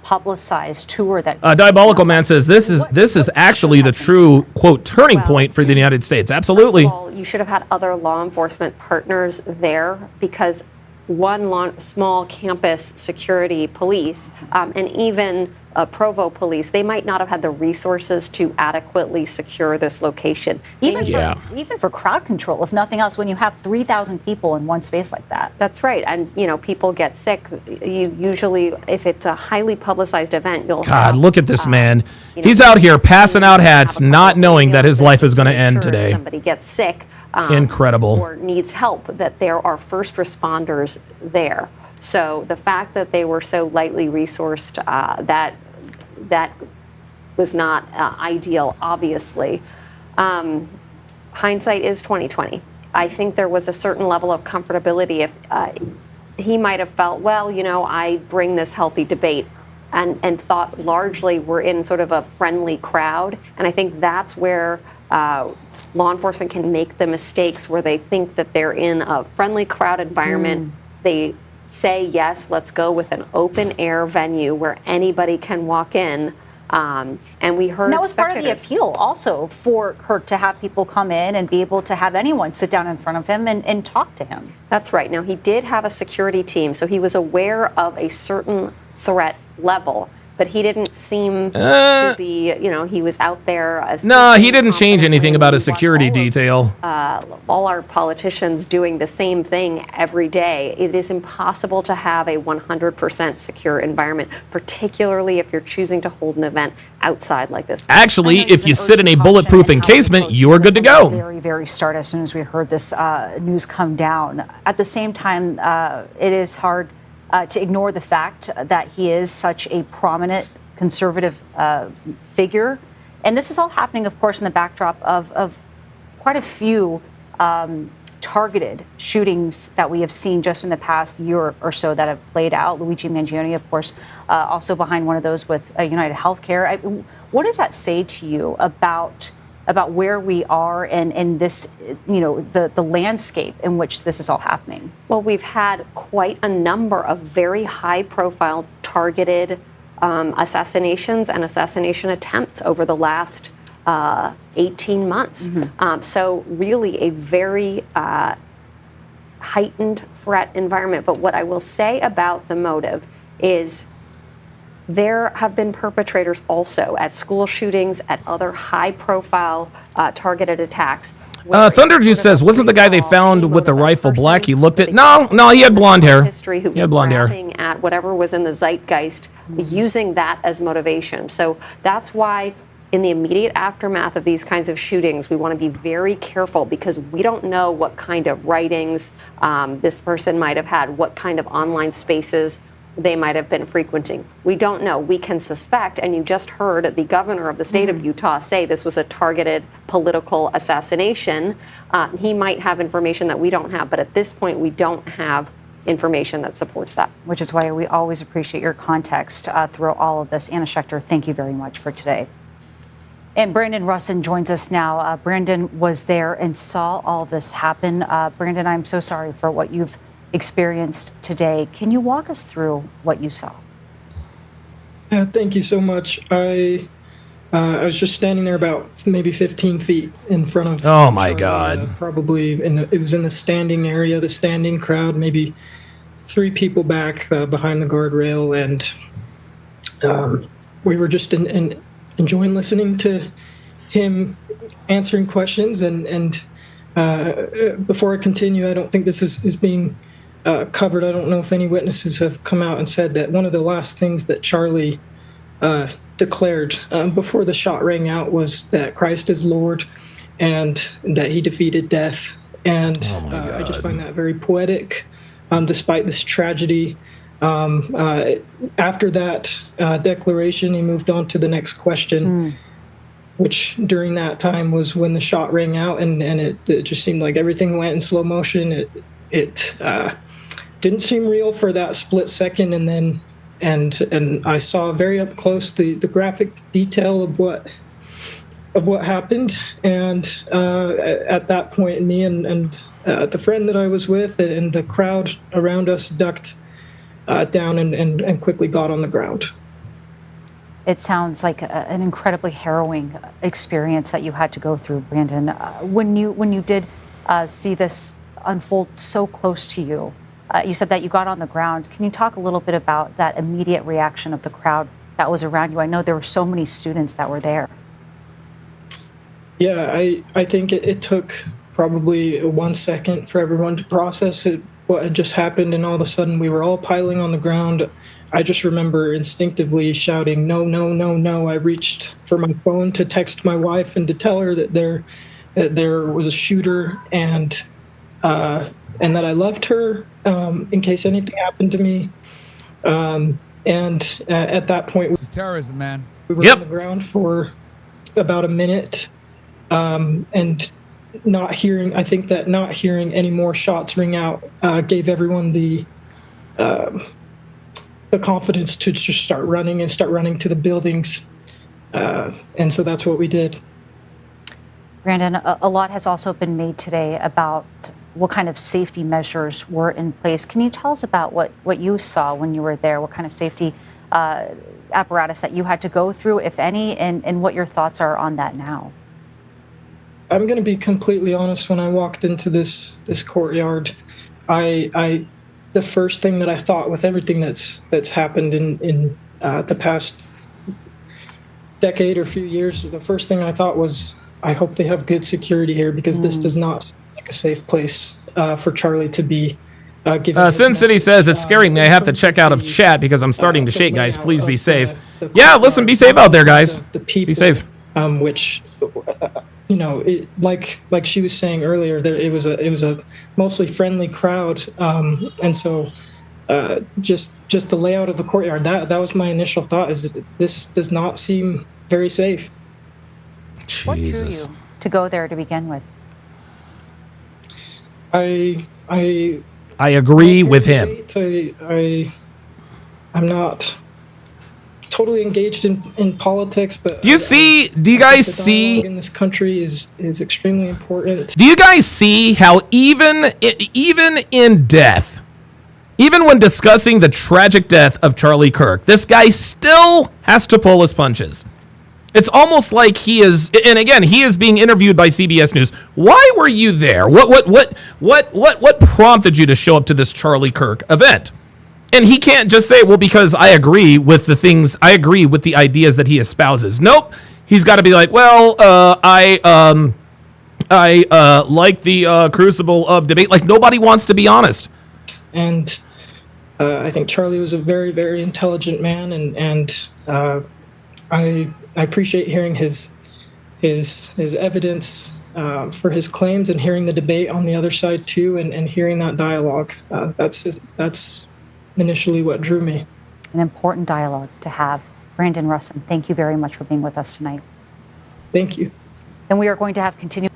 publicized tour that Diabolical Man says this is actually the true, quote, turning point for the United States. Absolutely. First of all, you should have had other law enforcement partners there, because one small campus security police and even Provo police, they might not have had the resources to adequately secure this location. Even for crowd control, if nothing else, when you have 3,000 people in one space like that. That's right. And, people get sick. You usually, if it's a highly publicized event, you'll God, look at this man. He's out here passing out hats, not knowing that his life is going to end today. If somebody gets sick. Incredible. Or needs help, that there are first responders there. So the fact that they were so lightly resourced, that was not ideal, obviously. Hindsight is 20/20. I think there was a certain level of comfortability if he might have felt, I bring this healthy debate and thought largely we're in sort of a friendly crowd. And I think that's where law enforcement can make the mistakes, where they think that they're in a friendly crowd environment. They say, yes, let's go with an open air venue where anybody can walk in. And we heard and that was part of the appeal also for Kirk, to have people come in and be able to have anyone sit down in front of him and talk to him. That's right. Now, he did have a security team, so he was aware of a certain threat level. but he didn't seem to be, he was out there. No, he didn't change anything about his security detail. All our politicians doing the same thing every day. It is impossible to have a 100% secure environment, particularly if you're choosing to hold an event outside like this. Actually, if you sit in a bulletproof encasement, you are good to go. Very, very start as soon as we heard this news come down. At the same time, it is hard to ignore the fact that he is such a prominent conservative figure. And this is all happening, of course, in the backdrop of quite a few targeted shootings that we have seen just in the past year or so that have played out. Luigi Mangione, of course, also behind one of those with United Healthcare. What does that say to you about where we are and this, the landscape in which this is all happening? Well, we've had quite a number of very high-profile targeted assassinations and assassination attempts over the last 18 months. So really a very heightened threat environment. But what I will say about the motive is there have been perpetrators also at school shootings, at other high-profile targeted attacks. Thunderjuice says, wasn't the guy they found with the rifle black? He looked at No, he had blonde hair. History who was grabbing at whatever was in the zeitgeist, using that as motivation. So that's why in the immediate aftermath of these kinds of shootings, we want to be very careful because we don't know what kind of writings this person might have had, what kind of online spaces they might have been frequenting. We don't know. We can suspect, and you just heard the governor of the state of Utah say this was a targeted political assassination. He might have information that we don't have, but at this point, we don't have information that supports that. Which is why we always appreciate your context through all of this. Anna Schechter, thank you very much for today. And Brandon Russin joins us now. Brandon was there and saw all of this happen. Brandon, I'm so sorry for what you've experienced today. Can you walk us through what you saw? Yeah, thank you so much. I was just standing there about maybe 15 feet in front of. Oh my God! Probably it was in the standing area, the standing crowd, maybe 3 people back behind the guardrail, and we were just enjoying listening to him answering questions. And before I continue, I don't think this is being covered. I don't know if any witnesses have come out and said that one of the last things that Charlie declared before the shot rang out was that Christ is Lord and that he defeated death. And I just find that very poetic, despite this tragedy. After that declaration, he moved on to the next question, which during that time was when the shot rang out, and it just seemed like everything went in slow motion. It didn't seem real for that split second, and then and I saw very up close the graphic detail of what happened, and at that point, me and the friend that I was with and the crowd around us ducked down and quickly got on the ground. It sounds like an incredibly harrowing experience that you had to go through, Brandon. When you did see this unfold so close to you, you said that you got on the ground. Can you talk a little bit about that immediate reaction of the crowd that was around you? I know there were so many students that were there. Yeah, I think it took probably 1 second for everyone to process what had just happened, and all of a sudden we were all piling on the ground. I just remember instinctively shouting, "No, no, no, no." I reached for my phone to text my wife and to tell her that there was a shooter and that I loved her in case anything happened to me. And at that point, this is terrorism, man. We were on the ground for about a minute, and not hearing any more shots ring out gave everyone the confidence to just start running to the buildings. And so that's what we did. Brandon, a lot has also been made today about what kind of safety measures were in place. Can you tell us about what you saw when you were there? What kind of safety apparatus that you had to go through, if any, and what your thoughts are on that now? I'm going to be completely honest. When I walked into this courtyard, the first thing that I thought, with everything that's happened in the past decade or few years, the first thing I thought was, I hope they have good security here, because this does not seem like a safe place for Charlie to be. Sin City says it's scaring me. I have to check out of chat because I'm starting to shake, guys. Please be safe. Yeah, listen, be safe out there, guys. Be safe. Which, you know, like she was saying earlier, it was a mostly friendly crowd, and so just the layout of the courtyard. That was my initial thought. Is that this does not seem very safe. Jesus. What drew you to go there to begin with? I agree with him. I'm not totally engaged in politics, but do you guys see in this country is extremely important. Do you guys see how even in death, even when discussing the tragic death of Charlie Kirk, this guy still has to pull his punches? It's almost like he is, and again, he is being interviewed by CBS News. Why were you there? What prompted you to show up to this Charlie Kirk event? And he can't just say, well, because I agree with the things, I agree with the ideas that he espouses. Nope. He's got to be like, well, I like the crucible of debate. Like, nobody wants to be honest. And I think Charlie was a very, very intelligent man, and I appreciate hearing his evidence for his claims, and hearing the debate on the other side too, and hearing that dialogue. That's initially what drew me. An important dialogue to have. Brandon Russin, thank you very much for being with us tonight. Thank you. And we are going to have continued.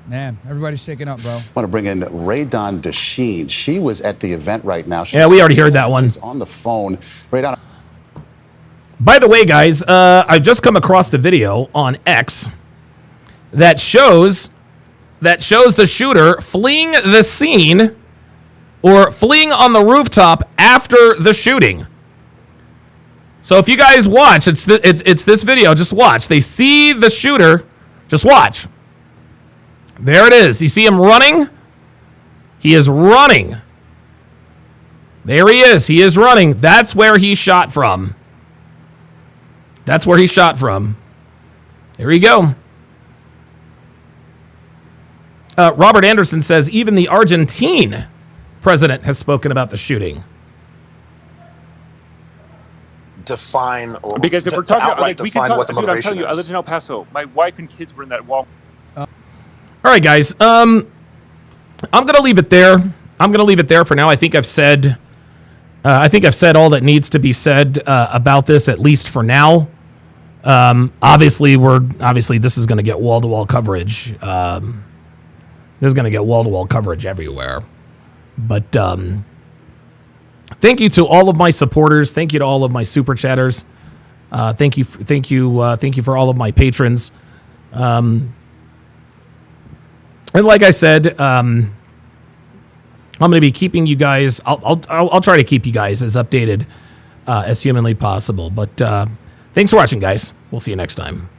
Man, everybody's shaking up, bro. I want to bring in Raydon Desheen. She was at the event right now. Yeah, we already heard that one. She's on the phone. Raydon. By the way, guys, I just come across the video on X that shows the shooter fleeing the scene, or fleeing on the rooftop after the shooting. So if you guys watch, it's this video. Just watch. They see the shooter. Just watch. There it is. You see him running? He is running. There he is. He is running. That's where he shot from. That's where he shot from. There you go. Robert Anderson says even the Argentine president has spoken about the shooting. Define, or because if we're talking about, like, we can define talk, what the dude, I'm motivation telling you, I is. lived in El Paso. My wife and kids were in that wall. All right, guys. I'm gonna leave it there. I'm gonna leave it there for now. I think I've said all that needs to be said about this, at least for now. Obviously, this is gonna get wall-to-wall coverage. This is gonna get wall-to-wall coverage everywhere. But thank you to all of my supporters. Thank you to all of my super chatters. Thank you for all of my patrons. And like I said, I'm going to be keeping you guys. I'll try to keep you guys as updated as humanly possible. But thanks for watching, guys. We'll see you next time.